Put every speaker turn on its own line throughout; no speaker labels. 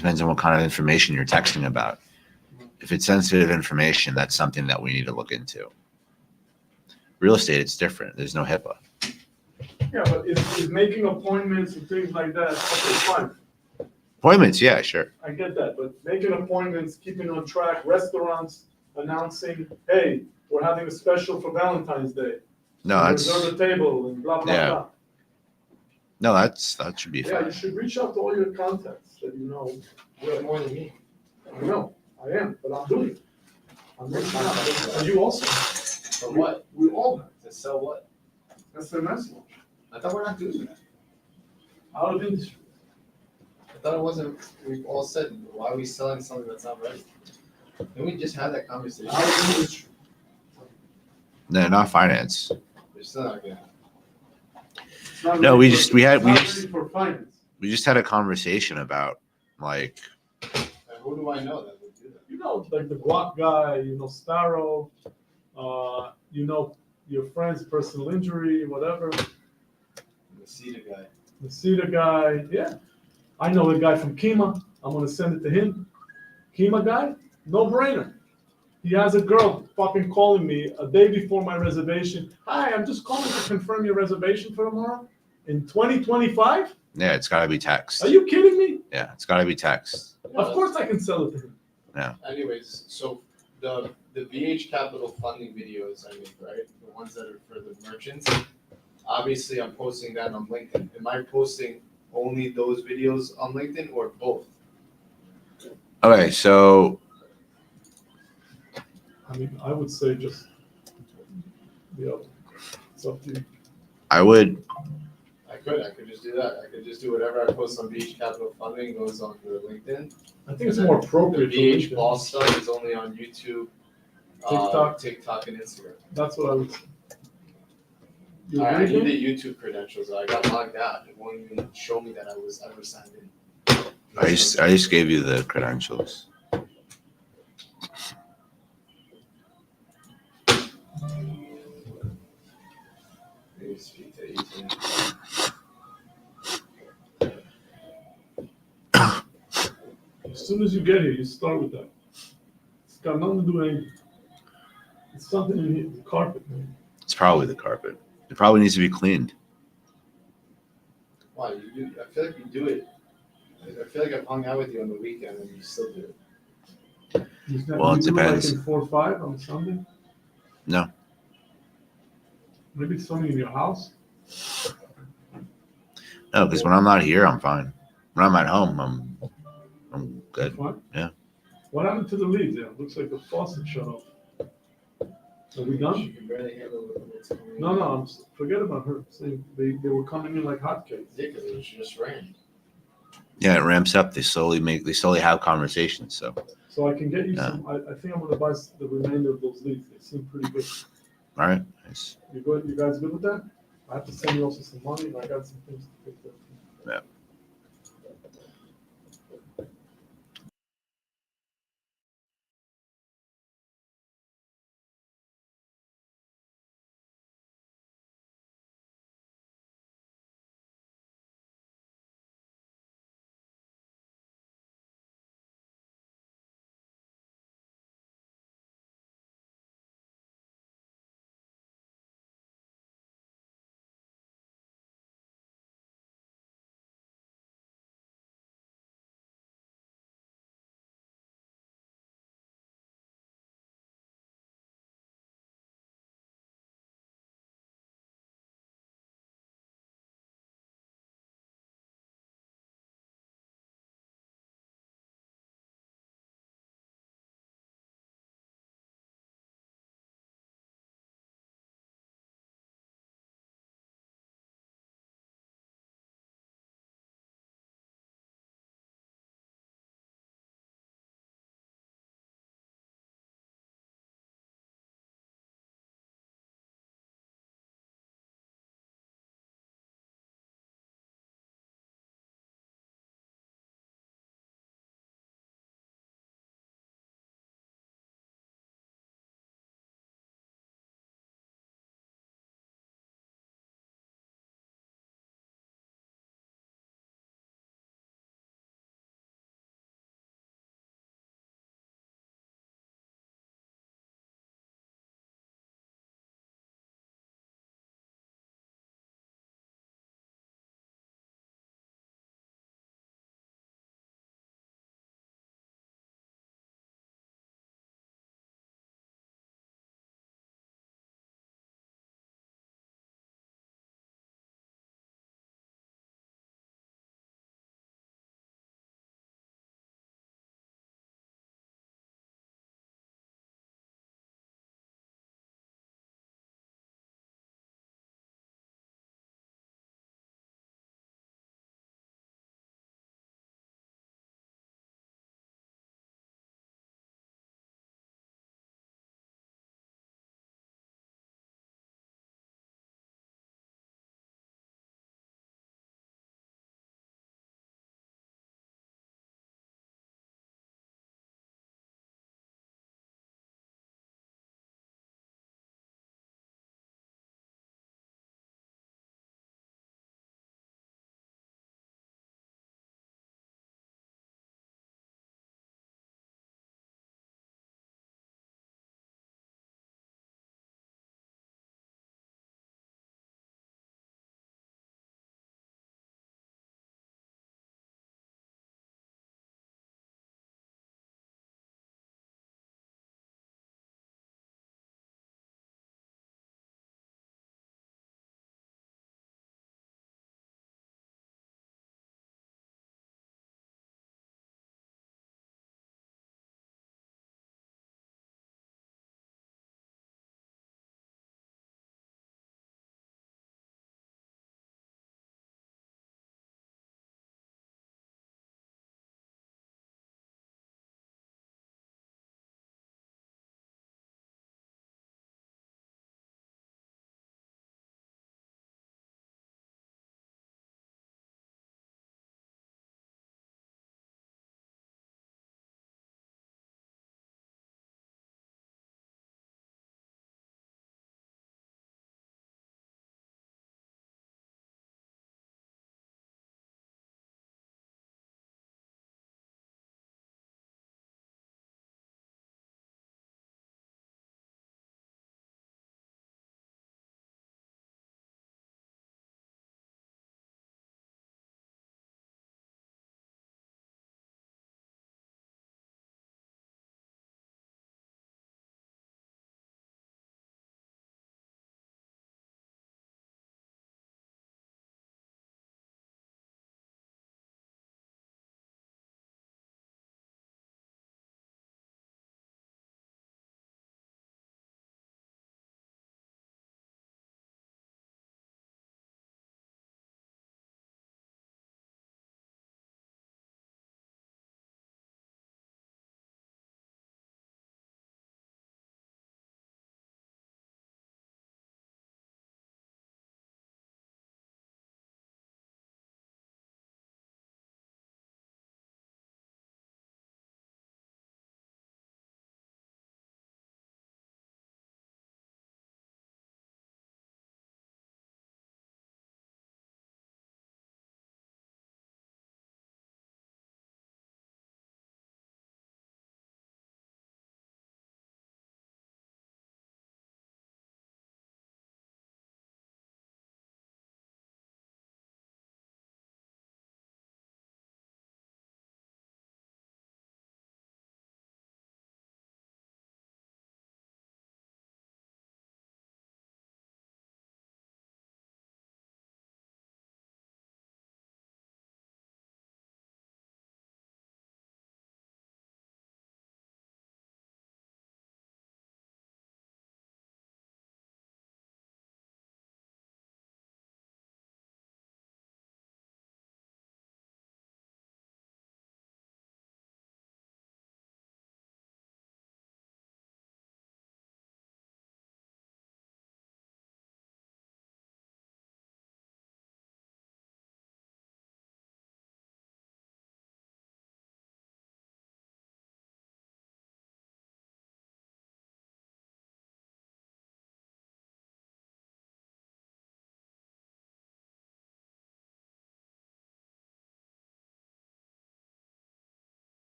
Depends on what kind of information you're texting about. If it's sensitive information, that's something that we need to look into. Real estate, it's different. There's no HIPAA.
Yeah, but is making appointments and things like that, okay, fine.
Appointments, yeah, sure.
I get that, but making appointments, keeping on track, restaurants announcing, hey, we're having a special for Valentine's Day.
No, that's
reserve a table and blah, blah,
yeah.
blah.
No, that should be
Yeah,
fine.
you should reach out to all your contacts that you know.
You have more than me.
I know, I am, but I'm doing it. I'm reaching out, and you also.
For what?
We all have.
To sell what?
SMS.
I thought we're not doing that.
Out of industry.
I thought it wasn't, we've all said, why are we selling something that's not ready? Didn't we just have that conversation?
Out of industry.
No, not finance.
We're still not gonna.
It's not
No,
ready
we just
for finance.
we just had a conversation about like
And who do I know that would do that?
You know, like the guac guy, you know, Sparrow, you know, your friend's personal injury, whatever.
The cedar guy.
The cedar guy, yeah. I know a guy from Kima. I'm gonna send it to him. Kima guy, no brainer. He has a girl fucking calling me a day before my reservation. Hi, I'm just calling to confirm your reservation for tomorrow in 2025.
yeah, it's got to be text.
Are you kidding me?
Yeah, it's got to be text.
Of course I can sell it to him.
Anyways, so the VH Capital funding videos I make, right? The ones that are for the merchants. Obviously, I'm posting that on LinkedIn. Am I posting only those videos on LinkedIn or both?
Okay, so
I mean, I would say just the other. It's up to you.
I would.
I could just do that. I could just do whatever I post on VH Capital Funding goes on the LinkedIn.
I think it's more
The
appropriate. for
VH
LinkedIn.
Ball stuff is only on YouTube, TikTok, and Instagram.
That's what I would say. You
I
agree,
need
Dave?
the YouTube credentials. I got logged out. It won't even show me that I was ever signed in.
I just gave you the credentials.
Maybe speak to 18.
As soon as you get here, you start with that. It's got nothing to do with anything. It's something in here, the carpet, man.
It's probably the carpet. It probably needs to be cleaned.
Why? I feel like you do it. I feel like I've hung out with you on the weekend and you still do it.
Well, it
You do
depends.
Like in 4 or 5 on Sunday?
No.
Maybe it's something in your house?
No, because when I'm not here, I'm fine. When I'm at home, I'm good.
What?
Yeah.
What happened to the leads? Yeah, looks like the faucet shut off. Are we done?
You can barely handle what's going on.
No, forget about her. Saying they were coming in like hotcakes.
Ridiculous. She just ran.
Yeah, it ramps up. They slowly have conversations. So,
So I can get you
Yeah.
some. I think I'm gonna buy the remainder of those leads. They seem pretty good.
all right. Nice.
You good? You guys good with that? I have to send you also some money, and I got some things to fix up.
Yeah.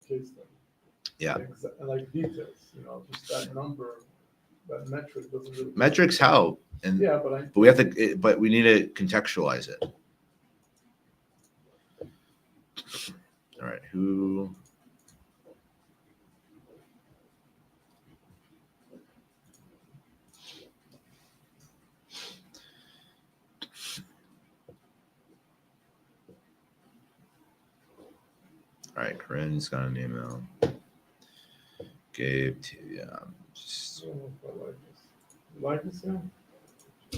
case study.
Yeah.
Like details, just that number, that metric doesn't really.
Metrics help, and
Yeah,
but we have to, but we need to contextualize it. All right, who? All right, Corinne's got an email. Gabe, yeah.
I don't know if I like this. You like this, yeah?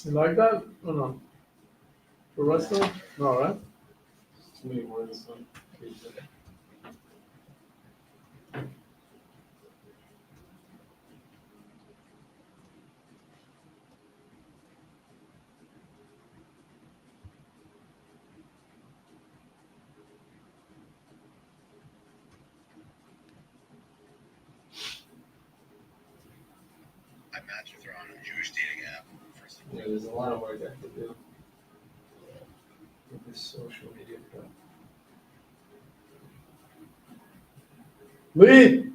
You like that or no? The rest of it? No, right?
Too many words on page.
I imagine they're on a Jewish dating app.
Yeah, there's a lot of work I have to do with this social media crap.
Lee!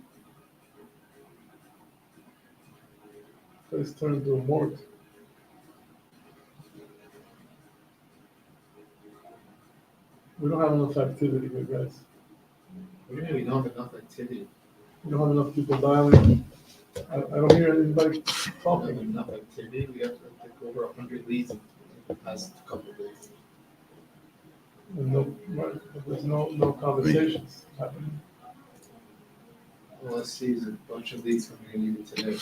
It's turned into a morgue. We don't have enough activity here, guys.
What do you mean we don't have enough activity?
We don't have enough people dialing. I don't hear anybody
We don't have
talking.
enough activity. We have to take over 100 leads in the past couple of days.
And there's no conversations happening.
All I see is a bunch of leads coming in even today.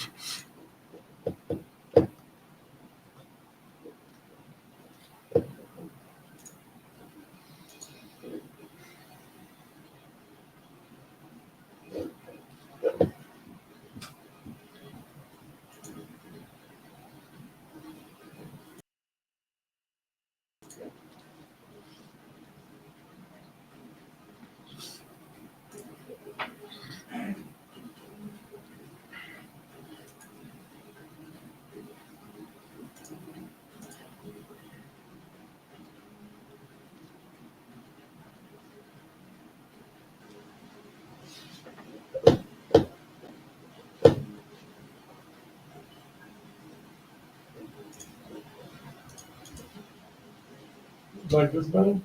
Like this better?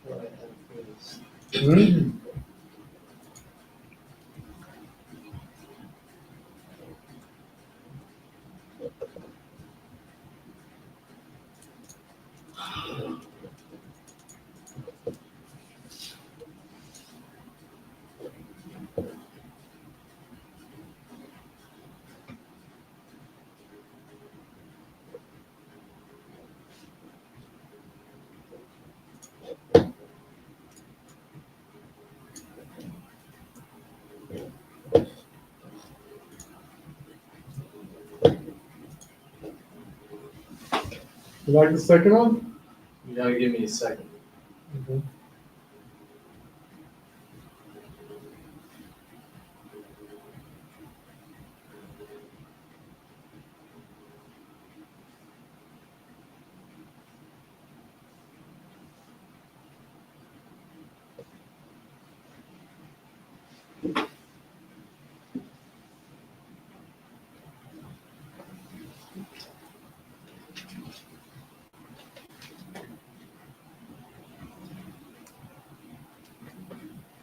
What I have is
Hmm? You like the second one?
you gotta give me a second.
Okay.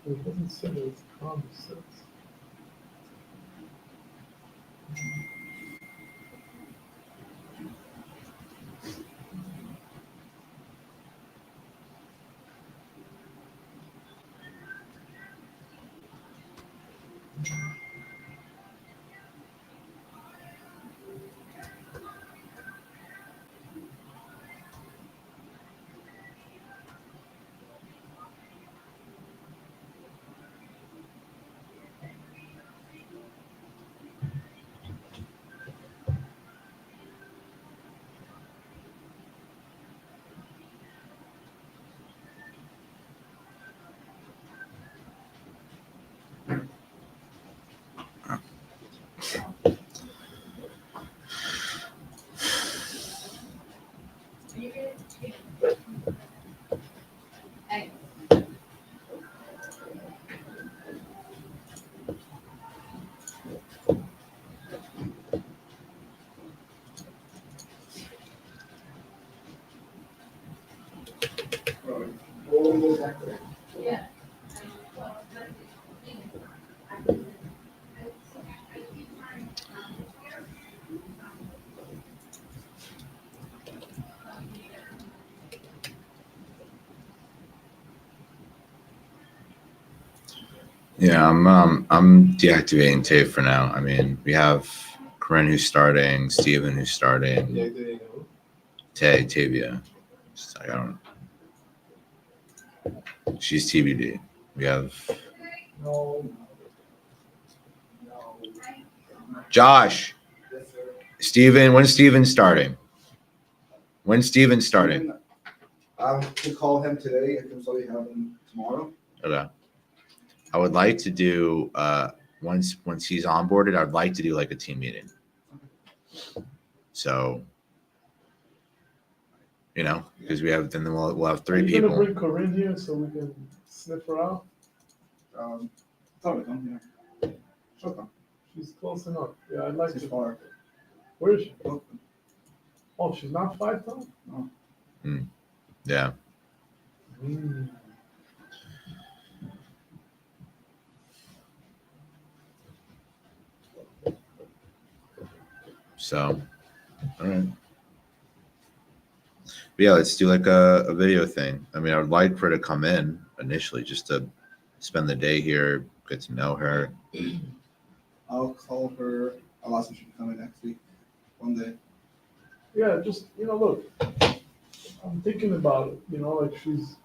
It doesn't say that it's common sense.
Yeah, I'm deactivating Tay for now. I mean, we have Corinne who's starting, Steven who's starting,
Yeah, there you go.
Tavia. I don't. She's TBD. We have
No.
Josh. Steven, when's Steven starting? When's Steven starting?
I could call him today. I can probably have him tomorrow.
Okay. I would like to do once he's onboarded, I'd like to do like a team meeting. So, you know, because we'll have
Are
three
you gonna
people.
bring Corinne here so we can sniff her out?
Probably come here. She'll come.
She's close enough. Yeah, I'd like
She's
to.
far.
Where is she?
Brooklyn.
Oh, she's not 5'10"?
Yeah.
Mm.
So, all right. But yeah, let's do like a video thing. I mean, I would like for her to come in initially just to spend the day here, get to know her.
I'll call her. I'll ask if she can come in next week. One day.
Yeah, just, look, I'm thinking about it, like she's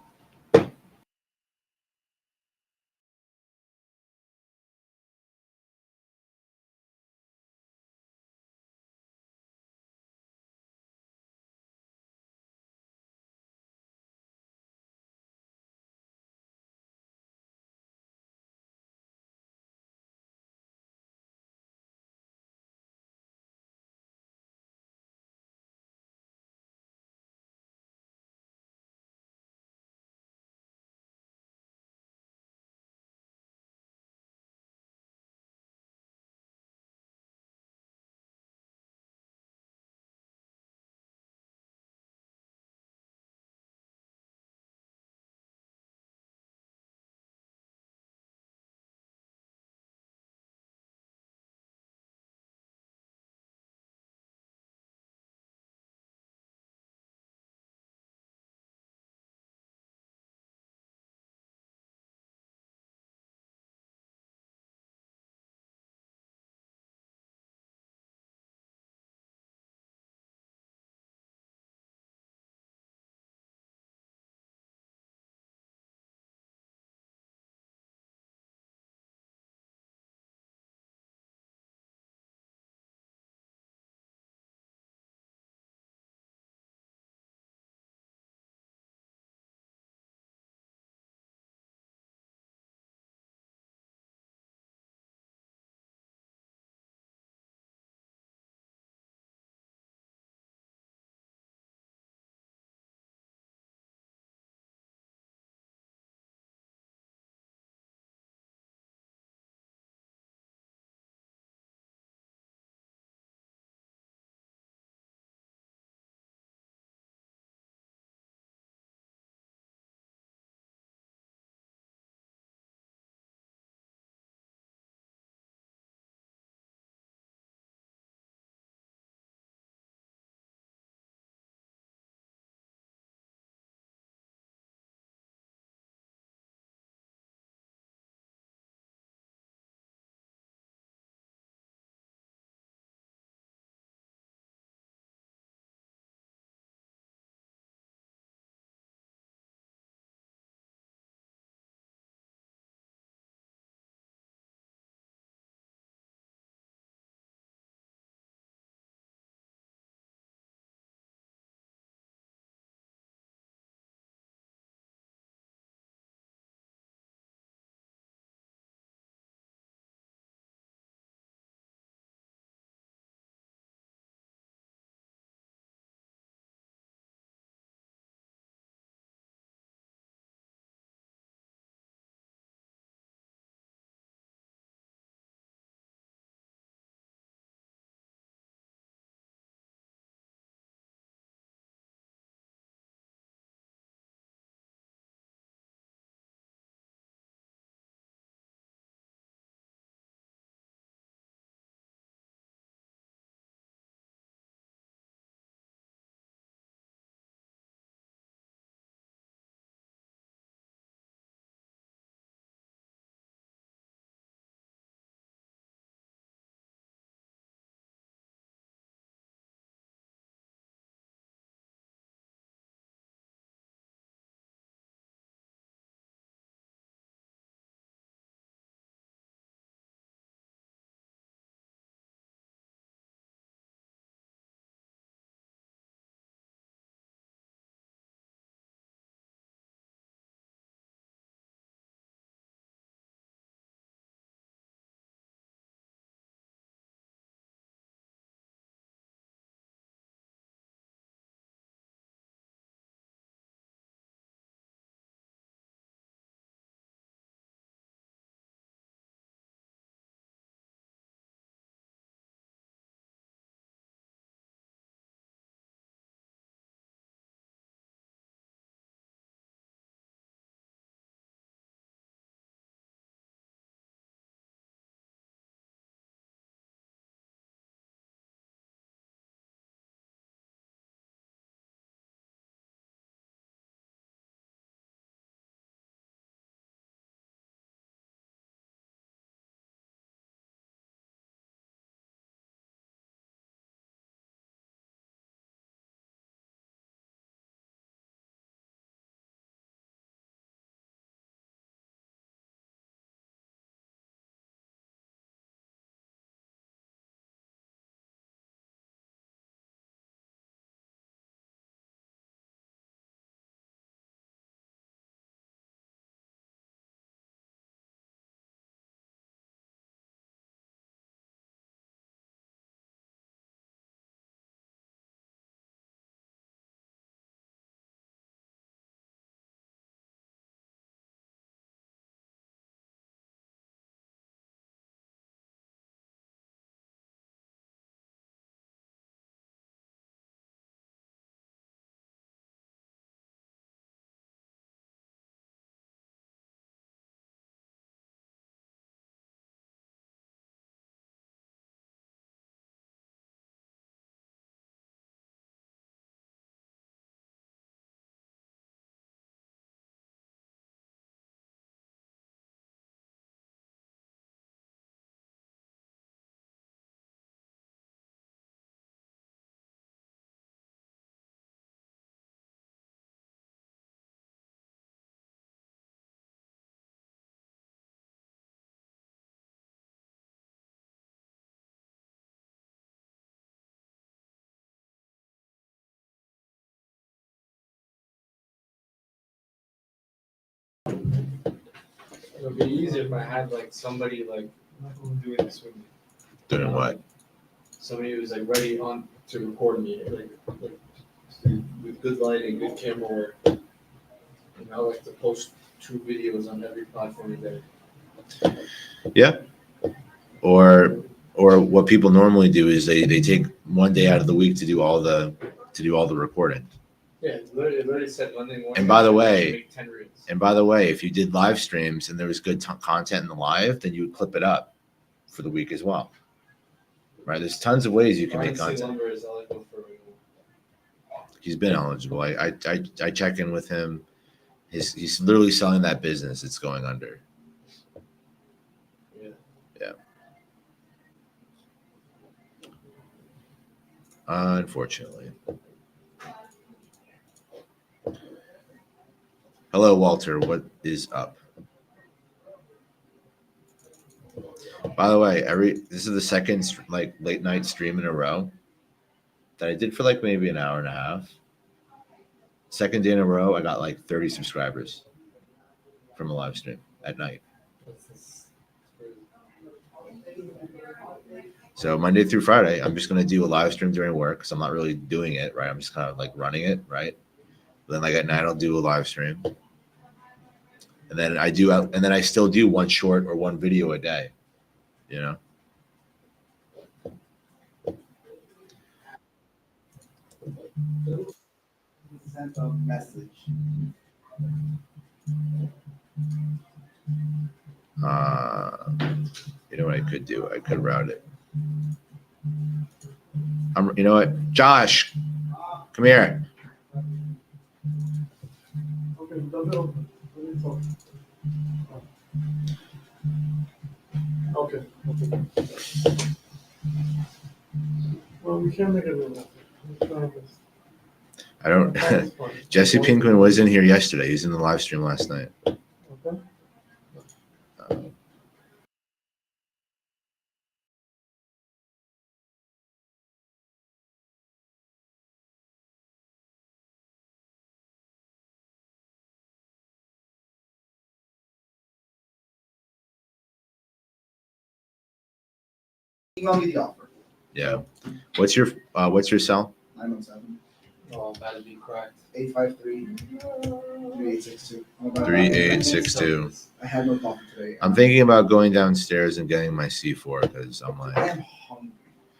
It would be easier if I had like somebody like doing this with me.
Doing what?
Somebody who's like ready on to record me, like with good lighting, good camera work. You know, like to post 2 videos on every platform a day.
Yeah. Or what people normally do is they take one day out of the week to do all the recording.
Yeah, it literally said Monday morning.
And by the
I should
way-
make 10 reels.
And by the way, if you did live streams and there was good content in the live, then you would clip it up for the week as well. Right? There's tons of ways you can make
Ryan C.
content.
Lumber is eligible for renewal.
He's been eligible. I check in with him. He's literally selling that business. It's going under.
Yeah.
Yeah. Unfortunately. Hello, Walter. What is up? By the way, this is the second like late night stream in a row that I did for like maybe an hour and a half. Second day in a row, I got like 30 subscribers from a live stream at night. So Monday through Friday, I'm just gonna do a live stream during work because I'm not really doing it, right? I'm just kind of like running it, right? Then like at night, I'll do a live stream, and then I still do one short or one video a day, you know.
Sent a message.
You know what I could do? I could route it. You know what, Josh, come here.
Okay, let me talk. Okay. Well, we can't make it real.
I don't. Jesse Pinkman was in here yesterday. He was in the live stream last night.
Okay.
Email me the offer.
Yeah. What's your cell?
917
Oh, that'd be cracked.
853 3862.
3862.
I had no coffee today.
I'm thinking about going downstairs and getting my C4 because I'm
I
like,
am hungry.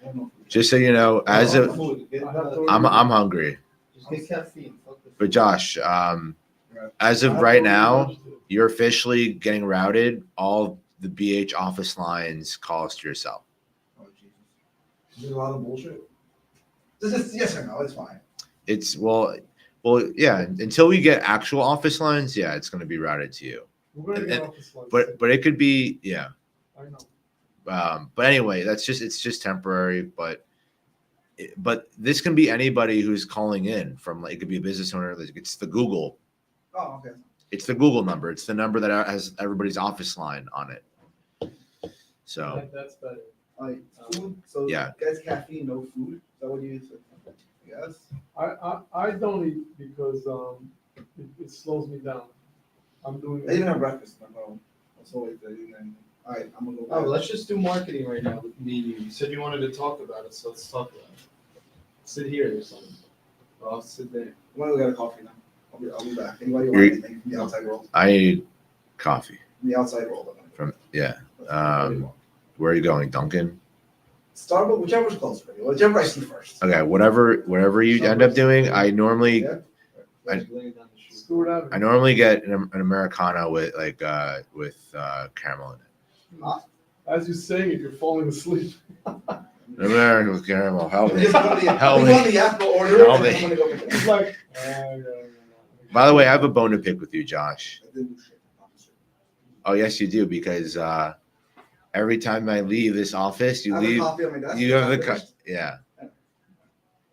I have no food.
just so you know, as
Get
of
food, get,
I'm hungry.
just get caffeine. Fuck the
But
food.
Josh, as of right now, you're officially getting routed. All the BH office lines calls to yourself.
Oh, Jesus. Is it a lot of bullshit? This is yes or no, it's fine.
It's well, yeah. Until we get actual office lines, yeah, it's going to be routed to you.
We're gonna get off this one.
But it could be, yeah.
I know.
But anyway, it's just temporary. But this can be anybody who's calling in from, like, it could be a business owner. It's the Google.
Oh, okay.
It's the Google number. It's the number that has everybody's office line on it. So
That's better.
Like food. So
Yeah.
guys, caffeine, no food. Is that what you said? Yes.
I don't eat because it slows me down. I'm doing
I didn't have breakfast. No. So like I didn't have anything. All right, I'm gonna go.
Oh, let's just do marketing right now. Me and you. You said you wanted to talk about it, so let's talk about it. Sit here or something. Or I'll sit there.
I'm gonna go get a coffee now. I'll be back. Anybody want
You're-
anything from the outside world?
I need coffee
From the outside world.
from, yeah.
That's what you want.
Where are you going, Duncan?
Starbucks, whichever's closer. Whichever I see first.
Okay, whatever you end up doing, I normally
Yeah.
I-
Laying down the shoe.
Stewart Avenue.
I normally get an Americano with caramel in it.
As you're saying it, you're falling asleep.
An American with caramel. Help
I'm
me.
just going to the
Help
I'm
me.
going to the app, go order it,
Help
and
me.
I'm gonna go pick it
It's
up.
like,
By the way, I have a bone to pick with you, Josh.
I didn't do shit.
Oh yes, you do, because every time I leave this office, you
I have a
leave.
coffee on my desk.
You have the
Finished.
yeah.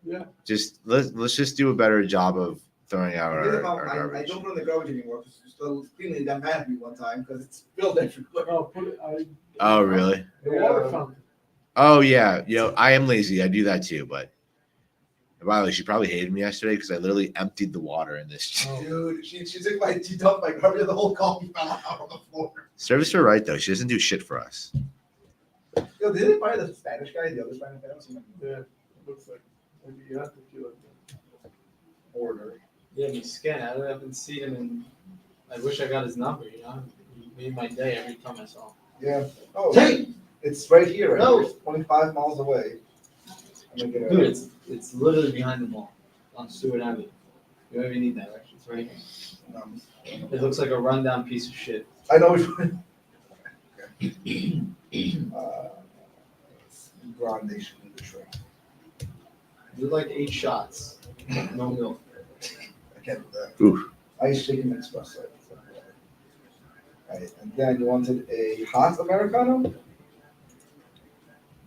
yeah.
Just let's just do a better job of throwing out
The thing
our
about- I
garbage.
don't put it in the garbage anymore because still cleaning got mad at me one time because it's spilled everywhere.
Oh, put it.
Oh really?
The water fountain.
Oh yeah. I am lazy. I do that too, but And by the way, she probably hated me yesterday because I literally emptied the water in this.
Oh.
Dude, she dumped my garbage. The whole coffee fell out on the floor.
Serves her right though. She doesn't do shit for us.
Yo, did they buy the Spanish guy? The other Spanish guy? I don't see him.
Yeah, looks like maybe you have to feel like that.
Order.
Yeah, me scan. I haven't seen him in. I wish I got his number. You know, he made my day every time I saw him.
Yeah. Oh,
Hey!
it's right here. Right?
No.
It's 25 miles away. I'm gonna get
Dude, it's literally behind the mall on Stewart Avenue. You don't even need that, right? It's right here. It looks like a rundown piece of shit.
I know which one. Grande should be the tray.
You like 8 shots, no milk.
I can't do that.
Oof.
Ice shaken espresso. Right, and then you wanted a hot Americano?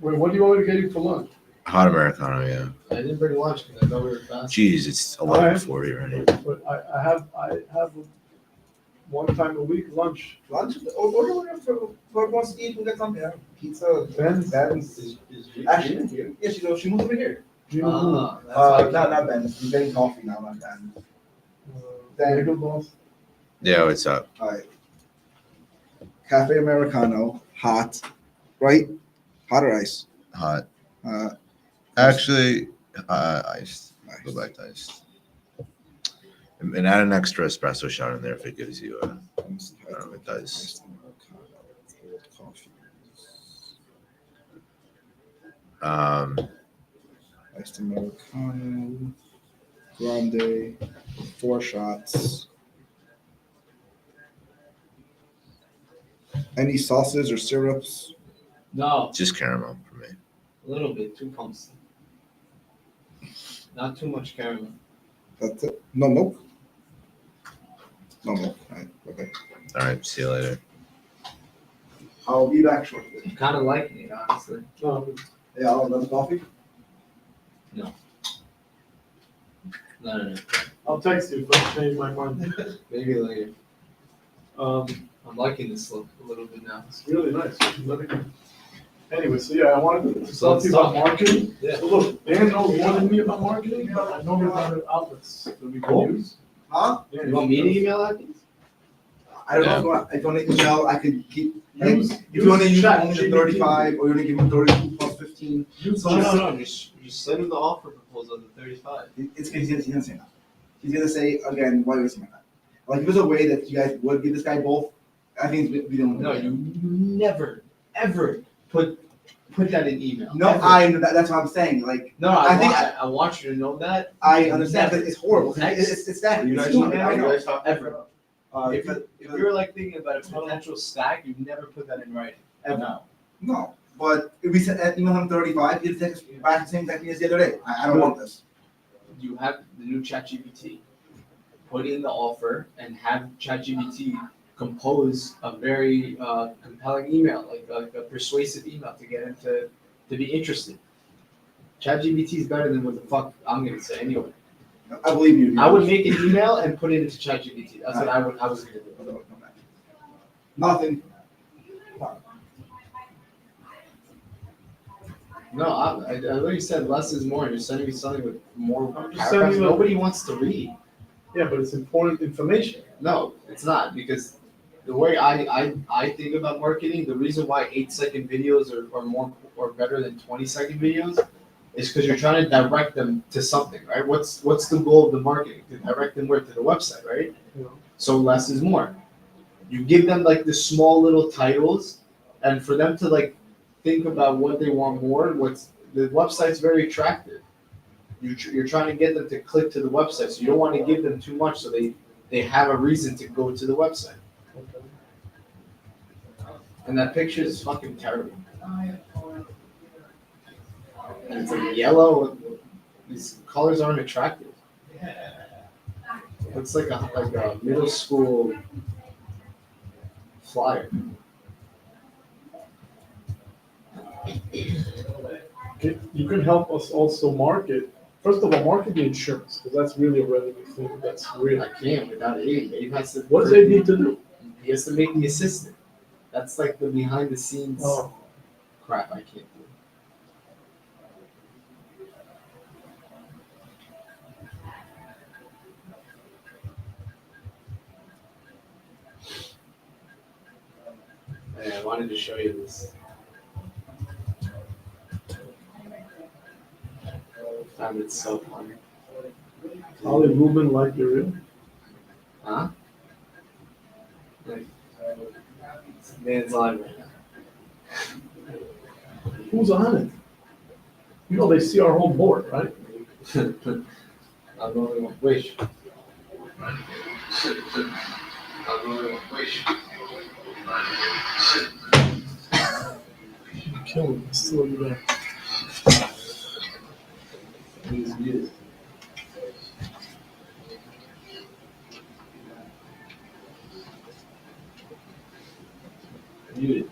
Wait, what do you want me to get you for lunch?
Hot Americano, yeah.
I didn't bring lunch because I thought we were fast.
Jeez, it's 11:40 already.
But I have a one time a week lunch.
Lunch? Order whatever wants to eat. We got something. Yeah. Pizza.
Ben's?
Ben's. Actually, yeah, she moved over here.
Do you know
That's why I
Not Ben's. We're getting coffee now, not Ben's.
Bagel Boss?
Yeah, what's up?
All right. Cafe Americano, hot, right? Hot or ice?
Hot.
Uh,
Actually, iced.
nice.
Go back to iced. And add an extra espresso shot in there if it gives you a. I don't know, it does.
Iced Americano, grande, 4 shots. Any sauces or syrups?
No,
Just caramel for me.
a little bit, 2 pumps. Not too much caramel.
That's it. No milk. No milk. All right. Okay.
All right, see you later.
I'll be back shortly.
I'm kind of liking it, honestly.
No,
Yeah, I'll have another coffee.
No.
I'll text you if I change my mind.
Maybe later.
Um,
I'm liking this look a little bit now.
it's really nice. Let me- Anyway, so yeah, I wanted to
So
talk to you about
let's
marketing.
Yeah.
So look, Dan knows more than me about marketing, but I know there's other outlets that we can
Cool.
use.
Huh?
Dan,
You want me to email that?
I don't know if you want to email. I could keep.
Use-
If you want to use
chat
only the
GPT.
35, or you want to give him 32 plus 15,
Use
No,
this-
no, no. You send him the offer proposal of the 35.
it's he's gonna say no. He's gonna say again, why are you wasting my time? Like if there's a way that you guys would give this guy both, I think we don't.
No, you never, ever put that in email.
No,
Ever.
that's what I'm saying. Like
No,
I think
I want you to know that.
I understand, but it's horrible.
Text.
It's that.
You
It's
guys
stupid.
email,
I
you
know.
guys talk ever. If
But-
you're like thinking about a potential stack, you never put that in writing. Ever.
No, but if we said email him 35, he'd text us back the same exact thing as the other day. I don't want this.
You have the new ChatGPT. Put in the offer and have ChatGPT compose a very compelling email, like a persuasive email to get him to be interested. ChatGPT is better than what the fuck I'm gonna say anyway.
I believe you.
I would make an email and put it into ChatGPT. That's what I was gonna do.
Nothing.
No, I literally said less is more. You're sending me something with more
I'm just
paragraphs
sending you-
nobody wants to read.
Yeah, but it's important information.
No, it's not, because the way I think about marketing, the reason why 8-second videos are more or better than 20-second videos is because you're trying to direct them to something, right? What's the goal of the marketing? To direct them where? To the website, right?
You know?
So less is more. You give them like the small little titles, and for them to like think about what they want more. The website's very attractive. You're trying to get them to click to the website, so you don't want to give them too much, so they have a reason to go to the website. And that picture is fucking terrible. And it's like yellow. These colors aren't attractive. It's like a middle school flyer.
You can help us also market. First of all, market the insurance, because that's really a revenue thing. That's real.
I can't without Abe. Abe has to.
What does they need to do?
He has to make the assistant. That's like the behind the scenes
Oh,
crap I can't do. wanted to show you this. I found it so funny.
Ollie Rubin, like you're real.
Huh? Like, man's on right now.
Who's on it? You know they see our whole board, right?
I'm the only one. Wait. I'm the only one. Wait.
You're killing me. Still there.
He's muted. Muted.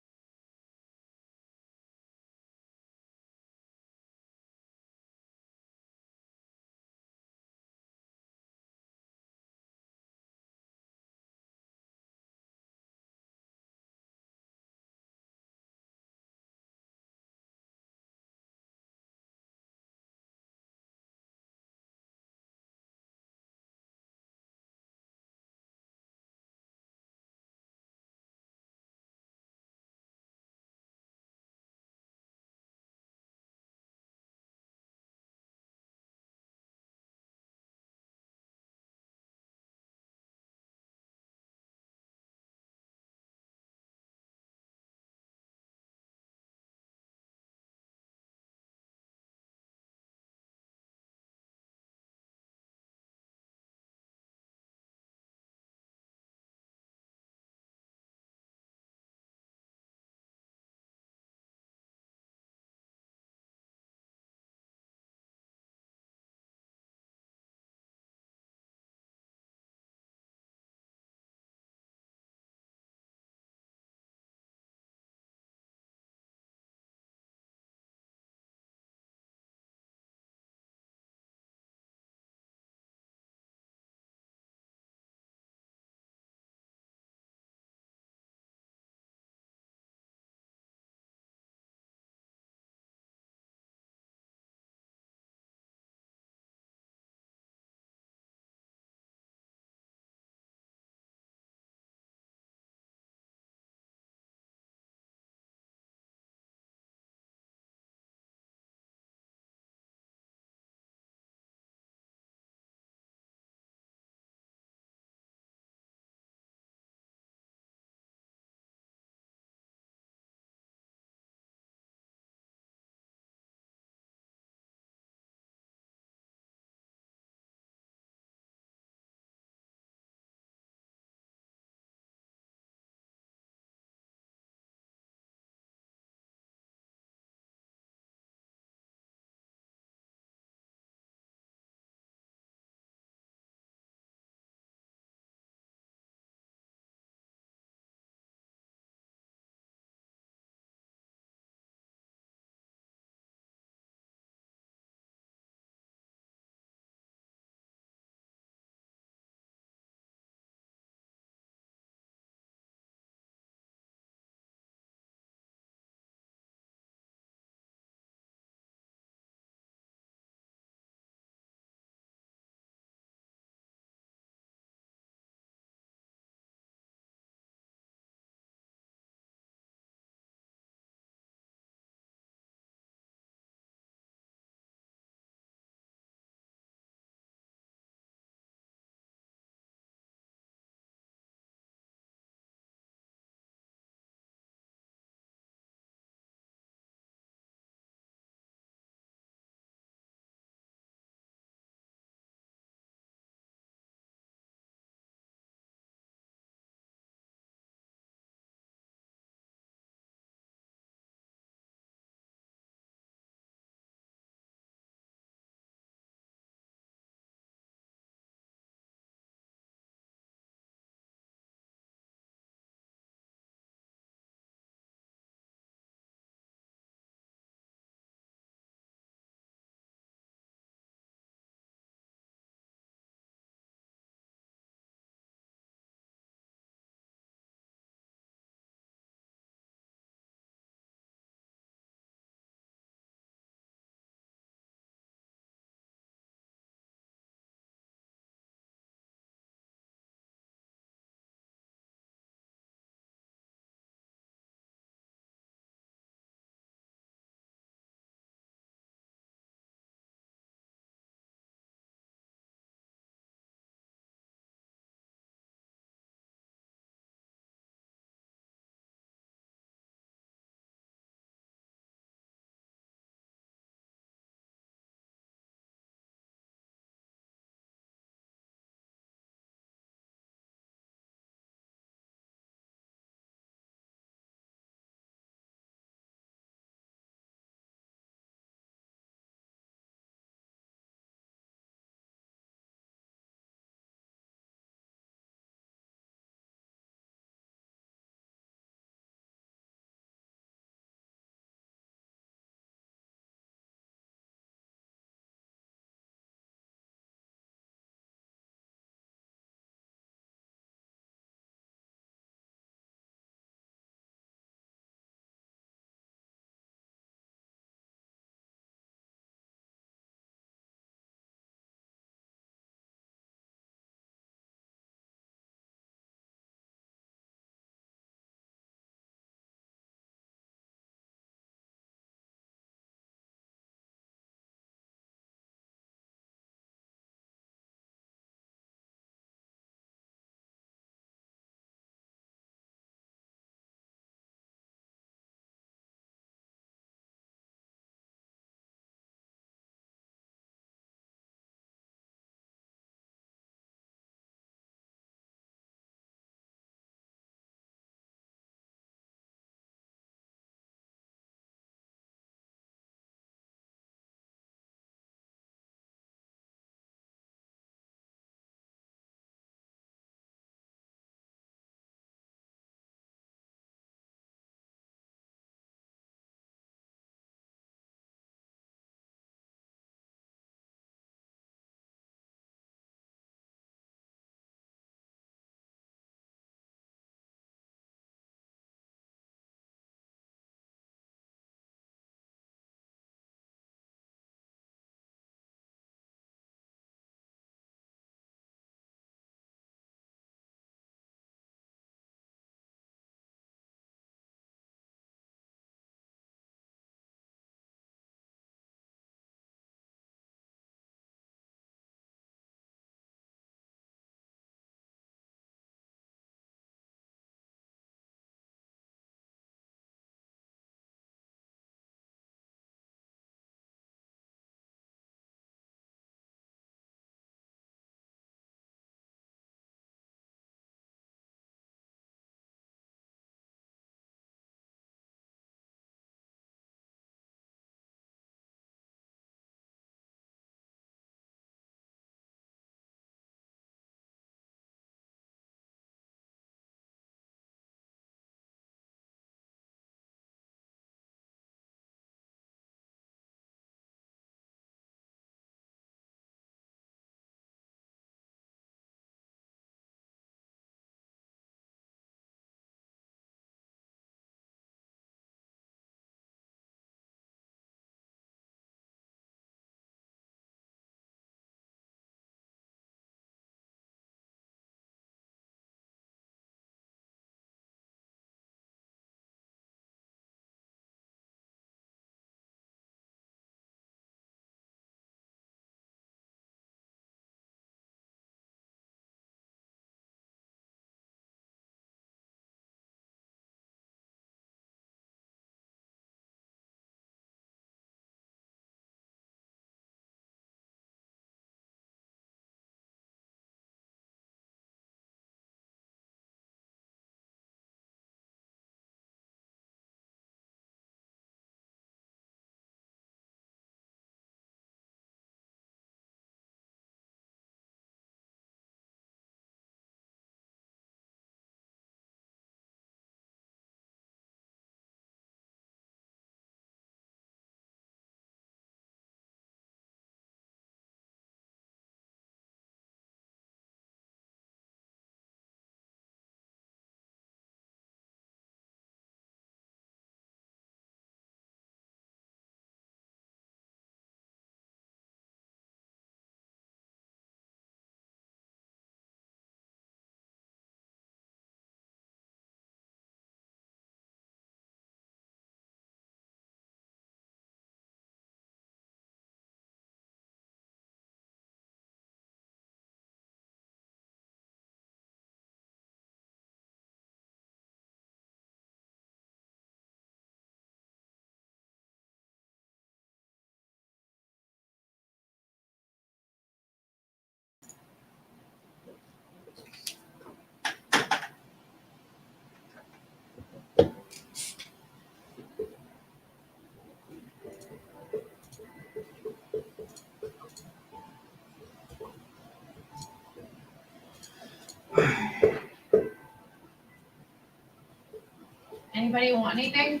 Anybody want anything?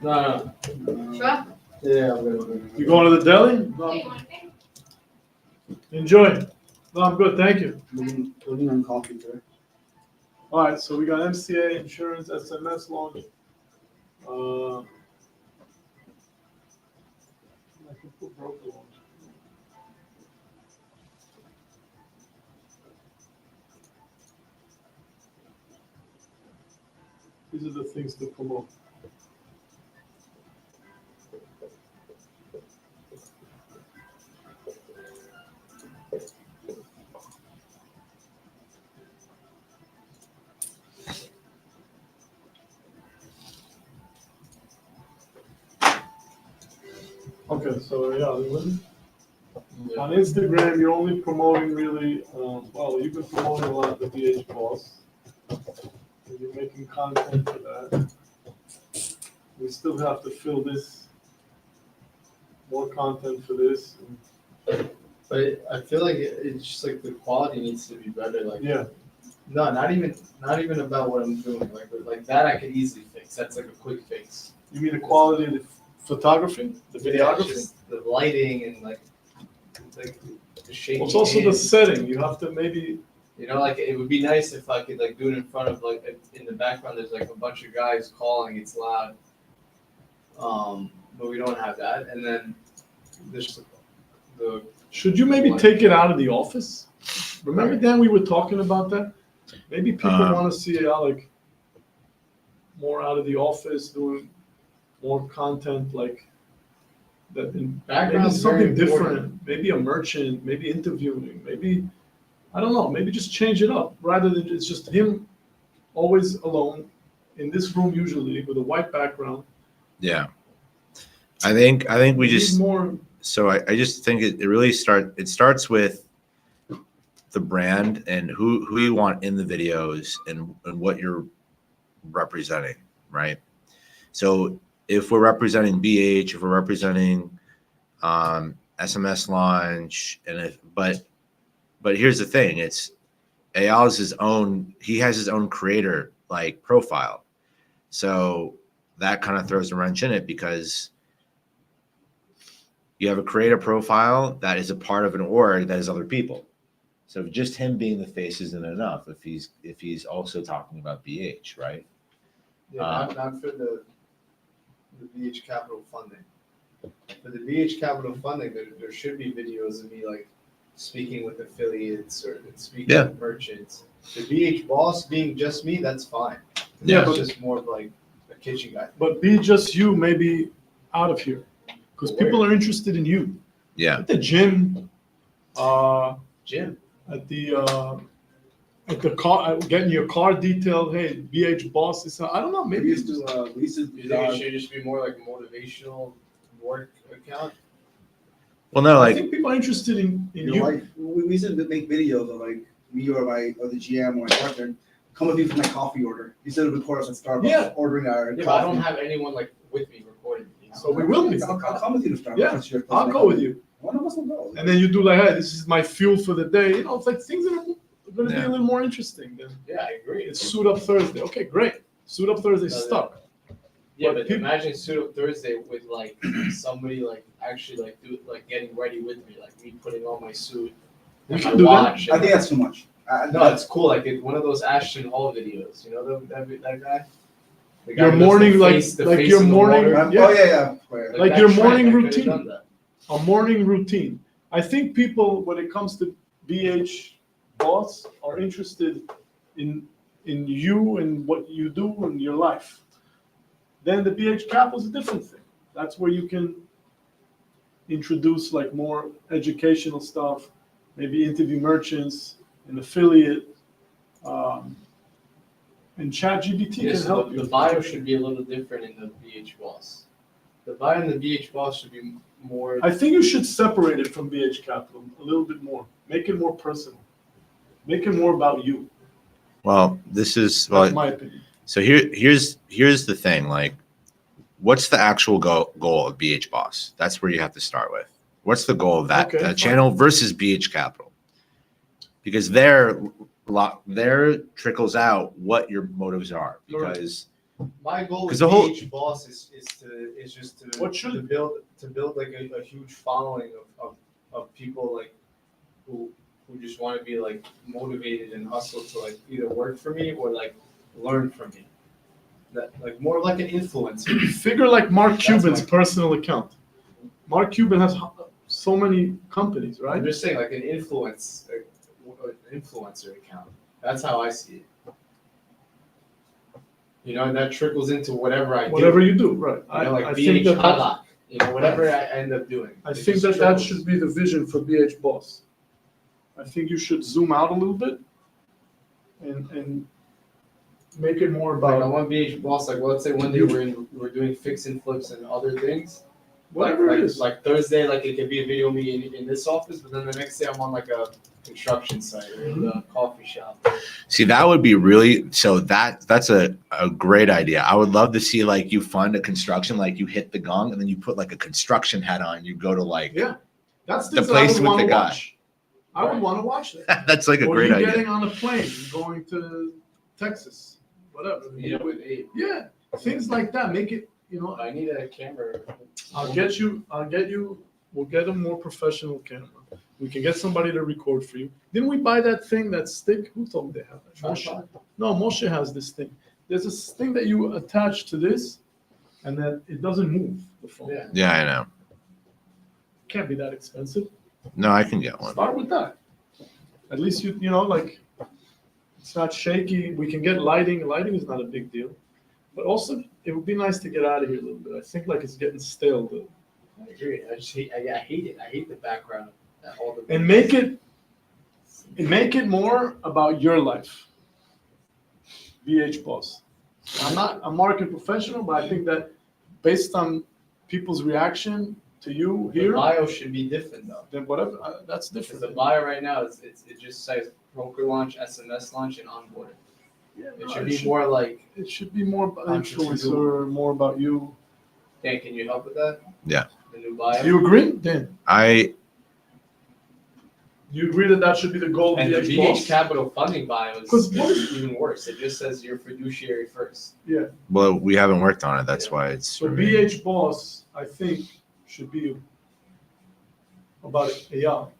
No.
Sure.
Yeah, I'm good.
You going to the deli?
Do
No.
you want anything?
Enjoy. No, I'm good, thank you.
Living on coffee today.
All right, so we got MCA, insurance, SMS launch. I can put broker launch. These are the things to promote. Okay, so yeah, on Instagram, you're only promoting really, well, you've been promoting a lot the BH Boss. And you're making content for that. We still have to fill this, more content for this.
But I feel like it's just like the quality needs to be better. Like,
Yeah,
no, not even about what I'm doing. Like that I could easily fix. That's like a quick fix.
you mean the quality of the photography, the
Yeah,
videography?
just the lighting and like the shaking.
Well, it's also the
hands.
setting, you have to maybe,
You know, like it would be nice if I could like do it in front of like in the background. There's like a bunch of guys calling. It's loud. But we don't have that. And then there's the
should you maybe take it out of the office? Remember, Dan, we were talking about that? Maybe people want to see it out, like, more out of the office, doing more content, like, that, maybe
background's
something
very important.
different, maybe a merchant, maybe interviewing, maybe, I don't know, maybe just change it up, rather than it's just him always alone, in this room usually, with a white background.
Yeah. I think we
Maybe
just,
more,
so I just think it really starts with the brand and who you want in the videos and what you're representing, right? So if we're representing BH, if we're representing SMS launch, but here's the thing, it's Eyal is he has his own creator like profile. So that kind of throws a wrench in it because you have a creator profile that is a part of an org that is other people. So just him being the face isn't enough if he's also talking about BH, right?
Yeah, not for the BH Capital funding. For the BH Capital funding, there should be videos of me like speaking with affiliates or speaking with merchants. The BH Boss being just me, that's fine.
Yeah,
That's
but-
just more of like a kitchen guy.
but be just you, maybe out of here, because people are interested in you.
Yeah.
At the gym,
Jim.
at the car, getting your car detailed. Hey, BH Boss is. I don't know.
We
Maybe
used to,
You think it should just be more like a motivational work account?
Well, no,
I
like,
think people are interested in
you know,
you.
like we used to make videos of like me or the GM or my partner come with me for my coffee order. You said record us at Starbucks
Yeah.
ordering our
Yeah, but I
coffee.
don't have anyone like with me recording. You know?
So we will be.
I'll come with you to Starbucks.
Yeah,
That's your
I'll
place.
go with you.
One of us will go.
And then you do like, hey, this is my fuel for the day. You know, it's like things that are going to be
Yeah.
a little more interesting than
Yeah, I agree.
it's Suit Up Thursday. Okay, great. Suit Up Thursday stuck.
Yeah,
But
but
people-
imagine Suit Up Thursday with like somebody like actually like getting ready with me, like me putting on my suit
We
and my
can do that.
watch.
I think that's too much.
No, it's cool. Like one of those Ashton Hall videos. You know that guy. The guy
Your
who does
morning,
the
like-
face- the
like
face
your
in the
morning-
water.
Yeah.
Oh yeah.
Like
that
your
Trent,
morning
I could've
routine.
done that.
A morning routine. I think people, when it comes to BH Boss, are interested in you and what you do in your life. Then the BH Capital is a different thing. That's where you can introduce like more educational stuff, maybe interview merchants, an affiliate, and ChatGPT
Yeah,
can
so
help
the
you.
bio should be a little different in the BH Boss. The bio in the BH Boss should be more.
I think you should separate it from BH Capital a little bit more. Make it more personal. Make it more about you.
well, this is,
That's my opinion.
so here's the thing, like, what's the actual goal of BH Boss? That's where you have to start with. What's the goal of that,
Okay, fine.
channel versus BH Capital? Because there trickles out what your motives are.
Correct.
Because
My goal
'Cause
with
the whole-
BH Boss is just to
What should
to
it
build like a huge following of people like who just want to be like motivated and hustle to like either work for me or like learn from me. That like more like an influencer.
Figure like Mark
That's
Cuban's
my-
personal account. Mark Cuban has so many companies, right?
I'm just saying like an influencer account. That's how I see it. You know, and that trickles into whatever I do.
Whatever you do, right?
You know, like
I
BH
think that
Halak, you know, whatever I end up doing.
I
It
think
just
that
trickles.
should be the vision for BH Boss. I think you should zoom out a little bit and make it more
Like I
about
want BH Boss, like well, let's say one day we're doing fix and flips and other things.
whatever
like,
it is.
Like Thursday, like it could be a video of me in this office, but then the next day I'm on like a construction site or a coffee shop.
See, that would be really so that's a great idea. I would love to see like you fund a construction, like you hit the gong and then you put like a construction hat on. You go to like
Yeah, that's
the
things that
place
I
with
would want
the
to
guy.
watch. I would
Right.
want to watch that.
that's like a
Or
great
you
idea.
getting on a plane, going to Texas, whatever.
You know, with Abe.
Yeah, things like that. Make it,
I need a camera.
I'll get you, we'll get a more professional camera. We can get somebody to record for you. Didn't we buy that thing, that stick? Who told me they have that? Moshe.
Tripod?
No, Moshe has this thing. There's this thing that you attach to this and then it doesn't move the phone.
Yeah.
Yeah, I know.
Can't be that expensive.
No, I can get one.
Start with that. At least you know, like, it's not shaky. We can get lighting. Lighting is not a big deal. But also, it would be nice to get out of here a little bit. I think like it's getting stale though.
I agree. I just hate. I hate it. I hate the background. All the
And make it more about your life. BH Boss. I'm not a market professional, but I think that based on people's reaction to you
The
here,
bio should be different though.
then whatever, that's
Because
different.
the bio right now it just says broker launch, SMS launch, and onboarding.
Yeah,
It
no,
should be more like,
It should be more about
Entrepreneur.
influencer, more about you.
Dan, can you help with that?
Yeah.
The new bio.
Do you agree, Dan? Do you agree that that should be the goal of
And the
BH
BH
Boss?
Capital funding bio is
'Cause what is-
even worse. It just says your fiduciary first.
Yeah.
Well, we haven't worked on it. That's why it's
So BH Boss, I think, should be about Eyal,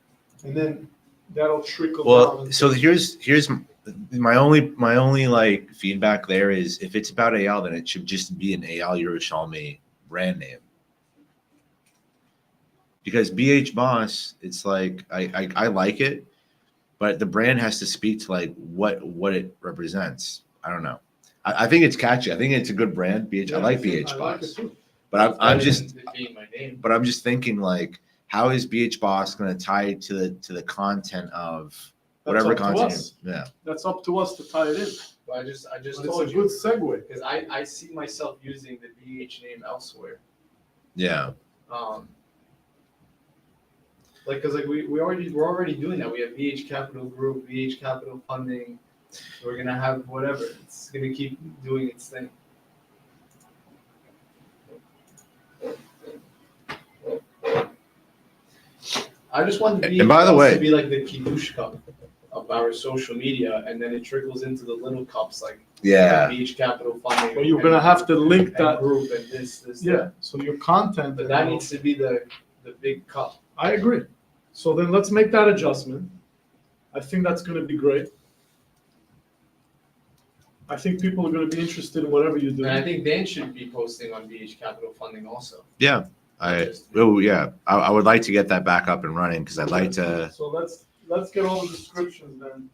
and then that'll trickle down.
well. So here's my only like feedback there is if it's about AL, then it should just be an AL Yerushalmi brand name. Because BH Boss, it's like I like it, but the brand has to speak to like what it represents. I don't know. I think it's catchy. I think it's a good brand. BH. I like BH
I like it
Boss,
too.
but I'm
Better
just
than it being my name.
but I'm just thinking like, how is BH Boss going to tie to the content of whatever
That's up to
content?
us.
Yeah.
That's up to us to tie it in.
But I just
It's a
told
good
you
segue.
because I see myself using the BH name elsewhere.
Yeah.
Like we're already doing that. We have BH Capital Group, BH Capital Funding. We're gonna have whatever. It's gonna keep doing its thing. I just want the
And by the
BH
way-
to be like the Kiddush cup of our social media, and then it trickles into the little cups like
Yeah.
BH Capital Funding.
But you're gonna have to link
and
that.
group and this.
Yeah. So your content.
But that needs to be the big cup.
I agree. So then let's make that adjustment. I think that's going to be great. I think people are going to be interested in whatever you do.
And I think Dan should be posting on BH Capital Funding also.
Yeah. I would like to get that back up and running because I'd like to.
So let's get all the descriptions then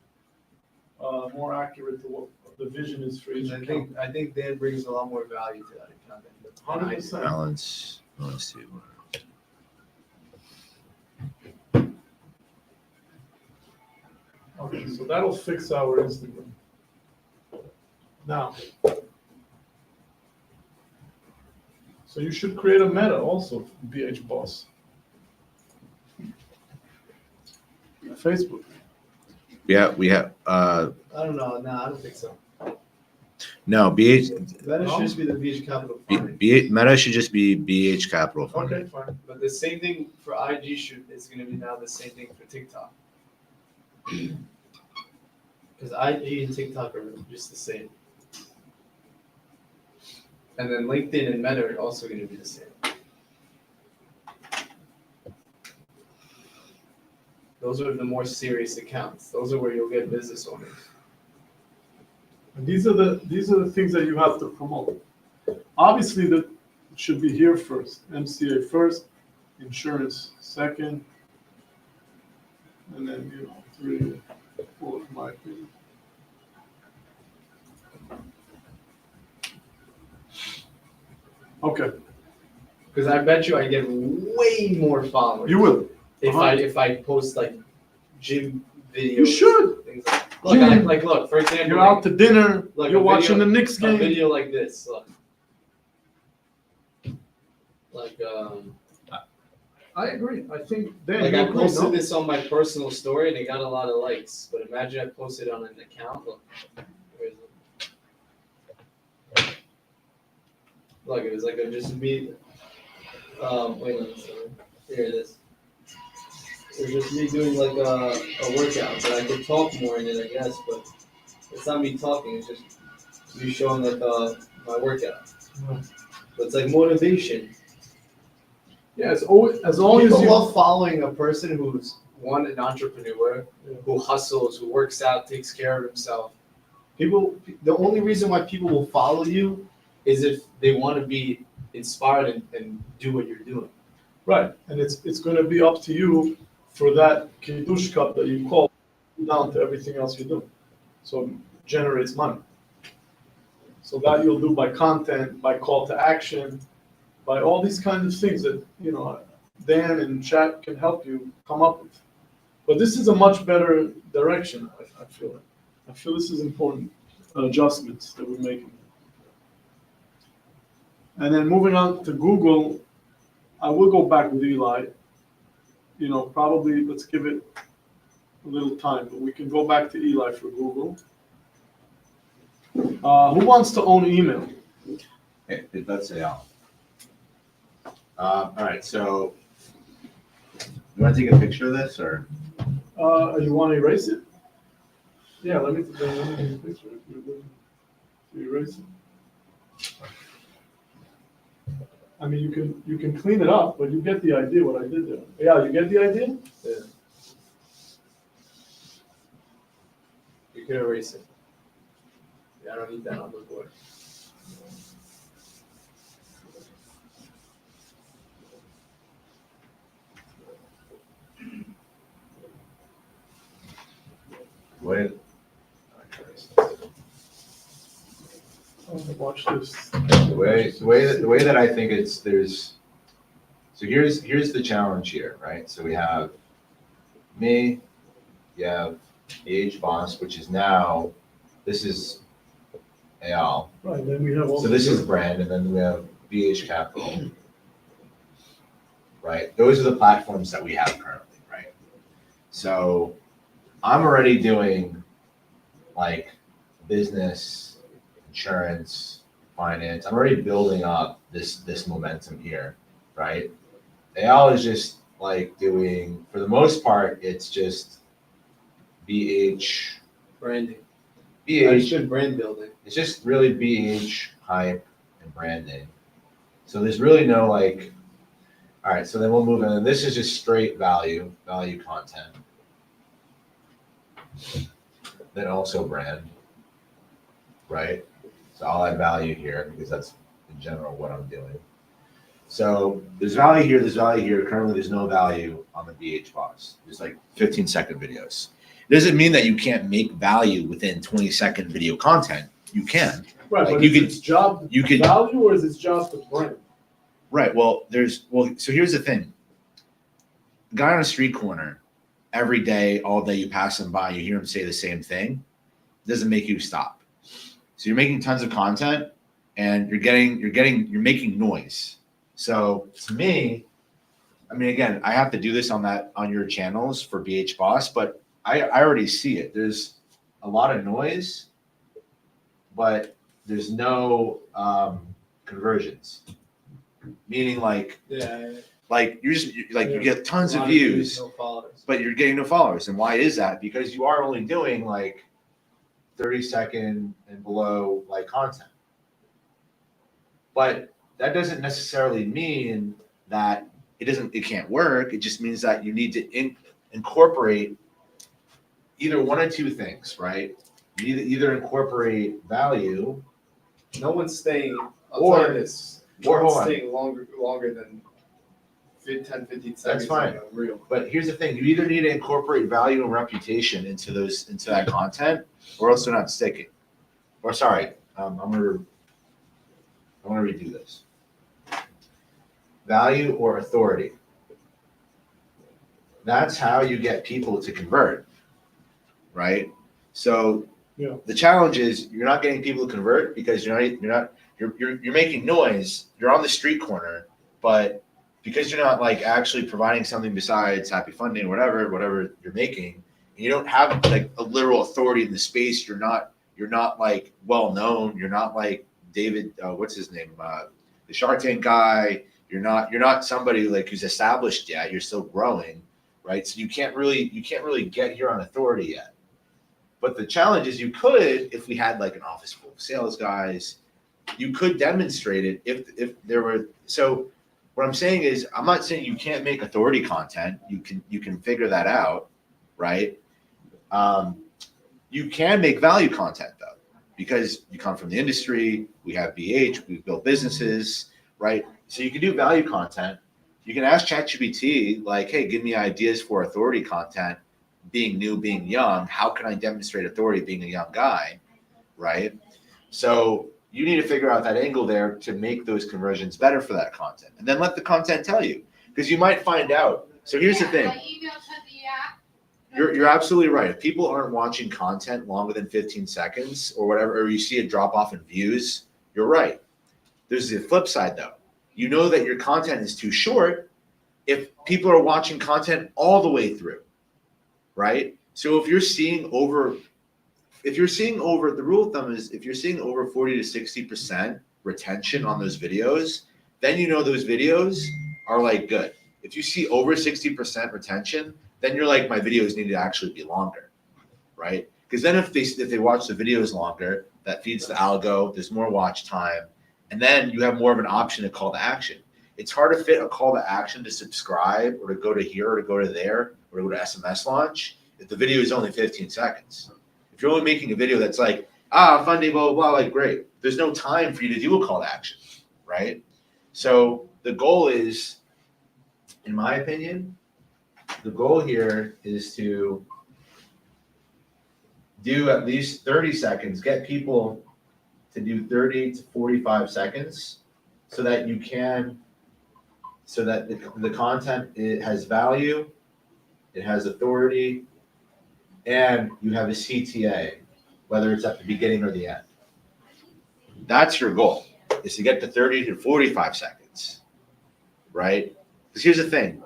more accurate to what the vision is for each
I
account.
think Dan brings a lot more value to that account than I do.
100%.
Balance. Let's see.
Okay, so that'll fix our Instagram. Now, so you should create a meta also, BH Boss. Facebook.
Yeah, we have.
I don't know. No, I don't think so.
No, BH.
That
No?
should just be the BH Capital Funding.
Meta should just be BH Capital Funding.
Okay, fine.
But the same thing for IG is going to be now the same thing for TikTok. Because IG and TikTok are just the same. And then LinkedIn and Meta are also going to be the same. Those are the more serious accounts. Those are where you'll get business owners.
And these are the things that you have to promote. Obviously, that should be here first. MCA first, insurance second, and then 3, 4, in my opinion. Okay,
Because I bet you I get way more followers.
you will.
if I post like gym videos.
You should.
Things like, look, for example,
You're out to dinner.
like
You're
a
watching
video-
the Knicks
a
game.
video like this. Look. Like
I agree. I think Dan,
like
you
I
agree,
posted
no?
this on my personal story and it got a lot of likes. But imagine I posted on an account. Look, where's it? Look, it was like just me. Wait a minute, sorry. Here it is. It was just me doing like a workout, but I could talk more in it, I guess. But it's not me talking; it's just me showing like my workout.
Yeah.
So it's like motivation.
Yeah, it's always, as long as
People
you.
love following a person who's an entrepreneur,
Yeah.
who hustles, who works out, takes care of himself. People, the only reason why people will follow you is if they want to be inspired and do what you're doing.
Right, and it's going to be up to you for that kiddush cup that you call down to everything else you do. So it generates money. So that you'll do by content, by call to action, by all these kinds of things that Dan and chat can help you come up with. But this is a much better direction. I feel it. I feel this is important adjustments that we're making. And then moving on to Google. I will go back with Eli. Probably let's give it a little time, but we can go back to Eli for Google. Who wants to own email?
Okay, let's say all right, so you want to take a picture of this or?
You want to erase it? Yeah, let me take a picture. If you're willing to erase it. I mean, you can clean it up, but you get the idea what I did there. Yeah, you get the idea?
Yeah. You can erase it. Yeah, I don't need that on the board.
Wait.
Watch this.
The way that I think so here's the challenge here, right? So we have me, you have the boss, which is now, this is Ayal.
Right, then we have also.
So this is brand, and then we have BH Capital. Right? Those are the platforms that we have currently, right? So I'm already doing like business, insurance, finance. I'm already building up this momentum here, right? Ayal is just like doing, for the most part, it's just BH.
Branding.
BH.
Good brand building.
It's just really BH, hype, and branding. So there's really no like, all right, so then we'll move in. And this is just straight value content. Then also brand, right? So I'll add value here because that's in general what I'm doing. So there's value here, there's value here. Currently there's no value on the BH box. There's like 15-second videos. It doesn't mean that you can't make value within 20-second video content. You can.
Right,
like
but
you
is
could-
its job
you could-
value or is its job the brand?
Right. Well, so here's the thing. The guy on a street corner, every day, all day, you pass him by, you hear him say the same thing. It doesn't make you stop. So you're making tons of content and you're making noise. So to me, I mean, again, I have to do this on your channels for BH Boss, but I already see it. There's a lot of noise, but there's no conversions. Meaning like
Yeah.
you get tons
A
of
lot
views,
no followers.
but you're getting no followers. And why is that? Because you are only doing like 30-second and below like content. But that doesn't necessarily mean that it can't work. It just means that you need to incorporate either one or two things, right? You either incorporate value.
No one's staying, I'll
Or-
tell you this,
or
no one's
hold on.
staying longer than 10, 15 seconds.
That's fine.
on a reel.
But here's the thing: you either need to incorporate value and reputation into that content, or else they're not sticking. Or sorry, I'm gonna redo this. Value or authority. That's how you get people to convert, right? So
Yeah.
the challenge is you're not getting people to convert because you're making noise. You're on the street corner, but because you're not like actually providing something besides happy funding or whatever you're making, and you don't have like a literal authority in the space. You're not like well known. You're not like David, what's his name, the Shark Tank guy. You're not somebody like who's established yet. You're still growing, right? So you can't really get here on authority yet. But the challenge is you could, if we had like an office full of sales guys, you could demonstrate it if there were. So what I'm saying is, I'm not saying you can't make authority content. You can figure that out, right? You can make value content though, because you come from the industry. We have BH. We've built businesses, right? So you can do value content. You can ask ChatGPT like, hey, give me ideas for authority content. Being new, being young, how can I demonstrate authority being a young guy, right? So you need to figure out that angle there to make those conversions better for that content. And then let the content tell you, because you might find out. So here's the thing. You're absolutely right. If people aren't watching content longer than 15 seconds or whatever, or you see a drop off in views, you're right. There's the flip side though. You know that your content is too short if people are watching content all the way through, right? So if you're seeing over, the rule of thumb is if you're seeing over 40 to 60% retention on those videos, then you know those videos are like good. If you see over 60% retention, then you're like, my videos need to actually be longer, right? Because then if they watch the videos longer, that feeds the algo, there's more watch time, and then you have more of an option to call to action. It's hard to fit a call to action to subscribe or to go to here or to go to there or to go to SMS launch if the video is only 15 seconds. If you're only making a video that's like, fun day, blah, blah, blah, like great. There's no time for you to do a call to action, right? So the goal is, in my opinion, the goal here is to do at least 30 seconds, get people to do 30 to 45 seconds so that the content, it has value, it has authority, and you have a CTA, whether it's at the beginning or the end. That's your goal, is to get to 30 to 45 seconds, right? Because here's the thing.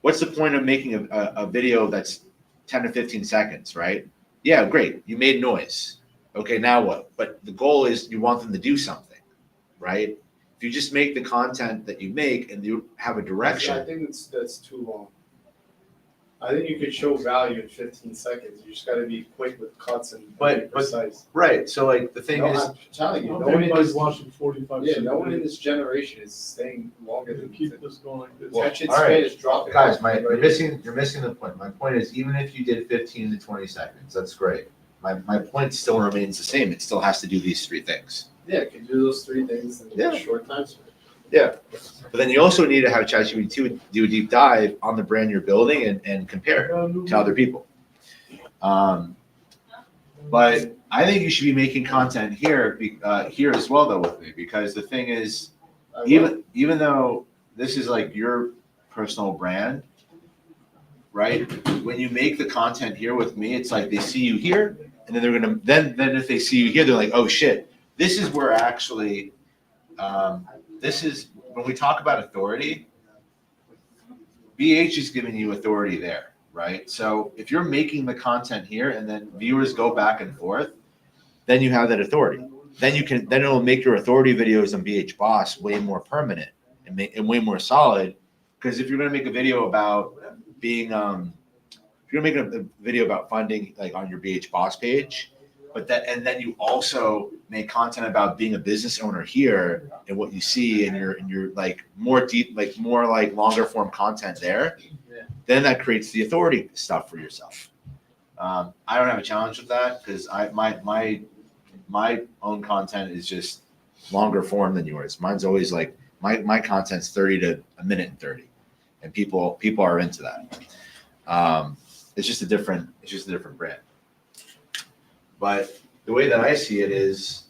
What's the point of making a video that's 10 to 15 seconds, right? Yeah, great. You made noise. Okay, now what? But the goal is you want them to do something, right? If you just make the content that you make and you have a direction.
I think that's too long. I think you could show value in 15 seconds. You just got to be quick with cuts and precise.
Right. So like the thing is,
I'm telling you,
Not
no one in
everybody's
this,
watching 45
yeah,
seconds.
no one in this generation is staying longer than
Keep this going like this.
Well,
attention
all right.
span is dropping.
guys, you're missing the point. My point is, even if you did 15 to 20 seconds, that's great. My point still remains the same. It still has to do these three things.
Yeah, you can do those three things in
Yeah.
a short time span.
Yeah. But then you also need to have ChatGPT do a deep dive on the brand you're building and compare it to other people. But I think you should be making content here as well, though, with me, because the thing is, even though this is like your personal brand, right? When you make the content here with me, it's like they see you here, and then they're gonna then if they see you here, they're like, oh shit, this is where actually, this is when we talk about authority. BH is giving you authority there, right? So if you're making the content here, and then viewers go back and forth, then you have that authority. Then it'll make your authority videos on BH Boss way more permanent and way more solid. Because if you're gonna make a video about being, if you're gonna make a video about funding like on your BH Boss page, and then you also make content about being a business owner here and what you see and you're like more deep, like more like longer form content there.
Yeah.
Then that creates the authority stuff for yourself. I don't have a challenge with that because my own content is just longer form than yours. Mine's always like my content's 30 to a minute and 30, and people are into that. It's just a different brand. But the way that I see it is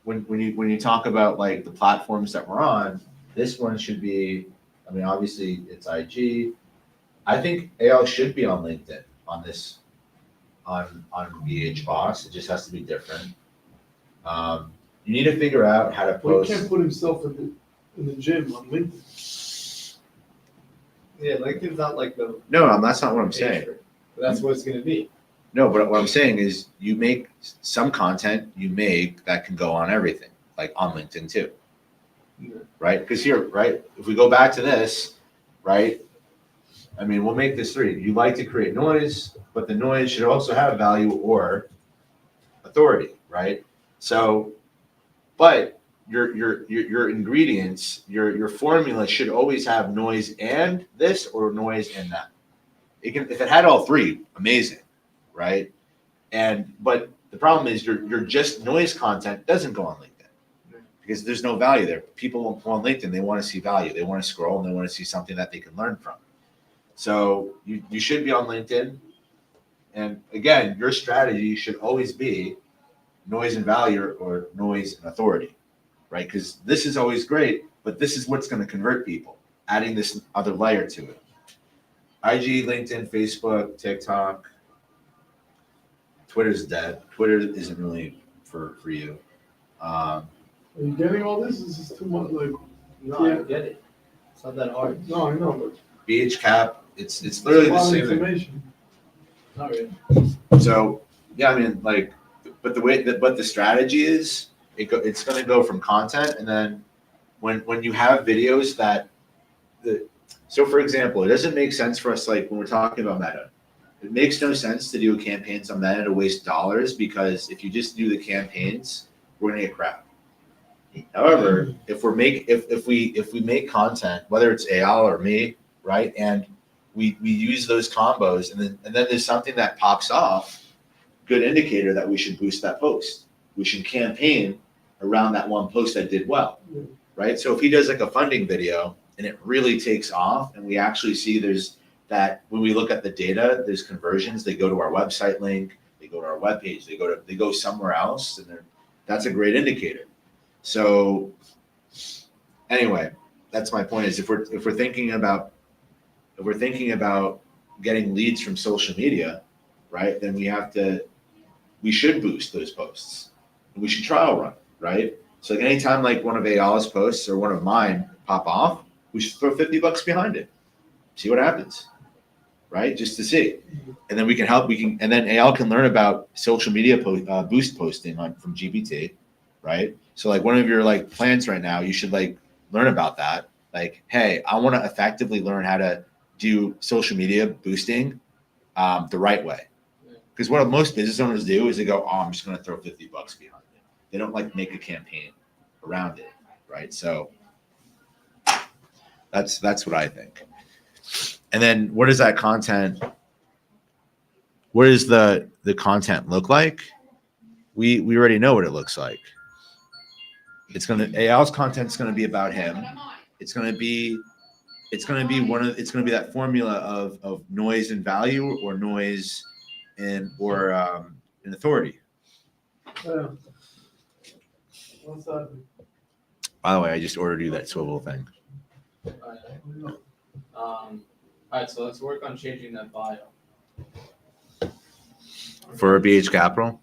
when you talk about like the platforms that we're on, this one should be, I mean, obviously it's IG. I think AL should be on LinkedIn on this, on VH Boss. It just has to be different. You need to figure out how to
Well,
post.
he can't put himself in the gym on LinkedIn.
Yeah, LinkedIn's not like the.
No, that's not what I'm saying.
But that's what it's gonna be.
No, but what I'm saying is you make some content you make that can go on everything, like on LinkedIn too.
Yeah.
Right? Because here, right, if we go back to this, right, I mean, we'll make this 3. You like to create noise, but the noise should also have value or authority, right? So, but your ingredients, your formula should always have noise and this or noise and that. It can, if it had all 3, amazing, right? But the problem is your just noise content doesn't go on LinkedIn because there's no value there. People on LinkedIn, they want to see value. They want to scroll and they want to see something that they can learn from. So you should be on LinkedIn. And again, your strategy should always be noise and value or noise and authority, right? Because this is always great, but this is what's going to convert people, adding this other layer to it. IG, LinkedIn, Facebook, TikTok. Twitter's dead. Twitter isn't really for you.
Are you getting all this? This is too much. Like,
No,
Yeah.
I get it. It's not that hard.
no, I know, but
BH Cap, it's literally
a
the
lot of
same thing.
information.
Not really.
So yeah, I mean, like, but the strategy is it's going to go from content, and then when you have videos that so for example, it doesn't make sense for us, like when we're talking about Meta, it makes no sense to do campaigns on Meta to waste dollars because if you just do the campaigns, we're going to get crap. However, if we make content, whether it's Al or me, right, and we use those combos, and then there's something that pops off, good indicator that we should boost that post. We should campaign around that one post that did well, right? So if he does like a funding video and it really takes off, and we actually see there's that when we look at the data, there's conversions. They go to our website link, they go to our webpage, they go somewhere else, and that's a great indicator. So anyway, that's my point. Is if we're thinking about getting leads from social media, right? Then we should boost those posts. We should trial run, right? So like anytime like one of Ayala's posts or one of mine pop off, we should throw $50 behind it, see what happens, right? Just to see, and then and then Ayala can learn about social media boost posting from GPT, right? So like one of your like plans right now, you should like learn about that. Like, hey, I want to effectively learn how to do social media boosting the right way. Because what most business owners do is they go, oh, I'm just going to throw $50 behind it. They don't like make a campaign around it, right? So that's what I think. And then what does that content? What does the content look like? We already know what it looks like. Al's content's gonna be about him. It's gonna be that formula of noise and value or noise and authority.
Yeah. What's that?
By the way, I just ordered you that swivel thing.
All right, so let's work on changing that bio.
For BH Capital.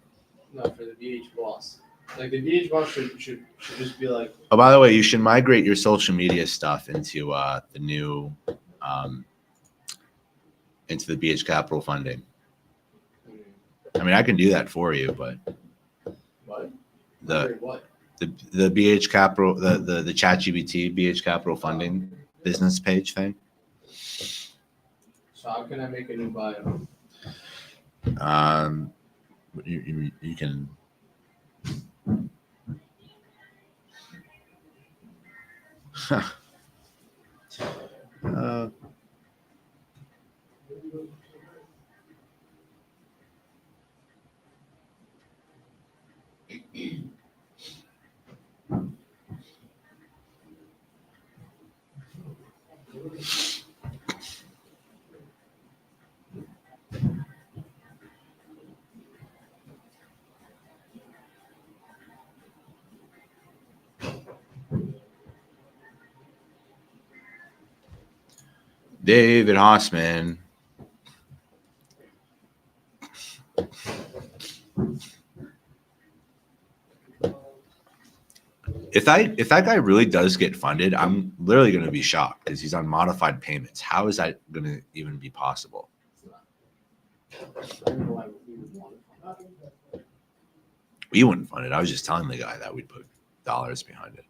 No, for the VH boss. Like the VH boss should just be like.
Oh, by the way, you should migrate your social media stuff into the new into the BH Capital funding. I mean, I can do that for you, but
What?
the BH Capital, the ChatGPT BH Capital funding business page thing.
So how can I make a new bio?
You can. uh, David Hossman. If that guy really does get funded, I'm literally going to be shocked because he's on modified payments. How is that going to even be possible?
I don't know why we would want it.
We wouldn't fund it. I was just telling the guy that we'd put dollars behind it.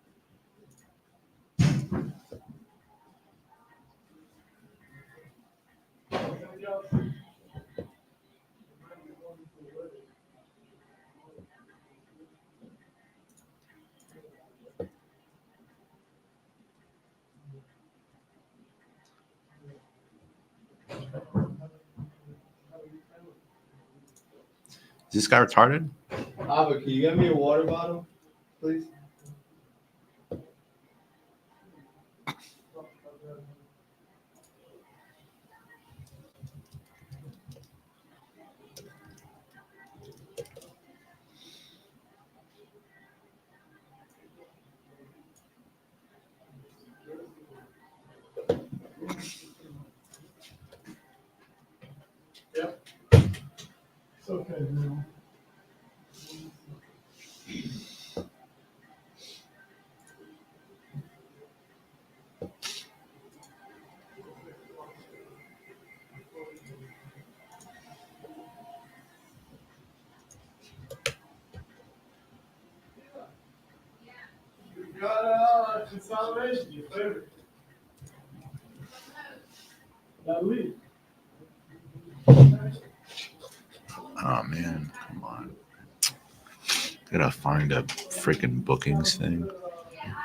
Is this guy retarded?
Ava, can you get me a water bottle, please?
It's okay, man. You got consolidation, your favorite. That lead.
Oh man, come on. Gotta find a freaking bookings thing.
Oh, yeah.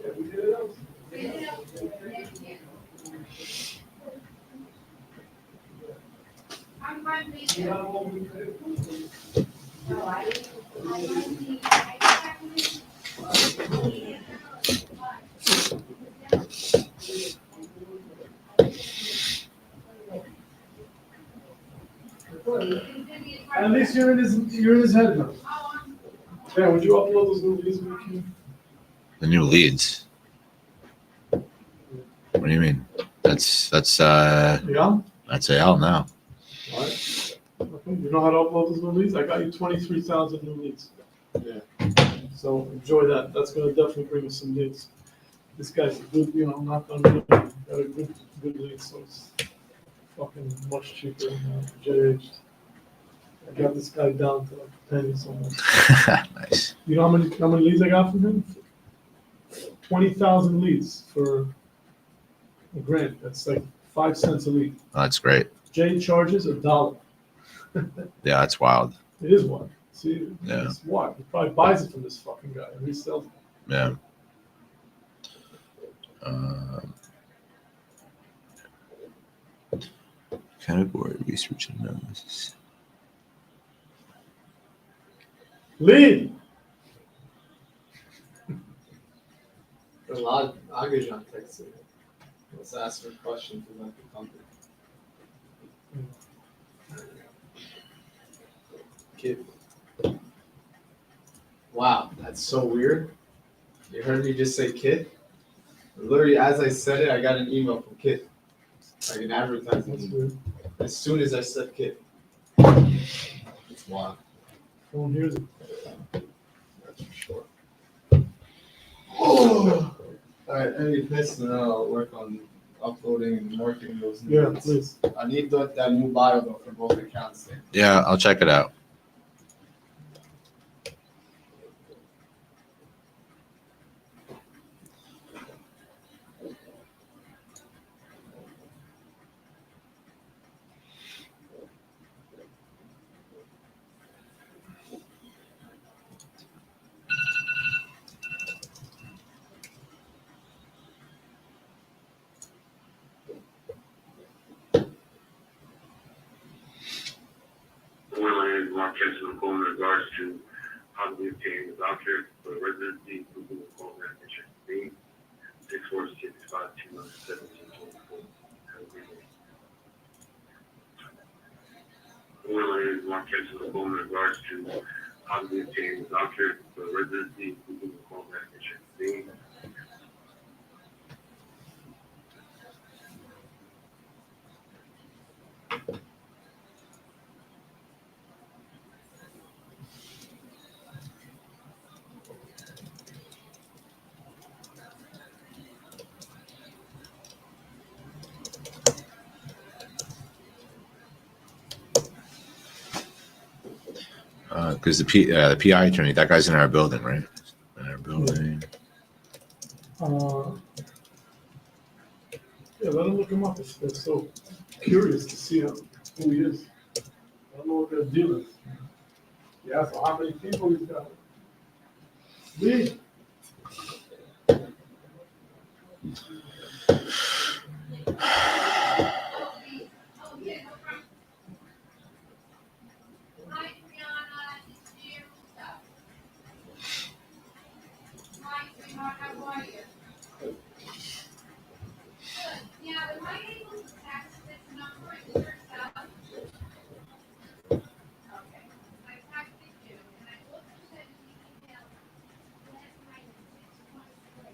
Yeah, we did it else. You have all we did. At least you're in his head now. Yeah, would you upload those new videos when you can?
The new leads. What do you mean? That's
Yeah?
AL now.
Alright. Okay, you know how to upload those new leads? I got you 23,000 new leads.
Yeah.
So enjoy that. That's gonna definitely bring us some leads. This guy's a good, not unreal. Got a good lead, so it's fucking much cheaper than JH. I got this guy down to like pennies almost.
Nice.
You know how many leads I got from him? 20,000 leads for a grant. That's like 5 cents a lead.
Oh, that's great.
Jay charges $1.
Yeah, that's wild.
It is one. See,
Yeah.
it's what? He probably buys it from this fucking guy and resells it.
Yeah. Category research and analysis.
Lead!
A lot Agajan texted. Let's ask her questions about the company. Kid. Wow, that's so weird. You heard me just say kid? Literally, as I said it, I got an email from Kid. Like an
That's
advertisement.
weird.
As soon as I said Kid. It's wild.
Phone hears it.
That's for sure. Oh. Alright, any this and then I'll work on uploading and marketing those new
Yeah,
ones.
please.
I need that new bio though for both accounts there.
Yeah, I'll check it out.
One Mark Kessler in regards to possibly obtaining a voucher for residency through Google program HSB 646521724. One Mark Kessler in regards to possibly obtaining a voucher for residency through Google program HSB.
Because the PI attorney, that guy's in our building, right? In our building.
Yeah, let him look him up. They're so curious to see who he is. I don't know what their deal is. Yeah, so how many people he's got? Lead.
Hi, Brianna, it's you. Hi, sweetheart, how are you? Good. Yeah, am I able to text this number to yourself? Okay. I texted you, and I also sent you an email last night at 6:23.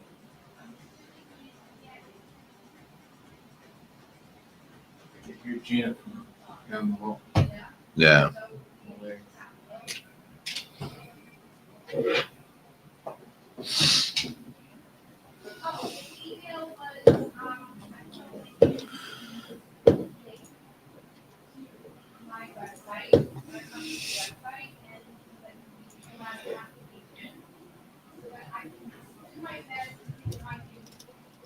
I'm assuming you didn't get it.
I can hear Gina from down the hall.
Yeah.
So, oh, the email was, my website, my company's website, and then you have an application. So that I can do my best to see if I can, of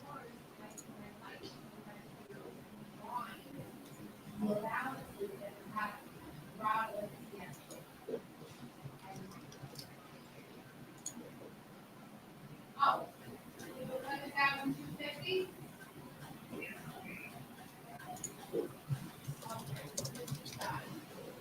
course, like, my life, allow us to have broad, yes. Oh, it was 11,250?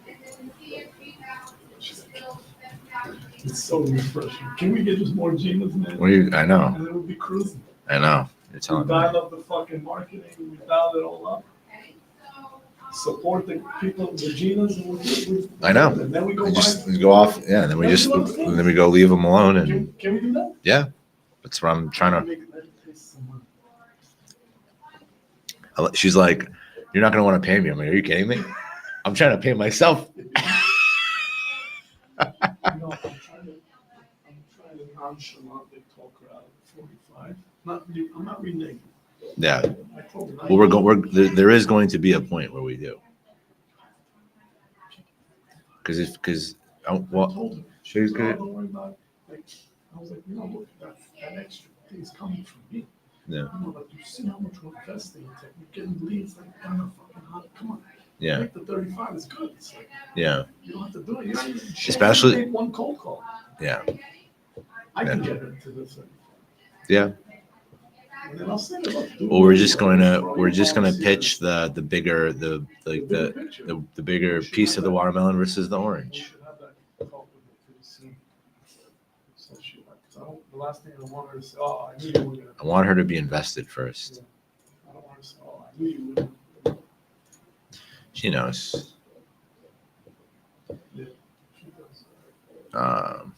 And then the CFP balance is still 7,000.
It's so refreshing. Can we get just more Ginas, man?
What do you? I know.
And then we'll be cruising.
I know. You're
We
telling me.
dial up the fucking marketing, we dial it all up.
Okay, so.
Support the people, the Ginas, and we
I know.
And then we go
We
buy.
just go off. Yeah. And then we just. And then we go leave them alone. And
Can we do that?
yeah, that's what I'm trying to. She's like, "You're not gonna want to pay me." I'm like, "Are you kidding me? I'm trying to pay myself."
No, I'm trying to nonchalantly talk her out of 45. I'm not reneging.
Yeah.
I told her.
Well, there is going to be a point where we do. because
I
well,
told her,
she's
"Oh,
good.
don't worry about it." Like, I was like, look, that extra thing is coming from me.
Yeah.
Like, you see how much we're investing into it. You're getting leads like down a fucking hot. Come on.
Yeah.
Make the 35 is good. It's like,
Yeah.
you don't have to do it. You don't even
Especially-
make one cold call.
Yeah.
I can get her to this.
Yeah.
And then I'll say, look, do
Well, we're
video,
just going to
throw
we're
your
just going to
policy
pitch
in.
the bigger
bigger picture.
the bigger piece of the watermelon versus the
We
orange.
should have that talk with her pretty soon. So she, like, 'cause I don't, the last thing I want her to say, oh, I knew you were gonna.
I want her to be invested first.
I don't want her to say, oh, I knew you were gonna.
She knows.
Yeah, she does.
Um,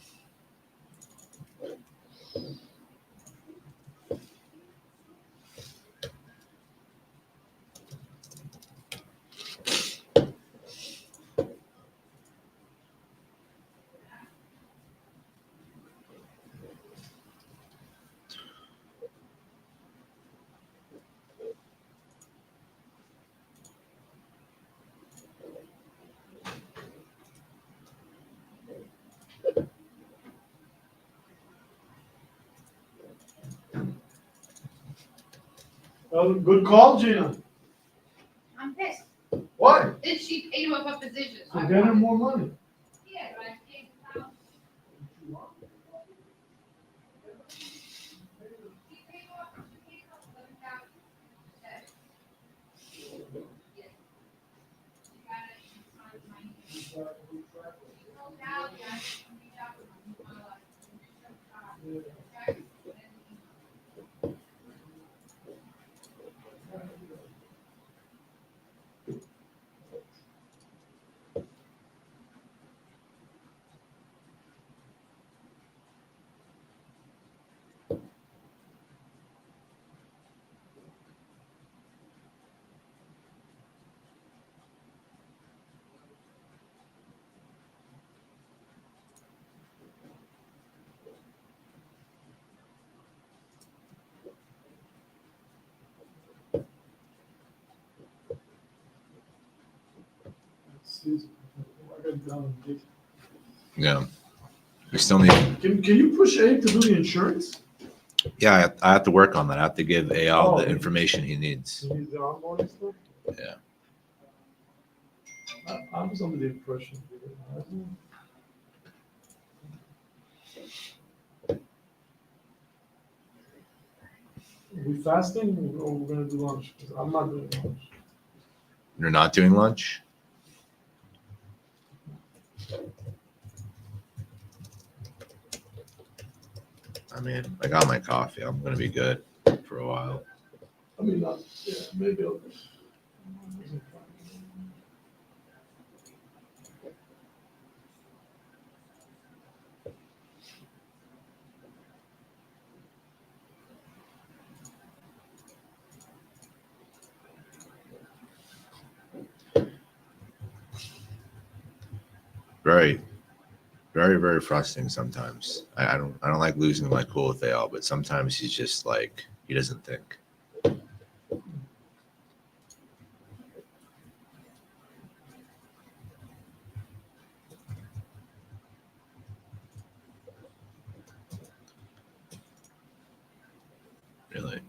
Oh, good call, Gina.
I'm pissed.
Why?
Did she pay you up a position?
So get her more money.
Yeah, but I paid $1,000. She paid you up, she paid you up $11,000. Yes. Yes. You got it, you signed my name. You wrote down, you got it, you reached out to me, you wanna, okay?
Susan, I got it down on the-
yeah. We still need.
Can you push Abe to do the insurance?
Yeah, I have to work on that. I have to give Al the
Oh.
information he needs.
He needs the onboarding stuff?
Yeah.
I was under the impression. Are we fasting or we're gonna do lunch? 'Cause I'm not doing lunch.
You're not doing lunch? I mean, I got my coffee. I'm gonna be good for a while.
I mean, yeah, maybe I'll.
Very, very, very frustrating sometimes. I don't like losing my cool with Al, but sometimes he's just like he doesn't think. Really.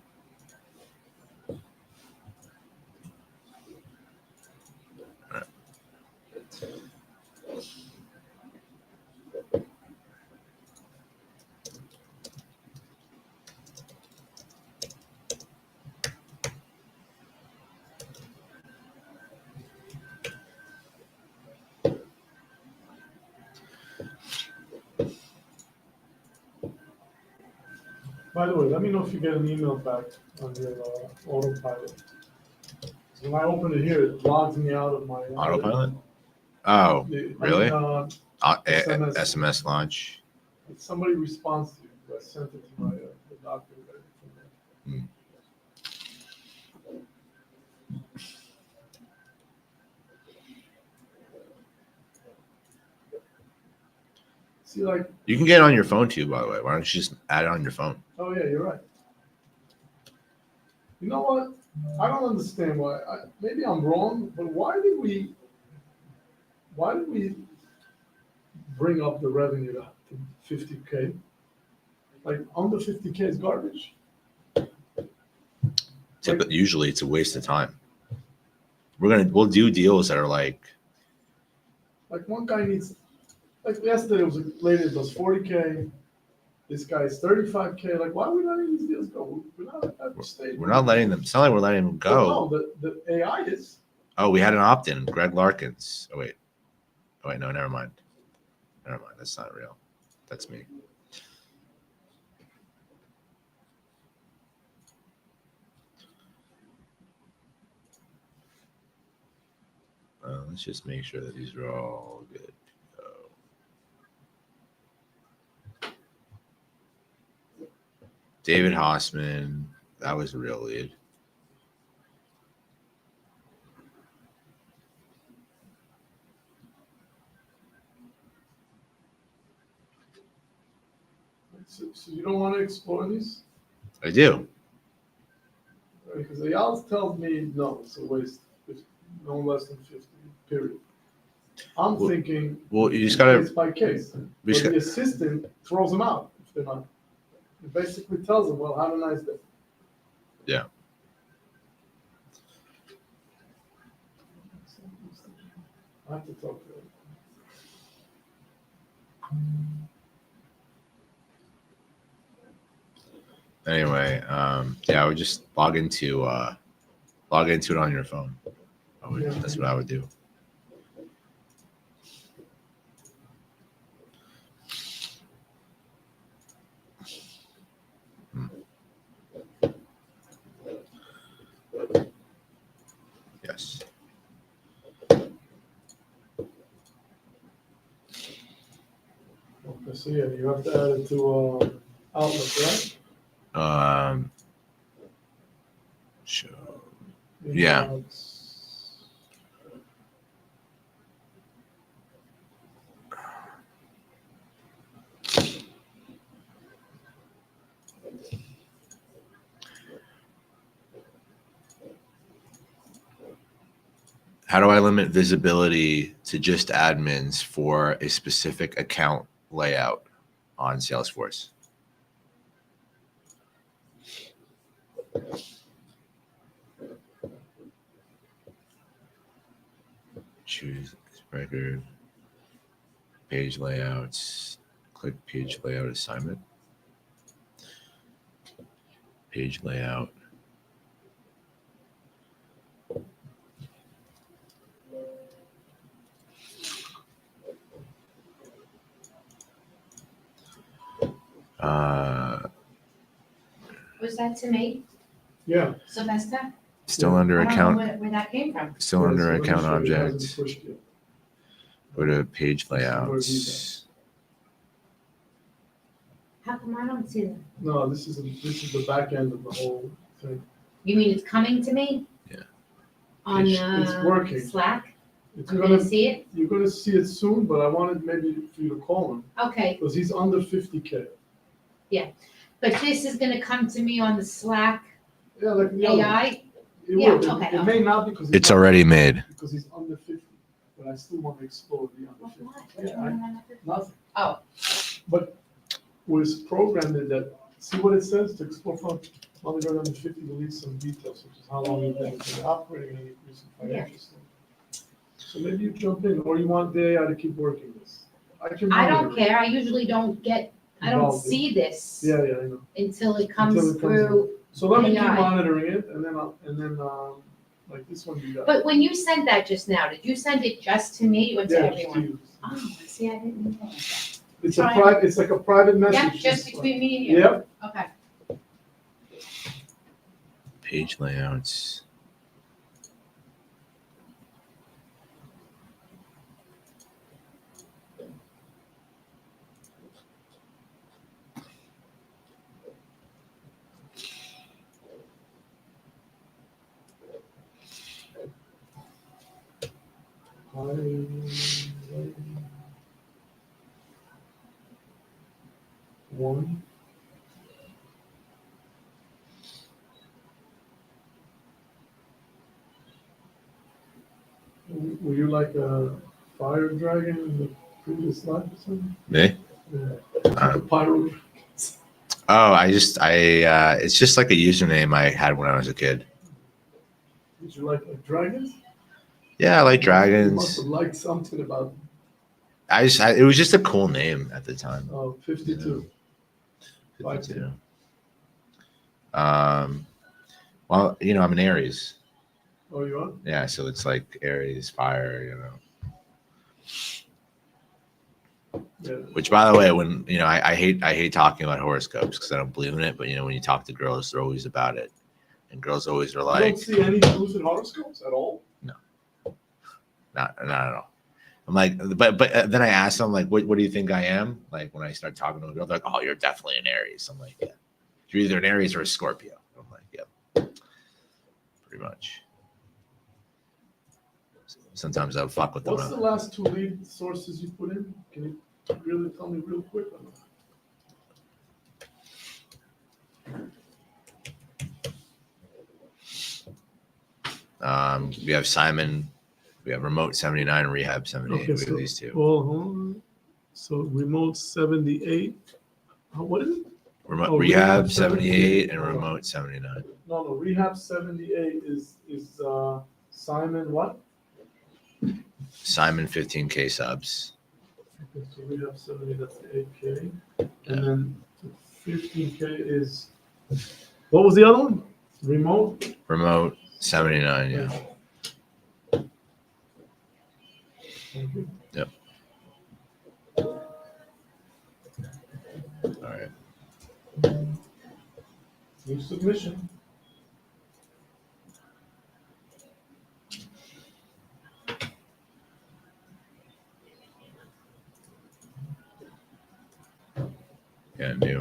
By the way, let me know if you get an email back on your autopilot. When I open it here, it logs me out of my
Autopilot? Oh, really?
SMS.
SMS launch.
Somebody responds to you. I sent it to my the doctor. See, like,
You can get it on your phone too, by the way. Why don't you just add it on your phone?
oh yeah, you're right. You know what? I don't understand why. Maybe I'm wrong, but why did we bring up the revenue to 50K. Like under 50K is garbage.
Usually it's a waste of time. We'll do deals that are like,
Like one guy needs, like yesterday was a lady that does 40K. This guy's 35K. Like, why are we letting these deals go? We're not at the stage.
we're not letting them. It's not like we're letting them
Well,
go.
no, the AI is.
Oh, we had an opt-in, Greg Larkins. Oh wait, no, never mind. That's not real. That's me. Let's just make sure that these are all good. David Hossman, that was a real lead.
So you don't want to explore these?
I do.
Because the Yals tells me no, it's a waste. It's no less than 50, period. I'm thinking
Well, you just gotta.
case by case.
We
But
just
the
got,
assistant throws them out if they're not. It basically tells them, well, have a nice day.
Yeah.
I have to talk to them.
anyway, yeah, I would just log into it on your phone. That's what I would do. Yes.
Okay, so yeah, you have to add it to Outlook, right?
Show. Yeah. How do I limit visibility to just admins for a specific account layout on Salesforce? Choose record, page layouts, click page layout assignment, page layout.
Was that to me,
Yeah.
Sylvester?
Still
Yeah.
under
I don't
account.
know where that came from.
Still
Yeah,
under
so let me
account
show you, it hasn't
object.
pushed yet.
Go to page
This is where
layouts.
he's
How come I don't see that?
No, this is the back end of the whole thing.
You mean it's coming to me?
Yeah.
On
It's working.
Slack?
It's
I'm
gonna
gonna see it?
You're gonna see it soon, but I wanted maybe for you to call him
Okay,
because he's under 50K.
but this is gonna come to me on the Slack
Yeah, like the other one.
AI?
It
Yeah,
will.
okay,
It may not because
It's already made.
because he's under 50, but I still want to explore the under 50.
What?
Yeah, nothing.
Oh.
But was programmed in that. See what it says to explore from underground under 50 release some details, such as how long you've been operating and increase in financial statement. So maybe you jump in, or you want the AI to keep working this.
I don't
monitor it.
care, I usually don't
Involved in-
see this
Yeah, I know.
until it
Until
comes
it comes
through.
So let me keep
AI.
monitoring it, and then like this one you got.
But when you sent that just now, did you send it just to me or to
Yeah, just to
everyone?
you.
Oh, see, I didn't know that.
It's it's like a private message.
Yep, just between me and you.
Yep.
Okay.
Page layouts.
One. Were you like a fire dragon in the previous life or something?
Me?
Yeah. Pyro.
Oh, it's just like a username I had when I was a kid.
Did you like dragons?
Yeah, I like
You must
dragons.
have liked something about
It was just a cool name at the time.
52.
52. Well, I'm an Aries.
Oh, you are?
Yeah, so it's like Aries, fire,
Yeah.
Which, by the way, when I hate talking about horoscopes because I don't believe in it. But when you talk to girls, they're always about it, and girls always are
You
like,
don't see any clues in horoscopes at all?
not at all. I'm like, but then I ask them like, what do you think I am? Like when I start talking to a girl, they're like, oh, you're definitely an Aries. I'm like, yeah, you're either an Aries or a Scorpio. I'm like, yeah, pretty much. Sometimes I'll fuck with them.
What's the last 2 lead sources you put in? Can you really tell me real quick on that?
We have Simon, we have Remote 79 and Rehab 78.
Okay,
We have these two.
Well, hold on. So remote 78. What is it?
Remote Rehab 78 and Remote 79.
No, Rehab 78 is Simon what?
Simon 15K subs.
Okay, so Rehab 78, that's the 8K. And then 15K is, what was the other one?
Remote 79, yeah.
Okay.
Yep. All right.
New submission.
Yeah, new.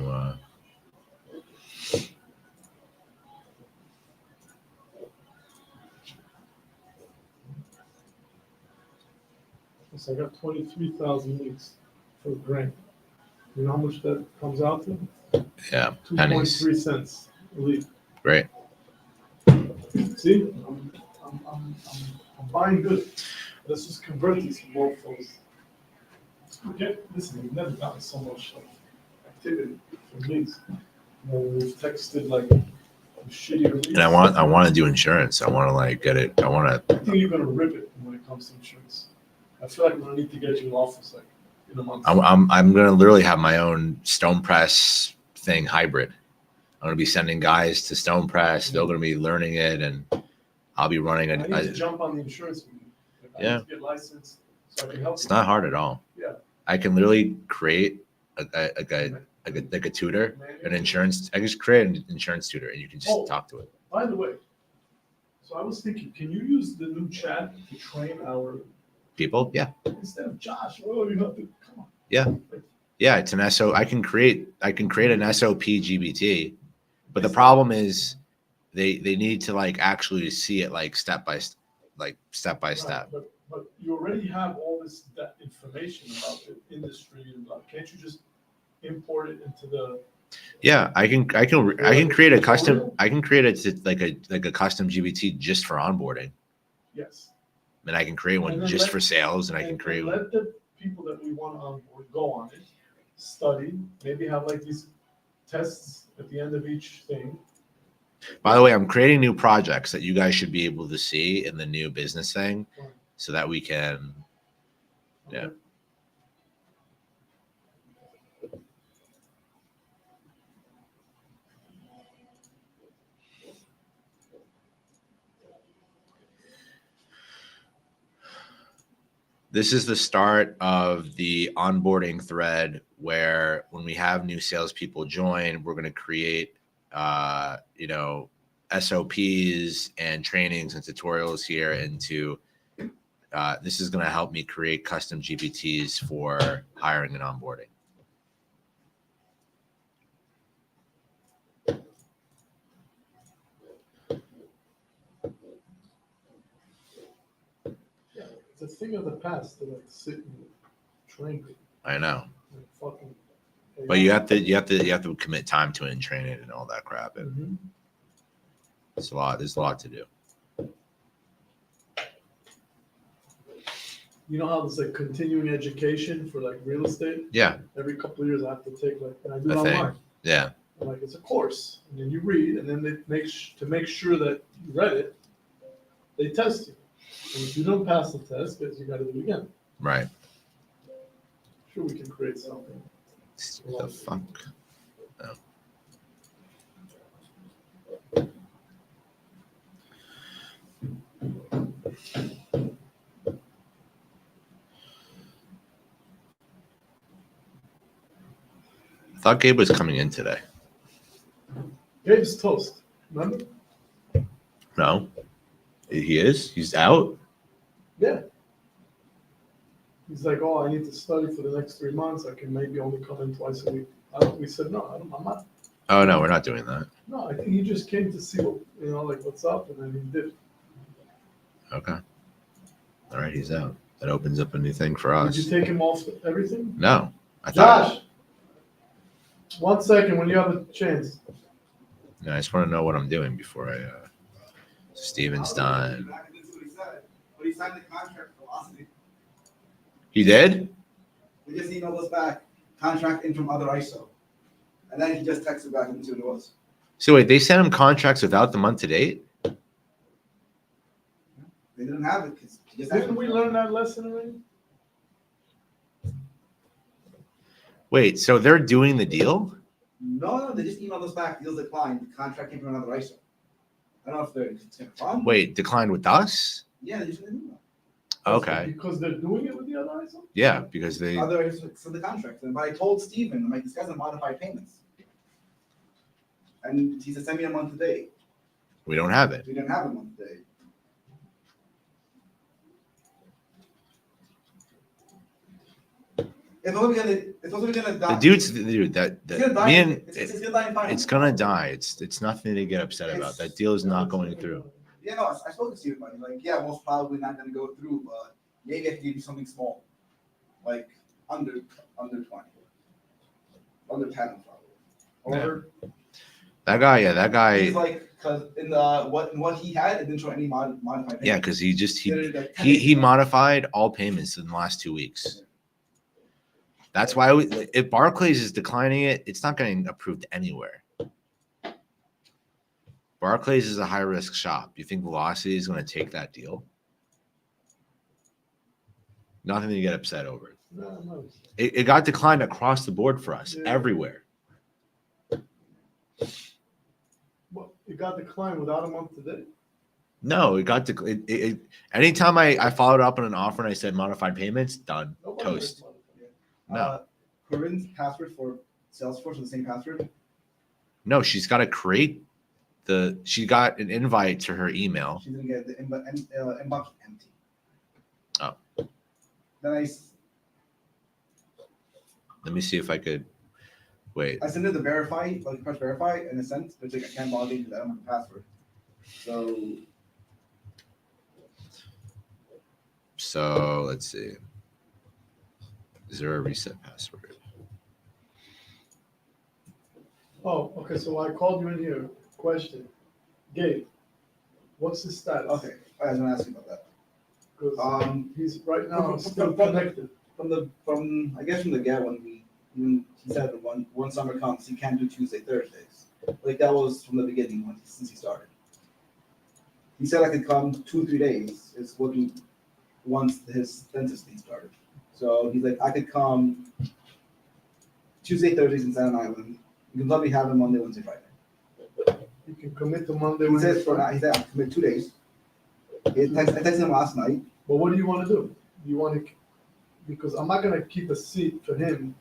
So I got 23,000 leads for a grant. You know how much that comes out to?
Yeah, pennies.
2.3 cents a lead.
Great.
See, I'm buying good. Let's just convert these mofos. Okay, listen, we've never gotten so much activity from leads. We've texted like shittier leads.
And I want to do insurance. I want to like get it.
I think you're gonna rip it when it comes to insurance. I feel like I'm gonna need to get you an office like in a month.
I'm gonna literally have my own stone press thing hybrid. I'm gonna be sending guys to stone press. They're gonna be learning it, and I'll be running
I need to jump on the insurance with you. I need to get licensed so I can help
It's
you.
not hard at all.
Yeah.
I can literally create a tutor, an insurance. I just create an insurance tutor, and you can just talk to it.
By the way, so I was thinking, can you use the new chat to train our
People, yeah,
instead of Josh? Oh, you have to come on.
yeah. It's an SO. I can create an SOP GBT, but the problem is they need to like actually see it like step by step.
Right, but you already have all that information about the industry and can't you just import it into the?
Yeah, I can create a custom. I can create a custom GBT just for onboarding.
Yes.
And I can create one just for sales, and I can create one.
Let the people that we want to onboard go on it, study, maybe have like these tests at the end of each thing.
By the way, I'm creating new projects that you guys should be able to see in the new business thing, so that we can, yeah. This is the start of the onboarding thread where when we have new salespeople join, we're going to create, SOPs and trainings and tutorials here into, this is going to help me create custom GPTs for hiring and onboarding.
It's a thing of the past to like sit and train people.
I know.
Like fucking.
But you have to commit time to it and train it and all that crap. And There's a lot to do.
You know how there's like continuing education for like real estate?
Yeah,
Every couple of years I have to take like, and I do it
a thing.
online.
Yeah,
And, like, it's a course, and then you read, and then they to make sure that you read it, they test you. And if you don't pass the test, guess you gotta do it again.
right.
Sure, we can create something.
The fuck? I thought Gabe was coming in today.
Gabe's toast, remember?
No, he is. He's out.
Yeah. He's like, oh, I need to study for the next 3 months. I can maybe only come in twice a week. We said, no, I'm not.
Oh no, we're not doing that.
No, I think he just came to see what, like what's up, and then he did.
Okay. All right, he's out. That opens up a new thing for
Did
us.
you take him off everything?
No, I thought.
Josh, 1 second when you have a chance.
No, I just want to know what I'm doing before I. Steven's done.
But he signed the contract for Velocity.
He did?
We just emailed us back, contract in from other ISO. And then he just texted back and see what it was.
So wait, they sent him contracts without the month to date?
They didn't have it because he just
Didn't we learn that lesson already?
Wait, so they're doing the deal?
No, they just emailed us back. Deal's declined. The contract came from another ISO. I don't know if it's going to come.
Wait, declined with us?
Yeah, they just didn't email.
Okay.
Because they're doing it with the other ISO?
Yeah, because they.
Other ISO sent the contract. But I told Steven, I'm like, this guy's on modified payments. And he said, send me a month today.
We don't have it.
We didn't have a month today. It's only gonna die.
The dude's dude.
It's gonna die.
Me and
It's gonna die in 5
it's gonna die. It's nothing to get upset about. That deal is not going through.
Yeah, no, I spoke to Steven about it. Like, yeah, most probably not gonna go through, but maybe I can give you something small, like under 20, under 10 probably. Or
That guy, yeah, that guy.
he's like, because in the what he had, it didn't show any modified.
Yeah,
payments.
because he just
He did it like 10
he
days.
modified all payments in the last 2 weeks. That's why if Barclays is declining it, it's not getting approved anywhere. Barclays is a high risk shop. You think Velocity is going to take that deal? Nothing to get upset over.
No.
It got declined across the board for us,
Yeah.
everywhere.
Well, it got declined without a month today.
No, it got anytime I followed up on an offer and I said modified payments, done,
Nobody
toast.
was modified.
No.
Corinne's password for Salesforce is the same password.
No, she's got to create she got an invite to her email.
She's gonna get the inbox empty.
Oh.
Then
Let me see if I could wait.
I sent her the verify, like press verify, and it sent, but it's like I can't log in because I don't have the password.
So let's see. Is there a reset password?
Oh, okay, so I called you in here. Question. Gabe, what's his status?
Okay, I was gonna ask you about that.
Because he's right now
from-
still
from-
connected.
From I guess from the get when he said that one summer comes he can't do Tuesday Thursdays, like that was from the beginning since he started. He said I could come 2-3 days. It's what he once his dentist thing started. So he's like I could come Tuesday Thursdays in Staten Island. You can probably have him Monday, Wednesday, Friday.
You can commit to Monday,
He
Wednesday,
said for
Friday.
he said I can commit 2 days. I texted him last night.
But what do you want to do? You want to, because I'm not going to keep a seat for him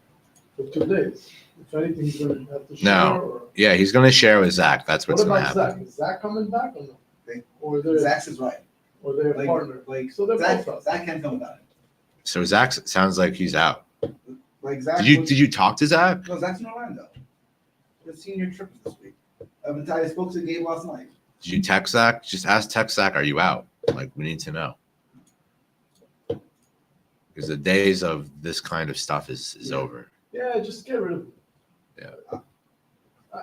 for 2 days. If anything, he's going to have to share.
No.
Or,
Yeah, he's going to share with Zach. That's
what
what's going to
about
happen.
Zach? Is Zach coming back or no?
Okay.
Or they're,
Zach's is right.
or they're a
Like,
partner?
like
So they're
Zach,
both us.
Zach can't come without it.
So Zach sounds like he's out.
Like Zach.
Did you talk to Zach?
No, Zach's in Orlando. The senior trip is this week. I spoke to Gabe last night.
Did you text Zach? Just text Zach, are you out? Like, we need to know. Because the days of this kind of stuff is
Yeah.
over.
Yeah, just get rid of it.
Yeah.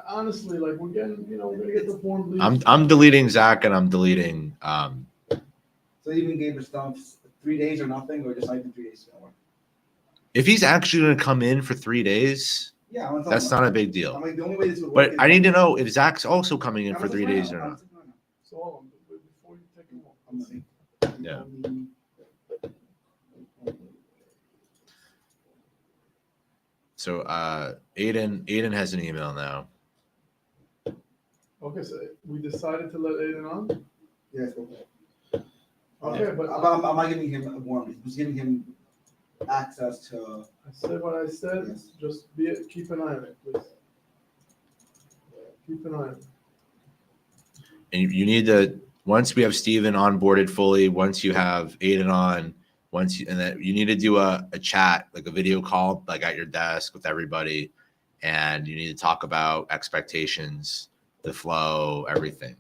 Honestly, like we're getting, we're going to get the form.
I'm deleting Zach and I'm deleting
So even Gabe responds 3 days or nothing, or just not even 3 days is gonna work.
If he's actually going to come in for 3 days,
Yeah, I'm gonna tell
that's
him.
not a big
I'm
deal.
like, the only way this would work
But
is
I need to know if Zach's also coming in
I'm
for
gonna
3
find
days
out.
or
I'm
not.
gonna find out.
So hold on, before you take him off,
I'm
let's see.
Yeah. So Aiden has an email now.
Okay, so we decided to let Aiden on?
Yes, okay.
Okay, but
I'm not giving him a warning. I'm just giving him access to.
I said what I said,
Yes.
just keep an eye on it, please. Keep an eye on it.
And you need to, once we have Steven onboarded fully, once you have Aiden on, and then you need to do a chat, like a video call, like at your desk with everybody. And you need to talk about expectations, the flow, everything.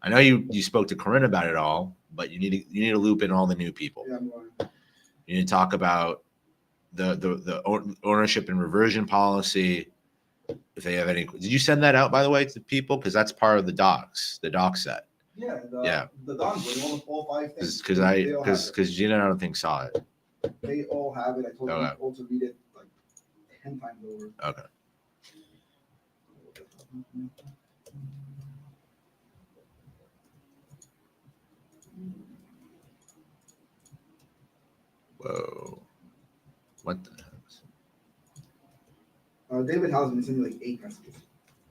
I know you spoke to Corinne about it all, but you need to loop in all the new people.
Yeah, I'm going.
You need to talk about the ownership and reversion policy. If they have any, did you send that out, by the way, to people? Because that's part of the doc set.
Yeah.
Yeah.
The Don's all 5 things.
Because Gina, I don't think saw it.
They all have it. I told
Okay.
them all to read it like 10 times over.
Okay. Whoa. What the heck?
David Hausman sent me like 8 messages.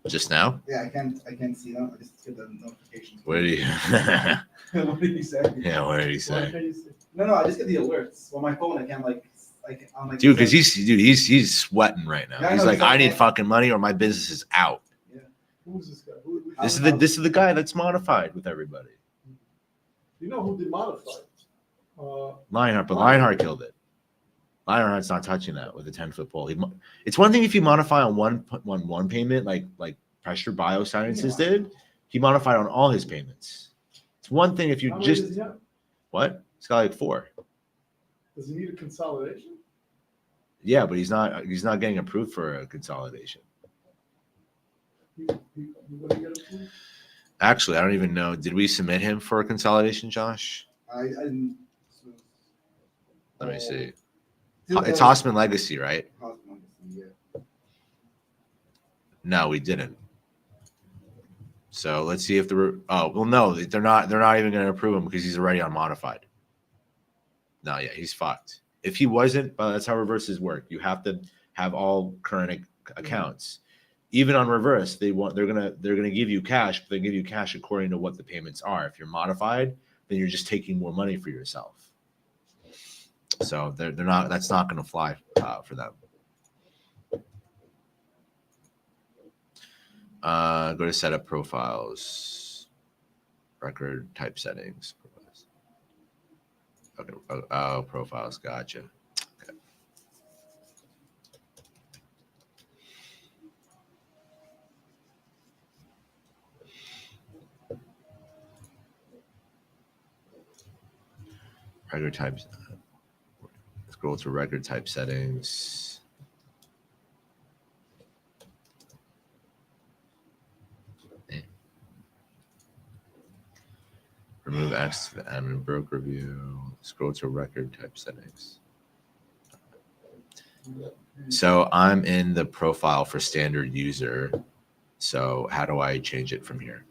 Just now?
Yeah, I can't see them. I just get the notifications.
What did he?
What did he say?
Yeah, what did he
Why
say?
can't you see?
No, I just get the alerts on my phone. I can't I'm like.
Dude, because he's sweating right now.
Yeah, I
He's
know,
like,
he's like,
I need
"Hey."
fucking money or my business is out.
Who's this guy?
This is the guy that's modified with everybody.
You know who did modify?
Lionheart, but Lionheart killed it. Lionheart's not touching that with a 10-foot pole. It's one thing if you modify on one payment, like Pressure Biosciences did. He modified on all his payments. It's one thing if you
How many
just
does he have?
what? He's got like 4.
Does he need a consolidation?
Yeah, but he's not getting approved for a consolidation.
You gonna get approved?
Actually, I don't even know. Did we submit him for a consolidation, Josh?
I didn't.
Let me see.
Dude,
It's Hossman Legacy, right?
Yeah.
No, we didn't. So let's see if no, they're not even going to approve him because he's already on modified. No, yeah, he's fucked. If he wasn't, but that's how reverses work. You have to have all current accounts. Even on reverse, they're gonna give you cash, but they give you cash according to what the payments are. If you're modified, then you're just taking more money for yourself. So they're not. That's not going to fly for them. Go to setup profiles, record type settings. Okay. Oh, profiles. Gotcha. Okay. Record types. Scroll to record type settings. Remove access to the admin broker view. Scroll to record type settings. So I'm in the profile for standard user. So how do I change it from here?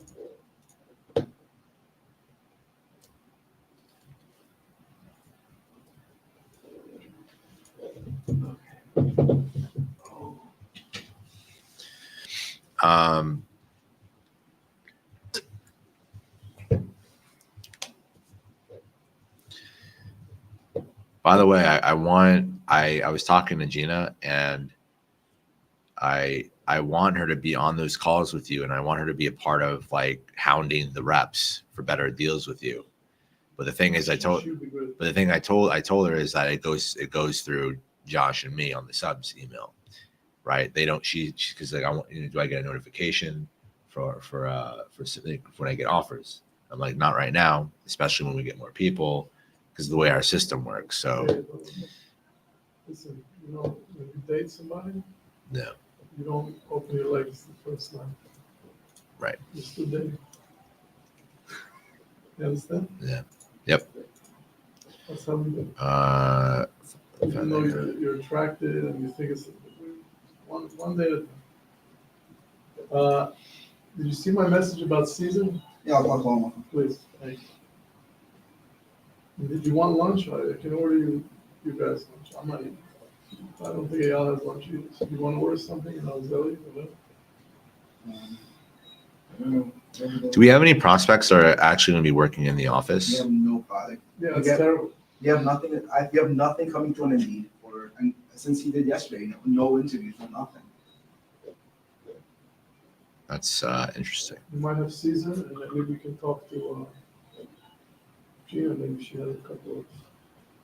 By the way, I was talking to Gina and I want her to be on those calls with you and I want her to be a part of like hounding the reps for better deals with you. But the thing is I told her is that it goes through Josh and me on the subs email. Right? They don't because like I want do I get a notification for when I get offers? I'm like, not right now, especially when we get more people, because of the way our system works. So
listen, when you date somebody,
no.
You don't open your legs the first time.
Right.
You're still dating. You understand?
Yeah. Yep.
That's how we do.
Even
Even though you're attracted and you think it's one day at a time. Did you see my message about season?
Yeah, I'll call him.
Please, thank you. Did you want lunch? I can order you guys lunch. I'm not eating. I don't think Eyal has lunch either. So you want to order something and I'll tell you?
I don't know.
do we have any prospects that are actually going to be working in the
We
office?
have no product.
Yeah, it's
Yeah.
terrible.
You have nothing. You have nothing coming to an Indeed or and since he did yesterday. No interviews, no nothing.
That's interesting.
We might have season and then maybe we can talk to Gina. Maybe she has a couple of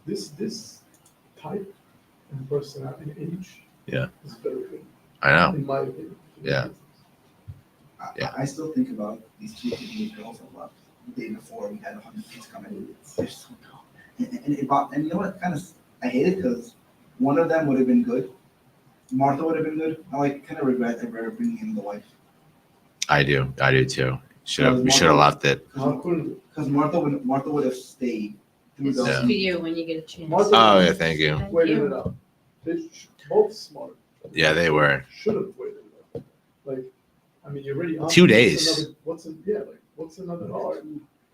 this type and personality and age.
Yeah.
Is very good.
I know.
In my opinion.
Yeah. Yeah.
I still think about these two teenage girls that left the day before we had 100 kids come in. They're so dumb. And you know what? Kind of, I hate it because one of them would have been good. Martha would have been good. I kind of regret ever bringing in the wife.
I do too. We should have left it.
How couldn't
Because Martha would have stayed through
This is
Yeah.
for you when you get a chance.
Martha
Oh yeah, thank you.
Thank
waited
you.
it out. They both smart.
Yeah, they were.
Should have waited it out. Like, I mean, you're already on.
2 days.
What's another hour?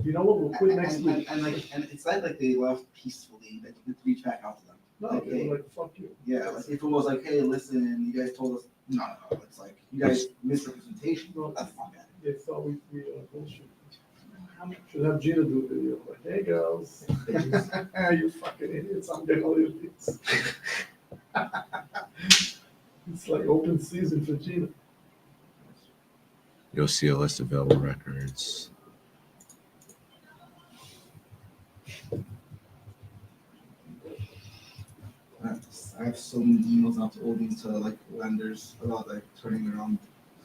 You know what? We'll quit next week.
And it's not like they left peacefully. That you could reach back out to them.
No,
Like,
they
hey,
were like, fuck you.
yeah, like if it was like, hey, listen, you guys told us. No. It's like you guys misrepresentation.
No.
That's fuck out.
They thought we bullshit. Should have Gina do a video. Like, hey girls, you fucking idiots, I'm getting all your beats. It's like open season for Gina.
You'll see a list of available records.
I have so many emails out to all these like lenders about like turning around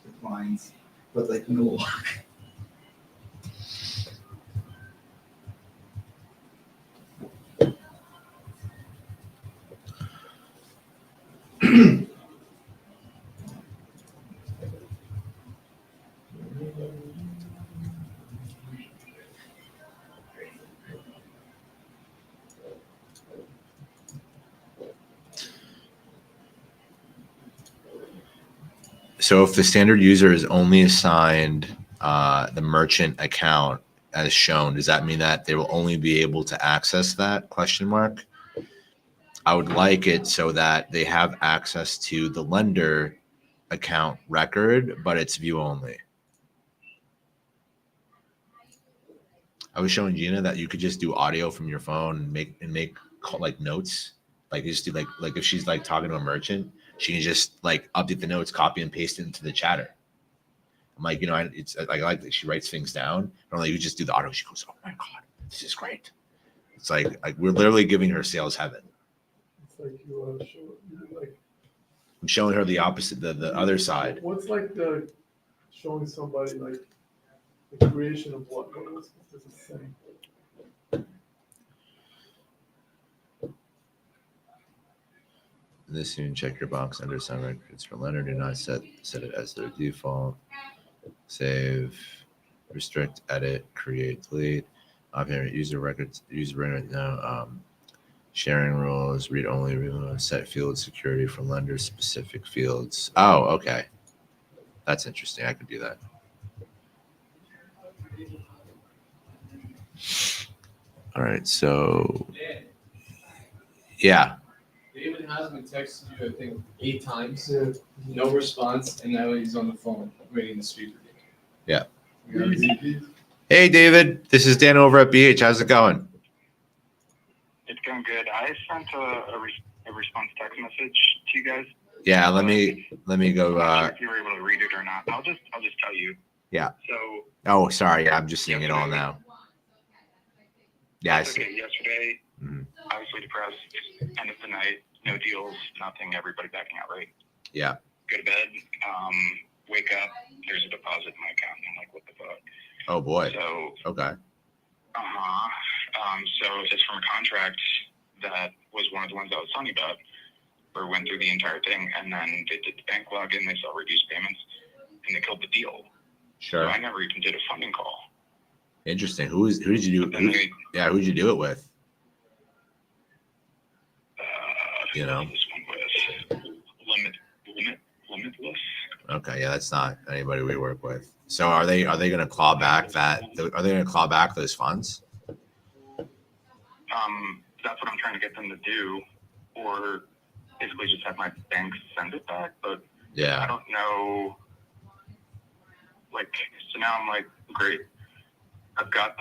declines, but like no luck.
So if the standard user is only assigned the merchant account as shown, does that mean that they will only be able to access that ? I would like it so that they have access to the lender account record, but it's view only. I was showing Gina that you could just do audio from your phone and make like notes. Like you just do like if she's like talking to a merchant, she can just like update the notes, copy and paste it into the chatter. I'm like, I like that she writes things down. I'm like, you just do the audio. She goes, oh my God, this is great. It's like we're literally giving her sales heaven.
It's like
I'm showing her the opposite, the other side.
What's like the showing somebody like the creation of what? What does it say?
In this soon, check your box under sign records for lender. Do not set it as their default. Save, restrict, edit, create, delete. User records, sharing rules, read only, set field security for lender specific fields. Oh, okay. That's interesting. I could do that. All right. So, yeah.
David has been texting you, I think, 8 times.
Yeah.
No response, and now he's on the phone waiting to speak with you.
Yeah.
Easy.
Hey, David. This is Dan over at BH. How's it going?
It's going good. I sent a response text message to you guys.
Yeah. Let me go.
I'm not sure if you were able to read it or not. I'll just tell you.
Yeah.
So.
Oh, sorry. Yeah, I'm just seeing it all now. Yeah. I see.
Okay. Yesterday,
Mhm.
obviously depressed. End of the night. No deals. Nothing. Everybody backing out. Right.
Yeah.
Go to bed. Wake up. There's a deposit in my account. I'm like, what the fuck?
Oh boy.
So.
Okay.
So it's from a contract that was one of the ones I was telling you about, where we went through the entire thing, and then they did the bank login, they saw reduced payments, and they killed the deal.
Sure.
So I never even did a funding call.
Interesting. Who did you do?
But then
Who did you do it with?
Who
You know?
was this one with? Limitless.
Okay, yeah, that's not anybody we work with. So are they going to claw back that? Are they going to claw back those funds?
That's what I'm trying to get them to do, or basically just have my bank send it back. But I
Yeah,
don't know. Like, so now I'm like, great, I've got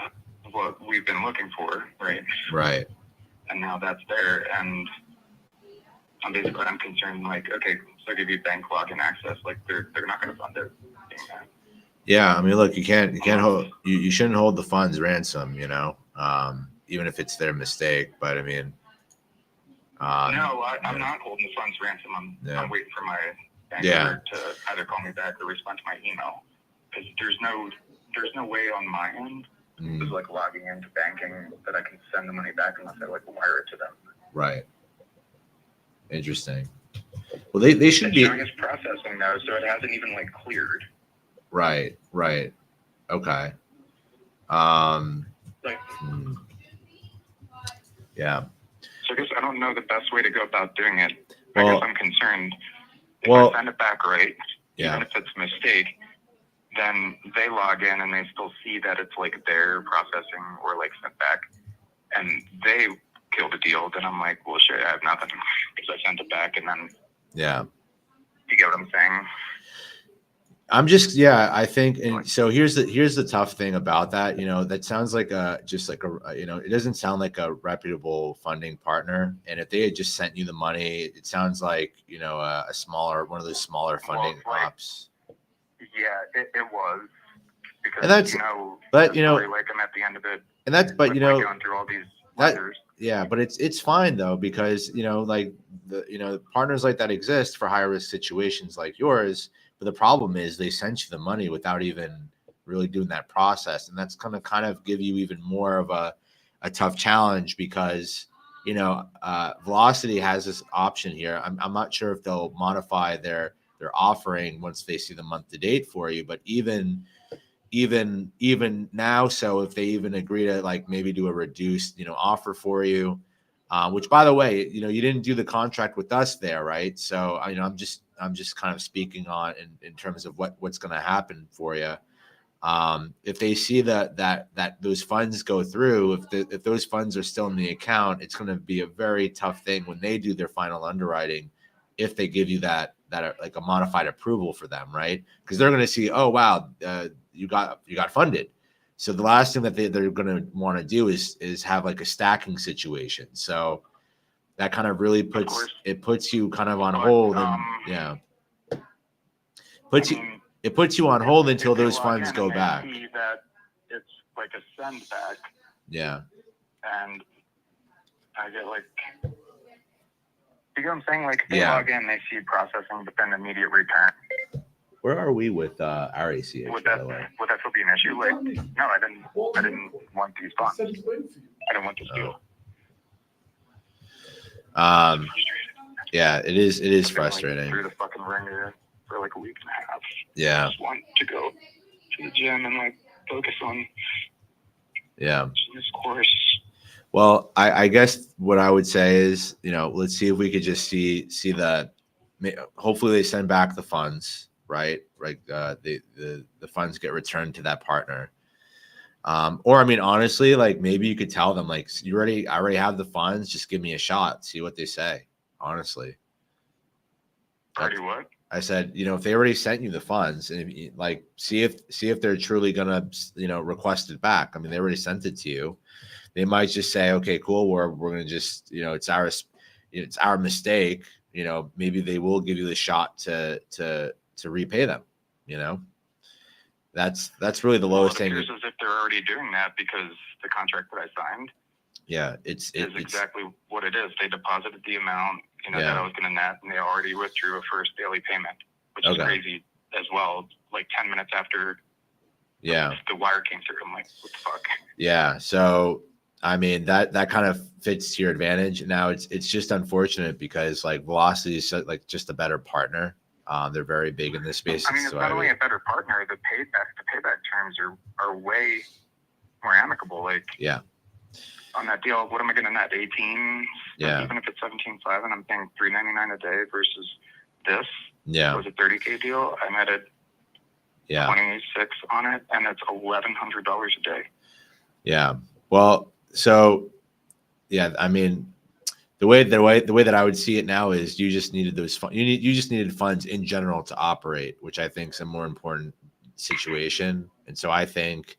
what we've been looking for, right?
right.
And now that's there, and I'm concerned. Like, okay, so I give you bank login access. Like, they're not going to fund it.
Yeah, I mean, look, you can't hold you shouldn't hold the funds ransom, even if it's their mistake. But I mean,
No, I'm
yeah.
not holding the funds ransom.
Yeah.
I'm waiting for my banker
Yeah.
to either call me back or respond to my email, because there's no way on my end of like logging into banking that I can send the money back unless I like wire it to them.
Right. Interesting. Well, they should
It's
be
showing it's processing though, so it hasn't even like cleared.
right. Okay.
Like,
Yeah.
so I guess I don't know the best way to go about doing it.
Well-
I guess I'm concerned. If
well,
I send it back right,
Yeah.
even if it's a mistake, then they log in and they still see that it's like their processing or like sent back, and they kill the deal. Then I'm like, well, shit, I have nothing because I sent it back, and then
Yeah.
you get what I'm saying?
I think, and so here's the tough thing about that. That sounds like it doesn't sound like a reputable funding partner. And if they had just sent you the money, it sounds like, one of those smaller funding ops.
Yeah, it was, because
And that's- but,
like I'm at the end of it.
And that's, but
with, like, going through all these lenders.
yeah, but it's fine though, because, like the partners like that exist for high risk situations like yours. But the problem is they sent you the money without even really doing that process. And that's going to kind of give you even more of a tough challenge, because, Velocity has this option here. I'm not sure if they'll modify their offering once they see the month to date for you. But even now, so if they even agree to like maybe do a reduced, offer for you, which, by the way, you didn't do the contract with us there, right? So, I'm just kind of speaking on in terms of what's going to happen for you. If they see that those funds go through, if those funds are still in the account, it's going to be a very tough thing when they do their final underwriting, if they give you that like a modified approval for them, right? Because they're going to see, oh wow, you got funded. So the last thing that they're going to want to do is have like a stacking situation. So that kind of really puts you kind of on hold, and it puts you on hold until those funds go back.
See that it's like a send back,
Yeah.
and I get like, you know what I'm saying? Like, if they
Yeah.
log in, they see processing, but then immediate return.
Where are we with RACH,
Would
by
that
the way?
still be an issue? Like, no, I didn't want these
I
funds.
said he's waiting for you.
I didn't want this deal.
Yeah, it is
I've been, like,
frustrating.
through the fucking ringer for like a week and a half.
Yeah.
Just want to go to the gym and like focus on
Yeah.
this course.
Well, I guess what I would say is, let's see if we could just see the, hopefully they send back the funds, right? Right. The funds get returned to that partner. Or, I mean, honestly, like maybe you could tell them, like, I already have the funds. Just give me a shot. See what they say. Honestly.
Already what?
I said, if they already sent you the funds, and like, see if they're truly gonna, request it back. I mean, they already sent it to you. They might just say, okay, cool. We're gonna just, it's our mistake. Maybe they will give you the shot to repay them. That's really the lowest thing.
It appears as if they're already doing that, because the contract that I signed,
yeah, it's
exactly what it is. They deposited the amount,
Yeah.
that I was going to net, and they already withdrew a first daily payment, which is crazy as well. Like 10 minutes after the wire came through, I'm like, what the fuck?
Yeah. So, I mean, that kind of fits to your advantage. Now it's just unfortunate, because like Velocity is like just a better partner. They're very big in this space.
I mean, it's not only a better partner, the payback terms are way more amicable. Like,
yeah.
on that deal. What am I getting net? 18.
Yeah.
Even if it's 17.5 and I'm paying $3.99 a day versus this.
Yeah.
It was a 30K deal. I netted 26 on it, and it's $1,100 a day.
Yeah. Well, so yeah, I mean, the way that I would see it now is you just needed those you just needed funds in general to operate, which I think is a more important situation. And so I think,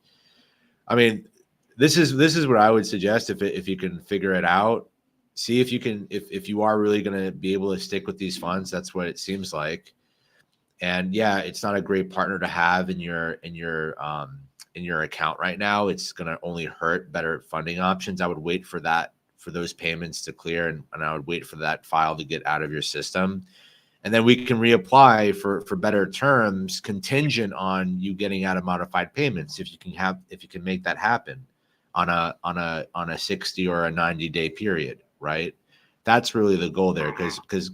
I mean, this is what I would suggest if you can figure it out, see if you can if you are really going to be able to stick with these funds. That's what it seems like. And yeah, it's not a great partner to have in your account right now. It's going to only hurt better funding options. I would wait for those payments to clear, and I would wait for that file to get out of your system. And then we can reapply for better terms contingent on you getting out of modified payments. If you can make that happen on a 60 or a 90-day period, right? That's really the goal there. Because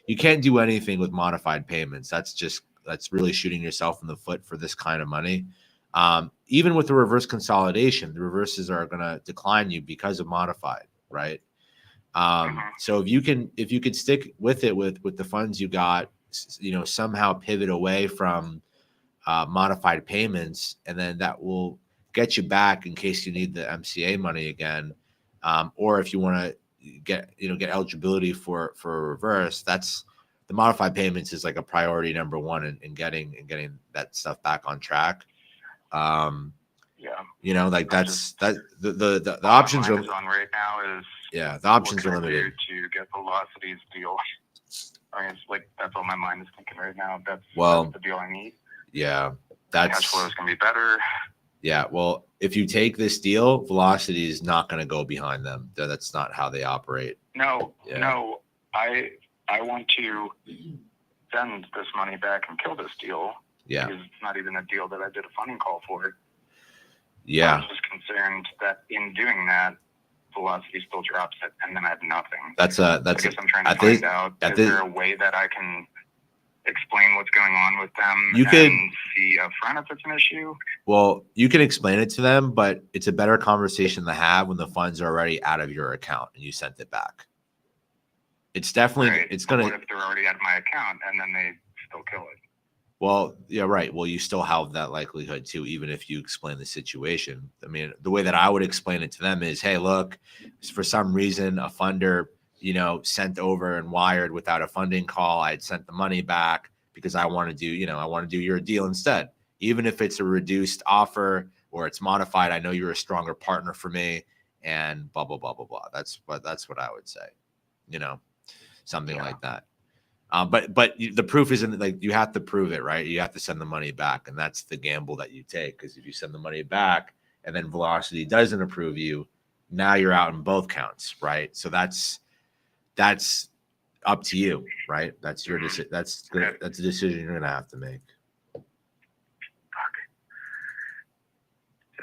you can't do anything with modified payments. That's really shooting yourself in the foot for this kind of money. Even with the reverse consolidation, the reverses are going to decline you because of modified, right? So if you could stick with it with the funds you got, somehow pivot away from modified payments, and then that will get you back in case you need the MCA money again, or if you want to get eligibility for a reverse. That's the modified payments is like a priority number one in getting that stuff back on track. Like the options are
on right now is
the options are limited
to get Velocity's deal. I mean, it's like that's all my mind is thinking right now. That's the deal I need.
Yeah,
cash flow is gonna be better.
Yeah, well, if you take this deal, Velocity is not going to go behind them. That's not how they operate.
No, I want to send this money back and kill this deal.
Yeah.
Because it's not even a deal that I did a funding call for.
Yeah.
I'm just concerned that in doing that, Velocity still drops it, and then I have nothing.
I
guess I'm trying to find out, is there a way that I can explain what's going on with them and see upfront if it's an issue?
Well, you can explain it to them, but it's a better conversation to have when the funds are already out of your account and you sent it back. It's definitely, it's going to.
What if they're already out of my account and then they still kill it?
Well, yeah, right. Well, you still have that likelihood too, even if you explain the situation. I mean, the way that I would explain it to them is, hey, look, for some reason, a funder, sent over and wired without a funding call. I had sent the money back because I want to do your deal instead. Even if it's a reduced offer or it's modified, I know you're a stronger partner for me, and blah, blah, blah, blah, blah. That's what I would say, something like that. But the proof isn't like you have to prove it, right? You have to send the money back, and that's the gamble that you take. Because if you send the money back and then Velocity doesn't approve you, now you're out in both counts, right? So that's up to you, right? That's your decision. That's a decision you're gonna have to make.
So,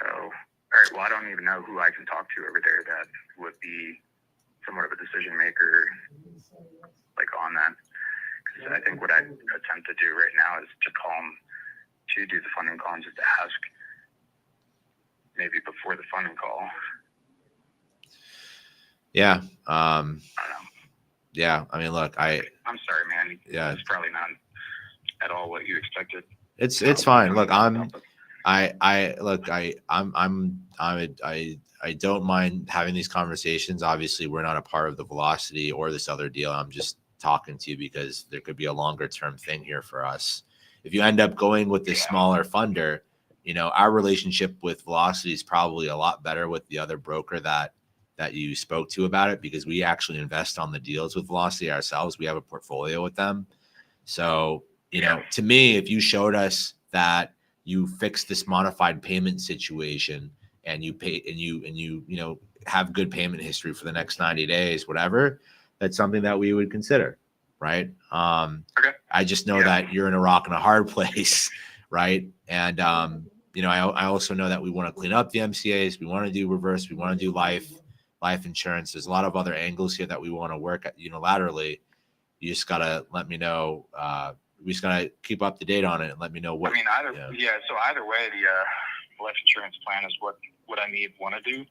all right. Well, I don't even know who I can talk to over there that would be somewhat of a decision maker, like on that. Because I think what I attempt to do right now is to call them to do the funding call and just ask maybe before the funding call.
Yeah.
I don't know.
Yeah. I mean, look, I'm
sorry, man.
Yeah.
It's probably not at all what you expected.
It's fine. Look, I don't mind having these conversations. Obviously, we're not a part of the Velocity or this other deal. I'm just talking to you because there could be a longer term thing here for us. If you end up going with the smaller funder, our relationship with Velocity is probably a lot better with the other broker that you spoke to about it, because we actually invest on the deals with Velocity ourselves. We have a portfolio with them. So, to me, if you showed us that you fixed this modified payment situation and you pay and you have good payment history for the next 90 days, whatever, that's something that we would consider. Right.
Okay.
I just know that you're in a rock and a hard place. Right. And, I also know that we want to clean up the MCAs. We want to do reverse. We want to do life insurance. There's a lot of other angles here that we want to work at unilaterally. You just got to let me know. We just got to keep up to date on it and let me know what.
I mean, so either way, the life insurance plan is what I want to do.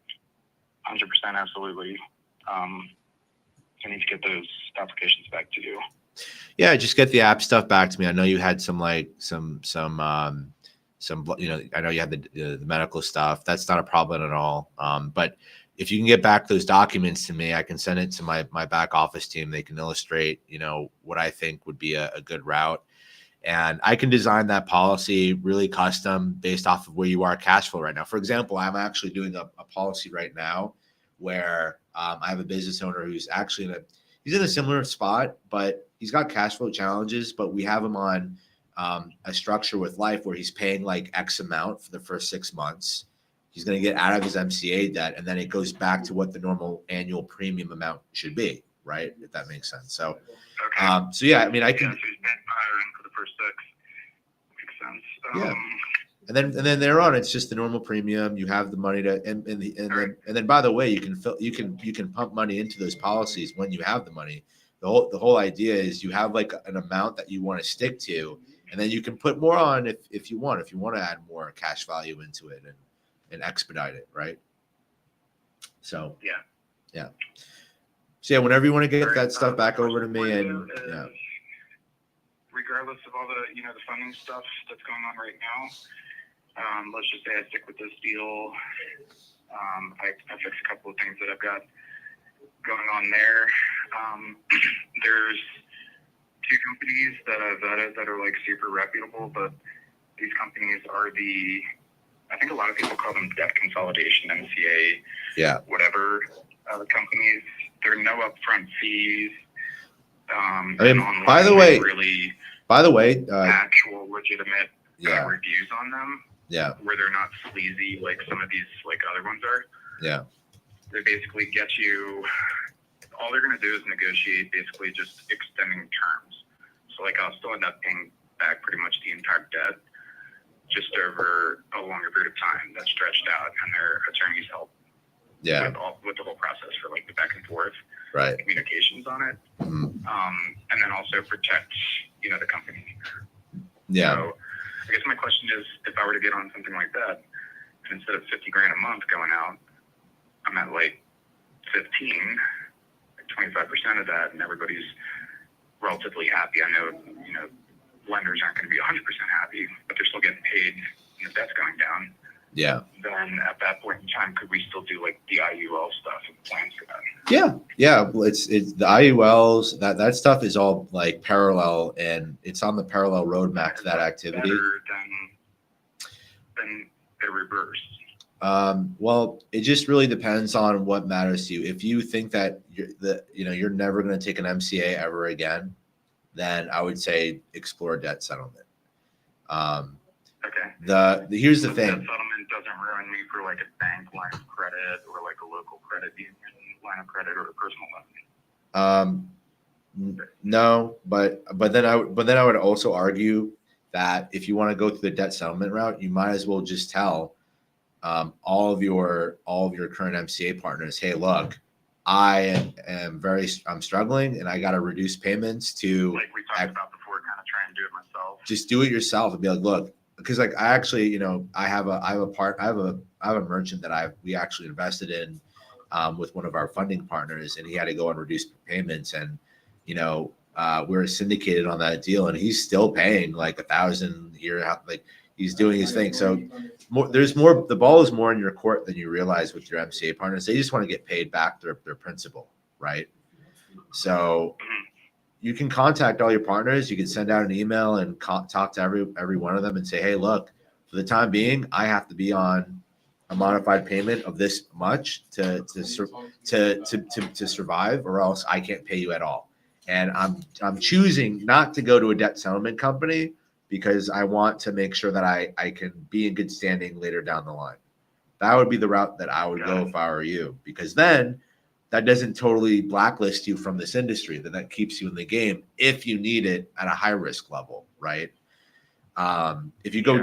100%, absolutely. I need to get those applications back to you.
Yeah, just get the app stuff back to me. I know you had some I know you had the medical stuff. That's not a problem at all. But if you can get back those documents to me, I can send it to my back office team. They can illustrate, what I think would be a good route. And I can design that policy really custom based off of where you are cash flow right now. For example, I'm actually doing a policy right now where I have a business owner who's actually he's in a similar spot, but he's got cash flow challenges, but we have him on a structure with life where he's paying like X amount for the first 6 months. He's going to get out of his MCA debt, and then it goes back to what the normal annual premium amount should be, right? If that makes sense. So,
Okay.
so yeah, I mean, I can.
Yeah, so he's paying higher end for the first 6. Makes sense.
Yeah. And then thereon, it's just the normal premium. You have the money to, and then by the way, you can pump money into those policies when you have the money. The whole idea is you have like an amount that you want to stick to, and then you can put more on if you want to add more cash value into it and expedite it, right? So yeah. So yeah, whenever you want to get that stuff back over to me, and yeah.
Regardless of all the the funding stuff that's going on right now, let's just say I stick with this deal. I fix a couple of things that I've got going on there. There's 2 companies that I've vetted that are like super reputable, but these companies are I think a lot of people call them debt consolidation, MCA, whatever companies. There are no upfront fees.
I mean, by the way,
actual legitimate reviews on them.
Yeah.
Where they're not sleazy like some of these like other ones are.
Yeah.
They basically get you. All they're going to do is negotiate basically just extending terms. So like I'll still end up paying back pretty much the entire debt just over a longer period of time that's stretched out, and their attorneys help with the whole process for like the back and forth communications on it.
Mm-hmm.
And then also protect the company.
Yeah.
So I guess my question is, if I were to get on something like that, and instead of $50,000 a month going out, I'm at like 15, like 25% of that, and everybody's relatively happy. I know, lenders aren't going to be 100% happy, but they're still getting paid. That's going down.
Yeah.
Then at that point in time, could we still do like the IUL stuff and plans for that?
Yeah. Well, it's the IULs, that stuff is all like parallel, and it's on the parallel roadmap to that activity.
Better than the reverse.
Well, it just really depends on what matters to you. If you think that you're never going to take an MCA ever again, then I would say explore debt settlement.
Okay.
Here's the thing.
Debt settlement doesn't ruin me for like a bank line of credit or like a local credit union line of credit or a personal loan.
No, but then I would also argue that if you want to go through the debt settlement route, you might as well just tell all of your current MCA partners, hey, look, I'm struggling and I got to reduce payments to
like we talked about before, kind of try and do it myself.
Just do it yourself and be like, look, because like I actually, I have a merchant that we actually invested in with one of our funding partners, and he had to go on reduced payments, and we're syndicated on that deal, and he's still paying like $1,000 a year, like he's doing his thing. So the ball is more in your court than you realize with your MCA partners. They just want to get paid back their principal, right? So you can contact all your partners. You can send out an email and talk to every one of them and say, hey, look, for the time being, I have to be on a modified payment of this much to survive, or else I can't pay you at all. And I'm choosing not to go to a debt settlement company because I want to make sure that I can be in good standing later down the line. That would be the route that I would go if I were you, because then that doesn't totally blacklist you from this industry. That keeps you in the game if you need it at a high risk level, right? If you go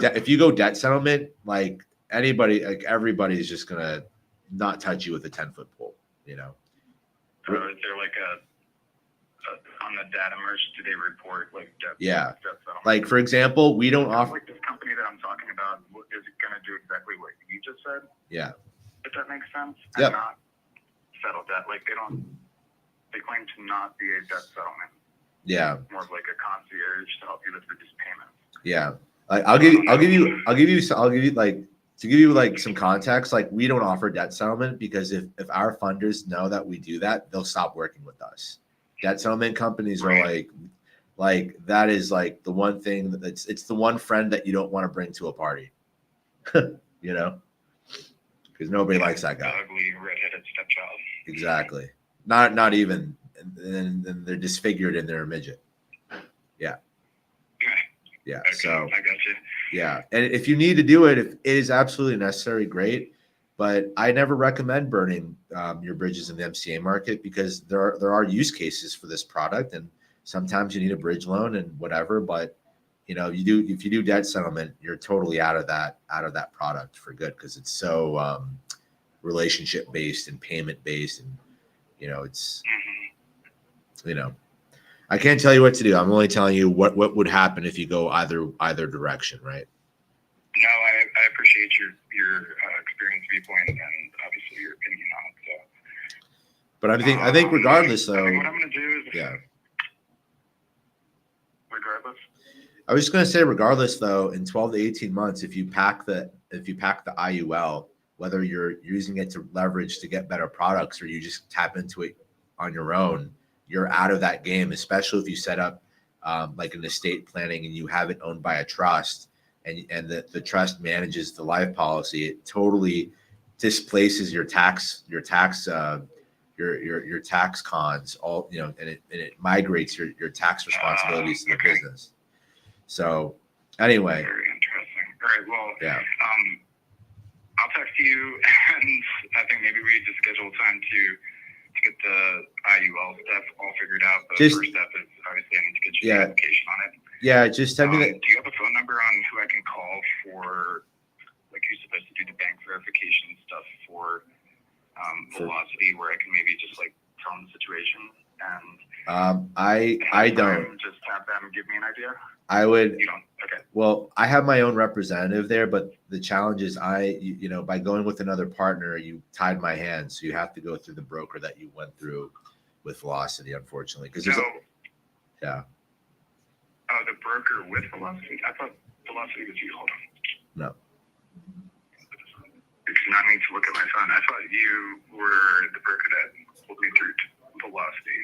debt settlement, like everybody's just gonna not touch you with a 10-foot pole,
So is there like on the data merge, do they report like debt?
Yeah.
Debt settlement?
Like for example, we don't offer.
Like this company that I'm talking about, is it going to do exactly what you just said?
Yeah.
If that makes sense.
Yep.
And not settle debt. Like they claim to not be a debt settlement.
Yeah.
More of like a concierge to help you with reduced payments.
Yeah. I'll give you like, to give you like some context, like we don't offer debt settlement because if our funders know that we do that, they'll stop working with us. Debt settlement companies are like that is like the one thing it's the one friend that you don't want to bring to a party, you know, because nobody likes that guy.
The ugly redheaded stepchild.
Exactly. Not even, and they're disfigured and they're a midget. Yeah. Yeah.
Okay,
So
I got you.
yeah, and if you need to do it, if it is absolutely necessary, great. But I never recommend burning your bridges in the MCA market because there are use cases for this product, and sometimes you need a bridge loan and whatever. But you know, if you do debt settlement, you're totally out of that product for good because it's so relationship based and payment based, and you know it's you know. I can't tell you what to do. I'm only telling you what would happen if you go either direction, right?
No, I appreciate your experience viewpoint and obviously your opinion on it. So,
But I think regardless,
I
though,
think what I'm gonna do is
yeah.
Regardless.
I was just gonna say, regardless, though, in 12 to 18 months, if you pack the IUL, whether you're using it to leverage to get better products or you just tap into it on your own, you're out of that game, especially if you set up like an estate planning and you have it owned by a trust and the trust manages the life policy. It totally displaces your tax cons, all, you know, and it migrates your tax responsibilities to the business. So anyway.
Very interesting. All right, well,
yeah.
I'll text you and I think maybe we just schedule time to get the IUL stuff all figured out. The first step is obviously I need to get you the application on it.
Yeah, just send me that.
Do you have a phone number on who I can call for, like, who's supposed to do the bank verification stuff for Velocity, where I can maybe just like tell them the situation and
I don't
just have them give me an idea?
I would.
You don't? Okay.
Well, I have my own representative there, but the challenge is you know, by going with another partner, you tied my hands. So you have to go through the broker that you went through with Velocity, unfortunately. Because yeah.
Oh, the broker with Velocity? I thought Velocity was you. Hold on.
No.
I do not need to look at my phone. I thought you were the broker that pulled me through to Velocity.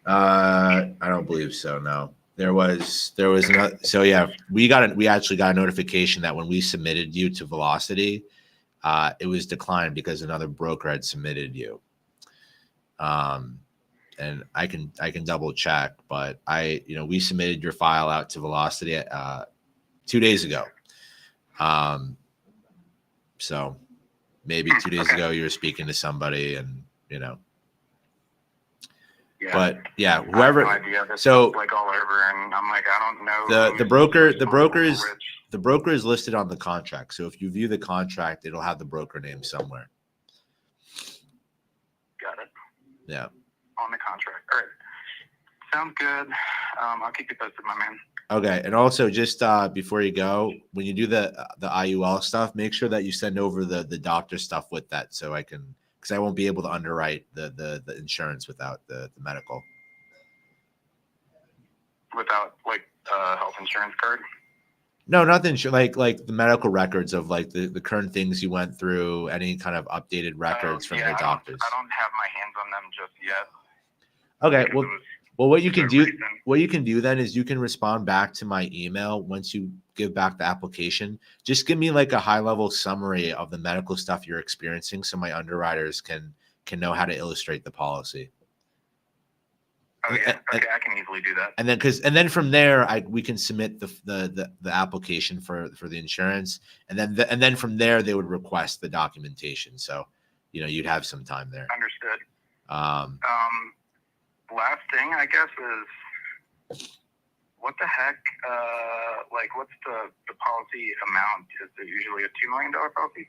I don't believe so. No. There was another. So yeah, we actually got a notification that when we submitted you to Velocity, it was declined because another broker had submitted you. And I can double check, but we submitted your file out to Velocity 2 days ago. So maybe 2 days ago you were speaking to somebody, and you know.
Yeah.
But yeah, whoever.
I have no idea. This
so
is like all over, and I'm like, I don't know.
The broker is listed on the contract. So if you view the contract, it'll have the broker name somewhere.
Got it.
Yeah.
On the contract. All right. Sounds good. I'll keep you posted, my man.
Okay. And also, just before you go, when you do the IUL stuff, make sure that you send over the doctor stuff with that, so I can, because I won't be able to underwrite the insurance without the medical.
Without like health insurance card?
No, not the insurance, like the medical records of like the current things you went through, any kind of updated records from your doctors.
I don't have my hands on them just yet.
Okay. Well, what you can do then is you can respond back to my email once you give back the application. Just give me like a high level summary of the medical stuff you're experiencing, so my underwriters can know how to illustrate the policy.
Oh yeah, okay, I can easily do that.
And then from there, we can submit the application for the insurance, and then from there they would request the documentation. So, you know, you'd have some time there.
Understood. Last thing, I guess, is what the heck? Like, what's the policy amount? Is it usually a $2 million policy?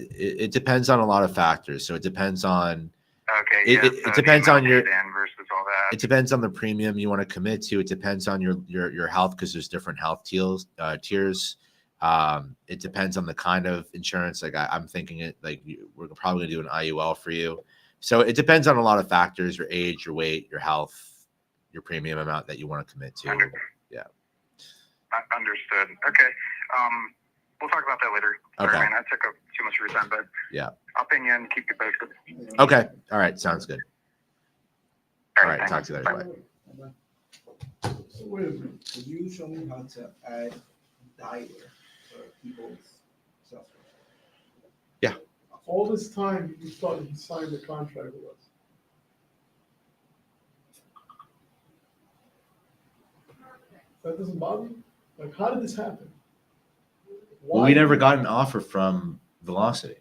It depends on a lot of factors. So it depends on.
Okay.
It depends on your.
Versus all that.
It depends on the premium you want to commit to. It depends on your health, because there's different health tiers. It depends on the kind of insurance. Like I'm thinking it like we're probably gonna do an IUL for you. So it depends on a lot of factors: your age, your weight, your health, your premium amount that you want to commit to. Yeah.
Understood. Okay. We'll talk about that later.
Okay.
Sorry, man, I took up too much of your time, but
yeah,
I'll ping you and keep you posted.
okay, all right, sounds good. All right,
thanks.
talk to you later. Bye.
So wait a minute.
Could you show me how to add dialer for people's stuff?
All this time, you thought you signed the contract with us. That doesn't bother you? Like, how did this happen?
Well, we never got an offer from Velocity.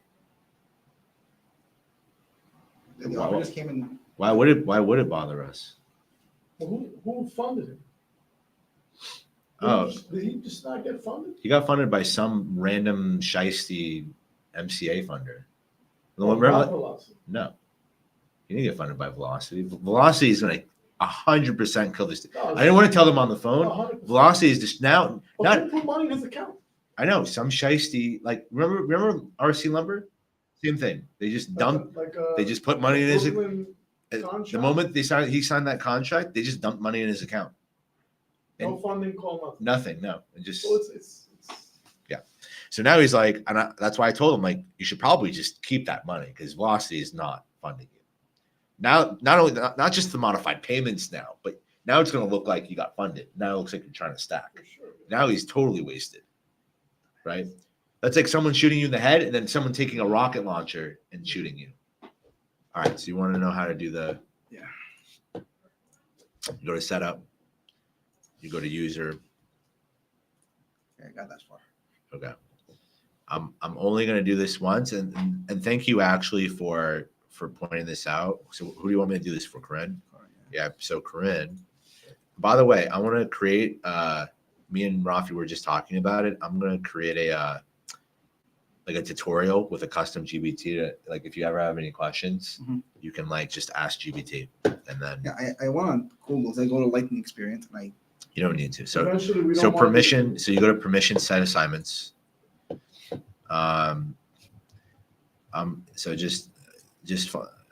The offer just came in.
Why would it bother us?
Well, who funded him?
Oh.
Did he just not get funded?
He got funded by some random shiesty MCA funder.
Or
Remember?
not Velocity?
No, he didn't get funded by Velocity. Velocity is going to 100% kill this.
No,
I didn't want to tell them on the phone.
100%.
Velocity is just now.
But
Not.
who put money in his account?
I know some shiesty. Like remember RC Lumber? Same thing. They just dumped. They just put money in his. The moment he signed that contract, they just dumped money in his account.
No funding call, nothing.
Nothing. No. It just.
So it's
Yeah. So now he's like, and that's why I told him, like, you should probably just keep that money because Velocity is not funding you. Now, not just the modified payments now, but now it's going to look like you got funded. Now it looks like you're trying to stack.
for sure.
Now he's totally wasted, right? That's like someone shooting you in the head and then someone taking a rocket launcher and shooting you. All right. So you want to know how to do the?
Yeah.
You go to setup. You go to user.
Okay, I got that far.
Okay. I'm only going to do this once, and thank you actually for pointing this out. So who do you want me to do this for, Corinne? Yeah. So Corinne, by the way, I want to create. Me and Rafi were just talking about it. I'm going to create a like a tutorial with a custom GBT to, like, if you ever have any questions, you can like just ask GBT, and then
Yeah, I went on Google. I go to Lightning Experience, and
you don't need to. So
Eventually, we don't
so
want
permission. So you go to permission set assignments. So just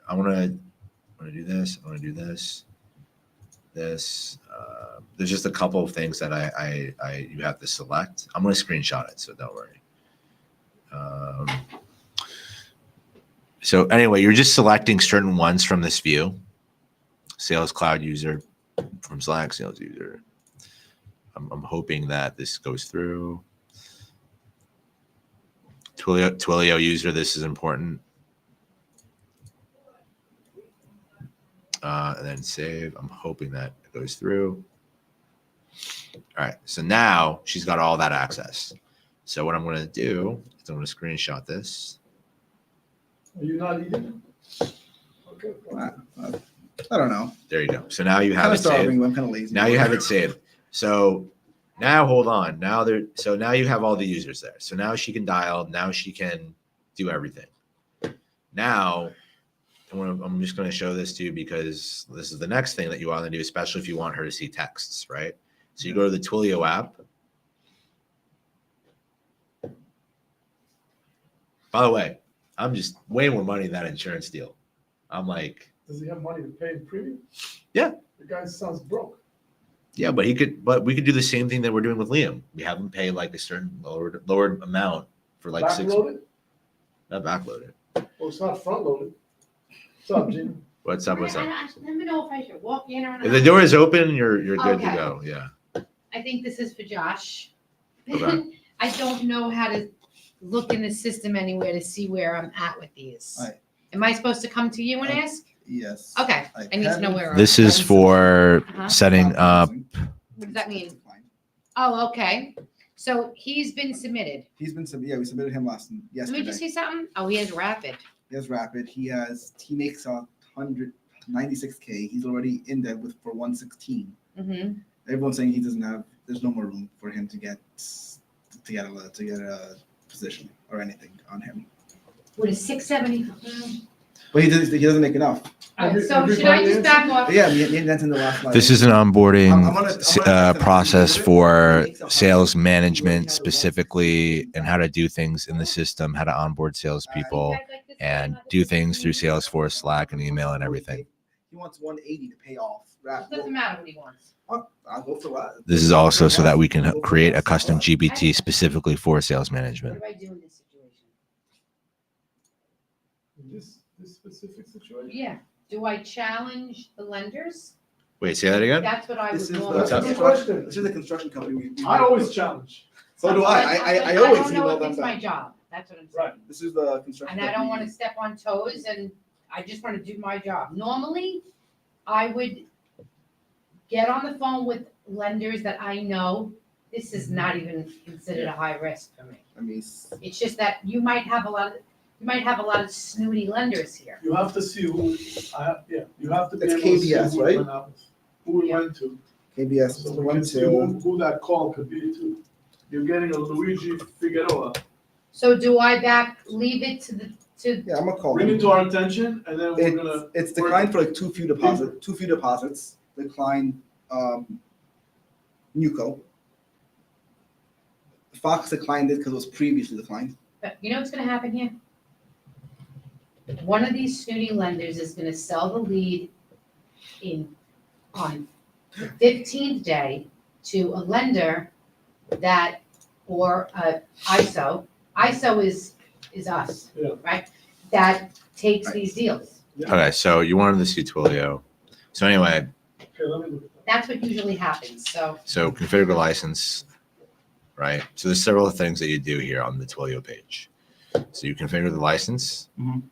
I want to do this. I want to do this. There's just a couple of things that I you have to select. I'm going to screenshot it, so don't worry. So anyway, you're just selecting certain ones from this view. Sales Cloud user from Slack, sales user. I'm hoping that this goes through. Twilio user, this is important. And then save. I'm hoping that it goes through. All right. So now she's got all that access. So what I'm going to do is I'm going to screenshot this.
Are you not eating? Okay.
I don't know.
There you go. So now you have
I'm
it saved.
starving. I'm kind of lazy.
Now you have it saved. So now hold on. So now you have all the users there. So now she can dial. Now she can do everything. Now I'm just going to show this to you because this is the next thing that you want to do, especially if you want her to see texts, right? So you go to the Twilio app. By the way, I'm just way more money than that insurance deal. I'm like,
Does he have money to pay in premium?
Yeah.
The guy sounds broke.
yeah, but we could do the same thing that we're doing with Liam. We have him pay like a certain lowered amount for like 6
Backloaded?
Not backloaded.
Well, it's not front loaded. What's up, Gina?
What's up? What's up?
Let me know if I should walk in or not.
If the door is open, you're good to
Okay.
go. Yeah.
I think this is for Josh.
Okay.
I don't know how to look in the system anywhere to see where I'm at with these.
All right.
Am I supposed to come to you and ask?
Yes.
Okay, I need to know where.
This is for
Uh-huh.
setting up.
What does that mean? Oh, okay. So he's been submitted.
He's been yeah, we submitted him
Let me
yesterday.
just see something. Oh, he has rapid.
He has rapid. He makes 196K. He's already in there for 116.
Mm-hmm.
Everyone's saying he doesn't have. There's no more room for him to get a position or anything on him.
With a 670.
But he doesn't make enough.
All right, so should I just back off?
But yeah, that's in the last line.
This is an onboarding
I'm gonna text them
process
to
for
make some
sales
money.
management specifically, and how to do things in the system, how to onboard salespeople, and do things through Salesforce, Slack, and email and everything.
He wants 180 to pay off.
It doesn't matter what he wants.
I'll go for that.
This is also so that we can create a custom GPT specifically for sales
What
management.
do I do in this situation?
This specific situation?
Yeah, do I challenge the lenders?
Wait, say that again?
That's what I would
This is
normally
That's a
do.
good question.
This is the construction company.
I always challenge.
So do I. I
But
always
don't know
email
if
them
it's my
back.
job, that's what I'm
Right.
saying.
This is the construction
And I don't
company.
wanna step on toes, and I just wanna do my job. Normally, I would get on the phone with lenders that I know, this is not even considered a high risk for me.
I mean,
It's just that you might have a lot of snooty lenders here.
You have to see who, you have to be
It's
able to see
KBS,
who
right?
it went out with, who it went to.
KBS
So
is
we
one
can see
to.
who that call could be to. You're getting a Luigi Figueroa.
So do I leave it to,
Yeah, I'm gonna call
Bring
them.
it to our attention and then we're gonna,
It's declined for like two few deposits. Declined, Newco. Fox declined it because it was previously declined.
you know what's gonna happen here? One of these snooty lenders is gonna sell the lead on the 15th day to a lender that, or ISO is us,
Yeah.
right? That takes
Right.
these deals.
Okay, so you wanted to see Twilio. So anyway,
okay, let me look at that.
That's what usually happens, so.
so configure the license, right? So there's several things that you do here on the Twilio page. So you configure the license.
Mhm.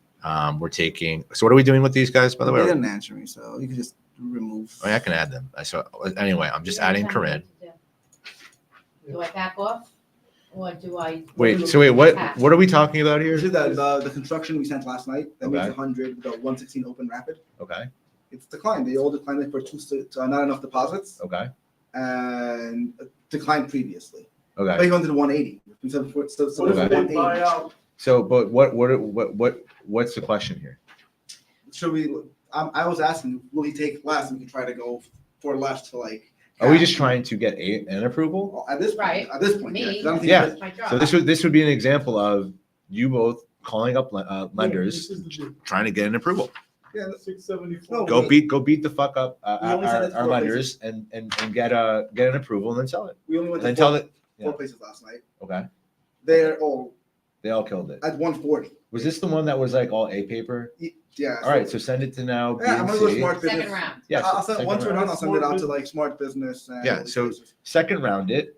We're taking, so what are we doing with these guys, by the
They
way?
didn't answer me, so you can just remove.
I mean, I can add them. So anyway, I'm just adding Corinne.
Do I back off? Or do I?
Wait, so wait, what are we talking about
This
here?
is the construction we sent last night. That means
Okay.
100, the 116 open rapid.
Okay,
It's declined. They all declined it for not enough deposits
okay,
and declined previously. But
okay.
he wanted 180. We said so
What if they
180.
buy out?
So, but what's the question here?
Should we? I was asking, will he take less? And we can try to go for less to like.
Are we just trying to get an approval?
Well, at this point?
Right.
At this point,
Me.
yeah. 'Cause I don't think
Yeah.
That's my job.
So this would be an example of you both calling up lenders,
This is the deal.
trying to get an approval.
Yeah,
674.
No,
Go beat the fuck up
We only sent it to
our
four
lenders and get an approval and then sell it.
we only went
And then
to
tell
four,
it.
four
Yeah.
places last night.
Okay,
They're all
they all killed it.
at 140.
Was this the one that was like all A paper?
Yeah.
All right, so send it to now B
Yeah, I'm
and
gonna go
C.
smart business.
Second round.
Yeah,
I'll send
second
once we're
round.
done. I'll send it out to
Smart
like smart business. And
Yeah,
all these
so-
places.
Second round it.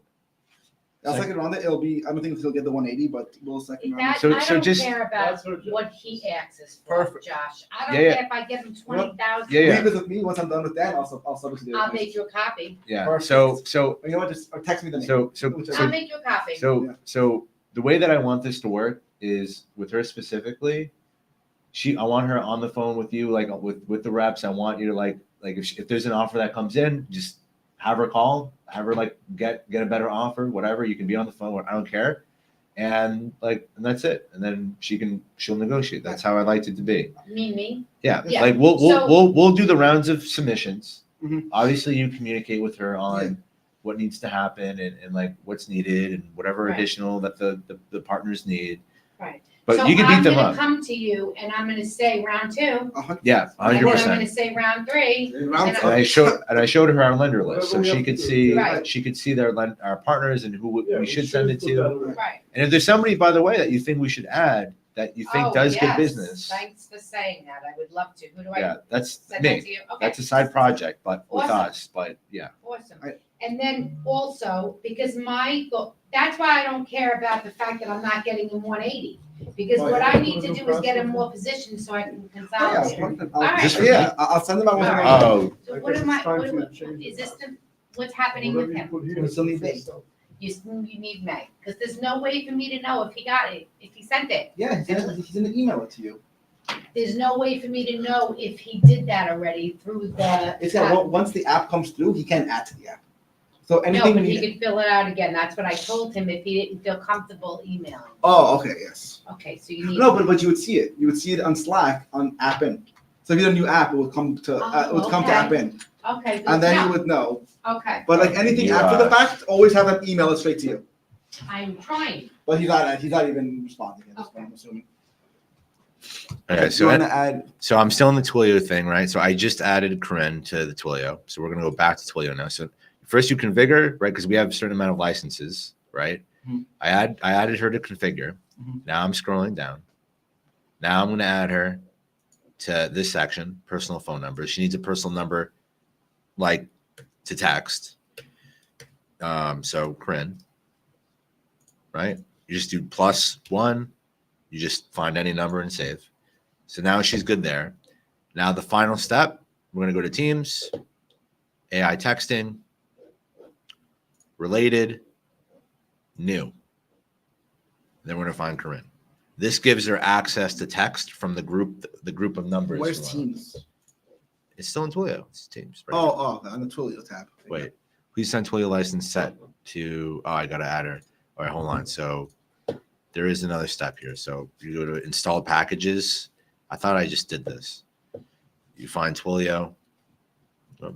I'll second round it. It'll be. I don't think he'll get the 180, but we'll second round.
That,
So-
I
so
don't
just-
care about
That's her job.
what he asks for,
Perfect.
Josh. I don't
Yeah, yeah.
care if I give him 20,000.
Yeah, yeah.
Leave this with me. Once I'm done with that, I'll sub it to the other
I'll
places.
make you a copy.
Yeah.
Perfect.
So
You know what? Just or text me the name.
I'll
so
make you a copy.
so the way that I want this to work is with her specifically. I want her on the phone with you, like with the reps. I want you to like if there's an offer that comes in, just have her call, have her like get a better offer, whatever. You can be on the phone. I don't care, and that's it. And then she'll negotiate. That's how I liked it to be.
Me.
Yeah,
Yeah.
like we'll do the rounds of submissions.
Mhm.
Obviously, you communicate with her on
Yeah.
what needs to happen and like what's needed and whatever
Right.
additional that the partners need.
Right.
But
So
you can beat them
I'm
up.
gonna come to you and I'm gonna say round 2,
Yeah,
and
100%.
then I'm gonna say round 3.
Round
And
And I showed her our lender list, so
Whatever we
she
have
could
to do.
see
Right.
our partners and who
Yeah,
we should send it
put
to.
that away.
Right.
And if there's somebody, by the way, that you think we should add that you think
Oh,
does
yes.
good business,
Thanks for saying that. I would love to. Who do I
yeah, that's
send that
me.
to you? Okay.
That's a side project, but with
Awesome.
us. But yeah,
Awesome.
Right.
And then also, because that's why I don't care about the fact that I'm not getting him 180. Because
Oh,
what
yeah.
I need to do is get him more positions so I can consolidate. All right.
Just for
Yeah, I'll send them out.
All right.
oh,
So
I
what
guess
am I,
it's time
what,
for you to
what,
change
is
it.
this what's happening with
Whatever you
him?
put here
We still need
is
dates.
stuff.
You need May, because there's no way for me to know if he got it, if he sent it.
Yeah, he's gonna email it to you.
There's no way for me to know if he did that already through the.
It's got once the app comes through, he can add to the app. So
No,
anything
but
we
he could fill it out again. That's what I told him if he didn't feel comfortable emailing.
Oh, okay, yes.
Okay, so you need.
No, but you would see it. You would see it on Slack on app in. So if you had a new app, it would come to
Okay.
app in,
Okay, good
and then
to
you
know.
would know.
Okay,
But like anything
You,
after the fact, always have them email it straight to you.
I'm trying.
But he's not even responding at this point, I'm assuming.
Okay,
You
so
want to add?
so I'm still in the Twilio thing, right? So I just added Corinne to the Twilio. So we're gonna go back to Twilio now. So first you configure, right? Because we have a certain amount of licenses, right?
Mhm.
I added her to configure.
Mhm.
Now I'm scrolling down. Now I'm gonna add her to this section, personal phone number. She needs a personal number, like to text. So Corinne, right? You just do +1. You just find any number and save. So now she's good there. Now the final step, we're going to go to Teams, AI texting, related, new. Then we're going to find Corinne. This gives her access to text from the group of numbers.
Where's Teams?
It's still in Twilio. It's Teams. Right
Oh, on the Twilio tab.
Wait, please send Twilio license set to, I got to add her. All right, hold on. So there is another step here. So you go to install packages. I thought I just did this. You find Twilio. Oh.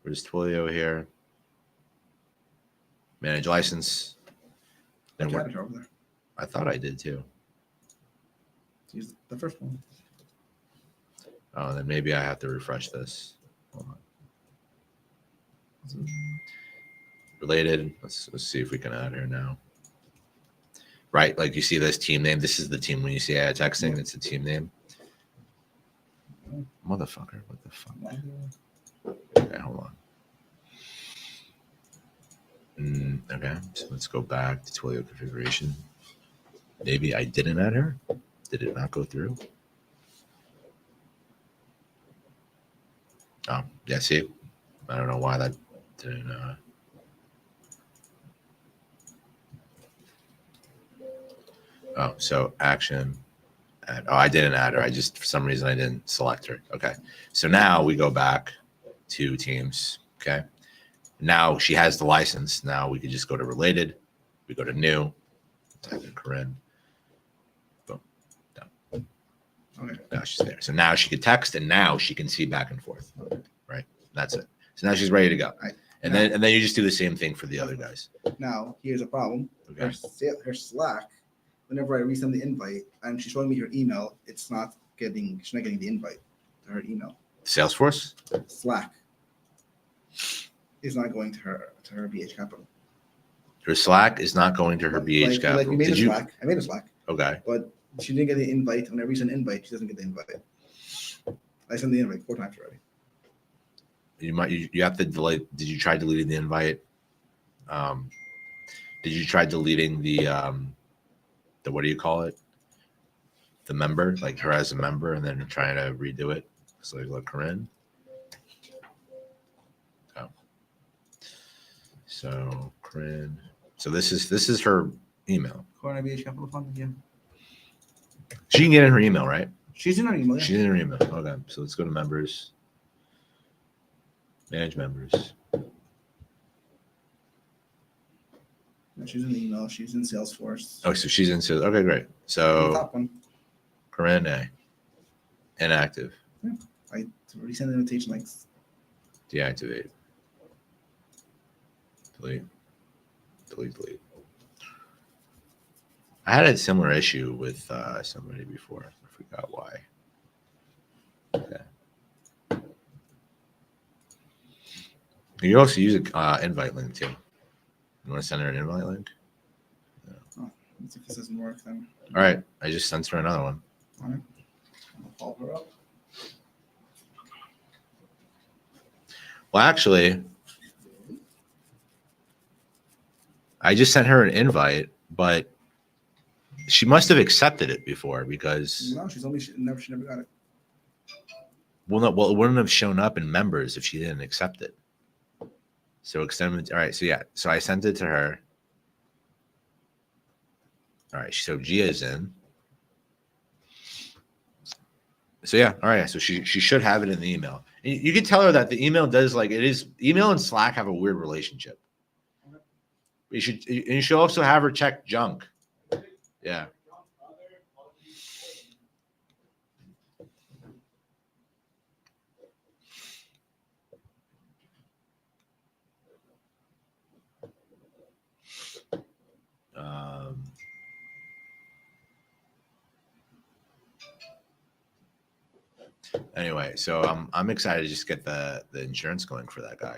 Where's Twilio here? Manage license. Then
Then over there.
I thought I did too.
Use the first one.
Oh, then maybe I have to refresh this. Hold on. Related. Let's see if we can add her now. Right, like you see this team name. This is the team when you see AI texting. It's a team name. Motherfucker, what the fuck? Okay, hold on. Okay, so let's go back to Twilio configuration. Maybe I didn't add her. Did it not go through? Oh, yeah, see? I don't know why that didn't. Oh, so action. I didn't add her. I just, for some reason, I didn't select her. Okay. So now we go back to Teams. Okay. Now she has the license. Now we can just go to related. We go to new. Type in Corinne. Boom. Done. Okay. Now she's there. So now she can text and now she can see back and forth. Right. That's it. So now she's ready to go.
Right.
And then you just do the same thing for the other guys.
Now, here's a problem.
Okay.
Her Slack, whenever I resend the invite and she's showing me her email, she's not getting the invite to her email.
Salesforce?
Slack is not going to her BH Capital.
Her Slack is not going to her BH Capital.
Like we made Slack. I made a Slack.
Okay.
But she didn't get the invite. Whenever you send an invite, she doesn't get the invite. I sent the invite 4 times already.
You have to delete. Did you try deleting the invite? Did you try deleting the what do you call it? The member, like her as a member, and then trying to redo it. So like, look, Corinne. Oh. So Corinne. So this is her email.
Corner BH Capital Fund, yeah.
She can get in her email, right?
She's in her email. Yeah.
She's in her email. Okay. So let's go to members. Manage members.
She's in the email. She's in Salesforce.
Oh, so she's in sales. Okay, great.
The
So
top one.
Corinne A. Inactive.
I already sent an invitation like
Deactivate. Delete. Delete. I had a similar issue with somebody before. I forgot why. Okay. You can also use an invite link too. You want to send her an invite link?
let's see if this doesn't work then.
All right. I just sent her another one.
All right. I'll follow her up.
Well, actually, I just sent her an invite, but she must have accepted it before because
No, she never got it.
it wouldn't have shown up in members if she didn't accept it. So extend. All right. So yeah. So I sent it to her. All right. So Gia's in. So yeah, all right. So she should have it in the email. And you can tell her that the email does like it is. Email and Slack have a weird relationship. You should also have her check junk. Yeah. Anyway, so I'm excited to just get the insurance going for that guy.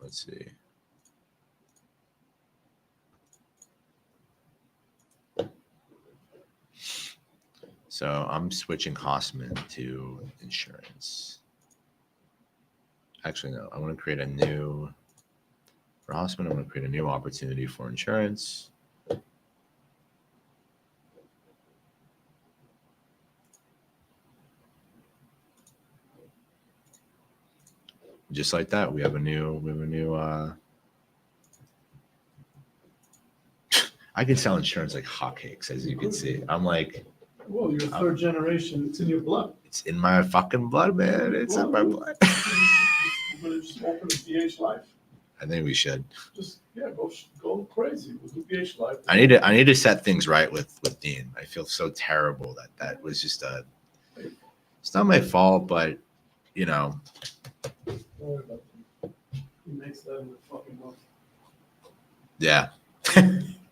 Let's see. So I'm switching Hossman to insurance. Actually, no, I want to create a new, for Hossman, I want to create a new opportunity for insurance. Just like that, we have a new, I can sell insurance like hotcakes, as you can see. I'm like,
Well, you're third generation. It's in your blood.
it's in my fucking blood, man. It's in my blood.
You're gonna just open a BH Life.
I think we should.
Just go crazy. We'll do BH Life.
I need to set things right with Dean. I feel so terrible that was just it's not my fault, but you know.
Don't worry about it. He makes that in the fucking month.
Yeah.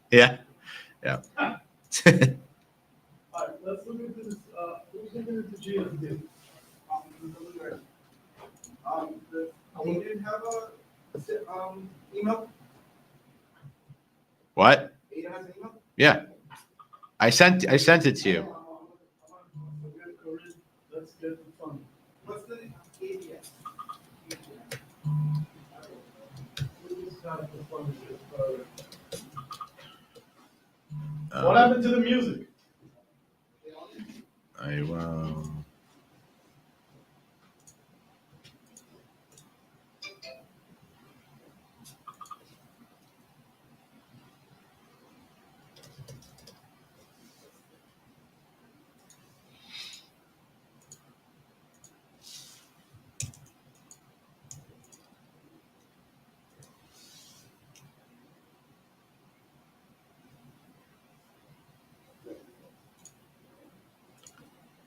Yeah. Yeah.
All right, let's look into this. Who's looking at the GSD?
They didn't have a email.
What?
Ada has an email.
Yeah. I sent it to you.
Let's get the fun.
What's the ABS?
What happened to the music?
I will.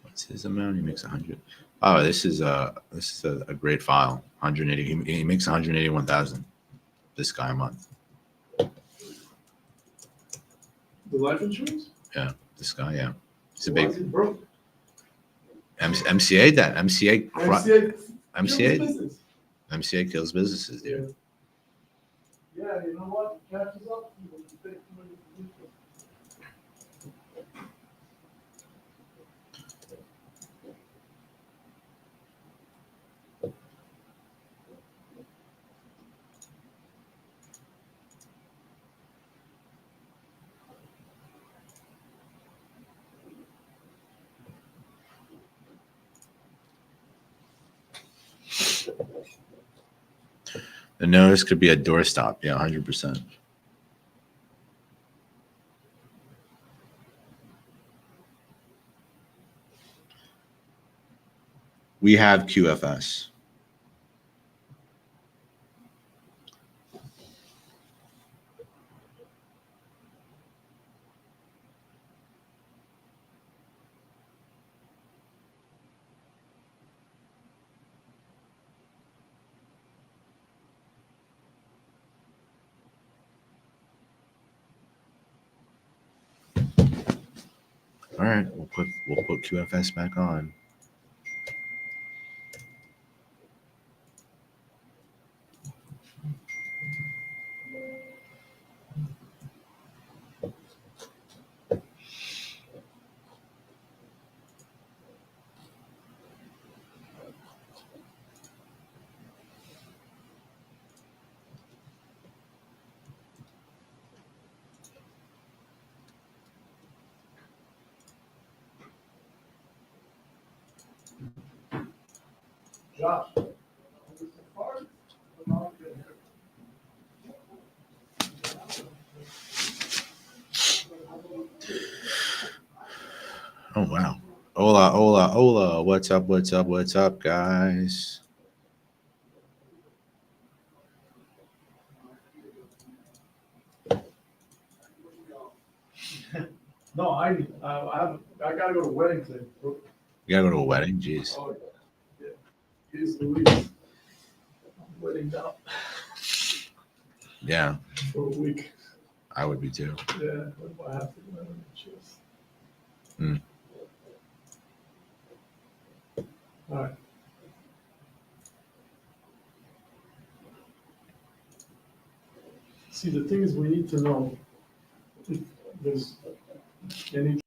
What's his amount? He makes 100. Oh, this is a great file. 180. He makes 181,000 this guy a month.
The life insurance?
Yeah, this guy. Yeah, it's a
Why
big
is it broke?
MCA. That MCA.
MCA business.
MCA kills businesses, dude.
Yeah, you know what? Catches up. When you take too many people.
The notice could be a doorstop. Yeah, 100%. We have QFS. All right, we'll put QFS back on.
Josh.
Oh wow. Hola, hola, hola. What's up? What's up? What's up, guys?
No, I gotta go to a wedding thing.
You gotta go to a wedding? Jeez.
Oh, yeah. Here's Louise. I'm wedding out
Yeah,
for a week.
I would be too.
Yeah, what do I have to do? Cheers.
Hmm.
All right. See, the thing is, we need to know if there's any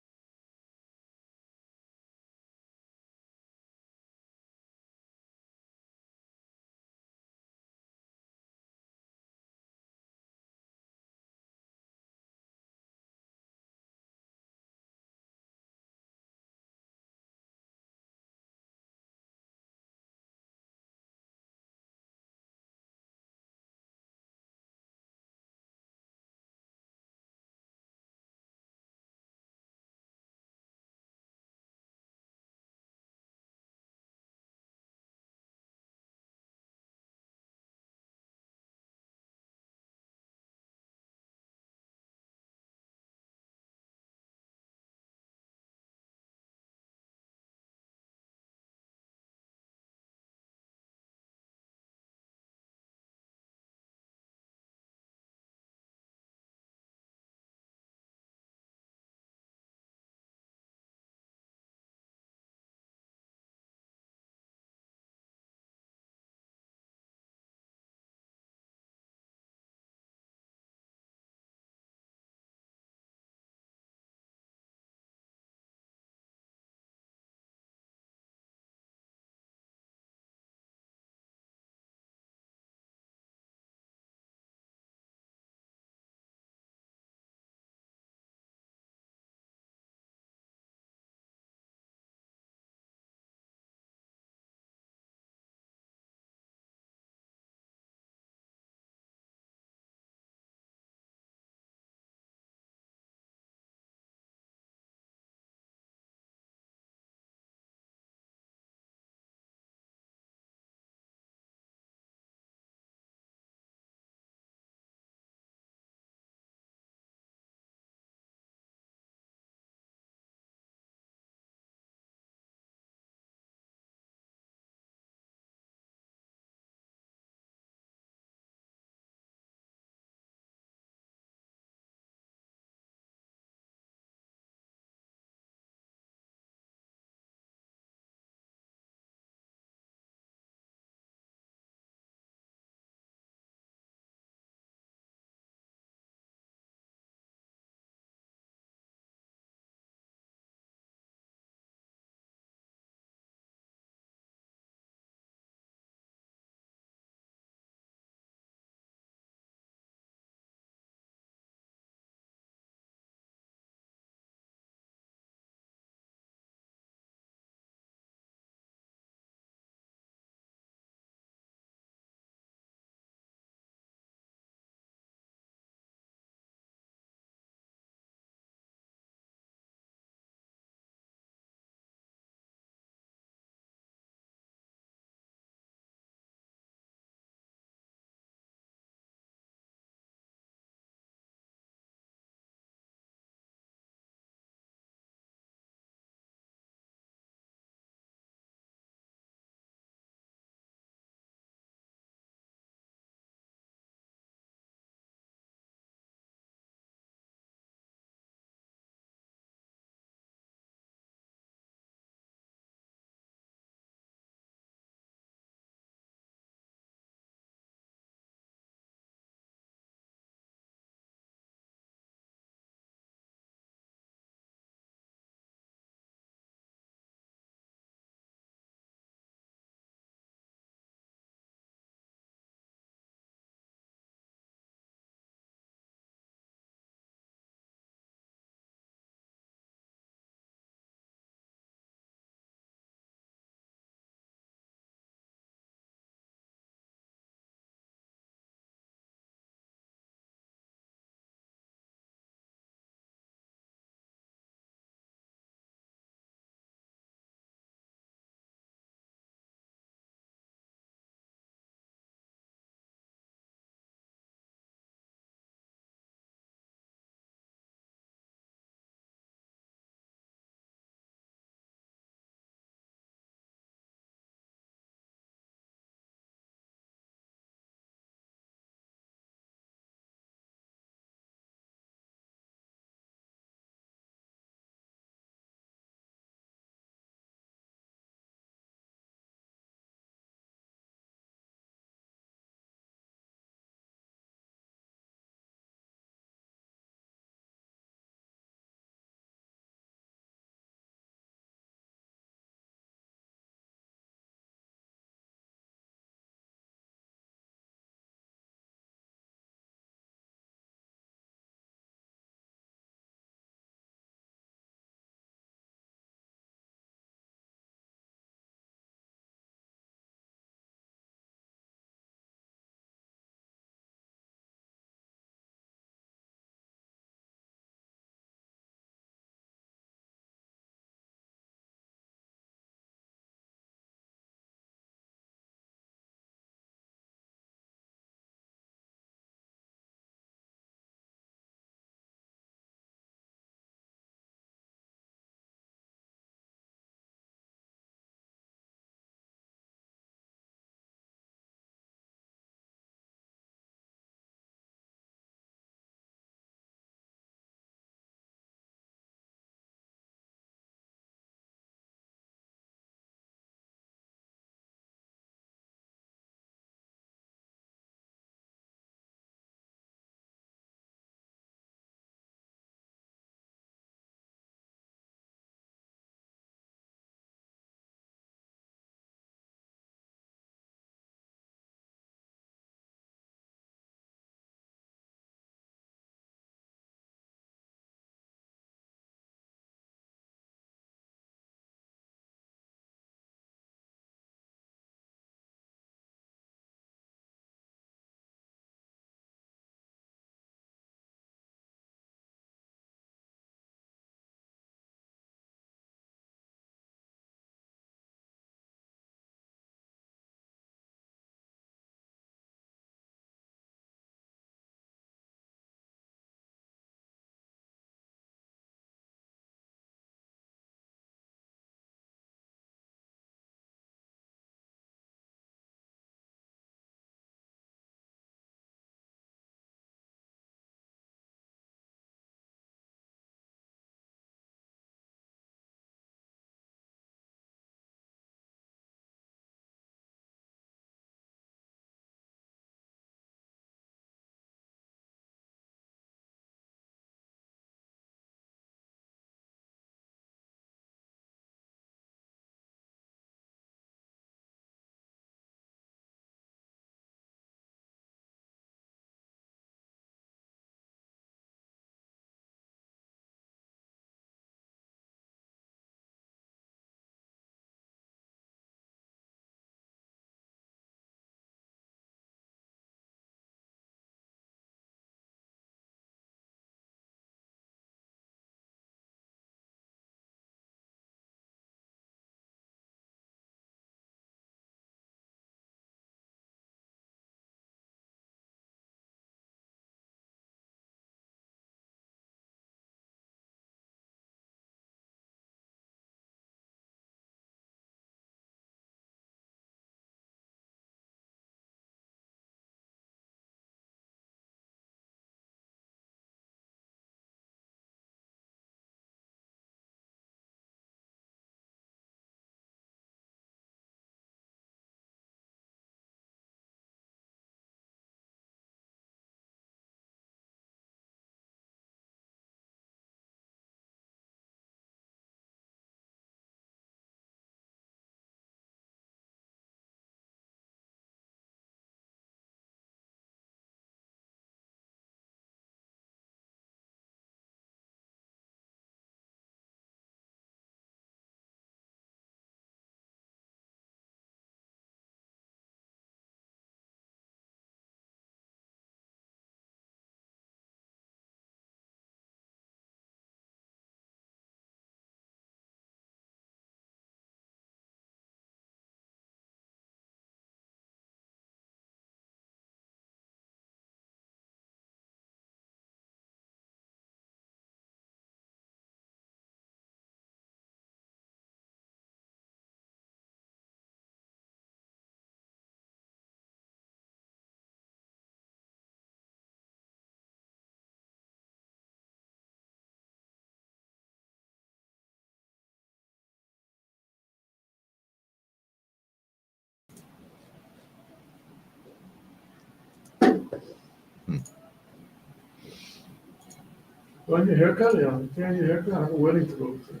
Want your haircut? Yeah, you can have your haircut. I have a wedding to go to.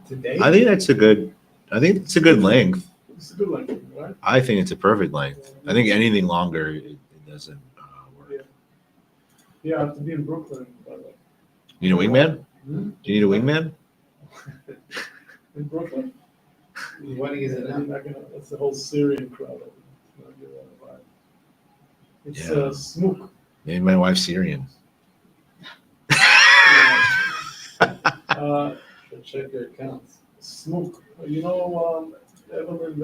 Today?
I think that's a good. I think it's a good length.
It's a good length, right?
I think it's a perfect length. I think anything longer, it doesn't work.
Yeah. Yeah, I have to be in Brooklyn, by the way.
You need a wingman?
Hmm?
Do you need a wingman?
In Brooklyn?
Whose wedding is it
Yeah,
now?
I'm not gonna, that's the whole Syrian crowd. Over there. It's not good, right? It's
Yeah.
Smook.
Maybe my wife's Syrian.
Check your accounts. Smook. You know, Evelyn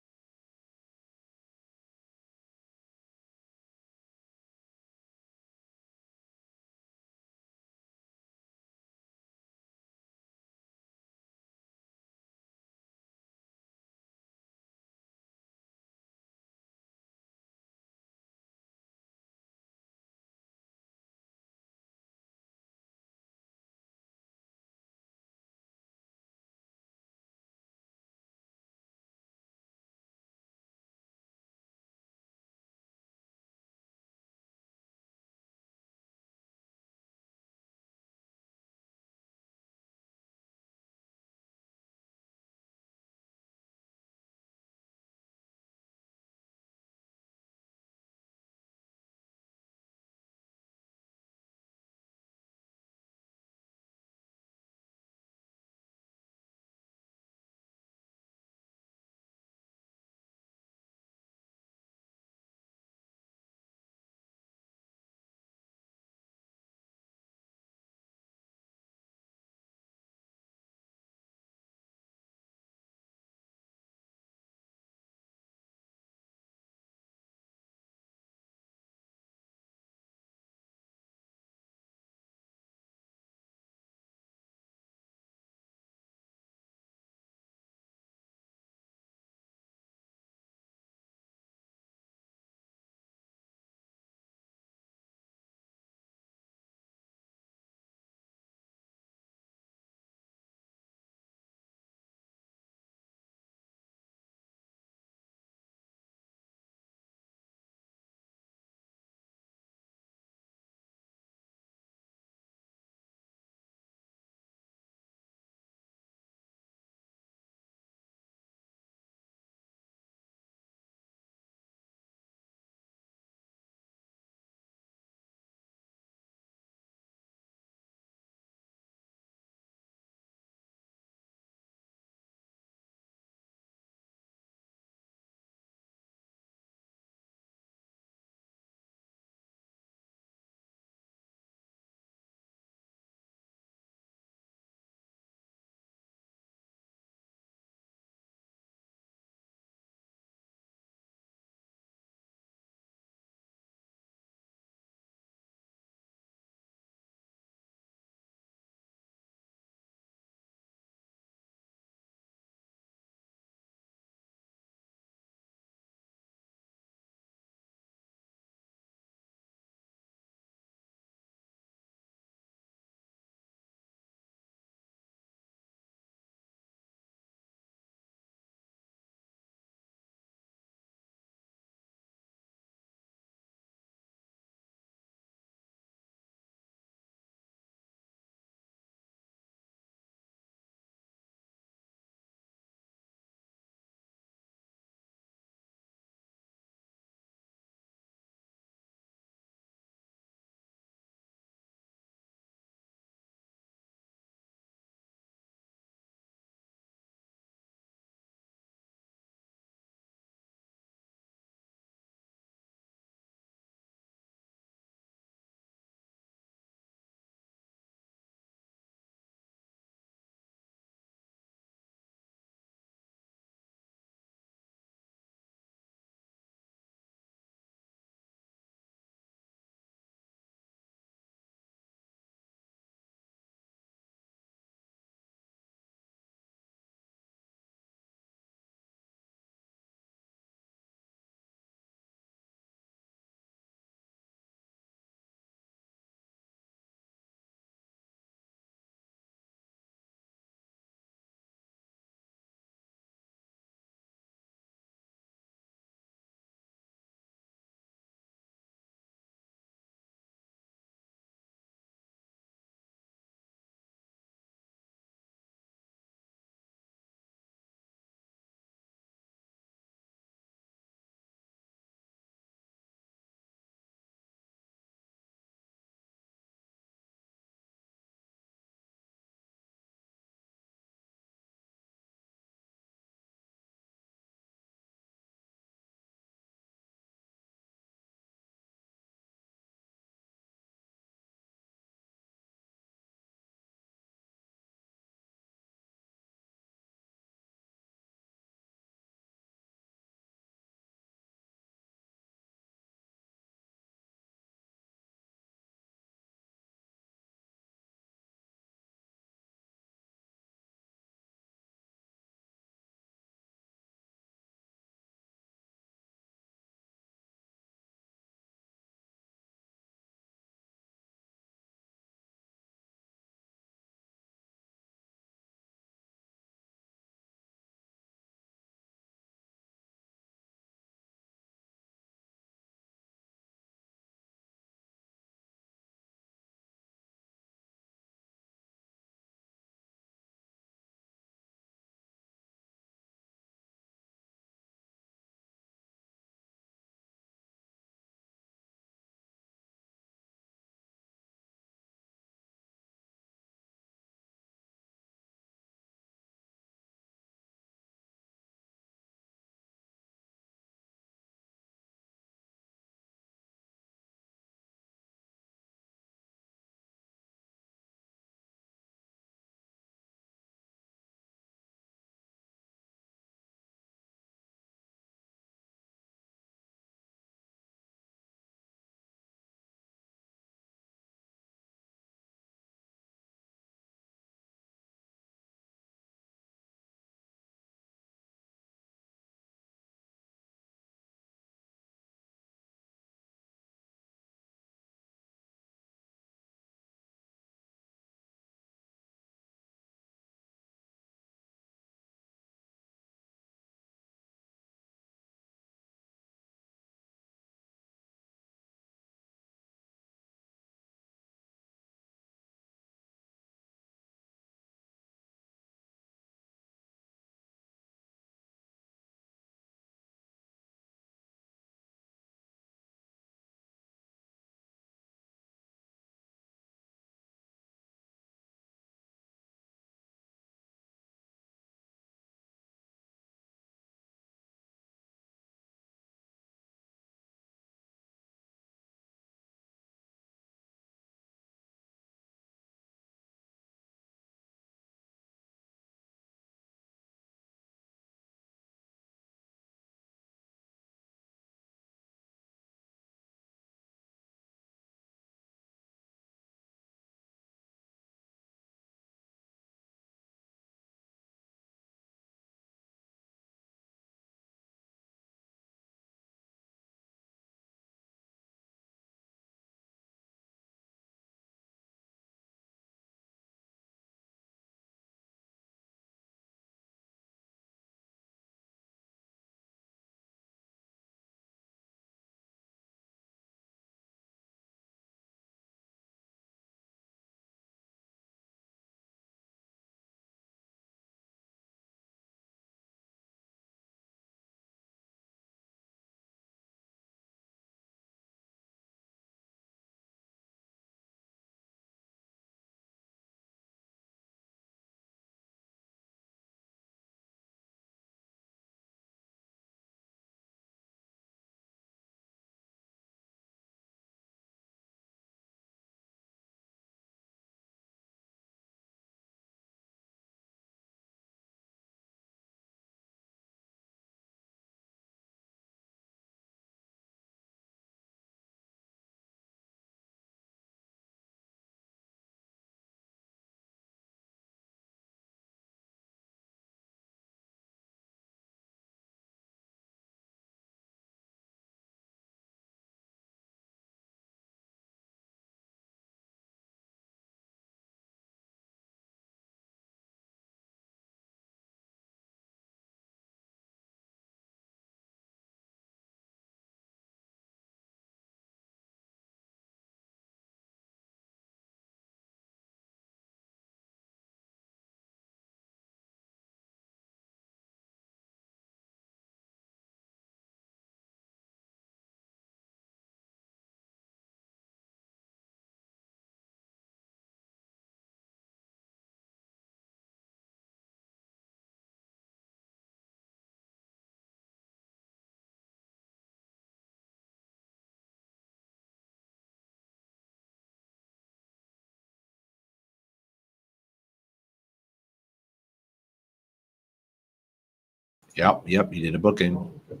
Yep. He did a booking.
Oh, okay.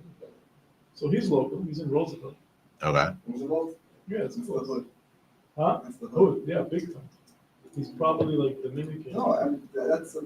So he's local. He's in Roosevelt.
Okay.
Roosevelt?
Yeah, it's
That's the
close.
hood.
Huh?
That's the hood.
Oh, yeah, big time. He's probably like Dominican.
No, that's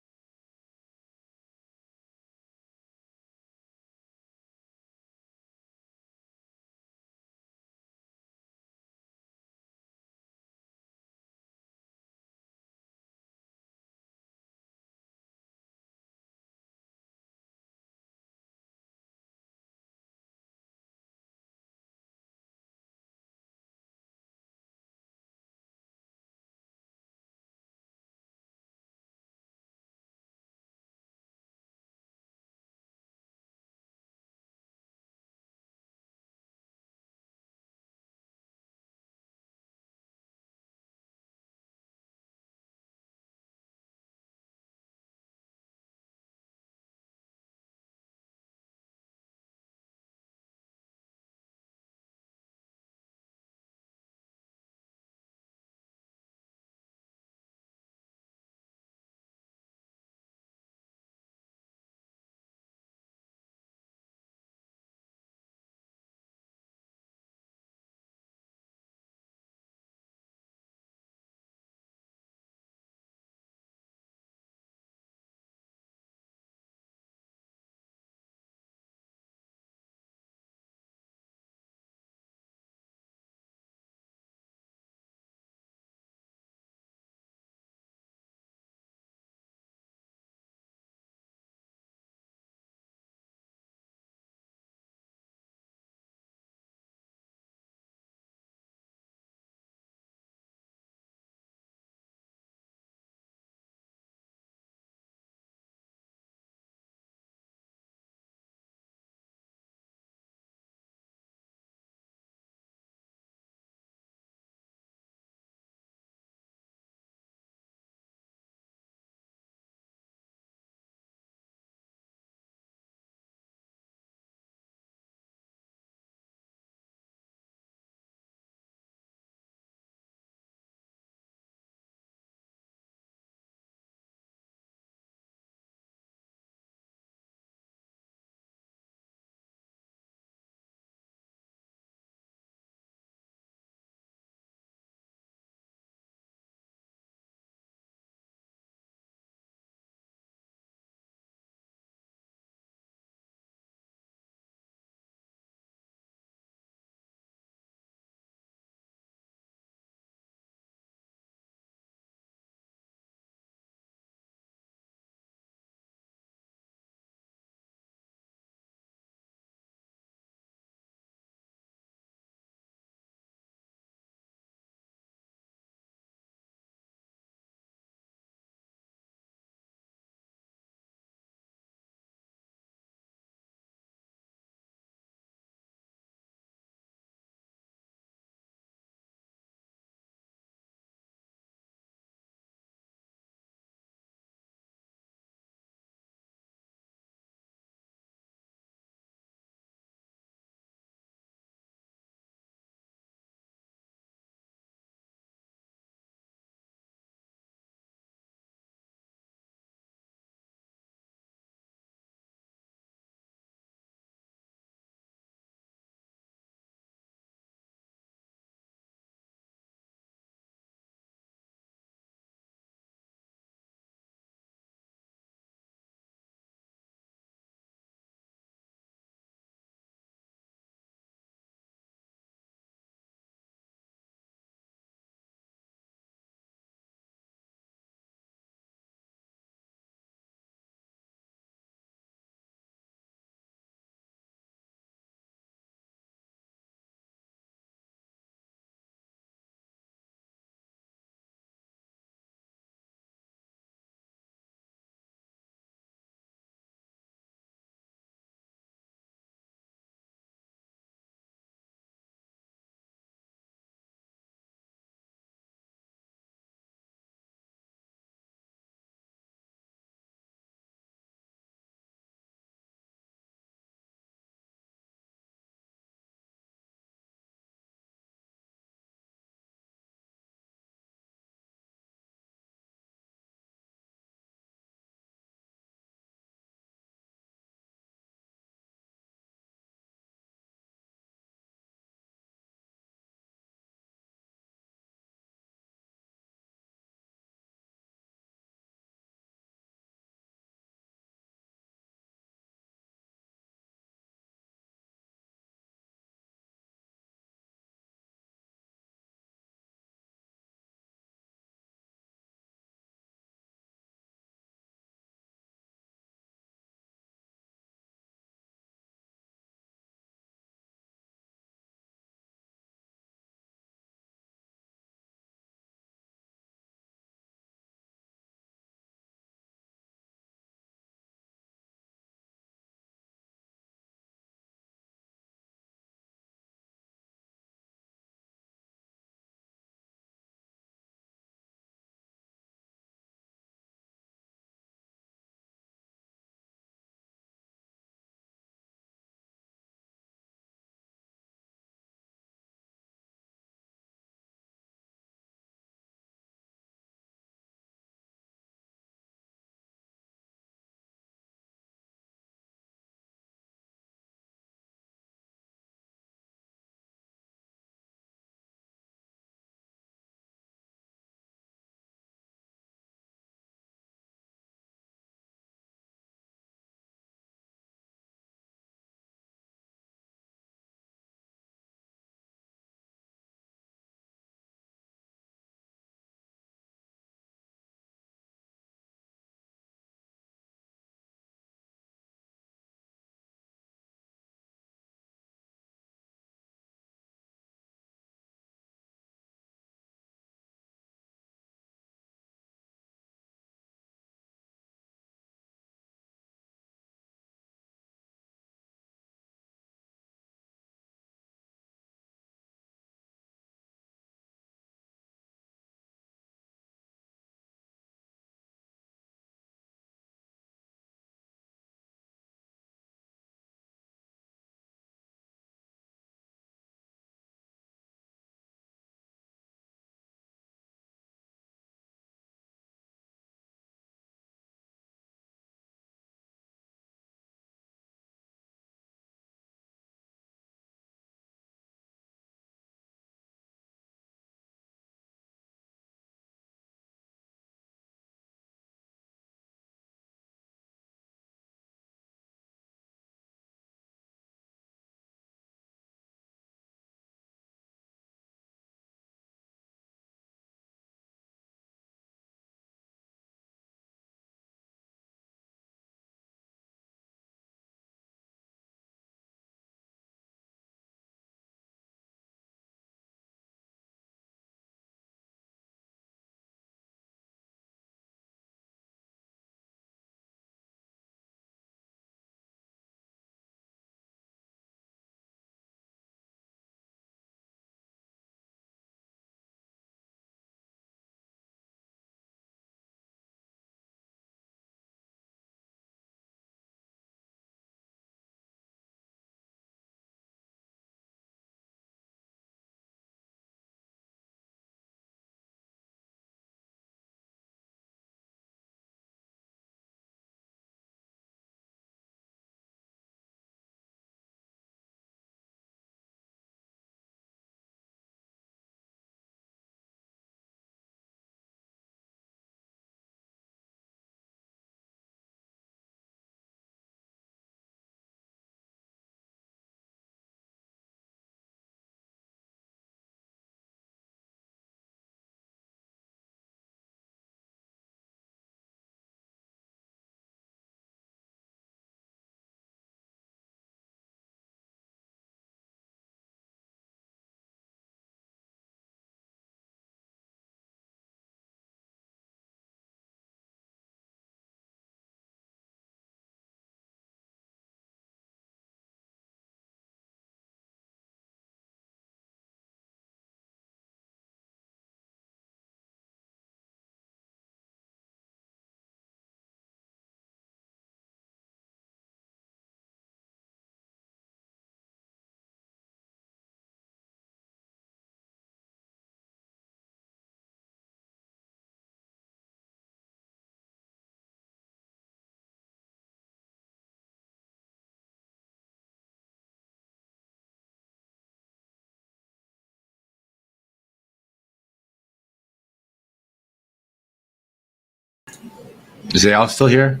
Is they all still here?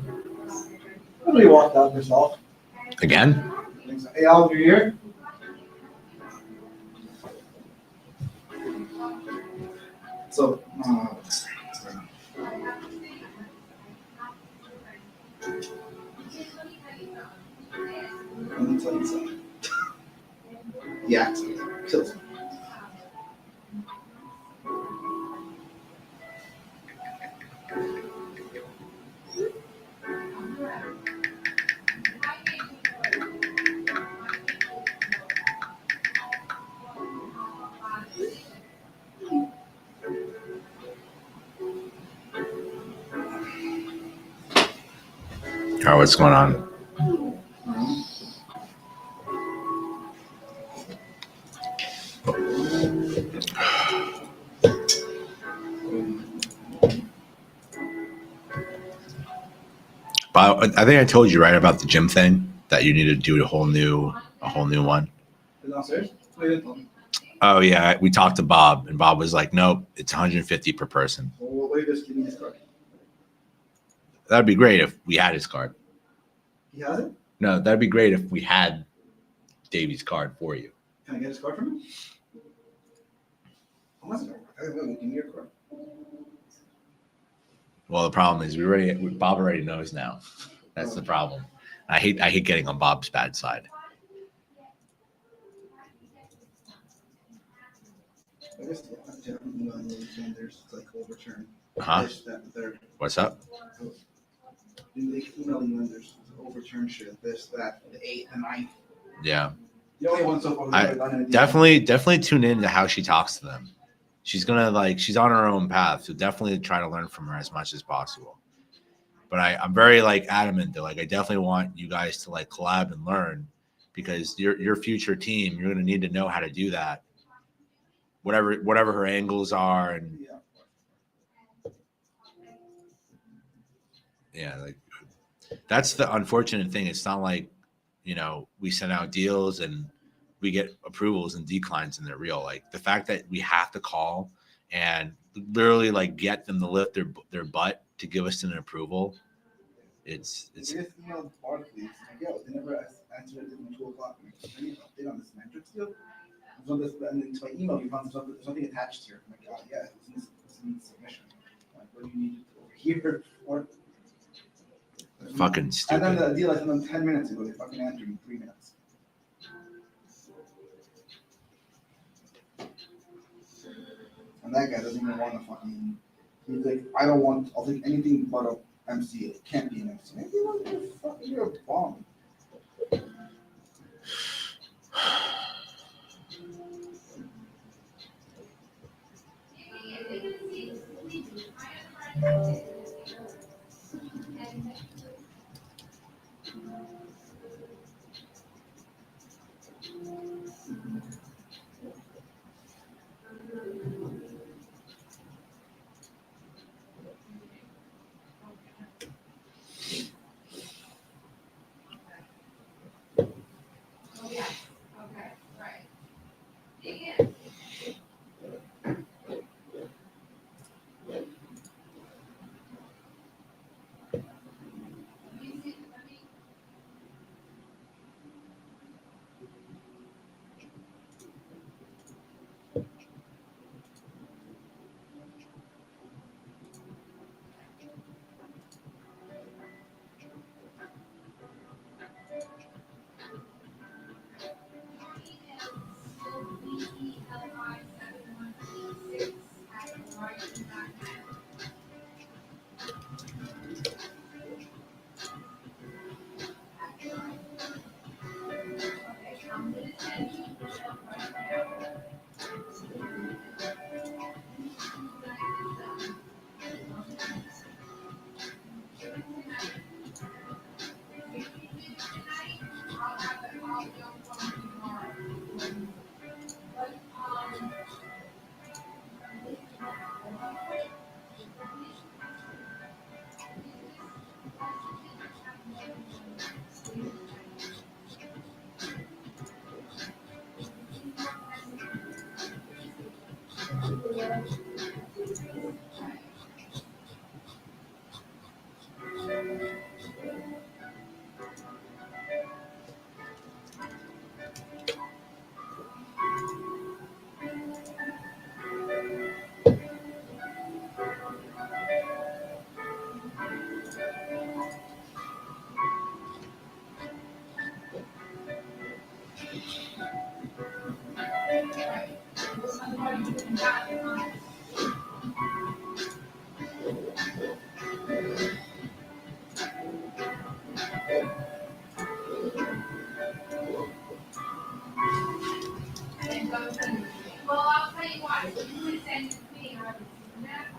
Nobody walked out herself.
Again?
Hey, Al, you're here? So, let me tell you something. Yeah, kills me.
Oh, what's going on? But I think I told you right about the gym thing that you need to do a whole new one.
Downstairs? No, you didn't tell me.
Oh yeah, we talked to Bob, and Bob was like, "Nope, it's 150 per person."
Well, wait, just give me his card.
That'd be great if we had his card.
He has it?
No, that'd be great if we had Davey's card for you.
Can I get his card from him? How much? Give me your card.
Well, the problem is Bob already knows now. That's the problem. I hate getting on Bob's bad side.
I guess there's like overturn.
Huh?
They're
What's up?
emailing lenders overturn shit. This, that, the 8th, the 9th.
Yeah.
The only one so far who's ever done anything.
Definitely tune in to how she talks to them. She's she's on her own path, so definitely try to learn from her as much as possible. But I'm very adamant that I definitely want you guys to collab and learn, because your future team, you're gonna need to know how to do that. Whatever her angles are, and yeah, that's the unfortunate thing. It's not like, we send out deals and we get approvals and declines and they're real. The fact that we have to call and literally get them to lift their butt to give us an approval. It's
They just emailed Barclays. They never answered it until 2 o'clock. Any update on this metrics deal? And into my email, you found something attached here. I'm like, oh yeah, it's in submission. What do you need over here? Or
fucking stupid.
And then the deal I sent them 10 minutes ago. They fucking answered in 3 minutes. And that guy doesn't even want to fucking. He's like, I'll take anything but a MC. It can't be an MC. Maybe you're a bomb.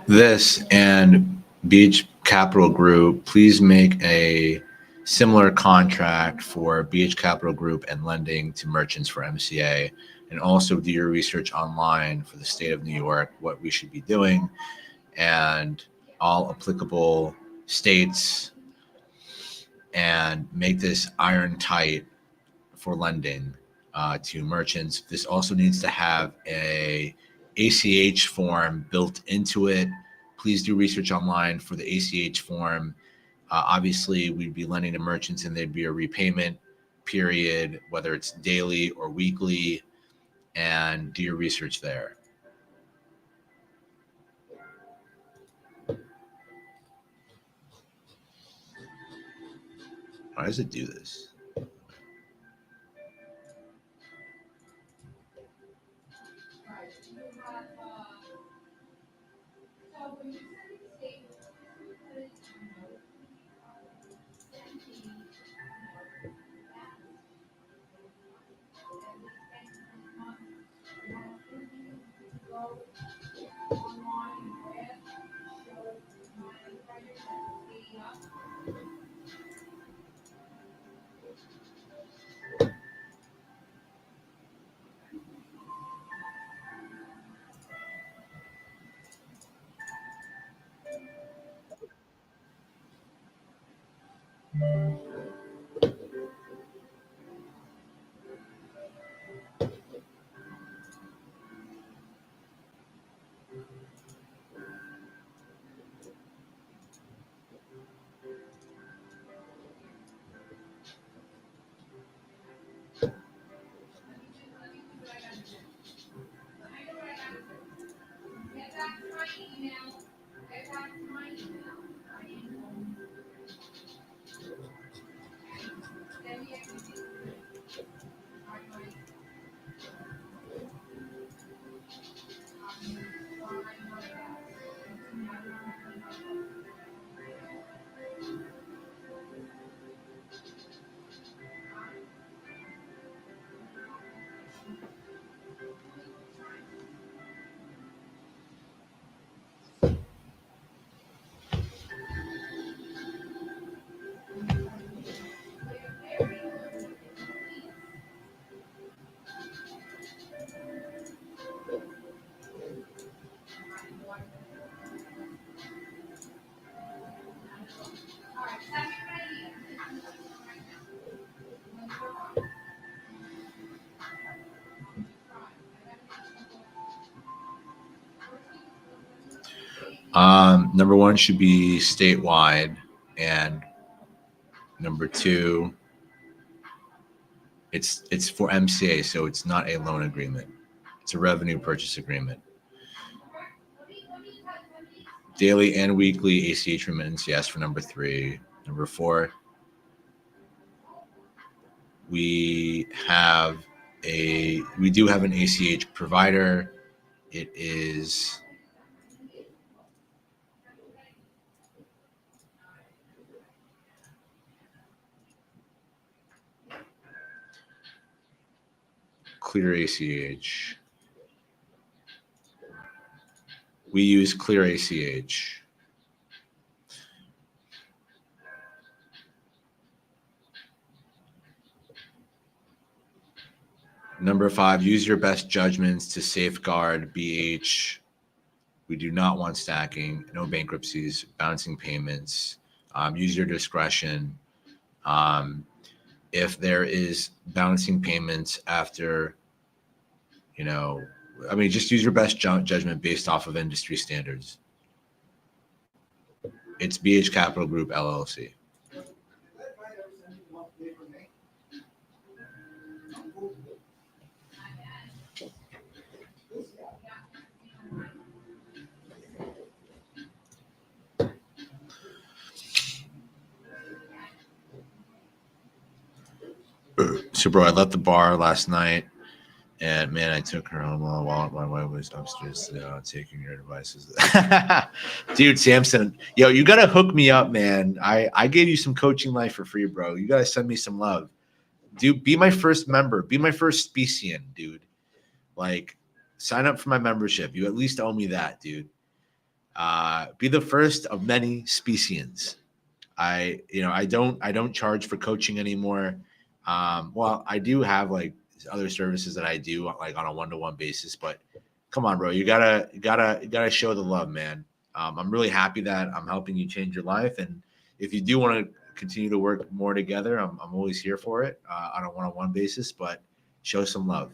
this and BH Capital Group, please make a similar contract for BH Capital Group and lending to merchants for MCA, and also do your research online for the state of New York, what we should be doing, and all applicable states, and make this iron tight for lending to merchants. This also needs to have a ACH form built into it. Please do research online for the ACH form. Obviously, we'd be lending to merchants and there'd be a repayment period, whether it's daily or weekly, and do your research there. Why does it do this? Number one should be statewide, and number two, it's for MCA, so it's not a loan agreement. It's a revenue purchase agreement. Daily and weekly ACH remittance, yes, for number three. Number four, we do have an ACH provider. It is Clear ACH. We use Clear ACH. Number five, use your best judgments to safeguard BH. We do not want stacking, no bankruptcies, bouncing payments. Use your discretion. If there is bouncing payments after, just use your best judgment based off of industry standards. It's BH Capital Group, LLC. So, bro, I left the bar last night, and man, I took her home while my wife was upstairs taking her devices. Dude, Samson, yo, you gotta hook me up, man. I gave you some coaching life for free, bro. You gotta send me some love, dude. Be my first member. Be my first specian, dude. Like, sign up for my membership. You at least owe me that, dude. Be the first of many Speissians. I don't charge for coaching anymore. Well, I do have like other services that I do like on a one-to-one basis, but come on, bro, you gotta show the love, man. I'm really happy that I'm helping you change your life, and if you do want to continue to work more together, I'm always here for it on a one-on-one basis. But show some love.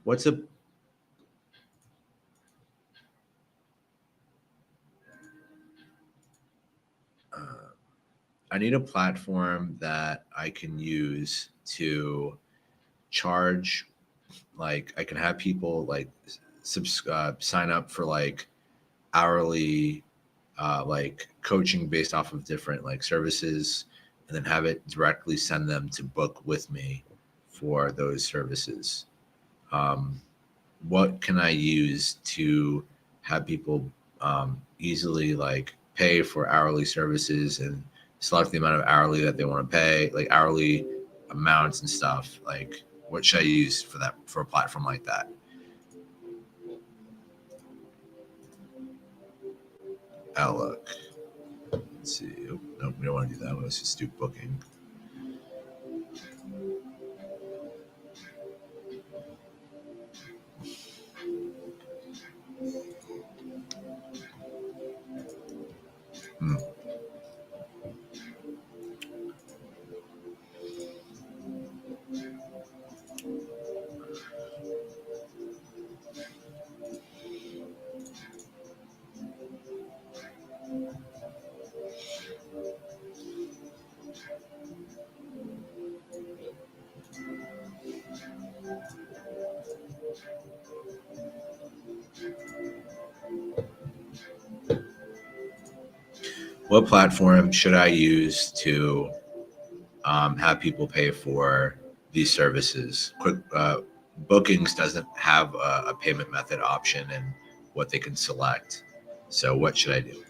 What's a I need a platform that I can use to charge. Like I can have people like sign up for like hourly like coaching based off of different like services, and then have it directly send them to book with me for those services. What can I use to have people easily like pay for hourly services and select the amount of hourly that they want to pay, like hourly amounts and stuff? Like, what should I use for that, for a platform like that? Outlook. Let's see. Oh, no, we don't want to do that. Let's just do booking. Hmm. What platform should I use to have people pay for these services? Quick Bookings doesn't have a payment method option and what they can select. So what should I do?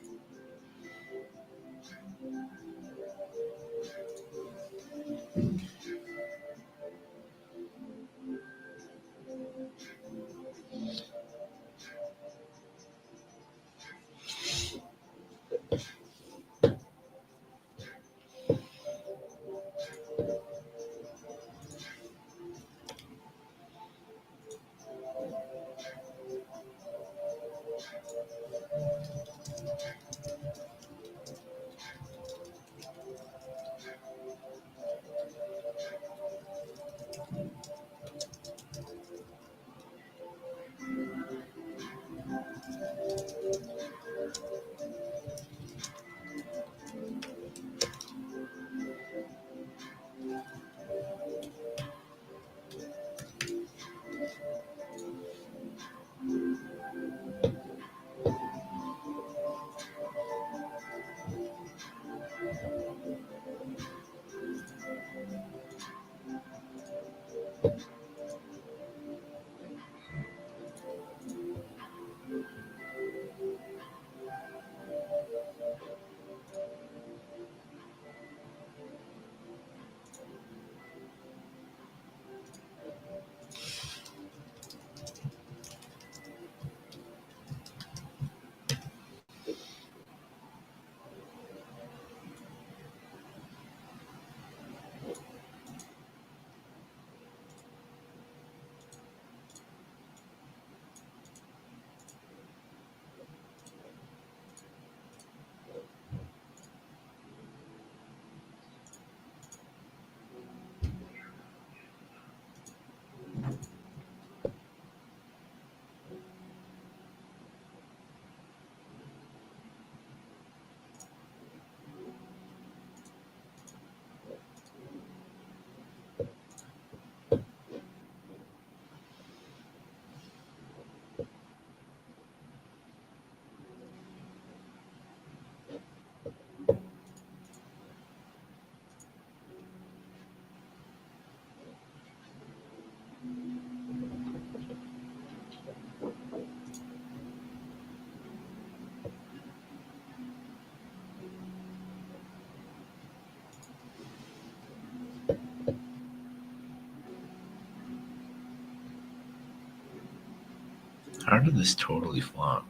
How did this totally flop?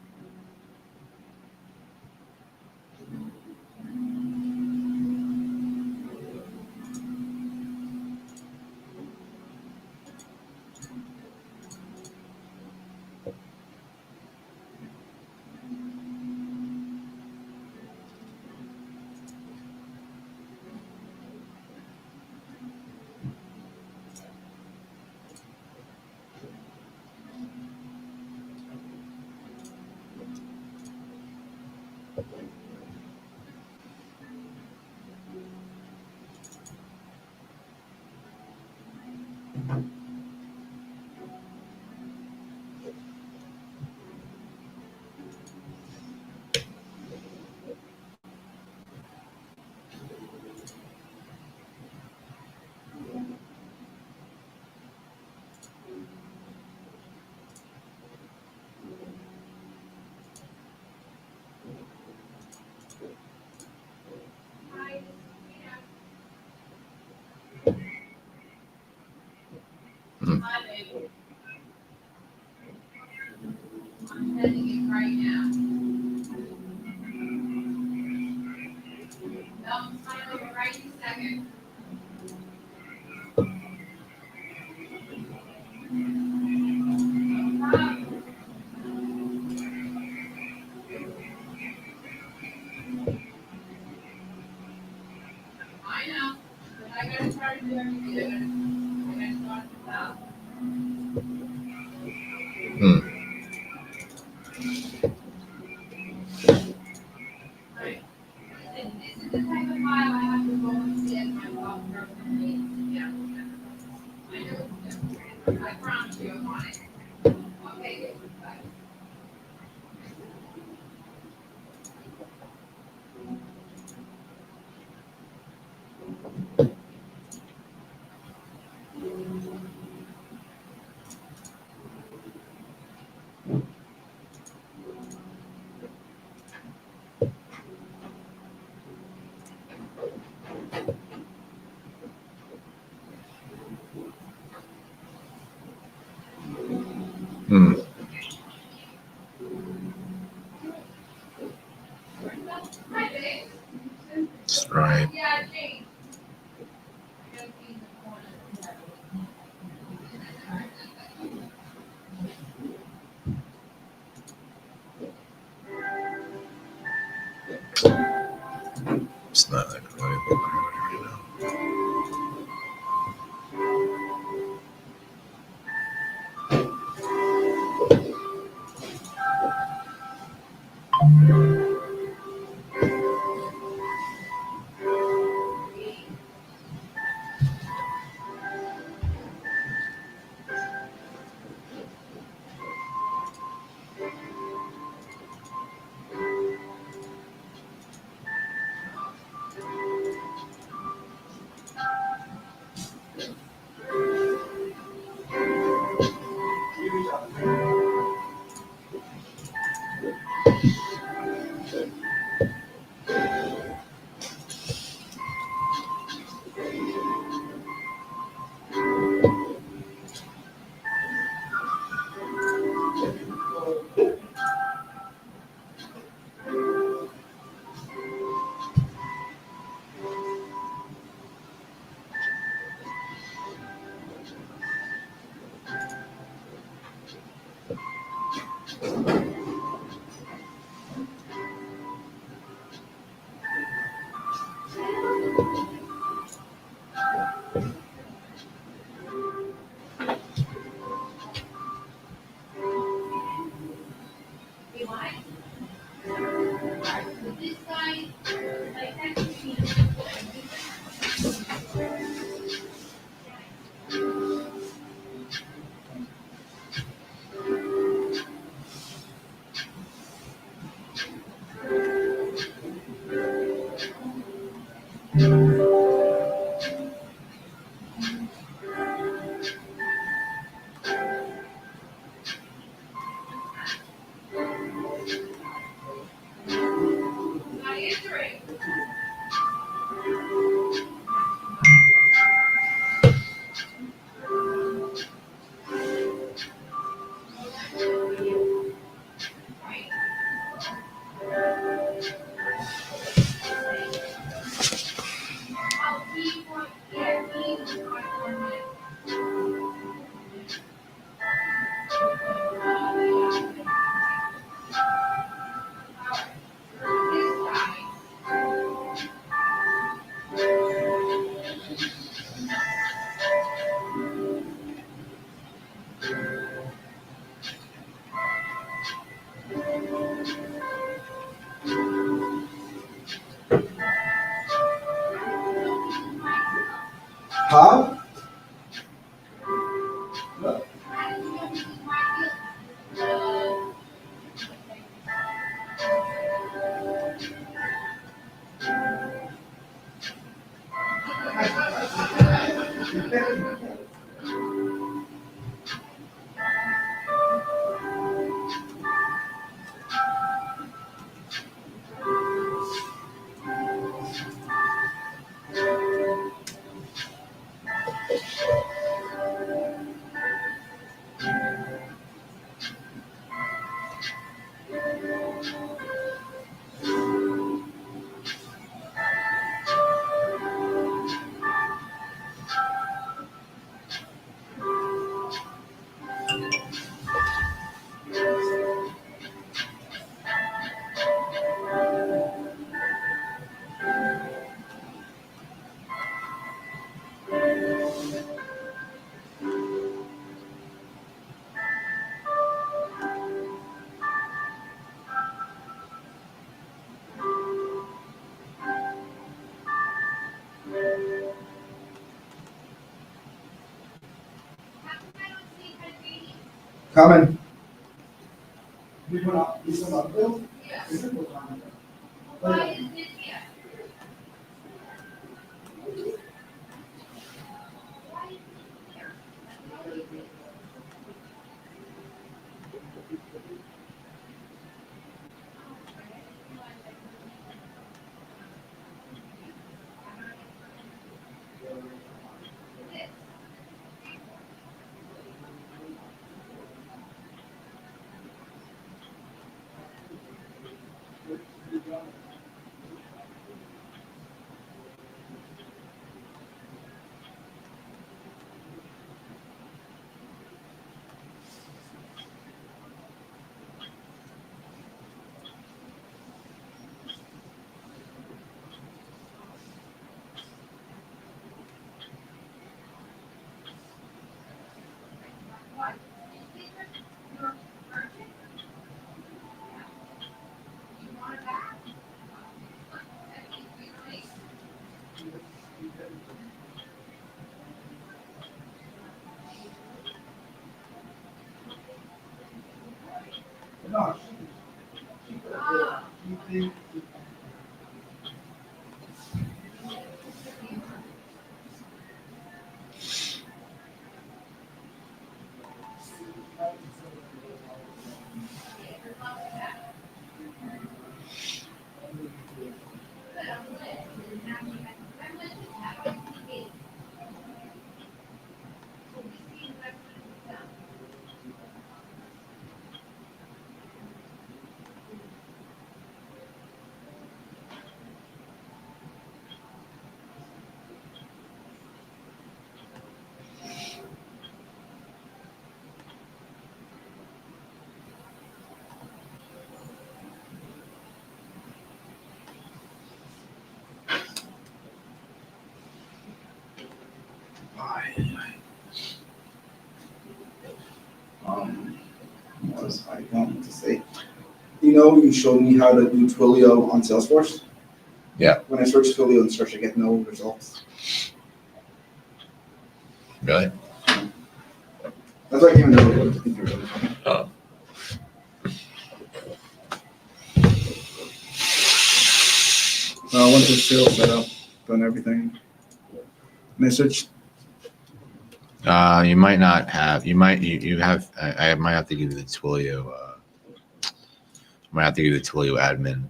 I'm sending it right now. No, I'm coming over right in a second. No problem. I know, but I gotta try to do everything. I gotta start this out. Right. And this is the type of file I have to go and see as my boss personally. Yeah. I know. I promise you I'm on it. Okay, good. Bye.
Hmm.
Hi, babe.
That's right.
Yeah, Jane. I gotta be in the corner.
It's not that good. Right now.
You want it? This guy, like, that's me. I'll keep one here, keep one here.
Huh? Coming. You put up, you put up, Bill?
Yeah.
Is it what time?
Why isn't it here? Why isn't it here? What? Is it your merchant? You want it back? That needs to be released.
No.
Ah.
What was I going to say? You know, you showed me how to do Twilio on Salesforce.
Yeah.
When I search Twilio and search, I get no results.
Really?
That's why I came in early to think you were doing something.
Oh.
Once the sales set up, done everything. And I searched.
You might not have. You have. I might have to give you the Twilio. Might have to give you the Twilio admin.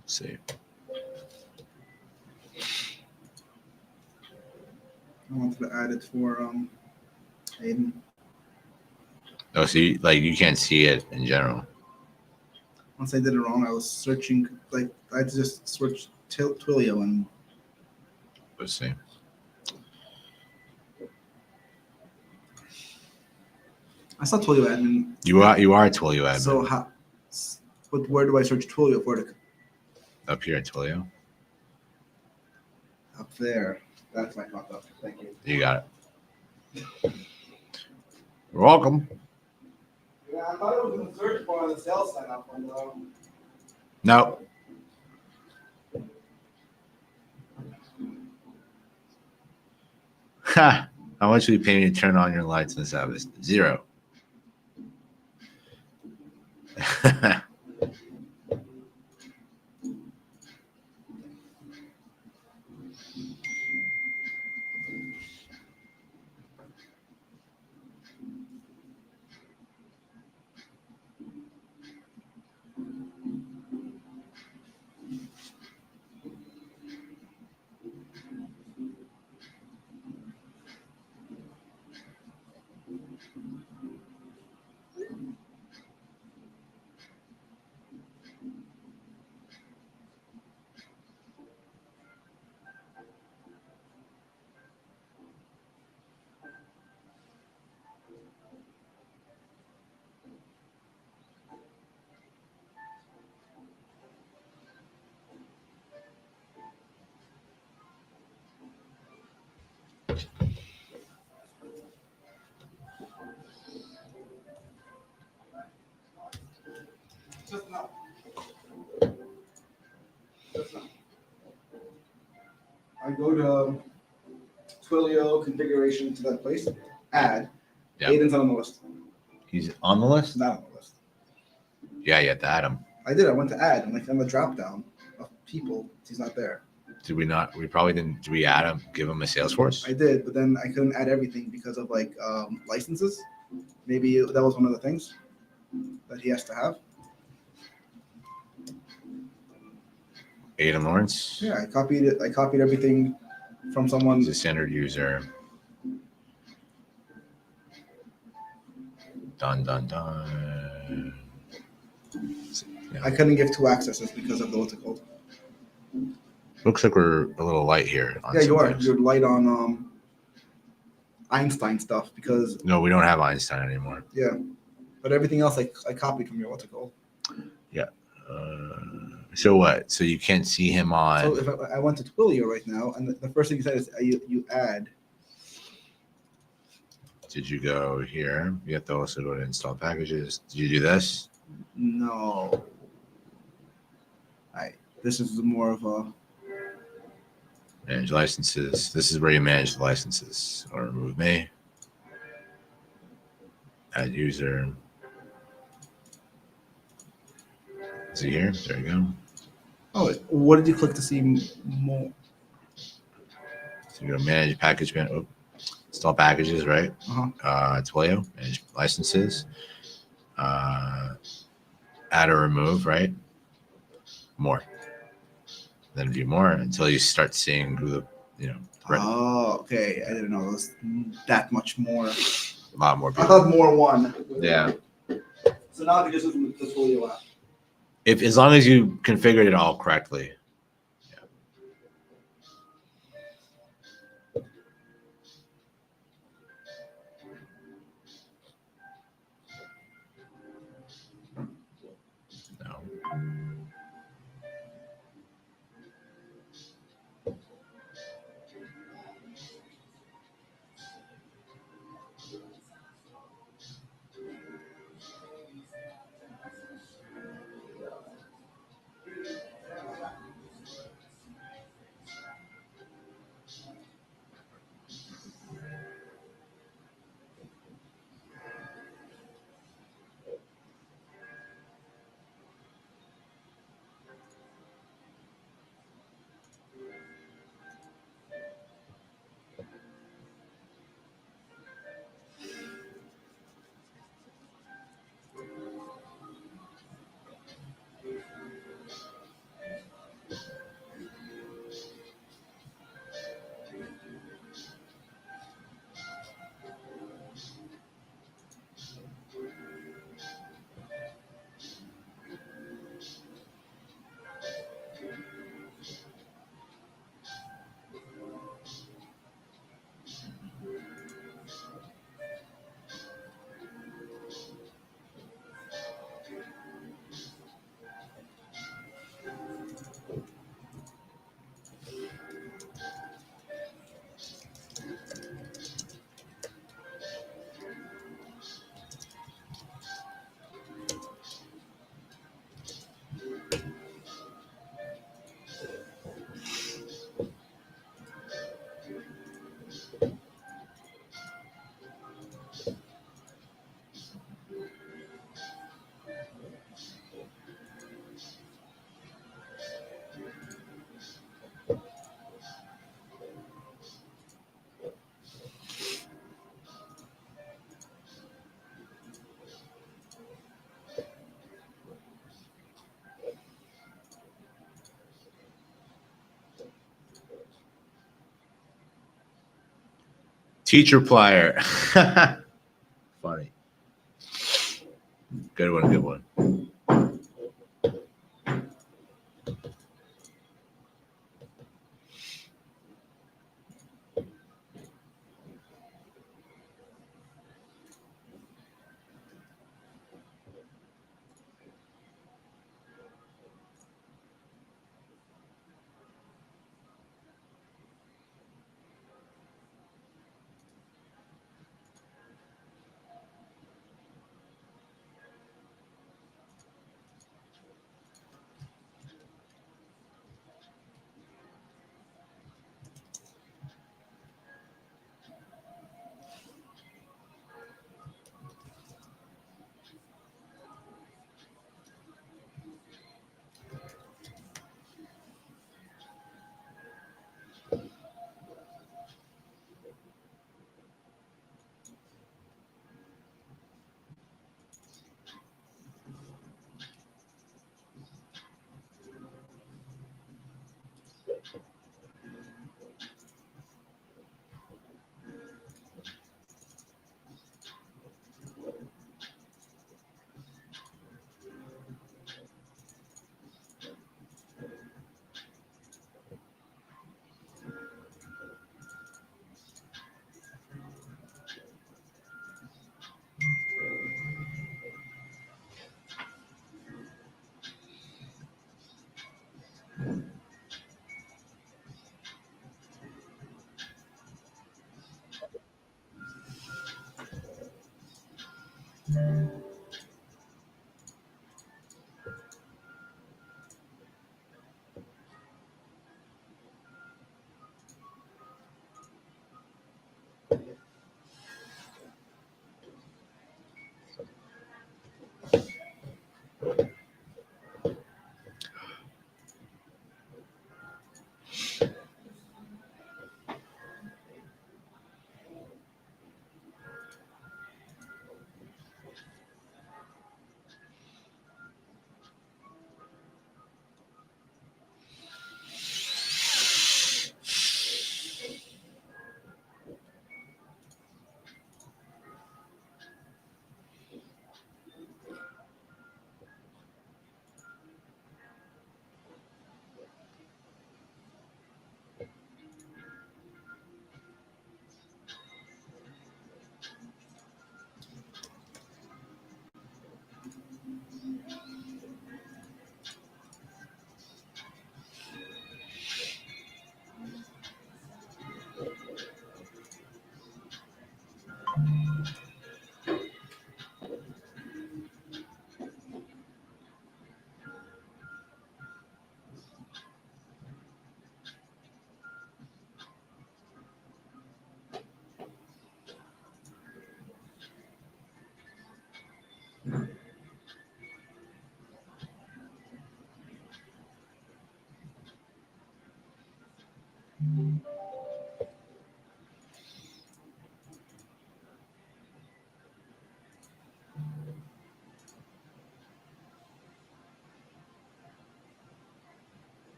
Let's see.
I wanted to add it for Aiden.
Oh, so you can't see it in general.
Once I did it wrong, I was searching, like, I just searched Twilio and
Let's see.
I saw Twilio admin.
You are a Twilio admin.
So how? But where do I search Twilio for it?
Up here in Twilio.
Up there. That's my fuck up. Thank you.
You got it. You're welcome.
Yeah, I thought it was in the search bar on the sales sign up.
No. Ha! How much will you pay me to turn on your lights in this office? 0.
Just now. Just now. I go to Twilio configuration to that place. Add.
Yeah.
Aiden's on the list.
He's on the list?
He's not on the list.
Yeah, you have to add him.
I did. I went to add, and like on the drop down of people, he's not there.
Did we not? We probably didn't. Did we add him? Give him a Salesforce?
I did, but then I couldn't add everything because of like licenses. Maybe that was one of the things that he has to have.
Adam Lawrence?
Yeah, I copied it. I copied everything from someone.
He's a standard user. Dun, dun, dun. Yeah.
I couldn't give 2 accesses because of the what's it called.
Looks like we're a little light here. On
Yeah, you are.
things.
You're light on Einstein stuff because
No, we don't have Einstein anymore.
yeah, but everything else I copied from your what's it called.
So what? So you can't see him on.
So if I went to Twilio right now, and the first thing you said is you add.
Did you go here? You have to also go to install packages. Did you do this?
No. This is more of a.
Manage licenses. This is where you manage the licenses. Or remove me. Add user. Is he here? There you go.
Oh, what did you click to see more?
So you go manage package man. Oh, install packages, right?
Uh-huh.
Twilio, manage licenses. Add or remove, right? More. Then view more until you start seeing who the right.
Oh, okay. I didn't know it was that much more.
A lot more
I
people.
thought more one.
Yeah.
So now I can just do from the Twilio app.
If as long as you configured it all correctly. No. Teacher plier. Funny. Good one, good one.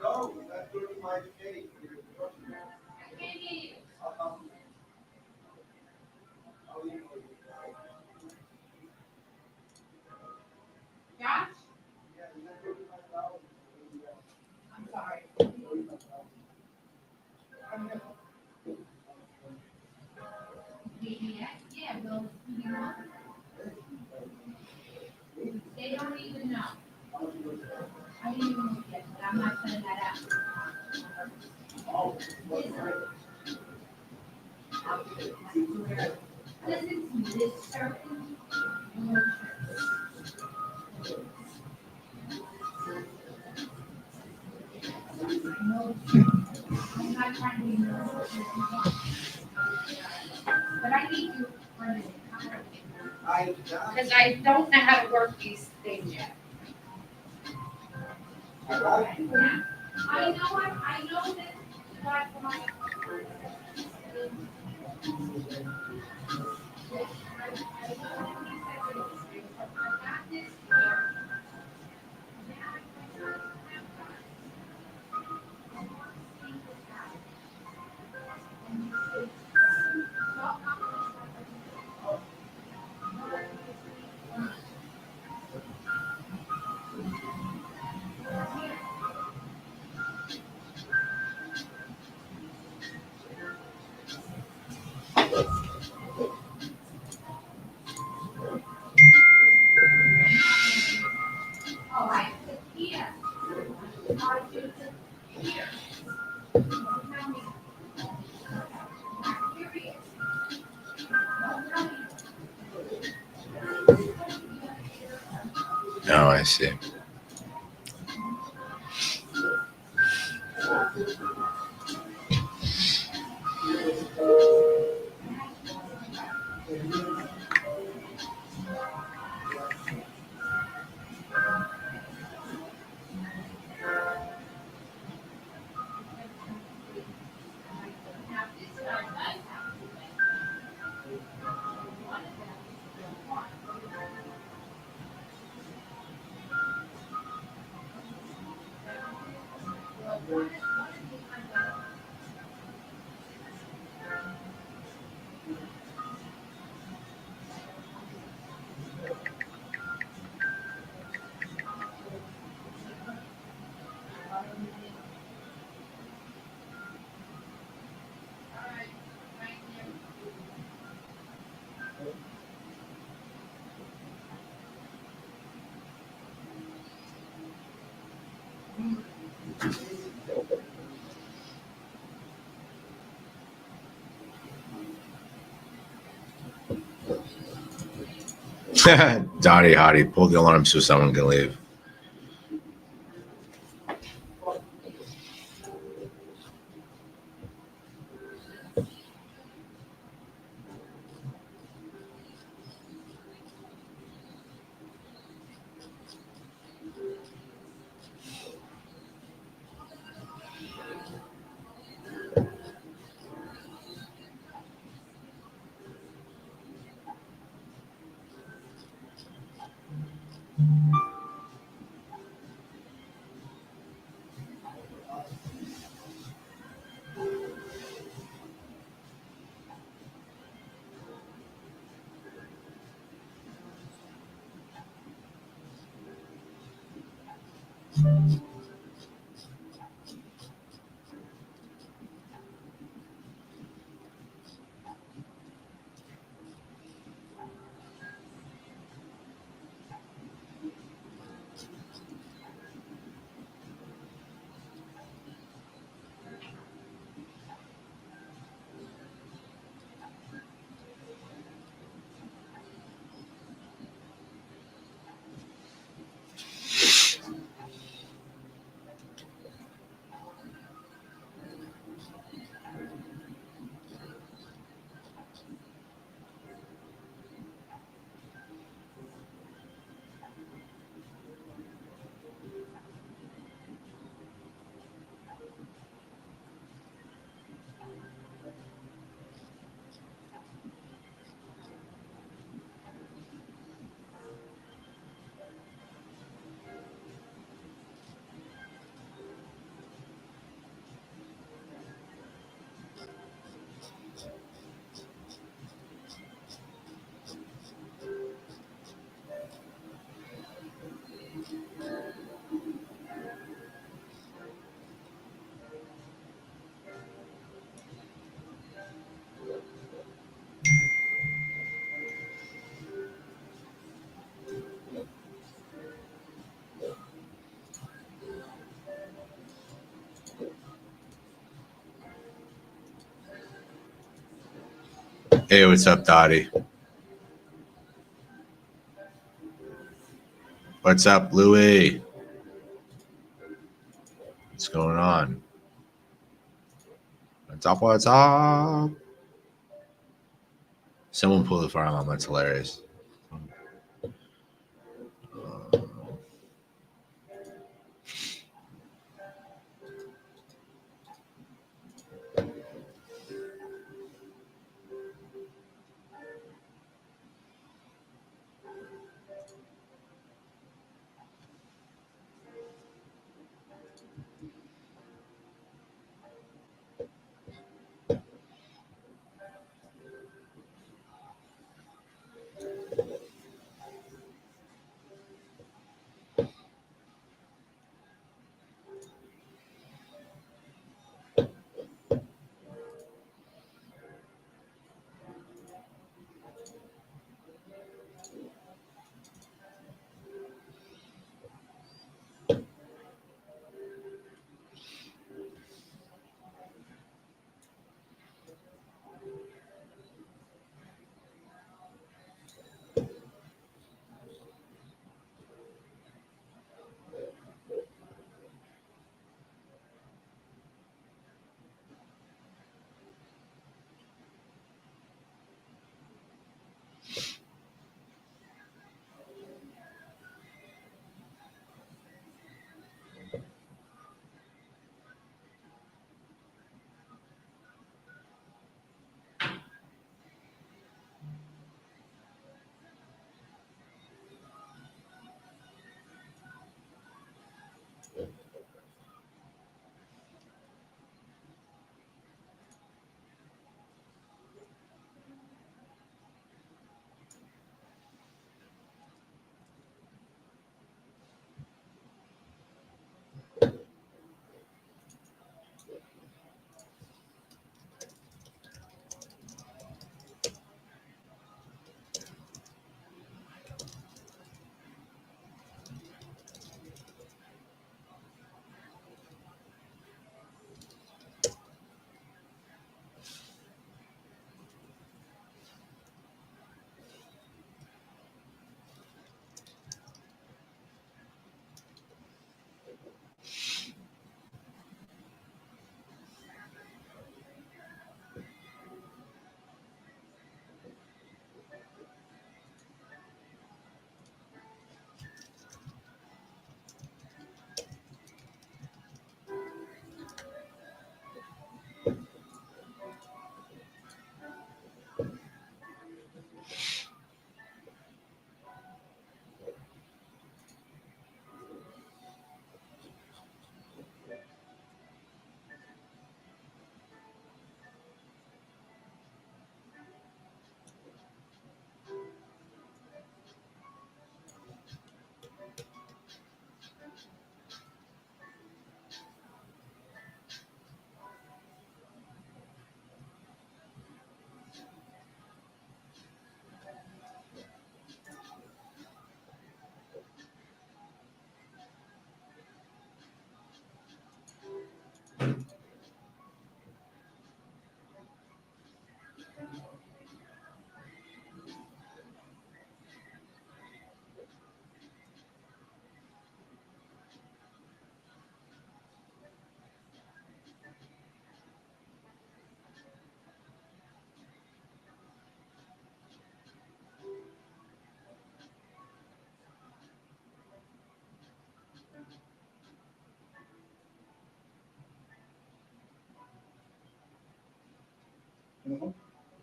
No, that's 35K.
Josh? I'm sorry. Yeah, well, you know, they don't even know. I didn't even look yet, but I'm not sending that out. Listen to this certain emotion. I'm not trying to be nervous, but I need you for a minute. Because I don't know how to work these things yet.
I know that, but my. Oh, I put here. I put here.
Oh, I see. Donnie Hottie, pull the alarm so someone can leave. Hey, what's up, Dottie? What's up, Louie? What's going on? What's up? What's up? Someone pull the fire alarm. That's hilarious.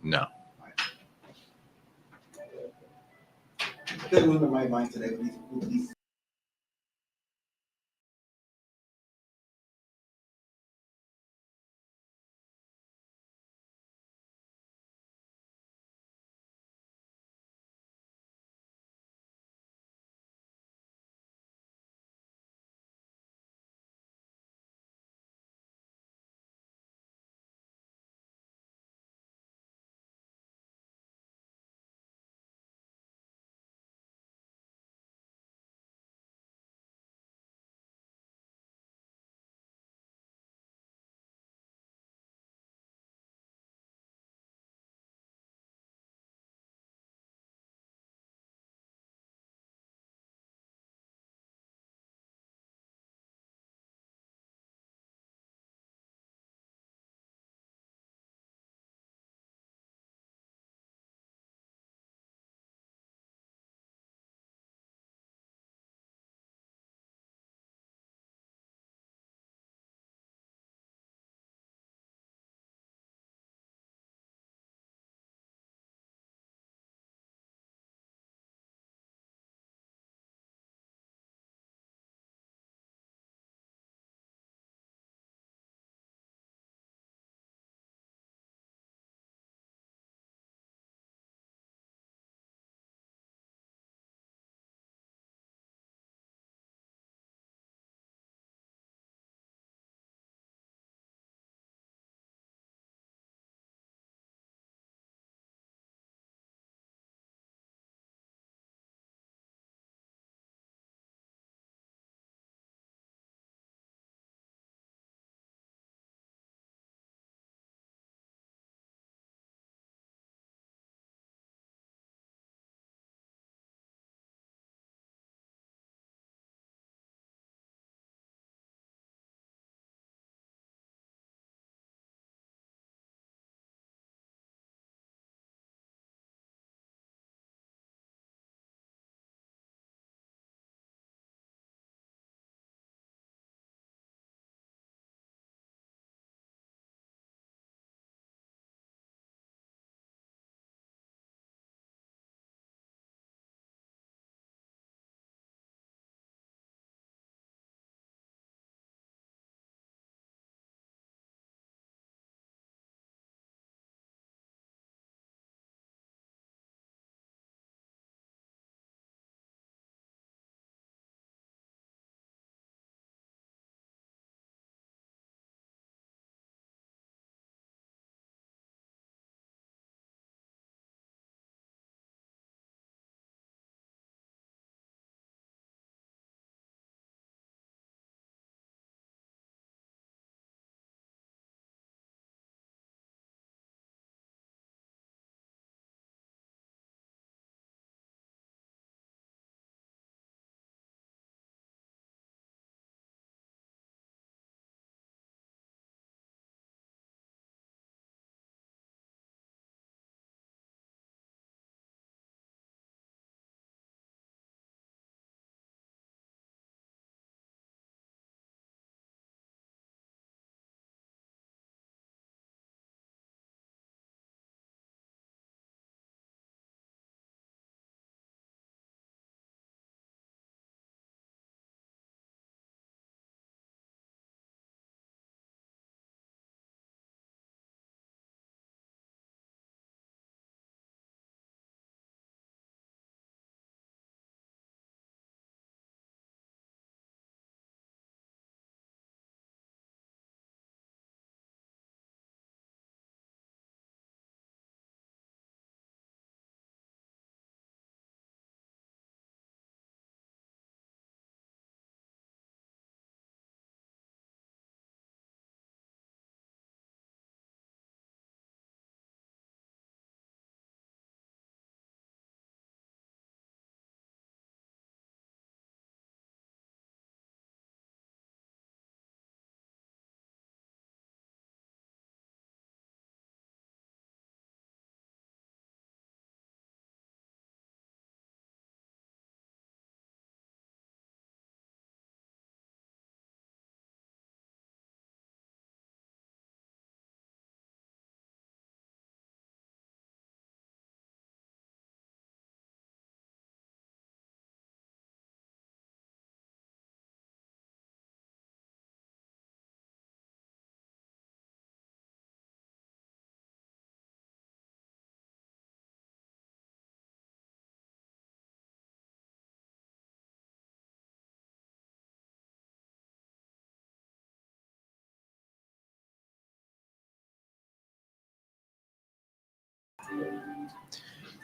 No.
I couldn't remember my mind today with these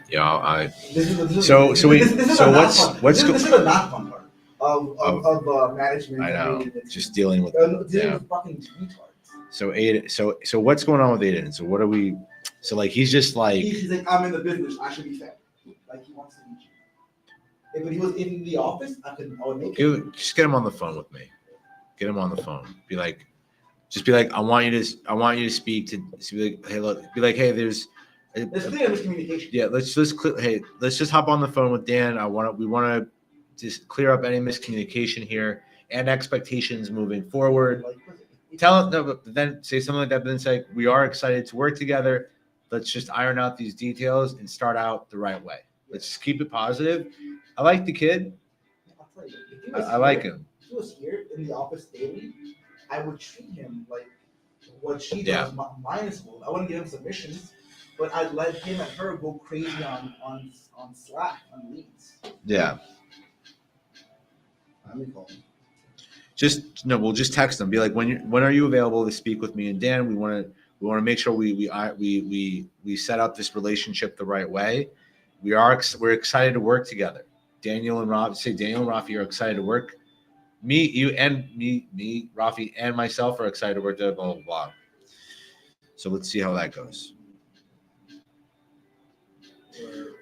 Yeah, I.
This is
This is
the not fun part of management.
I know.
and
Just dealing with.
dealing with fucking retards.
So what's going on with Aiden? So what are we? So like he's just like.
He's like, I'm in the business. I should be fair. Like he wants to meet you. If he was in the office, I would make it.
Just get him on the phone with me. Get him on the phone. Be like, I want you to speak to. Be like, hey, look. Be like, hey, there's
clear miscommunication.
Yeah, let's just hop on the phone with Dan. We want to just clear up any miscommunication here and expectations moving forward. Tell him, no, but then say something like that. But then say, we are excited to work together. Let's just iron out these details and start out the right way. Let's just keep it positive. I like the kid.
I'll tell you,
I like him.
If he was here in the office daily, I would treat him like what she does
Yeah.
minus school. I wouldn't give him submissions, but I'd let him and her go crazy on Slack, on leads.
Yeah.
Let me call him.
We'll just text them. Be like, when are you available to speak with me and Dan? We want to make sure we set up this relationship the right way. We're excited to work together. Daniel and Rafi are excited to work. Me, Rafi, and myself are excited to work together. Blah blah blah. So let's see how that goes.
We're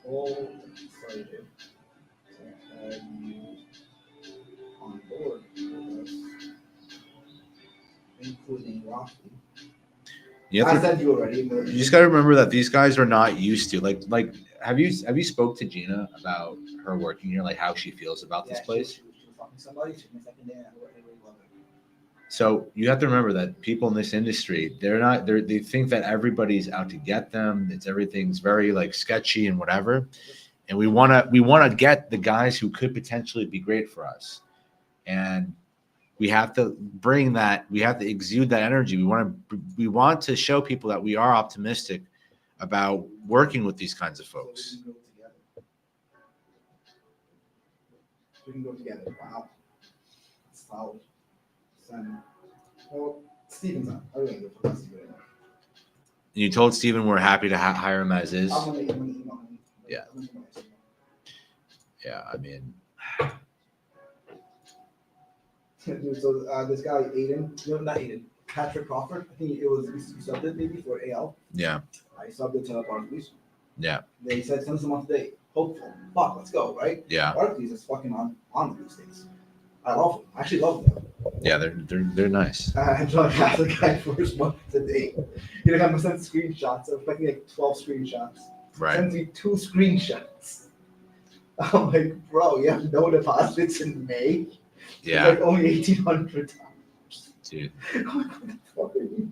all excited to have you on board with us, including Rafi. I said you already.
You just got to remember that these guys are not used to like. Have you spoke to Gina about her working here, like how she feels about this place?
She was fucking somebody. She was second day. I really love it.
So you have to remember that people in this industry, they think that everybody's out to get them. Everything's very like sketchy and whatever. And we want to get the guys who could potentially be great for us. And we have to bring that, we have to exude that energy. We want to show people that we are optimistic about working with these kinds of folks.
We can go together. Wow. It's solid. Well, Steven's on. I really go for Steven.
And you told Steven we're happy to hire him as is.
I'm gonna email him.
Yeah. Yeah, I mean.
Dude, so this guy Aiden, no, not Aiden, Patrick Crawford. I think it was you subbed it maybe for AL.
Yeah.
I subbed it to Barclays.
Yeah.
They said send them on today. Hopeful. Fuck, let's go, right?
Yeah.
Barclays is fucking on these days. I love them. I actually love them.
Yeah, they're nice.
I'm trying to ask the guy first month today. You know, I'm sent screenshots. I'm expecting like 12 screenshots.
Right.
Sends me 2 screenshots. I'm like, bro, you have no deposits in May.
Yeah.
It's like only $1,800.
Dude.
What the fuck are you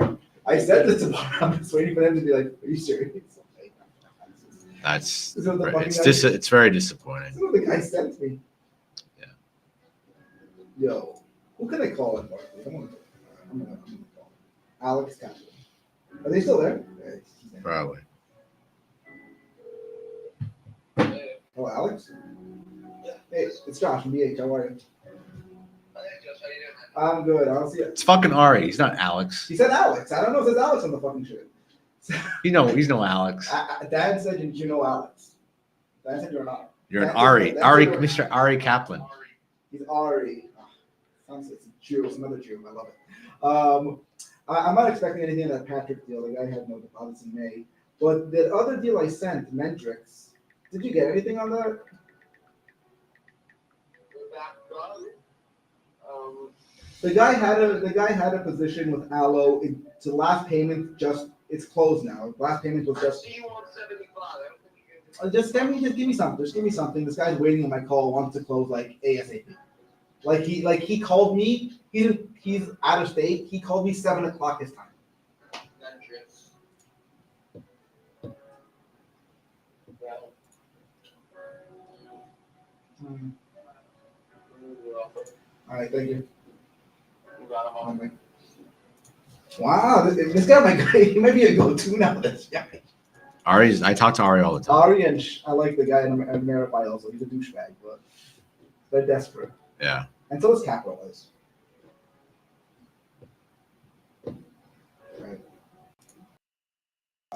doing? I said this tomorrow. I'm just waiting for them to be like, are you serious?
That's
This is what the fucking
it's very disappointing.
This is what the guy sent me.
Yeah.
Yo, who can I call at Barclays? I'm gonna call him. Alex Kaplan. Are they still there? Yeah, he's there.
Probably.
Oh, Alex? Hey, it's Josh from BH. How are you? I'm good. I don't see it.
It's fucking Ari. He's not Alex.
He said Alex. I don't know if it says Alex on the fucking shit.
He's no Alex.
Dad said you know Alex. Dad said you're not.
You're an
Dad
Ari.
said
Ari,
you're-
Mr. Ari Kaplan.
He's Ari. Sounds like it's a Jew. It's another Jew. I love it. I'm not expecting anything in that Patrick deal. The guy had no deposits in May. But the other deal I sent, Mentrix, did you get anything on that? The guy had a position with Allo. The last payment it's closed now. The last payment was just. Just give me something. Just give me something. This guy's waiting on my call. Wants to close like ASAP. Like he called me. He's out of state. He called me 7 o'clock his time. All right, thank you. Wow, this guy he might be a go-to now. This guy.
I talk to Ari all the time.
Ari and I like the guy in Merify also. He's a douchebag, but they're desperate.
Yeah.
And so is Capitalize.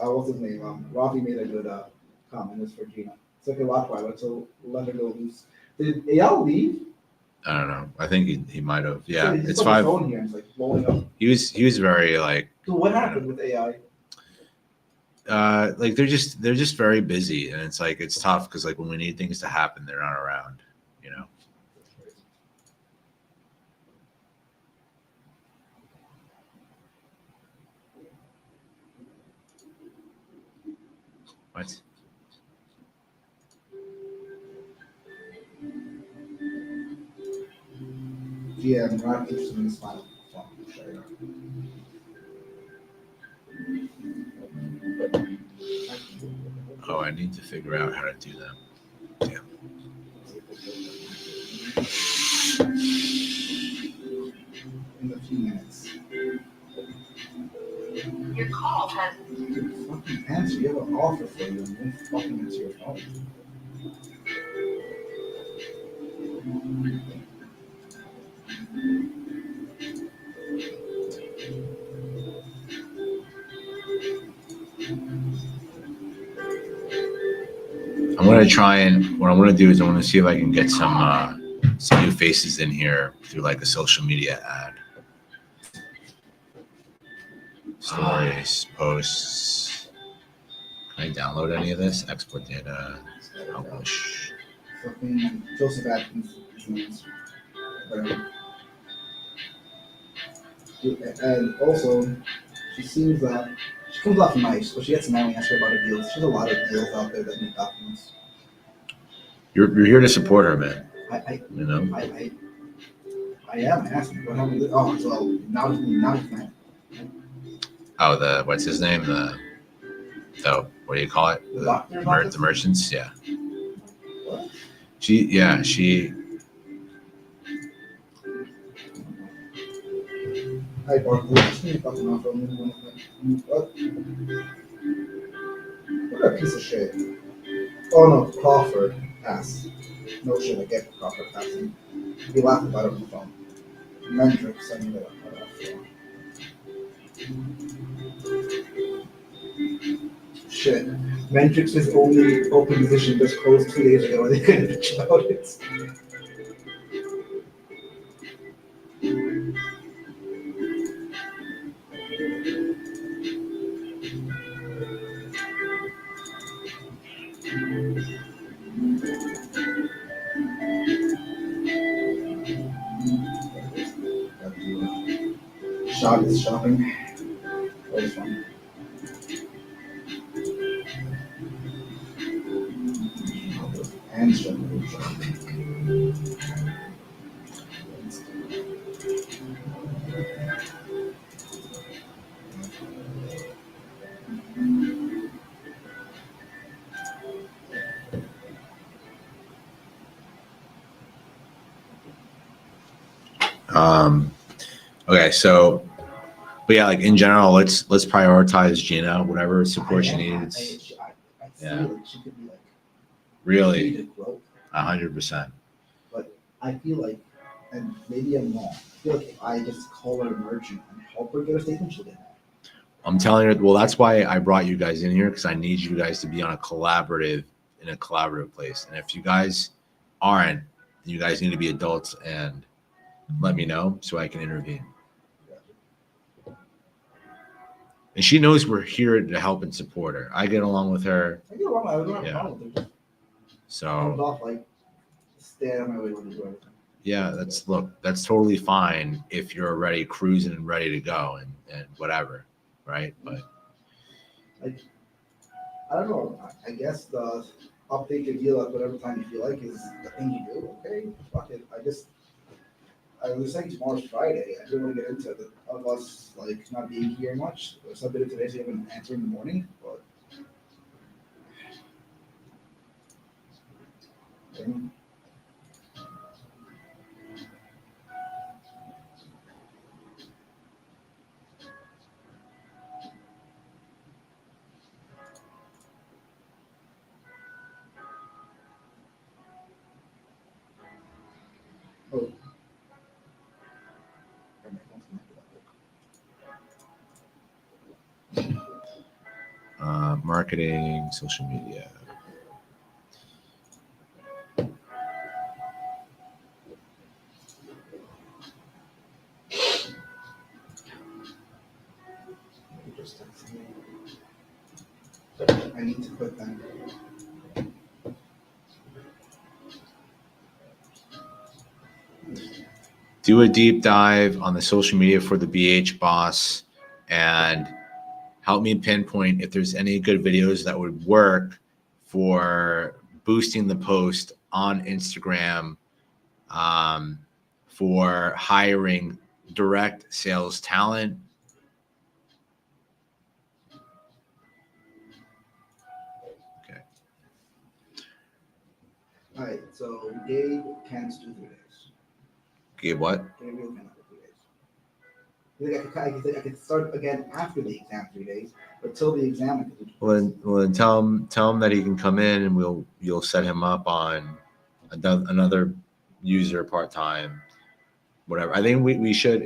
what's his name? Ravi made a good comment. It's for Gina. It's like a Rottweiler, so let her go loose. Did Eyal leave?
I don't know. I think he might have.
He
Yeah,
said he just
it's
put his
5.
phone here and it's like blowing up.
He was very like
So what happened with AI?
like they're just very busy, and it's like it's tough because like when we need things to happen, they're not around. You know. What?
Yeah, I'm not interested in this final phone.
Oh, I need to figure out how to do that.
In a few minutes.
Your call has.
Fucking answer. You have an offer for you and you won't fucking answer your phone.
I'm gonna try and what I'm gonna do is I'm gonna see if I can get some new faces in here through like a social media ad. Stories, posts. Can I download any of this? Export data, publish.
Fucking Joseph Atkins. And also, she seems she comes off nice, but she gets mad when you ask her about her deals. She has a lot of deals out there that need documents.
You're here to support her, man.
I
You know.
I am. I asked him what happened. Oh, so now he's mad.
Oh, what's his name? The what do you call it?
The doctor's office?
The merchants. Yeah.
What?
She.
Hi, Barkley. Just need fucking off on me. What? What a piece of shit. Oh no, Crawford ass. No shit, I get Crawford passing. He laughed about it on the phone. Mendrick sent me that. Shit. Mendrick's only open position just closed 2 days ago and they couldn't bitch about it. Shabbos shopping. Always fun. And shopping.
Okay, so, but yeah, like in general, let's prioritize Gina, whatever support she needs.
I
Yeah.
feel like she could be like
Really,
needed growth.
100%.
But I feel like, and maybe I'm wrong, I feel like if I just call her a merchant and help her get a statement, she'll get mad.
I'm telling you, well, that's why I brought you guys in here because I need you guys to be in a collaborative place. And if you guys aren't, then you guys need to be adults and let me know so I can intervene. And she knows we're here to help and support her. I get along with her.
I get along, I don't have a
Yeah.
problem with her. Comes
So
off like, stay out of my way when you do everything.
yeah, that's totally fine if you're already cruising and ready to go and whatever, right? But
Like, I don't know, I guess the update your deal at whatever time you feel like is the thing you do, okay? Fuck it, I was saying tomorrow's Friday. I didn't want to get into the of us like not being here much. There's a bit of today, so you have an answer in the morning, but oh.
Marketing, social media.
Just text me. I need to quit them.
Do a deep dive on the social media for the BH boss and help me pinpoint if there's any good videos that would work for boosting the post on Instagram, for hiring direct sales talent. Okay.
All right, so Gabe can't do 3 days.
Gabe, what?
Gabe really cannot do 3 days. I could start again after the exam 3 days, but till the exam I could do 2 days.
Well, then tell him that he can come in and you'll set him up on another user part-time, whatever. I think we should,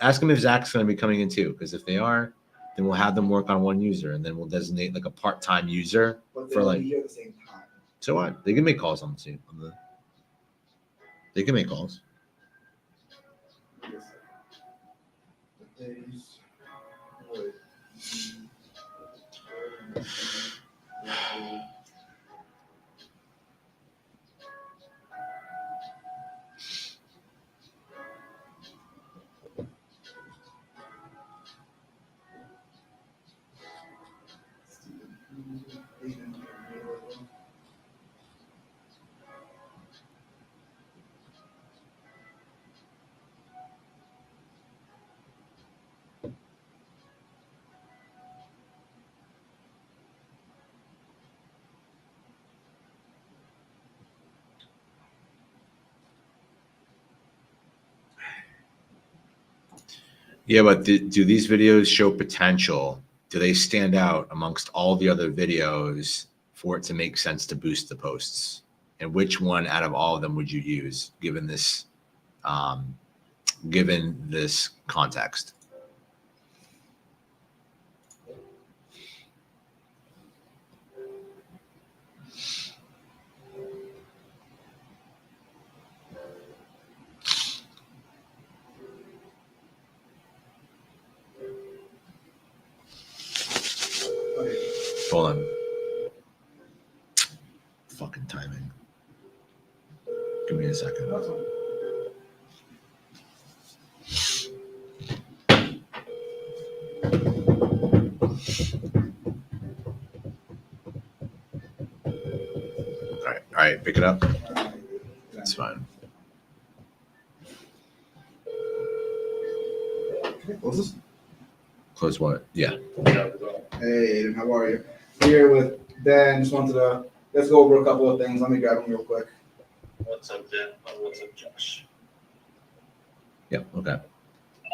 ask him if Zach's going to be coming in too, because if they are, then we'll have them work on one user and then we'll designate like a part-time user
But they
for
will
like,
be here at the same time.
so what? They can make calls on the same, they can make calls.
The days would
Yeah, but do these videos show potential? Do they stand out amongst all the other videos for it to make sense to boost the posts? And which one out of all of them would you use given this context? Hold on. Fucking timing. Give me a second.
That's one.
All right, pick it up.
Alright.
That's fine.
Okay, close this.
Close what? Yeah.
Hey, Aiden, how are you? Here with Dan. Just wanted to let's go over a couple of things. Let me grab them real quick.
What's up, Dan? What's up, Josh?
Yep. Okay.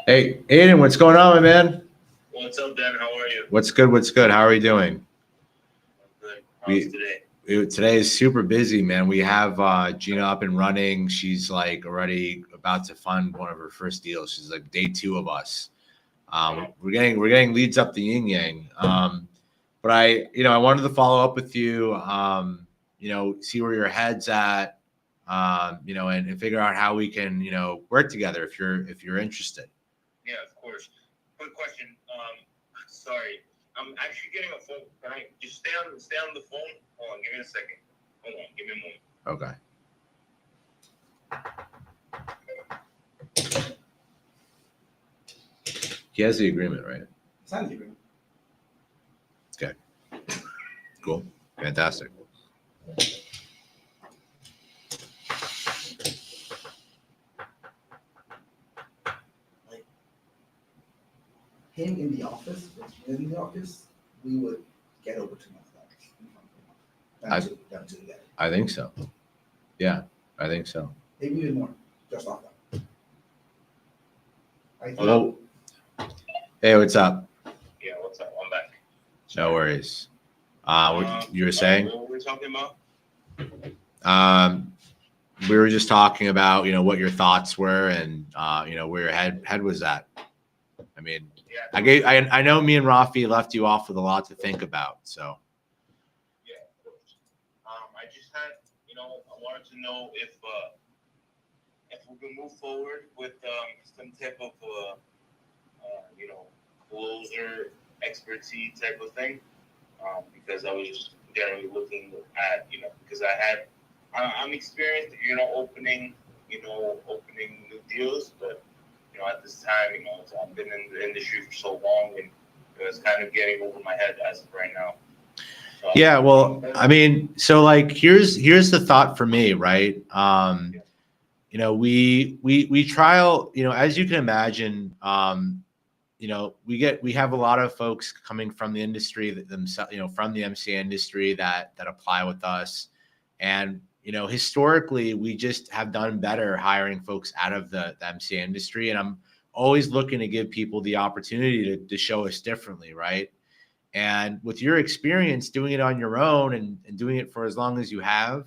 Hey, Aiden, what's going on, my man?
What's up, Dan? How are you?
What's good? What's good? How are you doing?
Good.
We-
How's today?
Today is super busy, man. We have Gina up and running. She's like already about to fund one of her first deals. She's like day 2 of us. We're getting leads up the yin yang. But I wanted to follow up with you. See where your head's at. And figure out how we can work together if you're interested.
Yeah, of course. Quick question. Sorry, I'm actually getting a phone. Can I just stay on the phone? Hold on, give me a second. Hold on, give me a moment.
Okay. He has the agreement, right?
Sign the agreement.
Okay. Cool. Fantastic.
Him in the office, we would get over $2 million. Them two together.
I think so. Yeah, I think so.
Maybe even more, just off that. I think
Hello. Hey, what's up?
Yeah, what's up? I'm back.
No worries. What you were saying?
What were we talking about?
We were just talking about, what your thoughts were and, where your head was at. I mean,
Yeah,
I know me and Rafi left you off with a lot to think about. So.
Yeah, of course. I just had, I wanted to know if we can move forward with some type of closer expertise type of thing. Because I was just generally looking at, because I'm experienced, opening new deals, but at this time, I've been in the industry for so long, and it's kind of getting over my head as of right now. So,
yeah, well, I mean, so like here's the thought for me, right? We trial, as you can imagine, we have a lot of folks coming from the industry that themselves, from the MCA industry that apply with us. And, historically, we just have done better hiring folks out of the MCA industry. And I'm always looking to give people the opportunity to show us differently, right? And with your experience doing it on your own and doing it for as long as you have,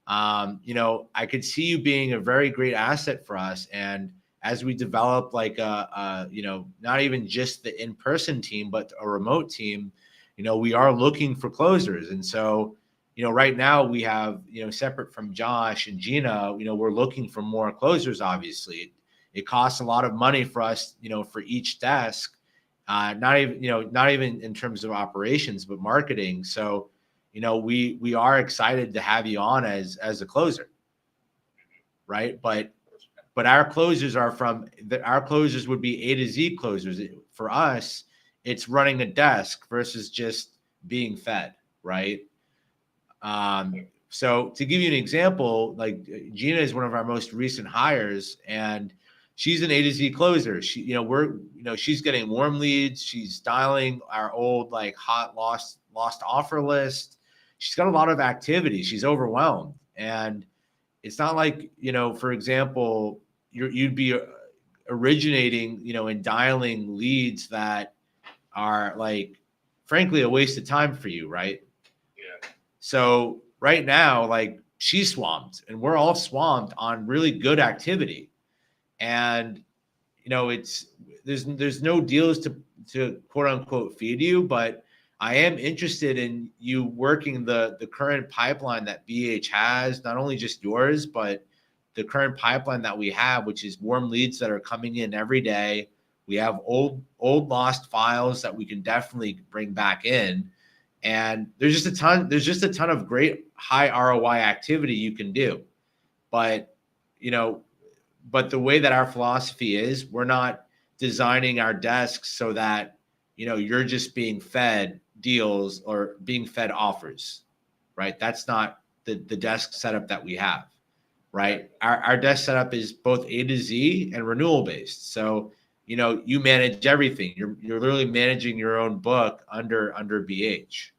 I could see you being a very great asset for us. And as we develop like not even just the in-person team, but a remote team, we are looking for closers. And so, right now we have, separate from Josh and Gina, we're looking for more closers. Obviously it costs a lot of money for us, for each desk, not even in terms of operations, but marketing. So, we are excited to have you on as a closer. Right. But our closers would be A to Z closers. For us, it's running a desk versus just being fed, right? So to give you an example, like Gina is one of our most recent hires, and she's an A to Z closer. She's getting warm leads. She's dialing our old like hot lost offer list. She's got a lot of activity. She's overwhelmed, and it's not like, for example, you'd be originating, and dialing leads that are like, frankly, a waste of time for you, right?
Yeah. So
right now, like she's swamped and we're all swamped on really good activity. And, there's no deals to quote unquote feed you, but I am interested in you working the current pipeline that BH has, not only just yours, but the current pipeline that we have, which is warm leads that are coming in every day. We have old lost files that we can definitely bring back in. And there's just a ton of great high ROI activity you can do. But, the way that our philosophy is, we're not designing our desks so that, you're just being fed deals or being fed offers, right? That's not the desk setup that we have, right? Our desk setup is both A to Z and renewal based. So, you manage everything. You're literally managing your own book under BH.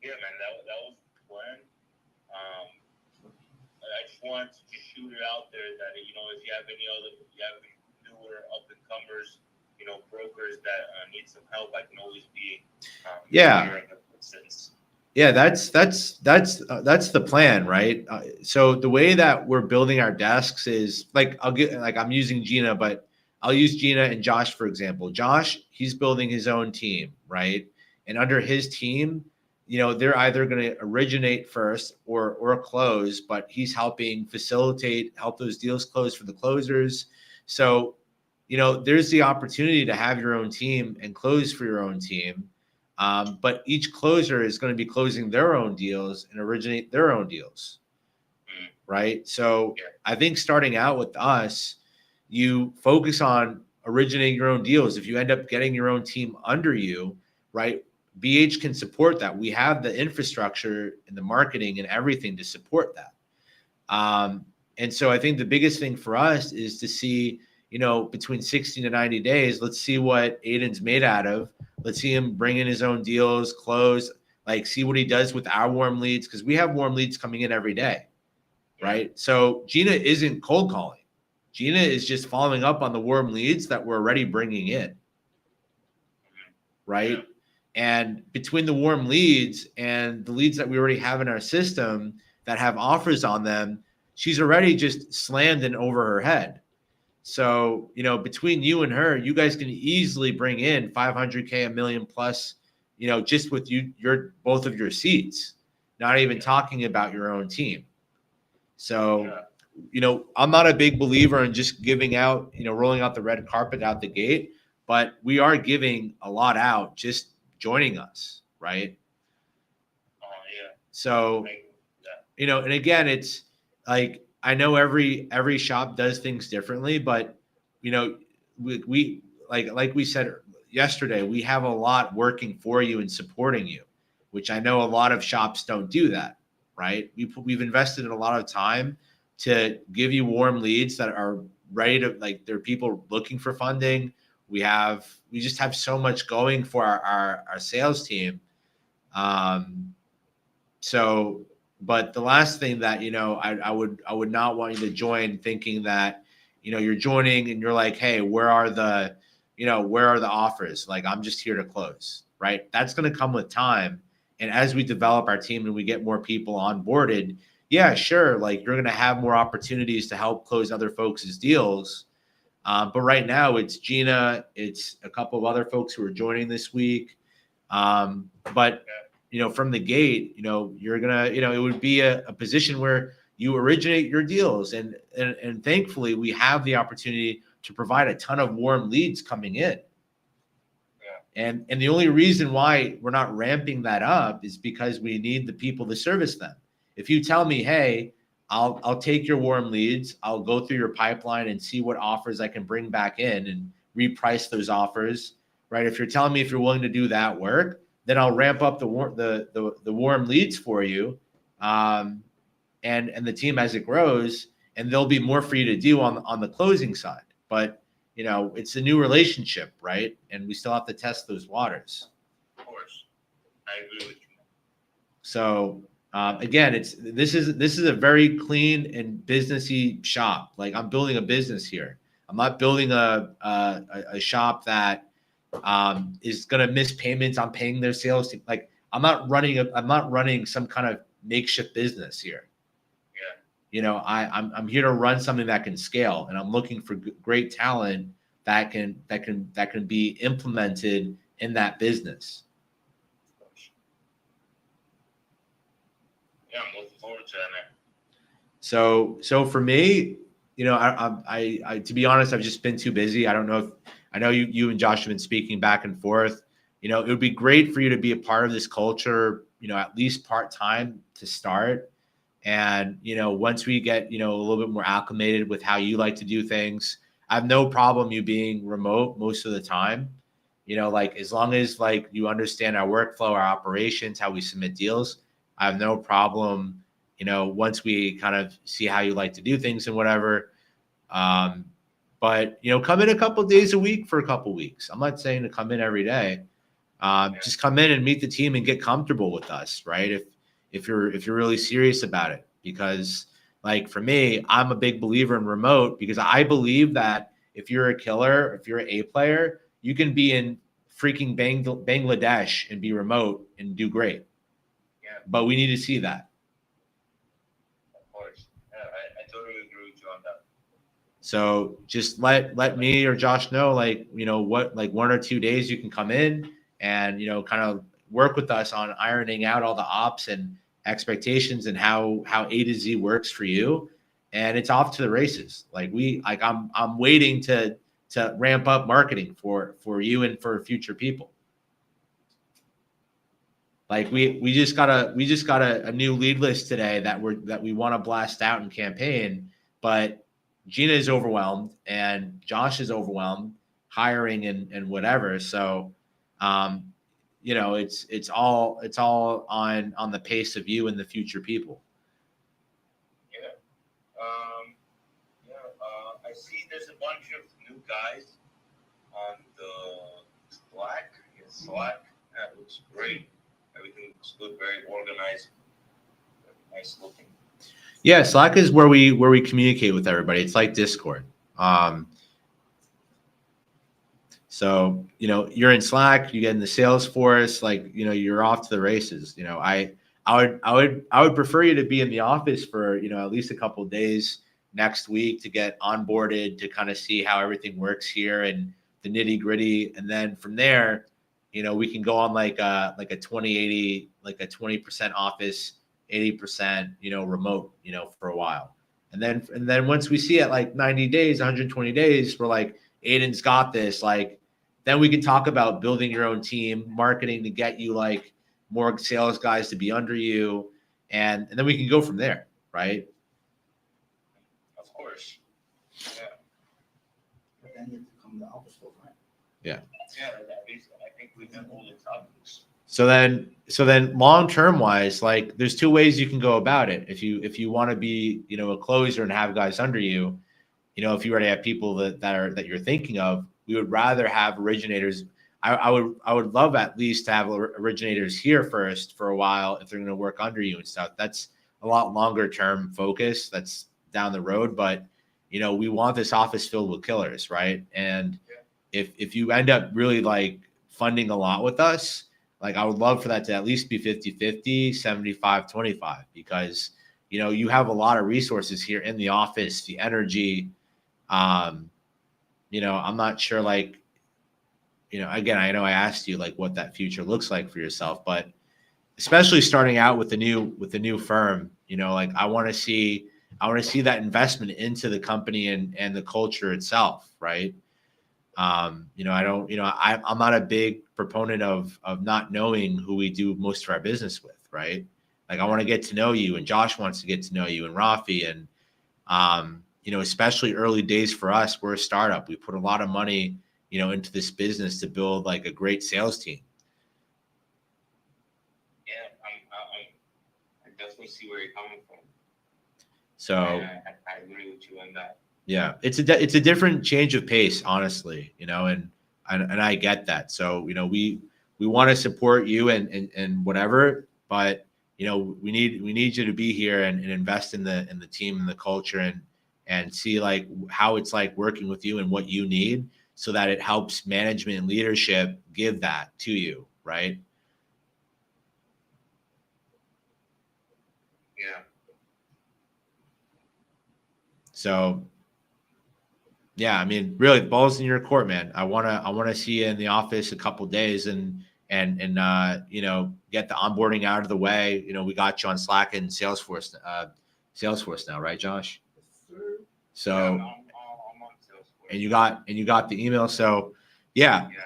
Yeah, man, that was the plan. I just wanted to just shoot it out there that, if you have any newer up and comers, brokers that need some help, I can always be
yeah.
Assistance.
Yeah, that's the plan, right? So the way that we're building our desks is I'm using Gina, but I'll use Gina and Josh for example. Josh, he's building his own team, right? And under his team, they're either going to originate first or close, but he's helping help those deals close for the closers. So, there's the opportunity to have your own team and close for your own team. But each closer is going to be closing their own deals and originate their own deals, right? So I think starting out with us, you focus on originating your own deals. If you end up getting your own team under you, right, BH can support that. We have the infrastructure and the marketing and everything to support that. And so I think the biggest thing for us is to see, between 60 to 90 days, let's see what Aiden's made out of. Let's see him bring in his own deals, close, see what he does with our warm leads, because we have warm leads coming in every day, right? So Gina isn't cold calling. Gina is just following up on the warm leads that we're already bringing in, right? And between the warm leads and the leads that we already have in our system that have offers on them, she's already just slammed in over her head. So, you know, between you and her, you guys can easily bring in 500K, $1 million plus, you know, just with both of your seats, not even talking about your own team. So, you know, I'm not a big believer in just giving out, you know, rolling out the red carpet out the gate, but we are giving a lot out just joining us, right?
Oh, yeah.
So, you know, and again, it's like, I know every shop does things differently, but you know, we like we said yesterday, we have a lot working for you and supporting you, which I know a lot of shops don't do that, right? We've invested in a lot of time to give you warm leads that are ready to, like, there are people looking for funding. We just have so much going for our sales team. So, but the last thing that, you know, I would not want you to join thinking that, you know, you're joining and you're like, hey, where are the offers? Like, I'm just here to close, right? That's going to come with time. And as we develop our team and we get more people onboarded, yeah, sure. Like, you're going to have more opportunities to help close other folks' deals. But right now it's Gina, it's a couple of other folks who are joining this week. But you know, from the gate, you know, you're gonna, you know, it would be a position where you originate your deals, and thankfully we have the opportunity to provide a ton of warm leads coming in. And the only reason why we're not ramping that up is because we need the people to service them. If you tell me, hey, I'll take your warm leads, I'll go through your pipeline and see what offers I can bring back in and reprice those offers, right? If you're telling me if you're willing to do that work, then I'll ramp up the warm leads for you, and the team as it grows, and there'll be more for you to do on the closing side. But you know, it's a new relationship, right? And we still have to test those waters.
Of course, I agree with you.
So again, this is a very clean and businessy shop. Like, I'm building a business here. I'm not building a shop that is going to miss payments on paying their sales team. Like, I'm not running some kind of makeshift business here.
Yeah.
You know, I'm here to run something that can scale, and I'm looking for great talent that can be implemented in that business.
Yeah, I'm looking forward to that, man.
So for me, you know, I to be honest, I've just been too busy. I don't know if, I know you and Josh have been speaking back and forth. You know, it would be great for you to be a part of this culture, you know, at least part-time to start. And, you know, once we get, you know, a little bit more acclimated with how you like to do things, I have no problem you being remote most of the time. You know, like, as long as, like, you understand our workflow, our operations, how we submit deals, I have no problem, you know, once we kind of see how you like to do things and whatever. But, you know, come in a couple of days a week for a couple of weeks. I'm not saying to come in every day. Just come in and meet the team and get comfortable with us, right? If you're really serious about it, because, like, for me, I'm a big believer in remote, because I believe that if you're a killer, if you're an A player, you can be in freaking Bangladesh and be remote and do great.
Yeah.
But we need to see that.
Of course. Yeah, I totally agree with you on that.
So just let me or Josh know, like, you know, what, like, 1 or 2 days you can come in and, you know, kind of work with us on ironing out all the ops and expectations and how A to Z works for you. And it's off to the races. Like, I'm waiting to ramp up marketing for you and for future people. Like, we just got a new lead list today that we want to blast out in campaign, but Gina is overwhelmed and Josh is overwhelmed hiring and whatever. So, you know, it's all on the pace of you and the future people.
Yeah. I see there's a bunch of new guys on the Slack. That looks great. Everything looks good, very organized, very nice looking.
Yeah, Slack is where we communicate with everybody. It's like Discord. So, you know, you're in Slack, you get in the Salesforce, like, you know, you're off to the races. You know, I would prefer you to be in the office for, you know, at least a couple of days, next week to get onboarded, to kind of see how everything works here and the nitty gritty. And then from there, we can go on like a 20-80, like a 20% office, 80%, remote, for a while. And then once we see it like 90 days, 120 days, we're like, Aiden's got this. Like, then we can talk about building your own team, marketing to get you like more sales guys to be under you. And then we can go from there, right?
Of course. Yeah.
But then you have to come to the office full time.
Yeah, at least I think we've done all the topics.
So then long-term wise, like there's two ways you can go about it. If you want to be, a closer and have guys under you, if you already have people that you're thinking of, we would rather have originators. I would love at least to have originators here first for a while if they're going to work under you and stuff. That's a lot longer term focus. That's down the road, but we want this office filled with killers, right? And if you end up really like funding a lot with us, like I would love for that to at least be 50-50, 75-25, because you have a lot of resources here in the office, the energy. I'm not sure, like, again, I know I asked you like what that future looks like for yourself, but especially starting out with the new firm, like I want to see that investment into the company and the culture itself, right? I'm not a big proponent of not knowing who we do most of our business with, right? Like I want to get to know you, and Josh wants to get to know you, and Rafi, and especially early days for us, we're a startup. We put a lot of money, into this business to build like a great sales team.
Yeah, I definitely see where you're coming from.
So
I agree with you on that.
yeah, it's a different change of pace, honestly, and I get that. So, we want to support you and whatever, but we need you to be here and invest in the team and the culture and see like how it's like working with you and what you need, so that it helps management and leadership give that to you, right?
Yeah.
So yeah, I mean, really, the ball's in your court, man. I wanna see you in the office a couple days and get the onboarding out of the way. We got you on Slack and Salesforce now, right, Josh? So,
I'm on Salesforce.
and you got the email. So yeah.
Yeah.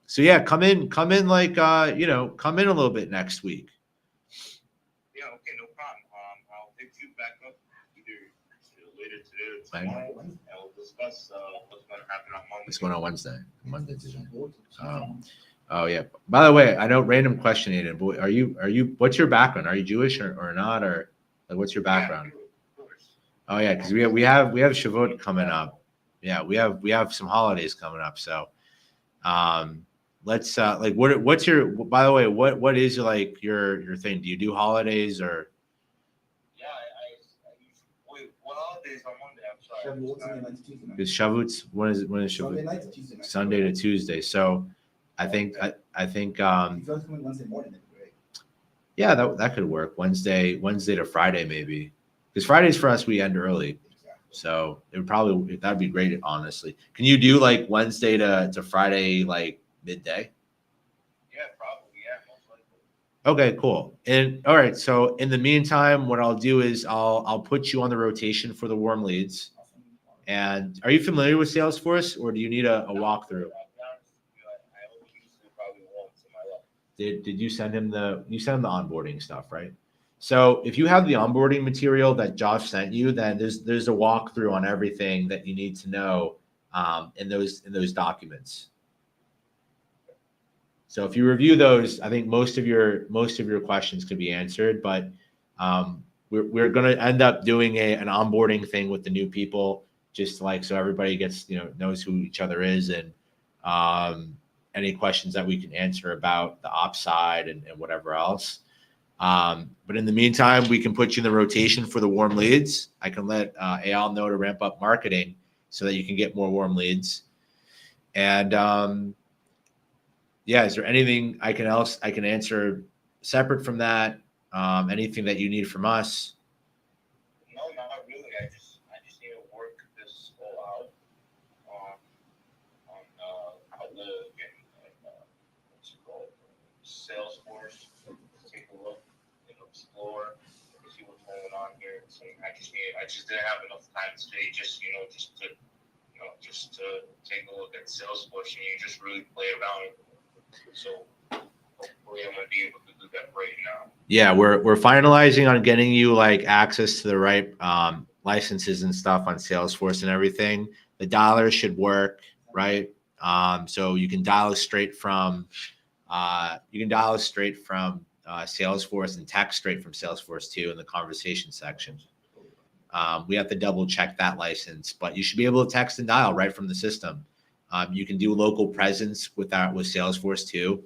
So yeah, come in like come in a little bit next week.
Yeah, okay, no problem. I'll hit you back up either later today or tomorrow, and we'll discuss what's going to happen on Monday.
It's going on Monday, Tuesday. Oh yeah. By the way, I know random question, Aiden, but are you? What's your background? Are you Jewish or not, or like what's your background?
Yeah, of course.
Oh yeah, because we have Shavuot coming up. Yeah, we have some holidays coming up. So, let's like what's your? By the way, what is like your thing? Do you do holidays or?
Yeah, wait, what holidays on Monday? I'm sorry.
Shavuot, Sunday night to Tuesday night.
Is Shavuot's when is Shavuot?
Sunday night to Tuesday night.
Sunday to Tuesday. So, I think
If you guys come in Wednesday morning, that'd be great.
yeah, that could work. Wednesday to Friday maybe, because Fridays for us we end early. So that'd be great, honestly. Can you do like Wednesday to Friday, like midday?
Yeah, probably. Yeah, most likely.
Okay, cool. And all right, so in the meantime, what I'll do is I'll put you on the rotation for the warm leads. And are you familiar with Salesforce, or do you need a walkthrough?
I only used it probably once in my life.
Did you send him the onboarding stuff, right? So if you have the onboarding material that Josh sent you, then there's a walkthrough on everything that you need to know in those documents. So if you review those, I think most of your questions could be answered. But we're going to end up doing an onboarding thing with the new people, just like so everybody gets knows who each other is, and any questions that we can answer about the ops side and whatever else. But in the meantime, we can put you in the rotation for the warm leads. I can let Eyal know to ramp up marketing so that you can get more warm leads. And yeah, is there anything I can answer separate from that? Anything that you need from us?
No, not really. I So I just didn't have enough time today, just to take a look at Salesforce and just really play around. So hopefully I'm gonna be able to do that right now.
Yeah, we're finalizing on getting you like access to the right licenses and stuff on Salesforce and everything. The dialer should work, right? So you can dial straight from Salesforce and text straight from Salesforce too in the conversation section. We have to double check that license, but you should be able to text and dial right from the system. You can do local presence with Salesforce too,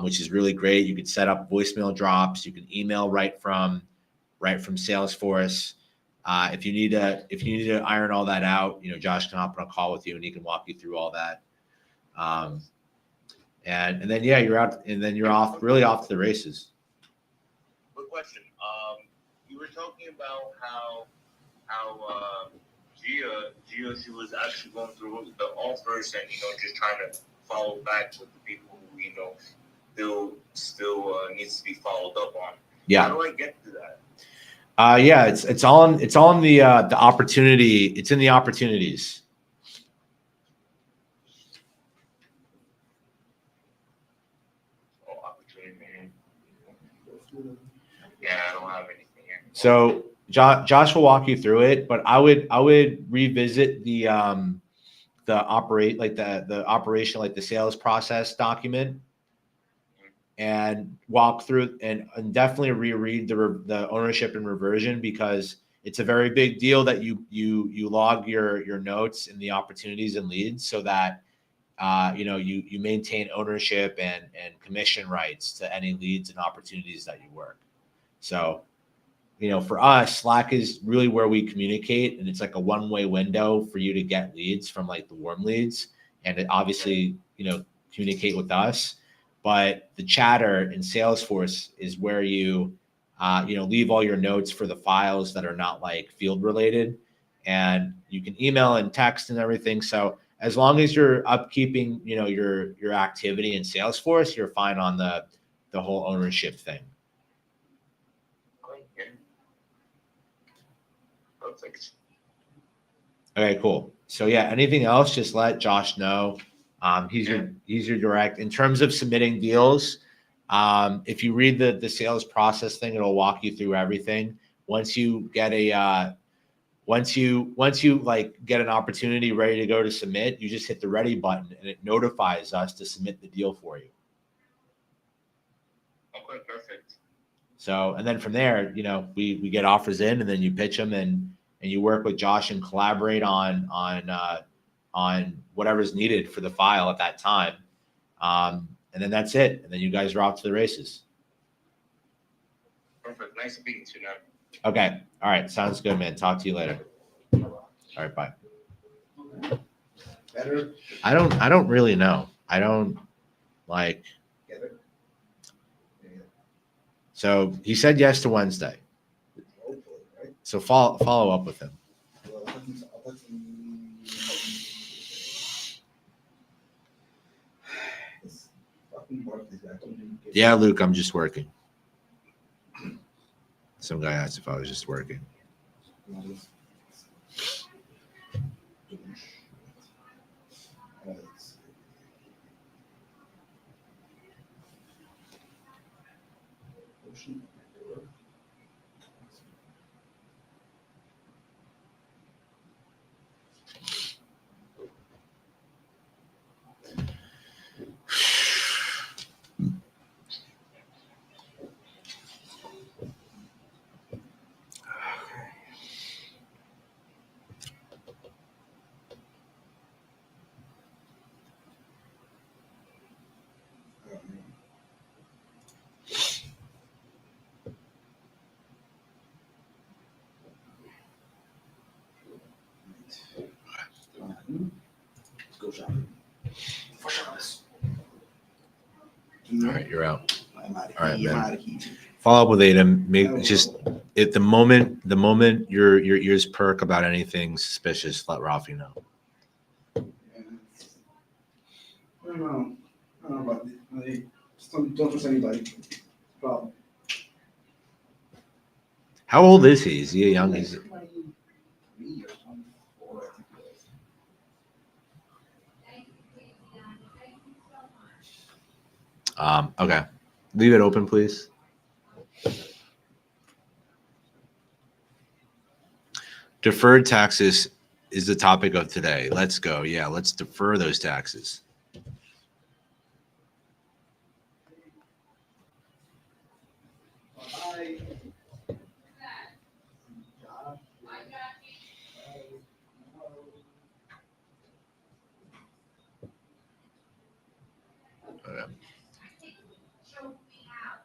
which is really great. You can set up voicemail drops. You can email right from Salesforce. If you need to iron all that out, Josh can hop on a call with you and he can walk you through all that. And then yeah, you're out, and then you're off to the races.
Quick question. You were talking about how Gia, she was actually going through the offers and just trying to follow back with the people who still needs to be followed up on.
Yeah.
How do I get to that?
Yeah, it's all in the opportunity. It's in the opportunities.
Oh, opportunity. Yeah, I don't have anything here.
So Josh will walk you through it, but I would revisit the operation, like the sales process document, and walk through and definitely reread the ownership and reversion, because it's a very big deal that you log your notes in the opportunities and leads, so that you maintain ownership and commission rights to any leads and opportunities that you work. So for us, Slack is really where we communicate, and it's like a one-way window for you to get leads from like the warm leads, and it obviously communicate with us. But the chatter in Salesforce is where you leave all your notes for the files that are not like field related, and you can email and text and everything. So as long as you're upkeeping your activity in Salesforce, you're fine on the whole ownership thing.
Perfect.
Okay, cool. So yeah, anything else, just let Josh know. He's your direct in terms of submitting deals. If you read the sales process thing, it'll walk you through everything. Once you get once you like get an opportunity ready to go to submit, you just hit the ready button and it notifies us to submit the deal for you.
Okay, perfect.
So, and then from there, we get offers in, and then you pitch them, and you work with Josh and collaborate on whatever's needed for the file at that time. And then that's it. And then you guys are off to the races.
Perfect. Nice speaking to you now.
Okay. All right. Sounds good, man. Talk to you later. All right. Bye.
Better.
I don't really know. I don't like.
Get it?
So he said yes to Wednesday.
Hopefully, right?
So follow up with him.
Well, I'll let him- This fucking Barclays guy told me to get-
Yeah, Luke, I'm just working. Some guy asked if I was just working.
Let's go shopping. For Shabbos.
All right, you're out.
I'm out of
All right,
here. I'm
man.
out of here.
Follow up with Adam. Just at the moment your ears perk about anything suspicious, let Rafi know.
Yeah. I don't know about it. Just don't trust anybody. Problem.
How old is he? Is he a young? He's,
23 or 24, I think it was.
okay. Leave it open, please. Deferred taxes is the topic of today. Let's go. Yeah, let's defer those taxes.
Hi.
Okay.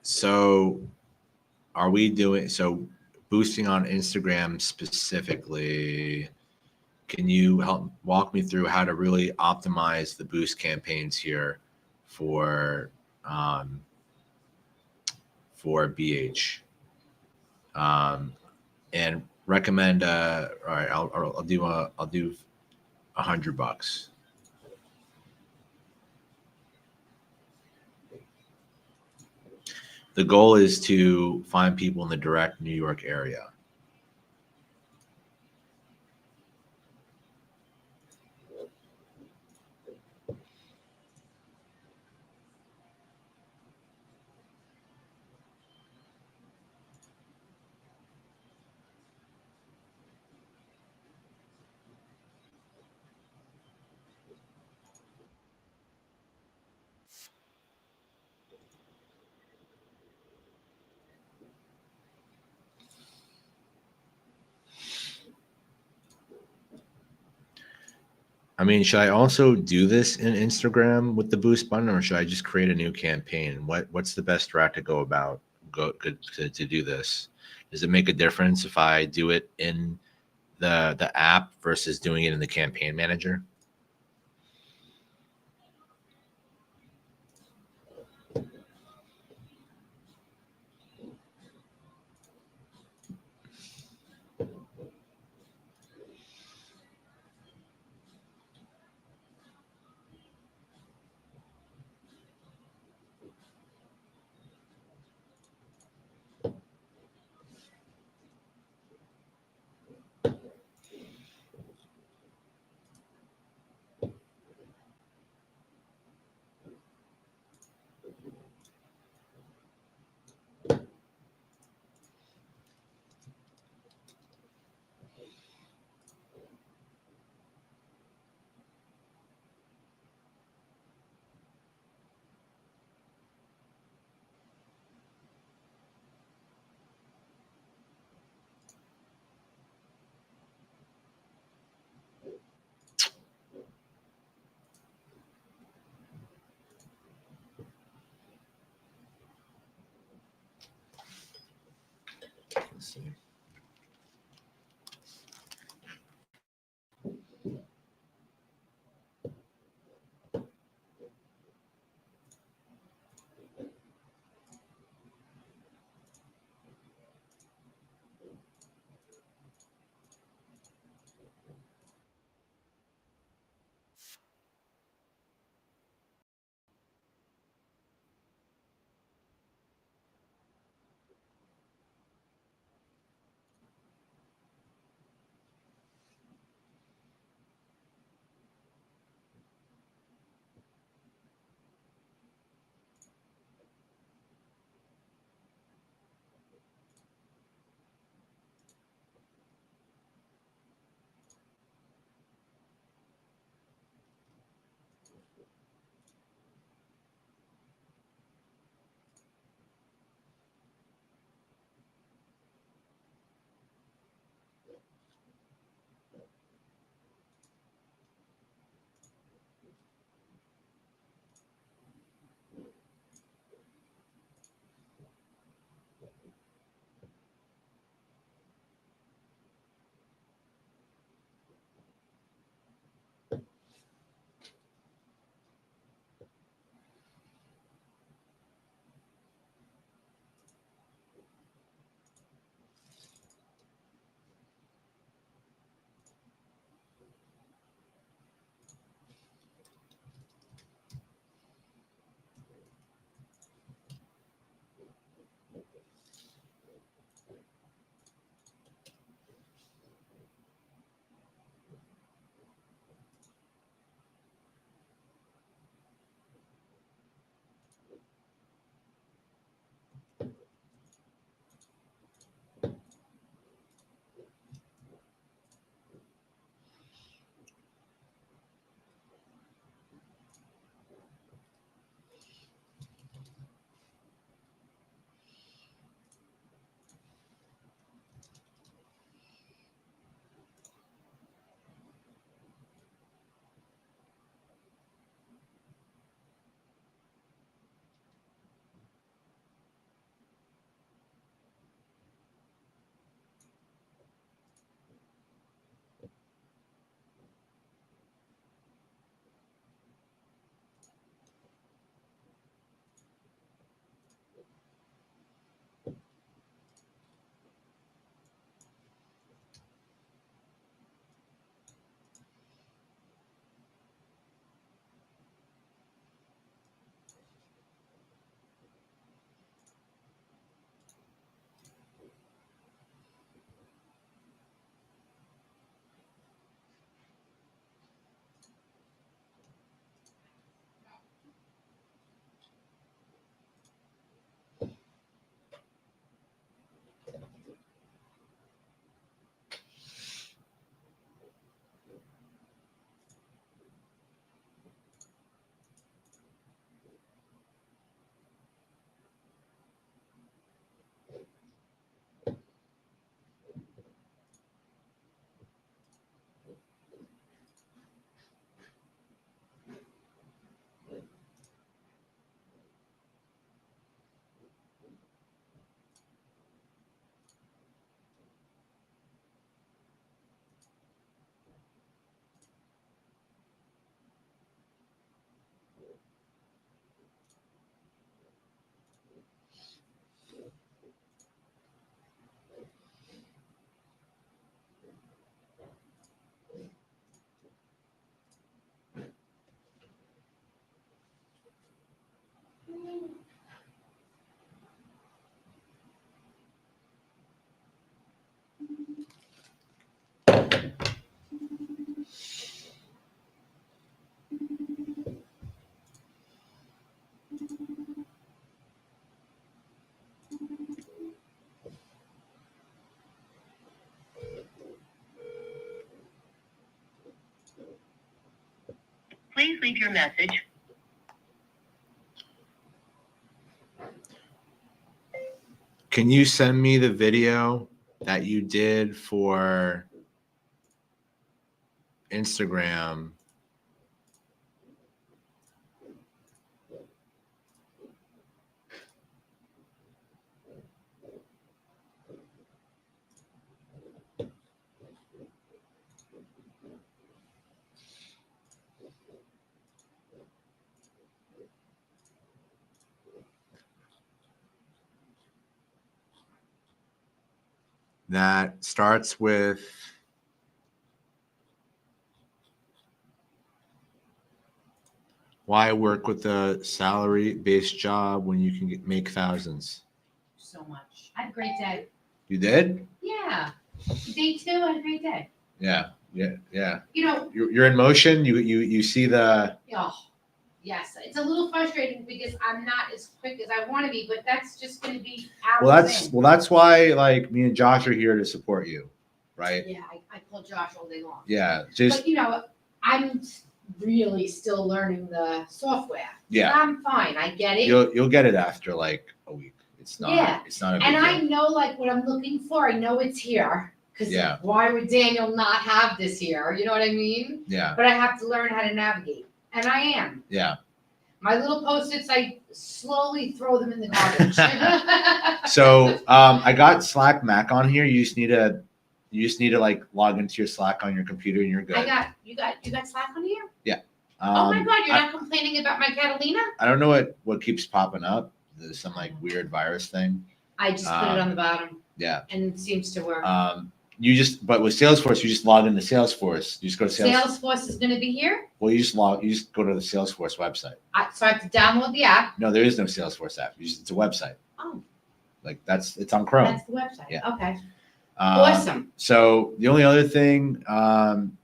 So, are we doing so? Boosting on Instagram specifically. Can you help walk me through how to really optimize the boost campaigns here for um, for BH? And recommend. All right, I'll do $100. The goal is to find people in the direct New York area. I mean, should I also do this in Instagram with the boost button, or should I just create a new campaign? What's the best route to go about to do this? Does it make a difference if I do it in the app versus doing it in the campaign manager? Let's see.
Please leave your message.
Can you send me the video that you did for Instagram? That starts with why work with a salary-based job when you can make thousands?
So much. I had a great day.
You did?
Yeah. Day 2, I had a great day.
Yeah.
You know,
You're in motion. You see the.
oh, yes, it's a little frustrating because I'm not as quick as I want to be, but that's just going to be hours in.
That's why like me and Josh are here to support you, right?
Yeah, I call Josh all day long.
Yeah, just
But you know, I'm really still learning the software.
yeah.
I'm fine. I get it.
You'll get it after like a week. It's not.
Yeah.
It's not a big
And
deal.
I know like what I'm looking for. I know it's here. Because
Yeah.
why would Daniel not have this here? You know what I mean?
Yeah.
But I have to learn how to navigate. And I am.
Yeah.
My little Post-its, I slowly throw them in the garbage.
So I got Slack Mac on here. You just need to like log into your Slack on your computer and you're good.
You got Slack on here?
Yeah.
Oh my God, you're not complaining about my Catalina?
I don't know what keeps popping up. There's some like weird virus thing.
I just put it on the bottom.
Yeah.
And it seems to work.
But with Salesforce, you just log into Salesforce. You just go to
Salesforce is going to be here?
Well, you just go to the Salesforce website.
So I have to download the app?
No, there is no Salesforce app. It's a website.
Oh.
Like it's on Chrome.
That's the website.
Yeah.
Okay. Awesome.
So the only other thing, on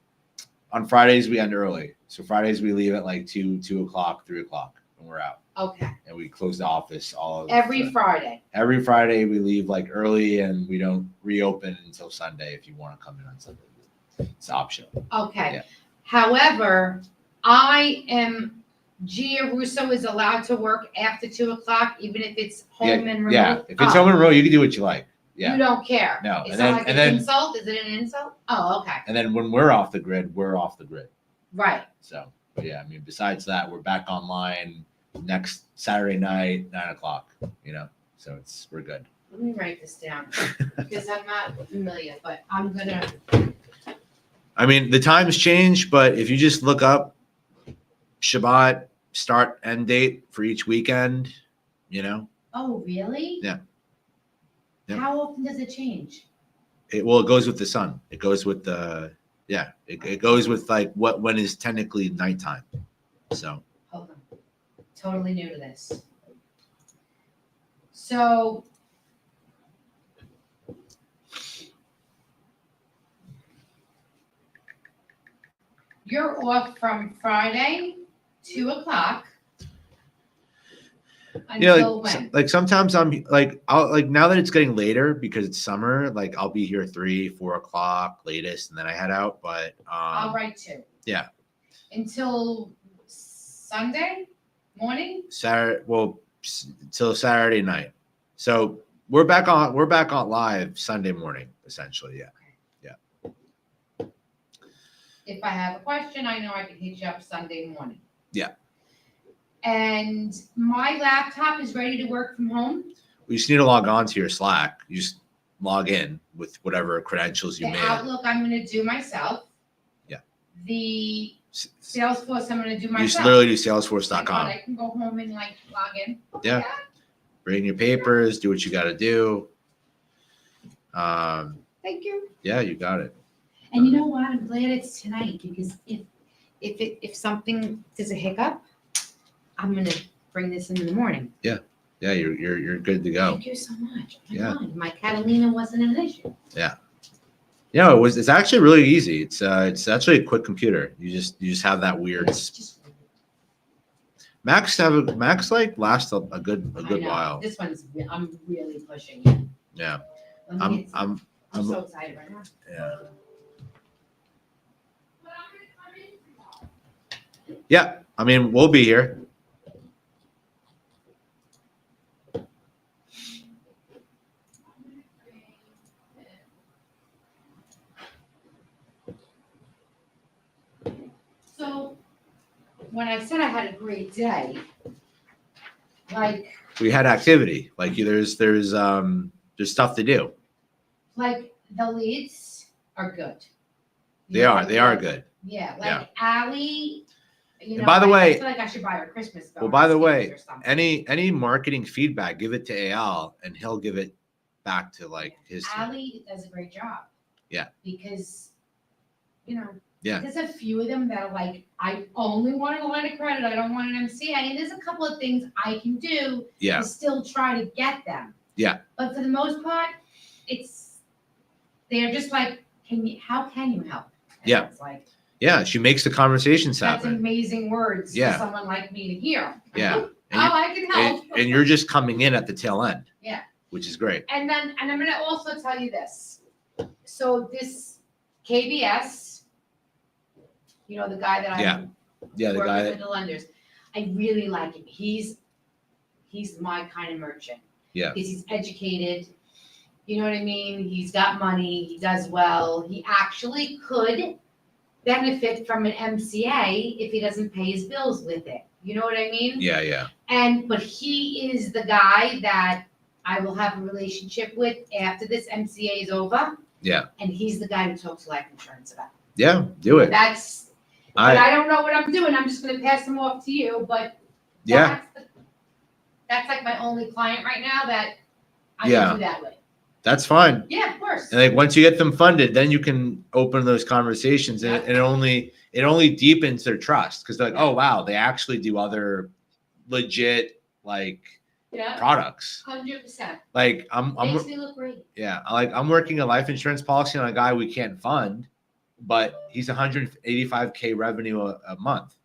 Fridays we end early. So Fridays we leave at like 2 o'clock, 3 o'clock, and we're out.
Okay.
And we close the office
Every Friday.
Every Friday we leave like early, and we don't reopen until Sunday if you want to come in on Sunday. It's optional.
Okay.
Yeah.
However, Gia Russo is allowed to work after 2 o'clock, even if it's home and remote.
Yeah, if it's home and remote, you can do what you like. Yeah.
You don't care.
No.
It's not like an insult. Is it an insult? Oh, okay.
And then when we're off the grid, we're off the grid.
Right.
So, but yeah, I mean, besides that, we're back online next Saturday night, 9 o'clock. So we're good.
Let me write this down because I'm not familiar, but I'm gonna.
I mean, the times change, but if you just look up Shabbat start end date for each weekend,
Oh, really?
Yeah. Yep.
How often does it change?
It goes with the sun. It goes with it goes with like when is technically nighttime. So.
Hold on. Totally new to this. So. You're off from Friday, 2 o'clock.
Yeah,
Until when?
like sometimes I'm like now that it's getting later because it's summer, like I'll be here 3, 4 o'clock latest, and then I head out. But
I'll write 2.
Yeah.
Until Sunday morning?
Till Saturday night. So we're back on live Sunday morning, essentially. Yeah.
If I have a question, I know I can hit you up Sunday morning.
Yeah.
And my laptop is ready to work from home.
We just need to log on to your Slack. You just log in with whatever credentials you
The
made.
Outlook I'm going to do myself.
Yeah.
The Salesforce I'm going to do myself.
You just literally do
But
salesforce.com.
I can go home and log in.
Yeah. Bring your papers, do what you got to do.
Thank you.
Yeah, you got it.
And you know what? I'm glad it's tonight because if something there's a hiccup, I'm gonna bring this in the morning.
Yeah, you're good to go.
Thank you so much. Oh my
Yeah.
God, my Catalina wasn't an issue.
It's actually really easy. It's actually a quick computer. You just have that weird
It's just-
Macs like last a good
I know.
while.
This one's, I'm really pushing it.
Yeah.
Let me get some- I'm
I'm
so excited right now.
yeah. Yeah, I mean, we'll be here.
So when I said I had a great day, like
We had activity. Like there's stuff to do.
the leads are good.
They are good.
Yeah,
Yeah.
like Allie,
And by the way-
I feel like I should buy her Christmas bonus.
Well, by the way,
or something.
any marketing feedback, give it to Al, and he'll give it back to like his team.
Allie does a great job.
Yeah.
Because,
Yeah.
there's a few of them that are like, I only want a line of credit. I don't want an MCA. And there's a couple of things I can do
Yeah.
to still try to get them.
Yeah.
But for the most part, they're just like, how can you help? And
Yeah.
It's like,
Yeah. She makes the conversations
that's
happen.
amazing words
Yeah.
for someone like me to hear.
Yeah.
Oh, I can help.
And you're just coming in at the tail end.
Yeah.
Which is great.
And I'm gonna also tell you this. So this KBS, the guy that
Yeah. Yeah. The
working
guy
with
that,
the lenders, I really like him. He's my kind of merchant.
Yeah.
Because he's educated. You know what I mean? He's got money. He does well. He actually could benefit from an MCA if he doesn't pay his bills with it. You know what I mean?
yeah. Yeah.
But he is the guy that I will have a relationship with after this MCA is over.
Yeah.
And he's the guy who talks life insurance about.
Yeah. Do it.
But I don't know what I'm doing. I'm just gonna pass them off to you, but
Yeah.
that's like my only client right now that I
Yeah.
can do that with.
That's fine.
Yeah, of course.
And like once you get them funded, then you can open those conversations, and it only deepens their trust because they're like, oh wow, they actually do other legit like
Yeah,
products.
100%.
Like I'm
Makes me look great.
yeah, I'm working a life insurance policy on a guy we can't fund, but he's 185K revenue a month,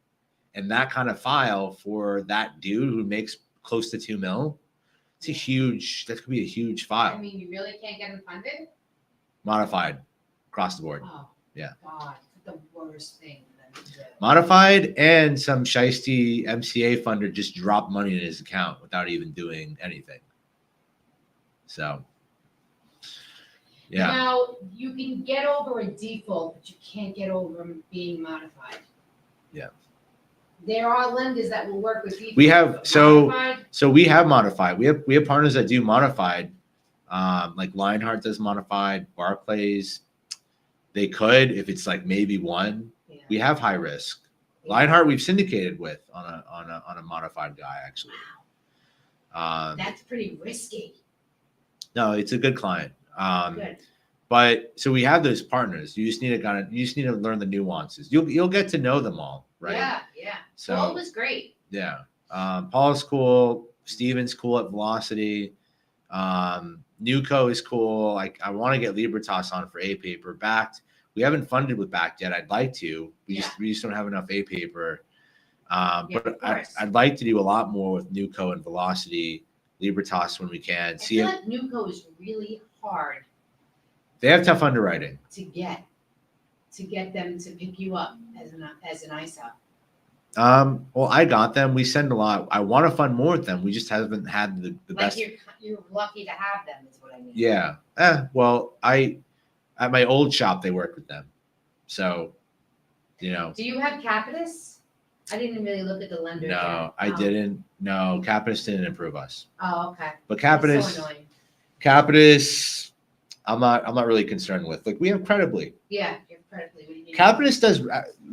and that kind of file for that dude who makes close to 2 mil. That could be a huge
I
file.
mean, you really can't get them funded?
Modified across the board.
Oh,
Yeah.
God, the worst thing that you do.
Modified, and some shiesty MCA funder just dropped money in his account without even doing anything. So, yeah.
Now, you can get over a default, but you can't get over being modified.
Yeah.
There are lenders that will work with default.
We have-
but
so-
modified,
So we have modified. We have partners that do modified. Like Lionheart does modified. Barclays, they could if it's like maybe one.
yeah.
We have high risk.
Yeah.
Lionheart we've syndicated with on a modified guy actually.
That's pretty risky.
No, it's a good client.
Good.
But so we have those partners. You just need to learn the nuances. You'll get to know them all, right?
Yeah, yeah.
So
Paul was great.
yeah. Paul's cool. Steven's cool at Velocity. Nuco is cool. Like I want to get Libertas on for A paper backed. We haven't funded with backed yet. I'd like to. We just don't have enough A paper.
Yeah,
But
of course.
I'd like to do a lot more with Nuco and Velocity, Libertas when we can.
I
See
feel
it.
like Nuco is really hard
They have tough underwriting.
to get them to pick you up as an ISO.
Well, I got them. We send a lot. I want to fund more with them. We just haven't had the
Like
best.
you're lucky to have them is what I mean.
Yeah. Well, at my old shop, they worked with them. So,
Do you have Capitus? I didn't really look at the lender.
no, I didn't. No, Capitus didn't improve us.
Oh, okay.
But
That's
Capitus,
so annoying.
Capitus, I'm not really concerned with. Like we have Credibly.
Yeah, you're incredibly. What do you mean?
Capitus does.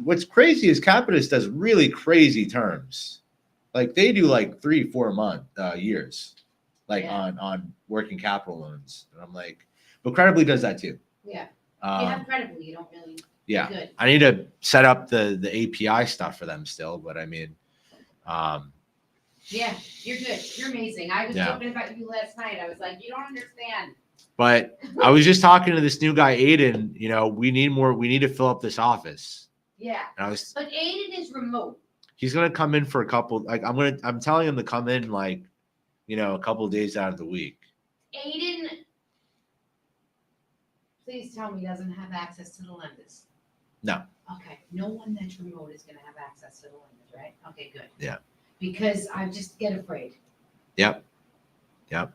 What's crazy is Capitus does really crazy terms. Like they do like 3-4 years, like
Yeah.
on working capital loans. And I'm like, but Credibly does that too.
Yeah. If you
Um,
have credibly, you don't really.
yeah.
Good.
I need to set up the API stuff for them still, but I mean,
Yeah, you're good. You're amazing. I was
Yeah.
talking about you last night. I was like, you don't understand.
But I was just talking to this new guy, Aiden. You know, we need to fill up this office.
Yeah.
And I was,
But Aiden is remote.
he's gonna come in for a couple. Like I'm telling him to come in like, you know, a couple of days out of the week.
Aiden, please tell me he doesn't have access to the lenders.
No.
Okay, no one that's remote is gonna have access to the lenders, right? Okay, good.
Yeah.
Because I just get afraid.
Yep. Yep.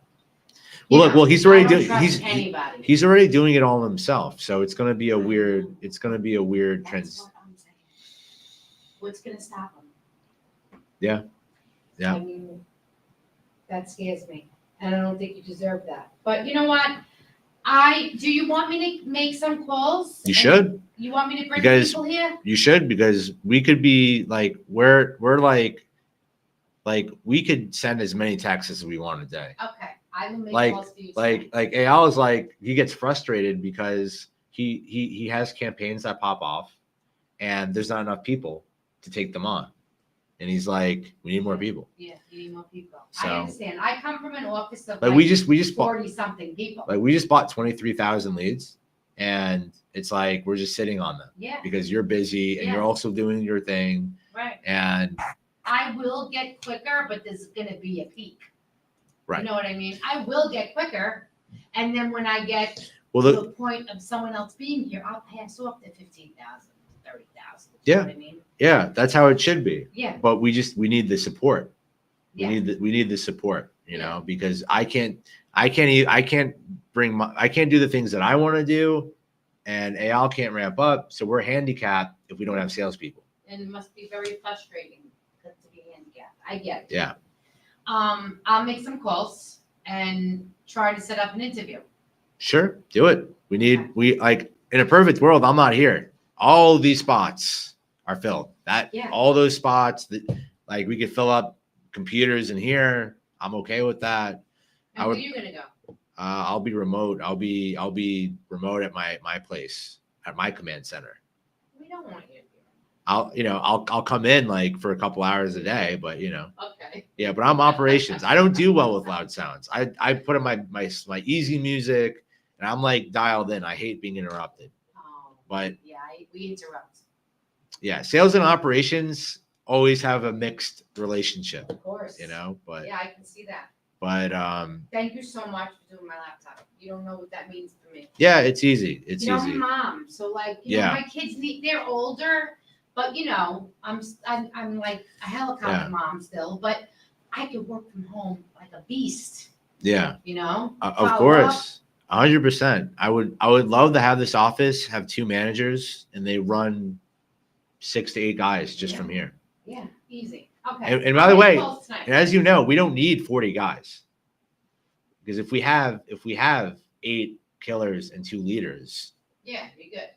You
Well, look,
know,
well, he's already
I don't
doing
trust anybody.
he's already doing it all himself. So it's gonna be a weird
That's
trend.
what I'm saying. What's gonna stop him?
Yeah. Yeah.
I mean, that scares me, and I don't think you deserve that. But you know what? Do you want me to make some calls?
You should.
You want me to bring
Because
people here?
You should, because we could be like we're like we could send as many texts as we want a day.
Okay, I will make
Like
calls for you.
like Al is like, he gets frustrated because he has campaigns that pop off and there's not enough people to take them on. And he's like, we need more people.
Yeah, you need more people.
So-
I understand. I come from an office of
Like we just bought
40 something people.
like we just bought 23,000 leads, and it's like we're just sitting on them
Yeah,
because you're busy and you're
Yeah.
also doing your thing.
right.
And
I will get quicker, but there's gonna be a peak.
Right.
You know what I mean? I will get quicker, and then when I get
well,
to
the,
the point of someone else being here, I'll pass off the 15,000, 30,000.
Yeah.
You know what I mean?
yeah, that's how it should be.
Yeah,
But we need the support.
yeah.
We need the support, you
Yeah.
know, because I can't do the things that I want to do, and Al can't ramp up. So we're handicapped if we don't have salespeople.
And it must be very frustrating to be handicapped. I get it.
Yeah.
I'll make some calls and try to set up an interview.
Sure. Do it. We like, in a perfect world, I'm not here. All these spots are filled.
Yeah.
All those spots that like we could fill up computers in here. I'm okay with that.
And
I would-
where are you gonna go?
I'll be remote. I'll be remote at my place, at my command center.
We don't want you.
I'll come in like for a couple hours a day, but
Okay.
yeah, but I'm operations. I don't do well with loud sounds. I put in my easy music and I'm like dialed in. I hate being interrupted.
Oh,
But
yeah, we interrupt,
yeah, sales and operations always have a mixed relationship,
of course.
but
Yeah, I can see that.
but
Thank you so much for doing my laptop. You don't know what that means for me.
yeah, it's easy. It's
I'm a
easy.
mom, so like,
Yeah.
my kids they're older, but I'm like a helicopter
Yeah.
mom still, but I could work from home like a beast,
Yeah,
Follow
of
up.
course. 100%. I would love to have this office have 2 managers and they run 6 to 8 guys just from here.
Yeah, easy. Okay.
And by the way,
Calls tonight.
and as you know, we don't need 40 guys. Because if we have 8 killers and 2 leaders
Yeah, you're good.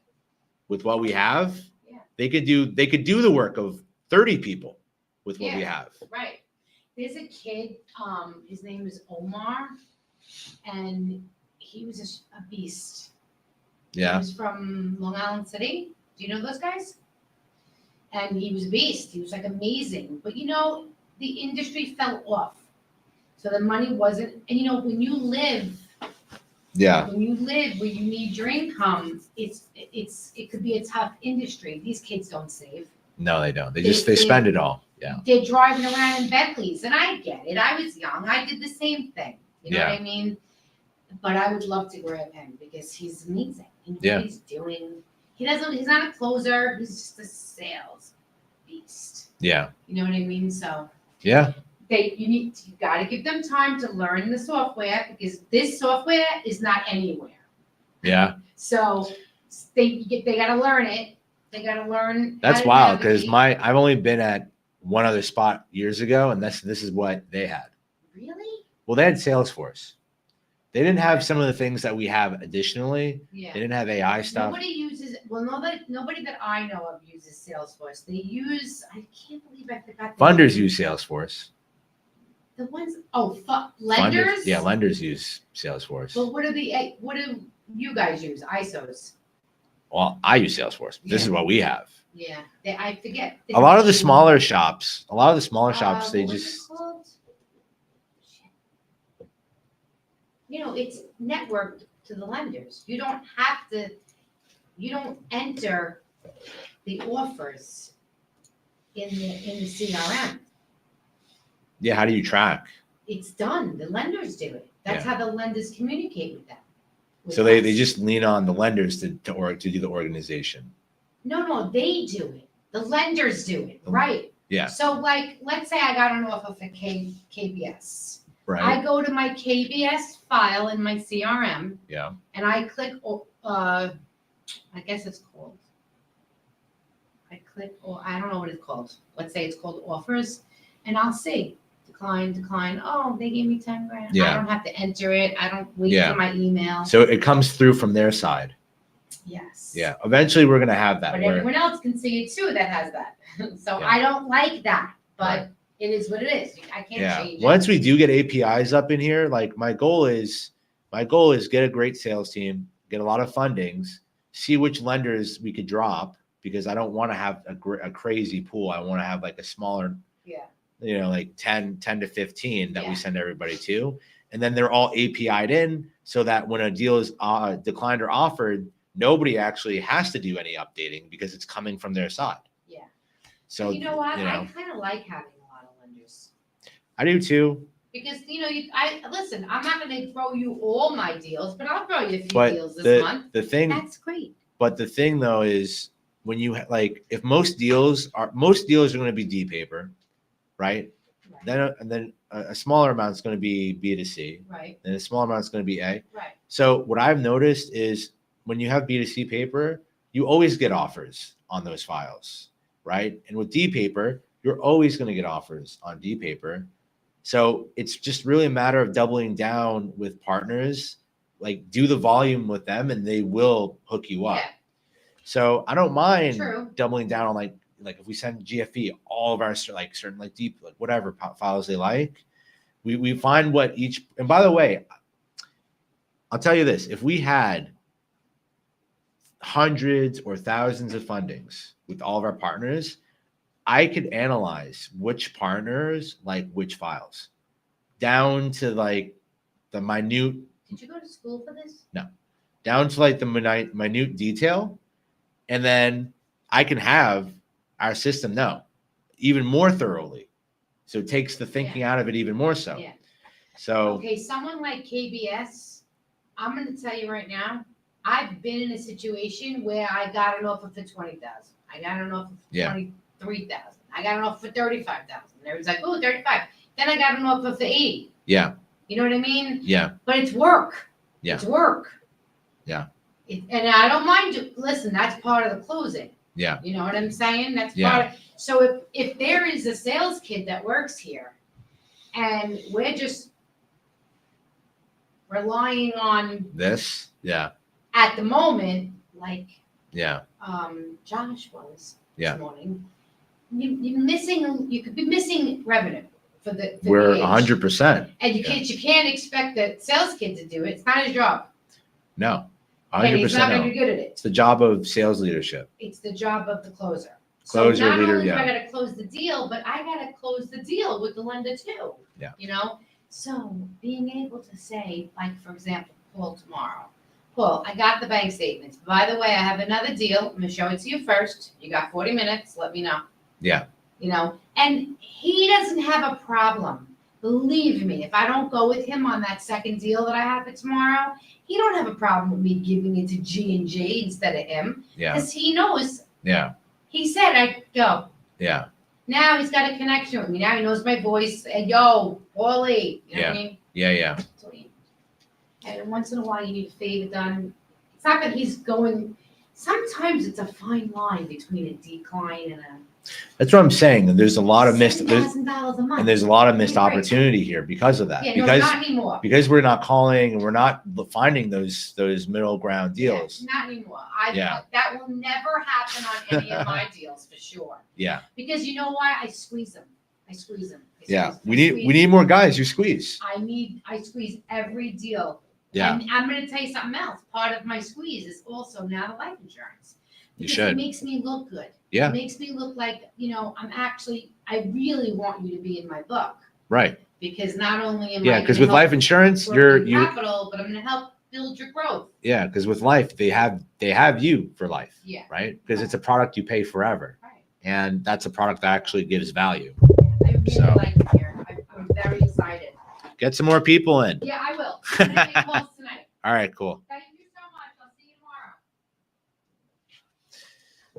with what we have,
Yeah.
they could do the work of 30 people with what we
Yeah.
have.
Right. There's a kid, his name is Omar, and he was a beast. He
Yeah.
was from Long Island City. Do you know those guys? And he was a beast. He was like amazing. But the industry fell off. So the money wasn't, and when you live
Yeah.
where you need your income, it could be a tough industry. These kids don't save.
No, they don't. They
They-
spend it all. Yeah.
They're driving around in Bentleys, and I get it. I was young. I did the same thing. You know
Yeah.
what I mean? But I would love to grab him because he's amazing. And
Yeah.
he's he's not a closer. He's just a sales beast.
Yeah.
You know what I mean? So
Yeah.
you got to give them time to learn the software because this software is not anywhere.
Yeah.
So they got to learn it. They got to learn.
That's
how to
wild because
navigate.
I've only been at one other spot years ago, and this is what they had.
Really?
Well, they had Salesforce. They didn't have some of the things that we have additionally.
Yeah.
They didn't have AI stuff.
Nobody that I know of uses Salesforce. They use, I can't believe I forgot.
Funders use Salesforce.
The ones, lenders?
Yeah, lenders use Salesforce.
But what do you guys use? ISOs?
Well, I use Salesforce. This is what we have.
Yeah, I forget.
A lot of the smaller shops, they
what was
just,
it called? it's networked to the lenders. You don't have to, you don't enter the offers in the CRM.
Yeah, how do you track?
It's done. The lenders do it. That's how the lenders communicate with them. with
So they
us.
just lean on the lenders to do the organization.
No, they do it. The lenders do it, right?
Yeah.
So like, let's say I got an offer for KBS.
Right.
I go to my KBS file in my CRM.
Yeah.
And I click, I guess it's called. I click, or I don't know what it's called. Let's say it's called offers, and I'll see decline. Oh, they gave me 10 grand.
Yeah.
I don't have to enter it. I don't wait
Yeah.
for my email.
So it comes through from their side.
Yes.
Yeah. Eventually, we're gonna have that.
But
where,
everyone else can see it too that has that. So
Yeah.
I don't like that, but
Right.
it is what it is. I can't
yeah.
change it.
Once we do get APIs up in here, like my goal is get a great sales team, get a lot of fundings, see which lenders we could drop, because I don't want to have a crazy pool. I want to have like a smaller,
Yeah.
Like 10 to 15 that
Yeah.
we send everybody to. And then they're all API'd in so that when a deal is declined or offered, nobody actually has to do any updating because it's coming from their side.
Yeah.
So,
You know what? I kind of like having a lot of lenders.
I do too.
Because, listen, I'm not going to throw you all my deals, but I'll throw you a few
But
deals this month.
the thing,
That's great.
but the thing though is when you if most deals are going to be D paper, right?
Right.
Then a smaller amount is going to be B2C,
Right.
and a smaller amount is going to be A.
Right.
So what I've noticed is when you have B2C paper, you always get offers on those files, right? And with D paper, you're always going to get offers on D paper. So it's just really a matter of doubling down with partners, like do the volume with them and they will hook you up.
Yeah.
So I don't mind
True.
doubling down on like if we send GFE all of our certain deep, whatever files they like, we find what each, and by the way, I'll tell you this, if we had hundreds or thousands of fundings with all of our partners, I could analyze which partners like which files down to like the minute.
Did you go to school for this?
No, down to like the minute detail. And then I can have our system know even more thoroughly. So it takes the thinking out of it even more so.
Yeah.
So,
Okay, someone like KBS, I'm going to tell you right now, I've been in a situation where I got an offer for 20,000. I got an offer for 23,000. I got an offer for 35,000. There was like, oh, 35. Then I got an offer for 80.
yeah.
You know what I mean?
Yeah.
But it's work.
Yeah.
It's work.
Yeah.
And I don't mind. Listen, that's part of the closing.
Yeah.
You know what I'm saying? That's
Yeah.
part of, so if there is a sales kid that works here and we're just relying on
This. Yeah.
at the moment, like
Yeah.
Josh was
Yeah.
this morning, you could be missing revenue for the
We're
VH.
100%.
And you can't expect the sales kid to do it. It's not his job.
No.
And he's not
100%
going
no.
to be good at it.
It's the job of sales leadership.
It's the job of the closer.
Closer,
so not
leader,
only do I
yeah.
got to close the deal, but I got to close the deal with the lender too.
Yeah.
You know, so being able to say, like for example, Paul tomorrow. Paul, I got the bank statements. By the way, I have another deal. I'm gonna show it to you first. You got 40 minutes. Let me know.
Yeah.
You know, and he doesn't have a problem. Believe me, if I don't go with him on that second deal that I have for tomorrow, he don't have a problem with me giving it to G&G instead of him.
Yeah.
Because he knows.
Yeah.
He said I'd go.
Yeah.
Now he's got a connection with me. Now he knows my voice. And yo, Paulie. You know what I mean?
Yeah. Yeah.
So and once in a while you need a favor done. It's not that he's going. Sometimes it's a fine line between a decline and a
That's what I'm saying. And there's a lot of missed
$7,000 a month.
and there's a lot of missed
Right.
opportunity here because of that.
Yeah, no,
because
not anymore.
because we're not calling and we're not finding those middle ground
Yeah,
deals.
not anymore.
Yeah.
That will never happen on any of my deals for sure.
Yeah.
Because you know why? I squeeze them.
Yeah. We need more guys who squeeze.
I squeeze every deal.
Yeah.
And I'm going to tell you something else. Part of my squeeze is also now the life insurance.
You
Because
should.
It makes me look good.
Yeah.
It makes me look like, I really want you to be in my book.
Right.
Because not only am I
Yeah, because
gonna
with life
help
insurance,
grow
you're
your capital, but I'm gonna help build your growth.
yeah, because with life, they have you for life.
Yeah.
Right? Because it's a product you pay forever.
Right.
And that's a product that actually gives value.
I really
So-
like it here. I'm very excited.
Get some more people in.
Yeah, I will. I'm gonna make calls tonight.
All right, cool.
Thank you so much. I'll see you tomorrow.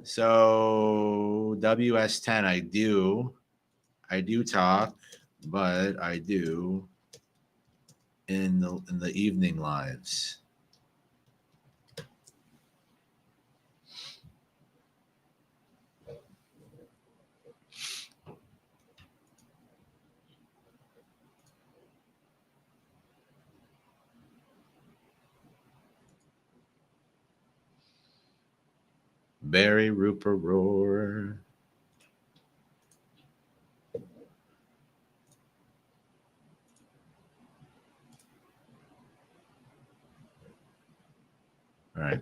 So WS10, I do talk, but I do in the evening lives. Barry Rupert Roar. All right.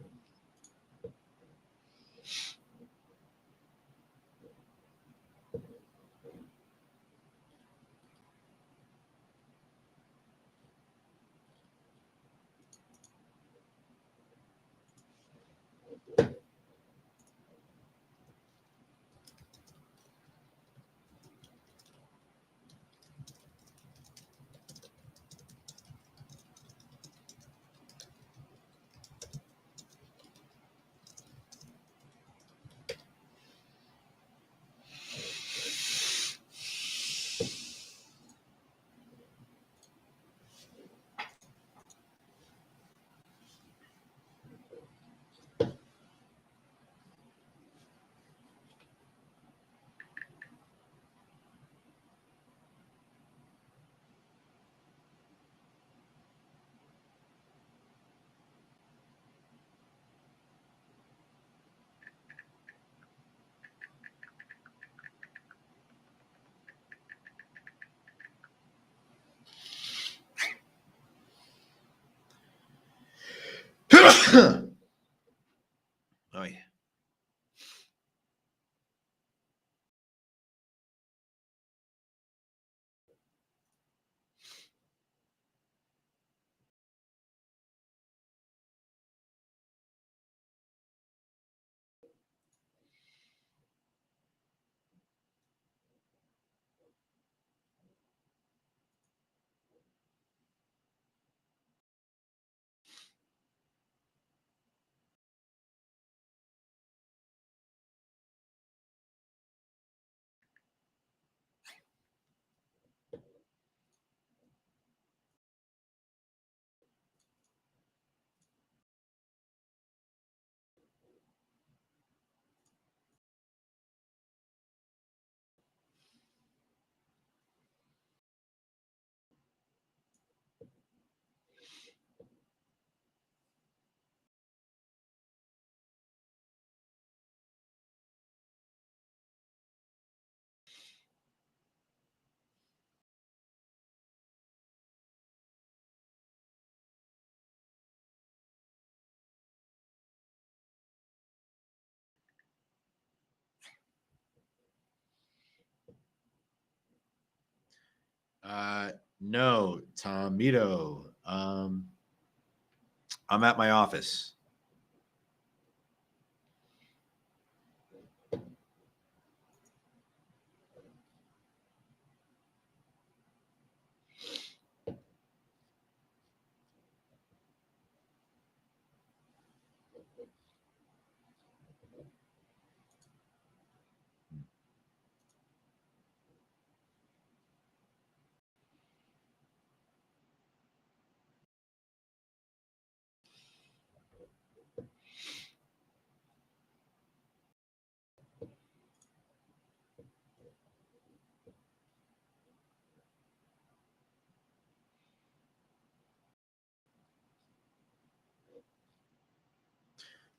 Oh yeah. No, Tomito. I'm at my office.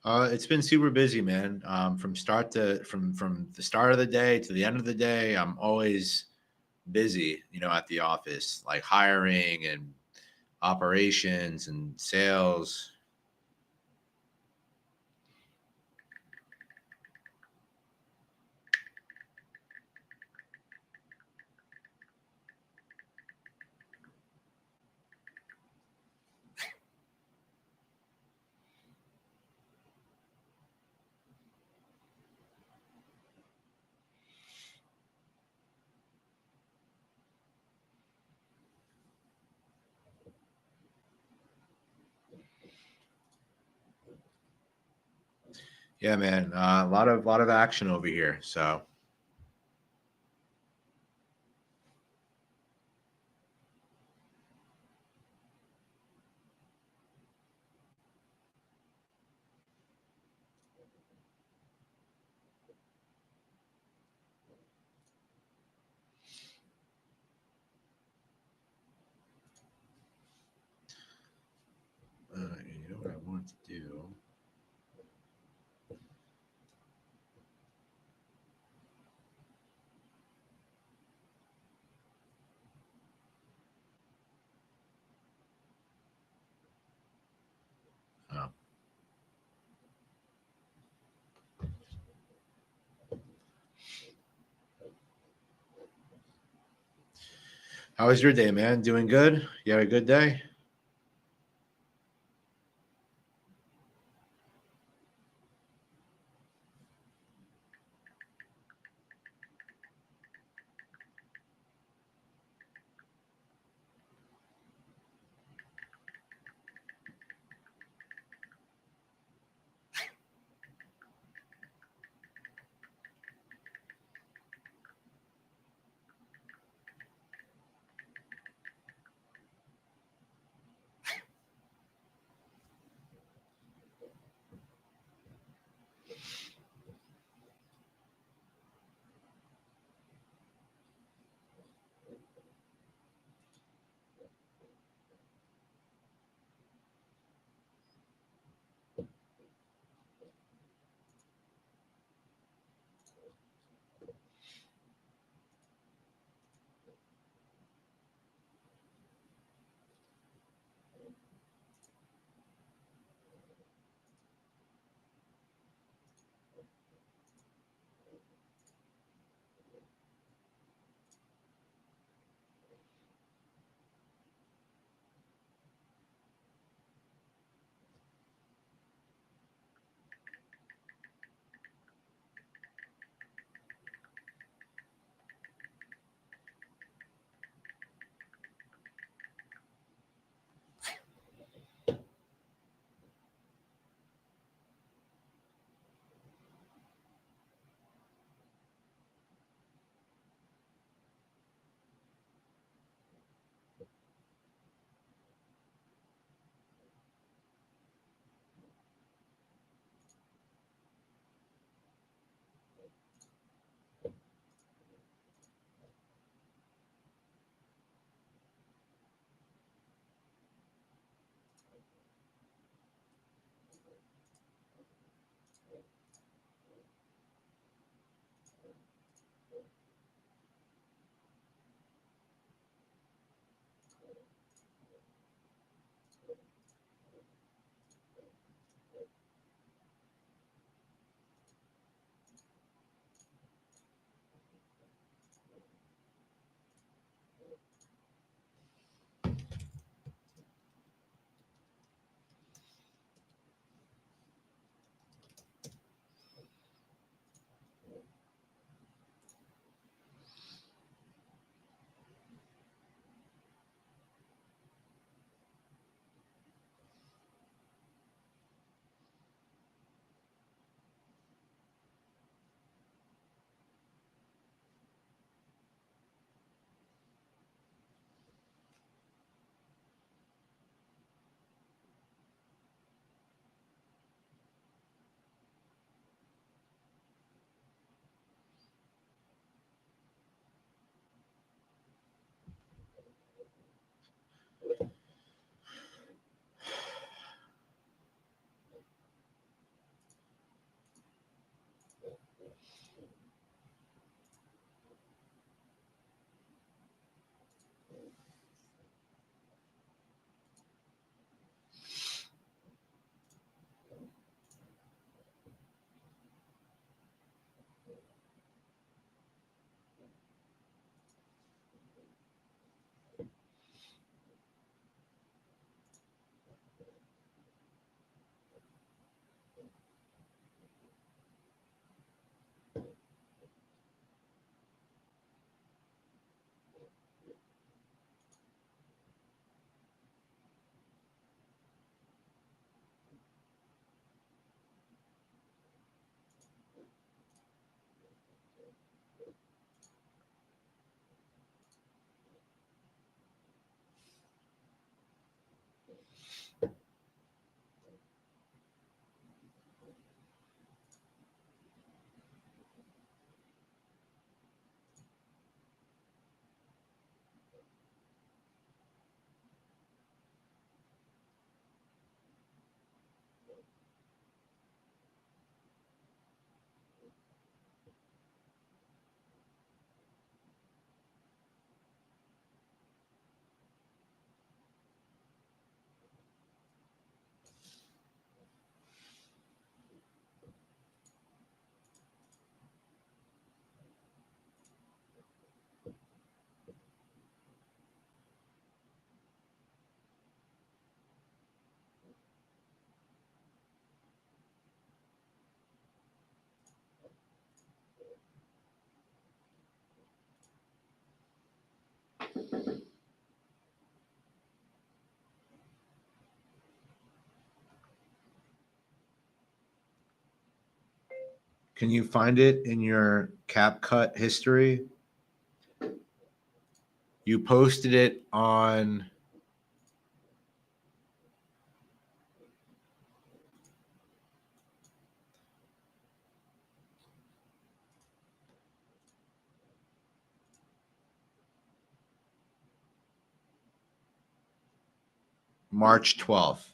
It's been super busy, man. From the start of the day to the end of the day, I'm always busy, at the office, like hiring and operations and sales. Yeah, man. A lot of action over here. So you know what I want to do? Oh. How was your day, man? Doing good? You had a good day? Can you find it in your CapCut history? You posted it on March 12th.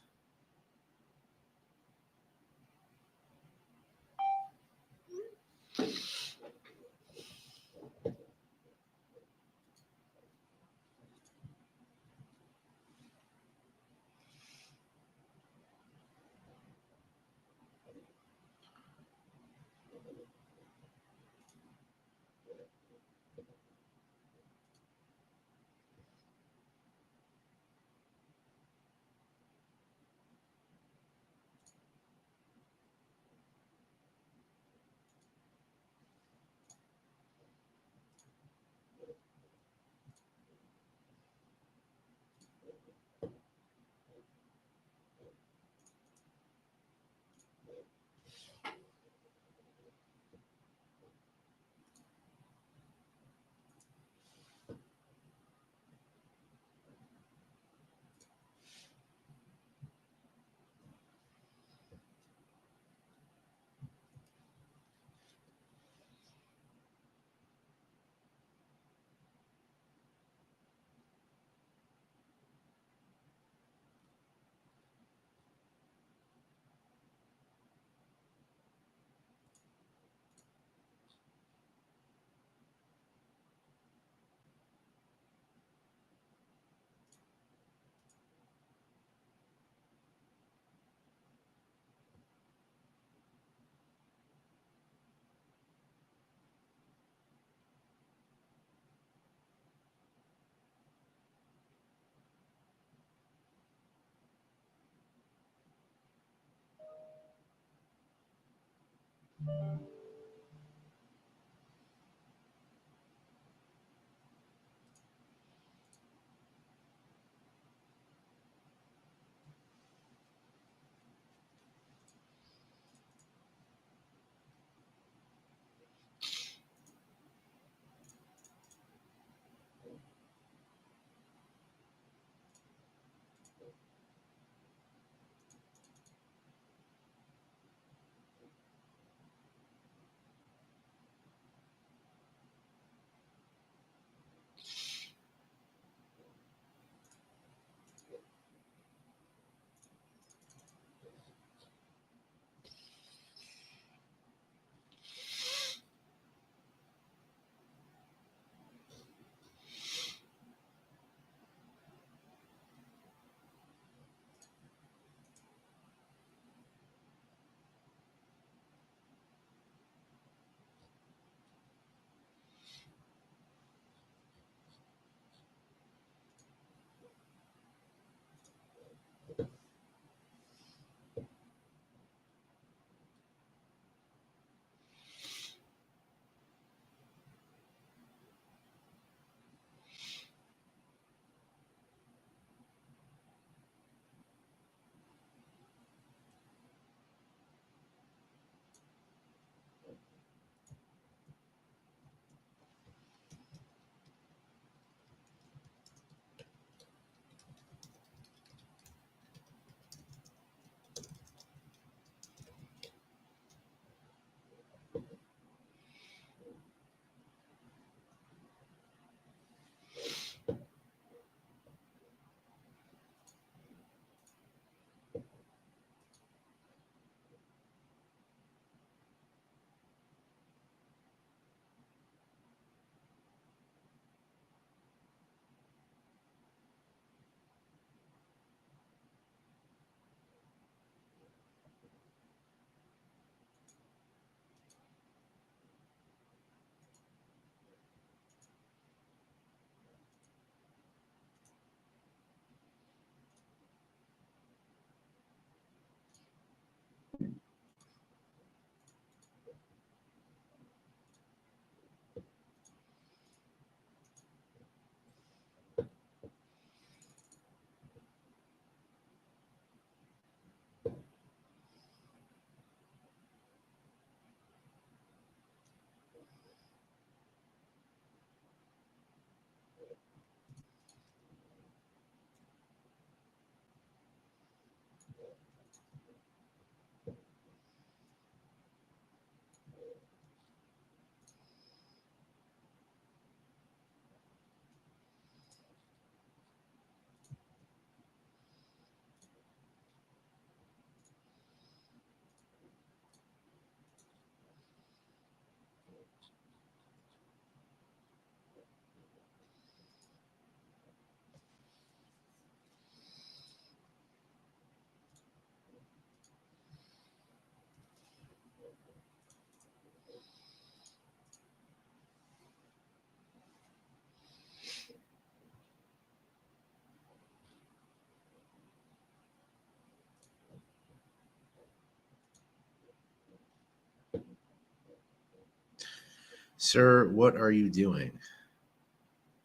Sir, what are you doing?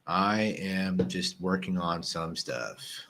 I am just working on some stuff.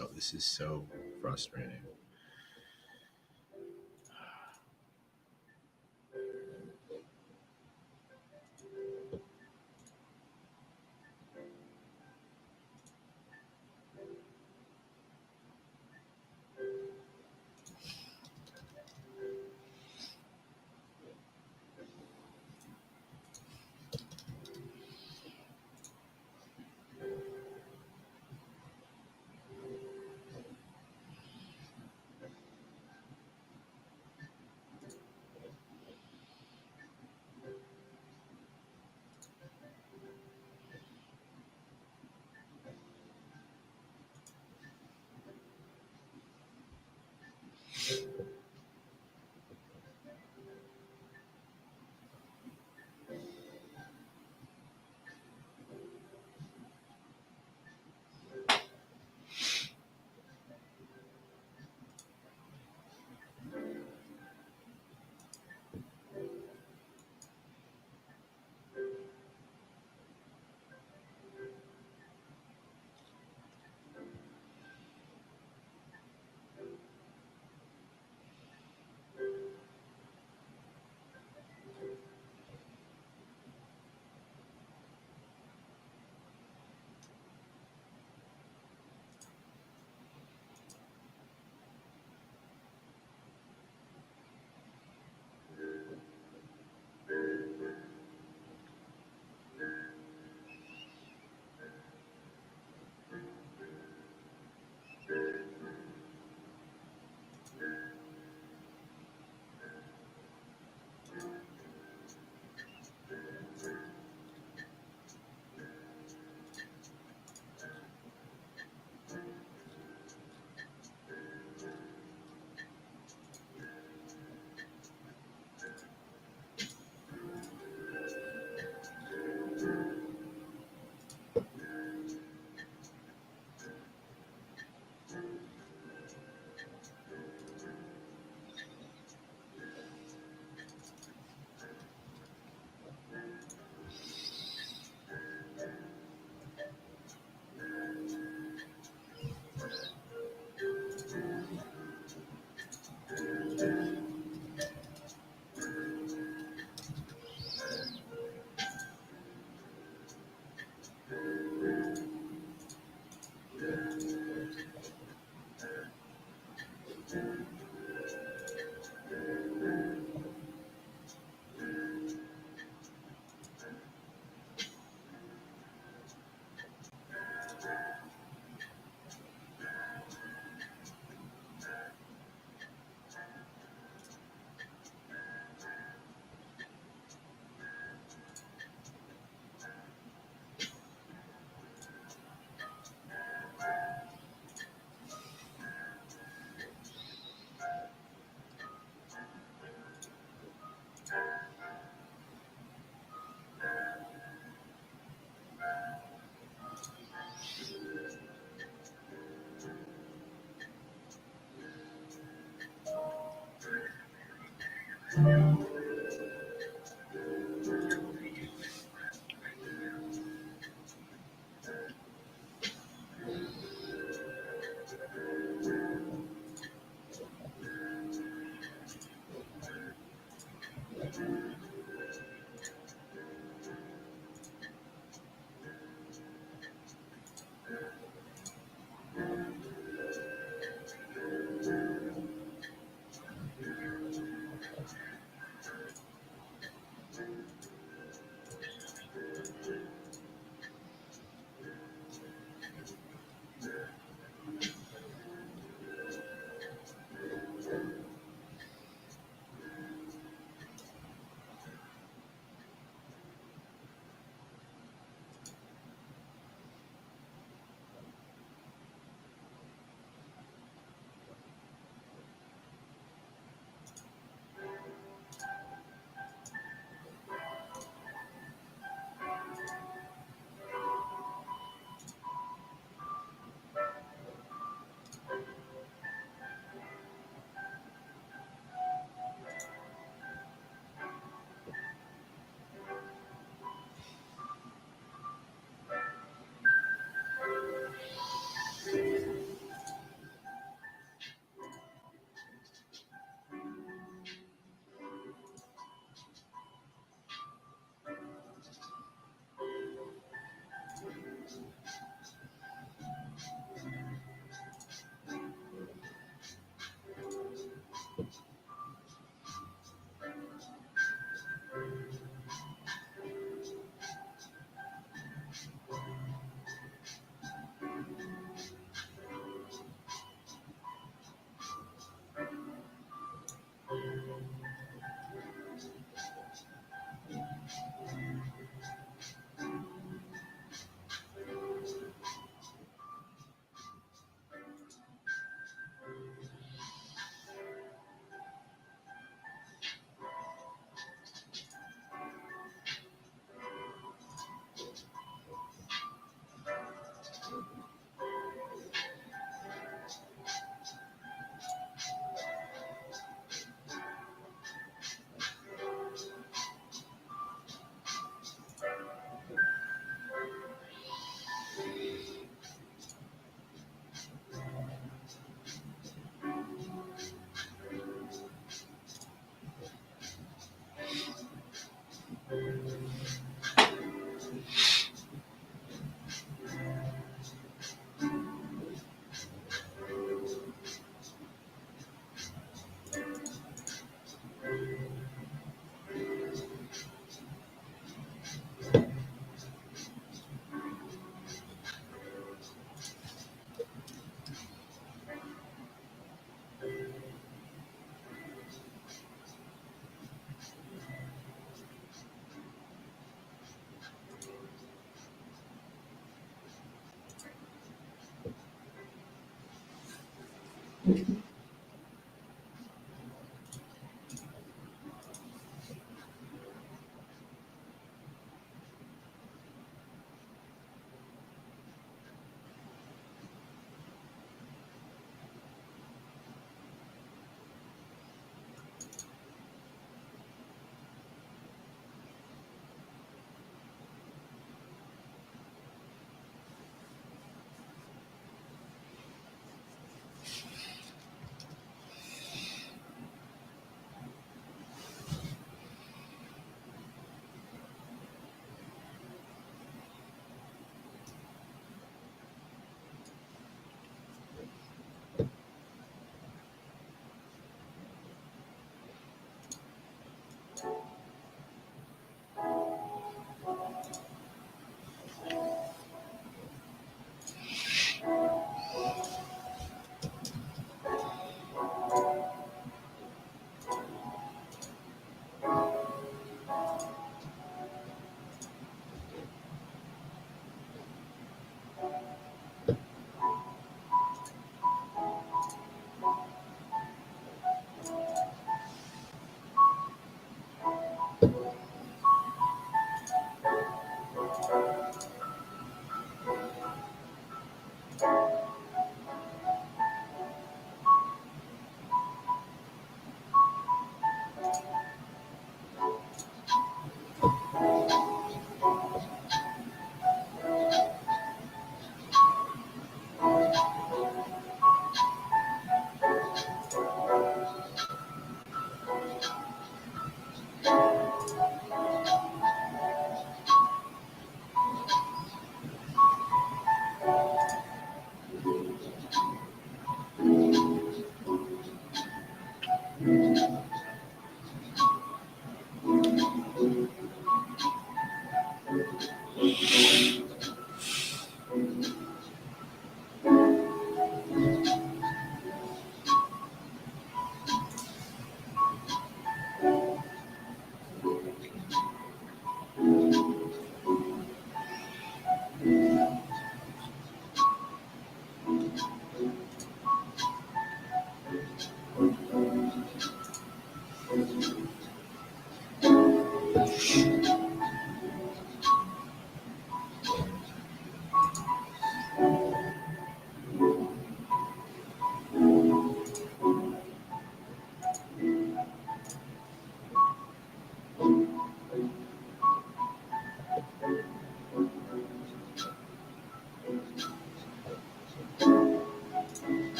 Oh, this is so frustrating.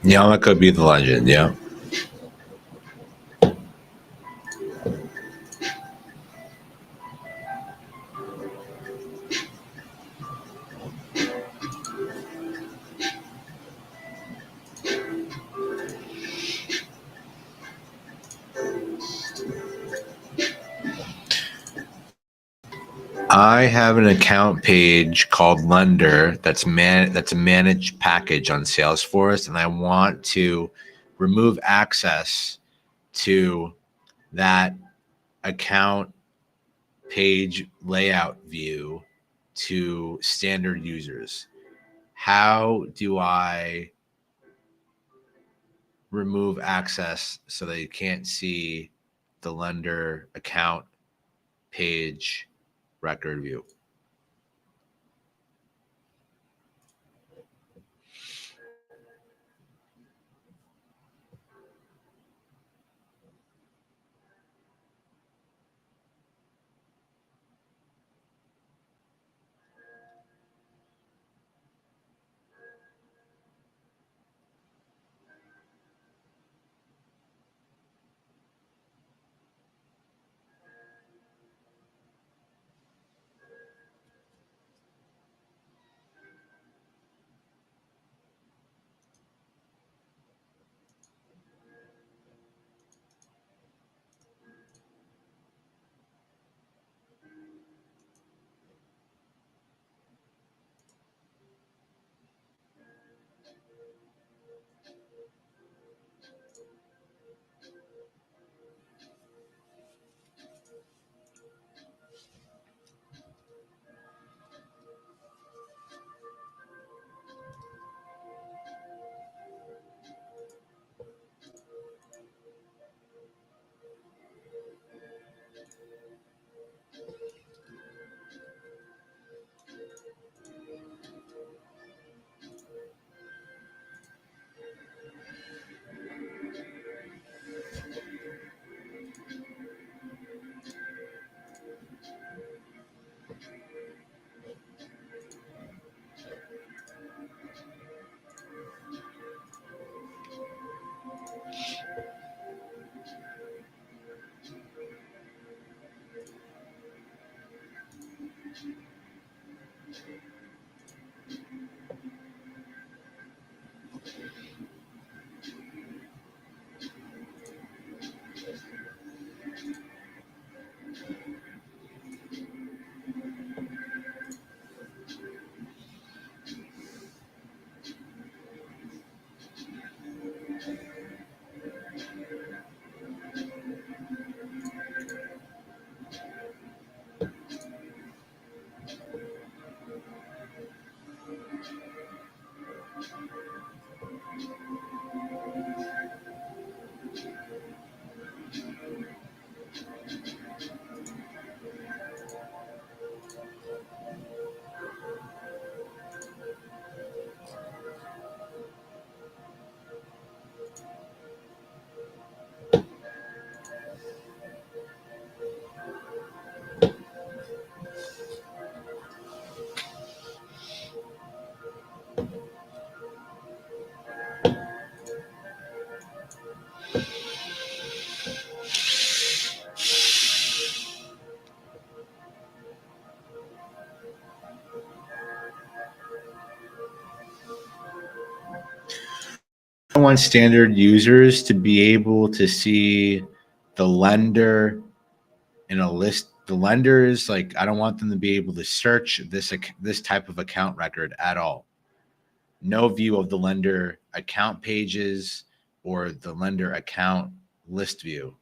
Yeah, that could be the legend. Yeah. I have an account page called Lender that's a managed package on Salesforce, and I want to remove access to that account page layout view to standard users. How do I remove access so they can't see the lender account page record view? I want standard users to be able to see the lender in a list. The lenders, like, I don't want them to be able to search this type of account record at all. No view of the lender account pages or the lender account list view.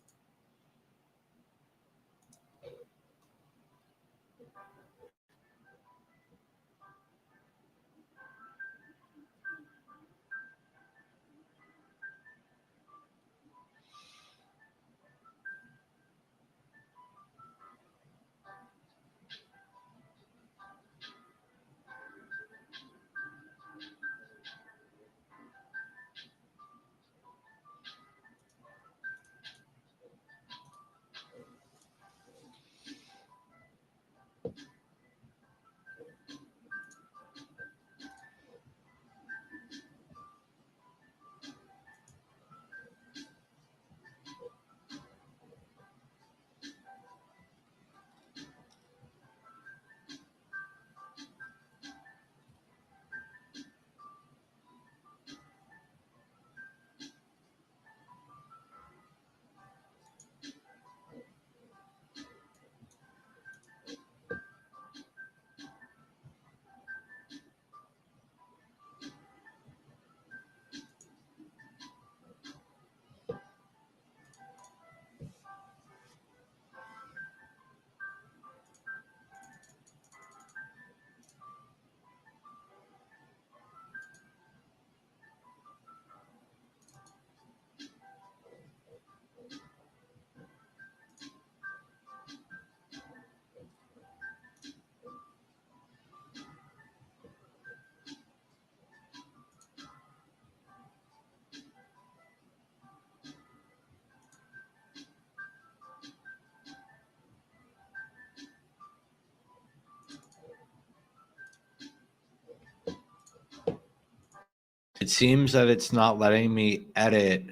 seems that it's not letting me edit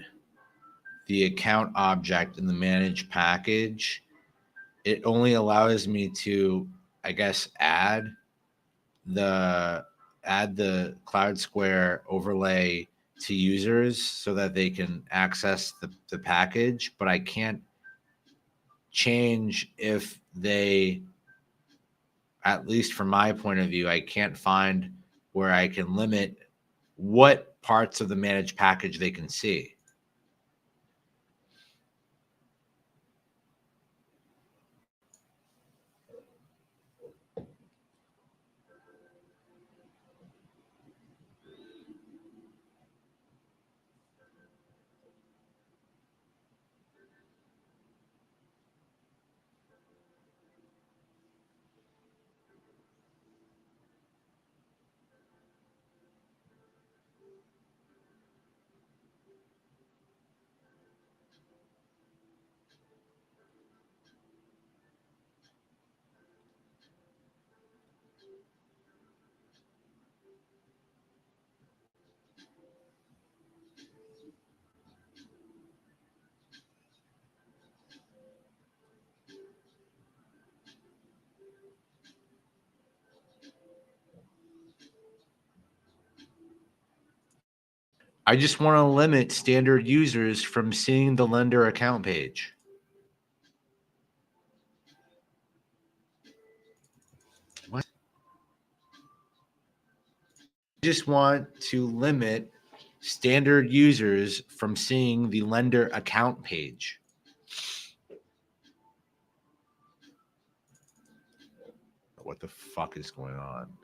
the account object in the manage package. It only allows me to, I guess, add the Cloud Square overlay to users so that they can access the package, but I can't change if they, at least from my point of view, I can't find where I can limit what parts of the managed package they can see. I just want to limit standard users from seeing the lender account page. What? I just want to limit standard users from seeing the lender account page. What the fuck is going on?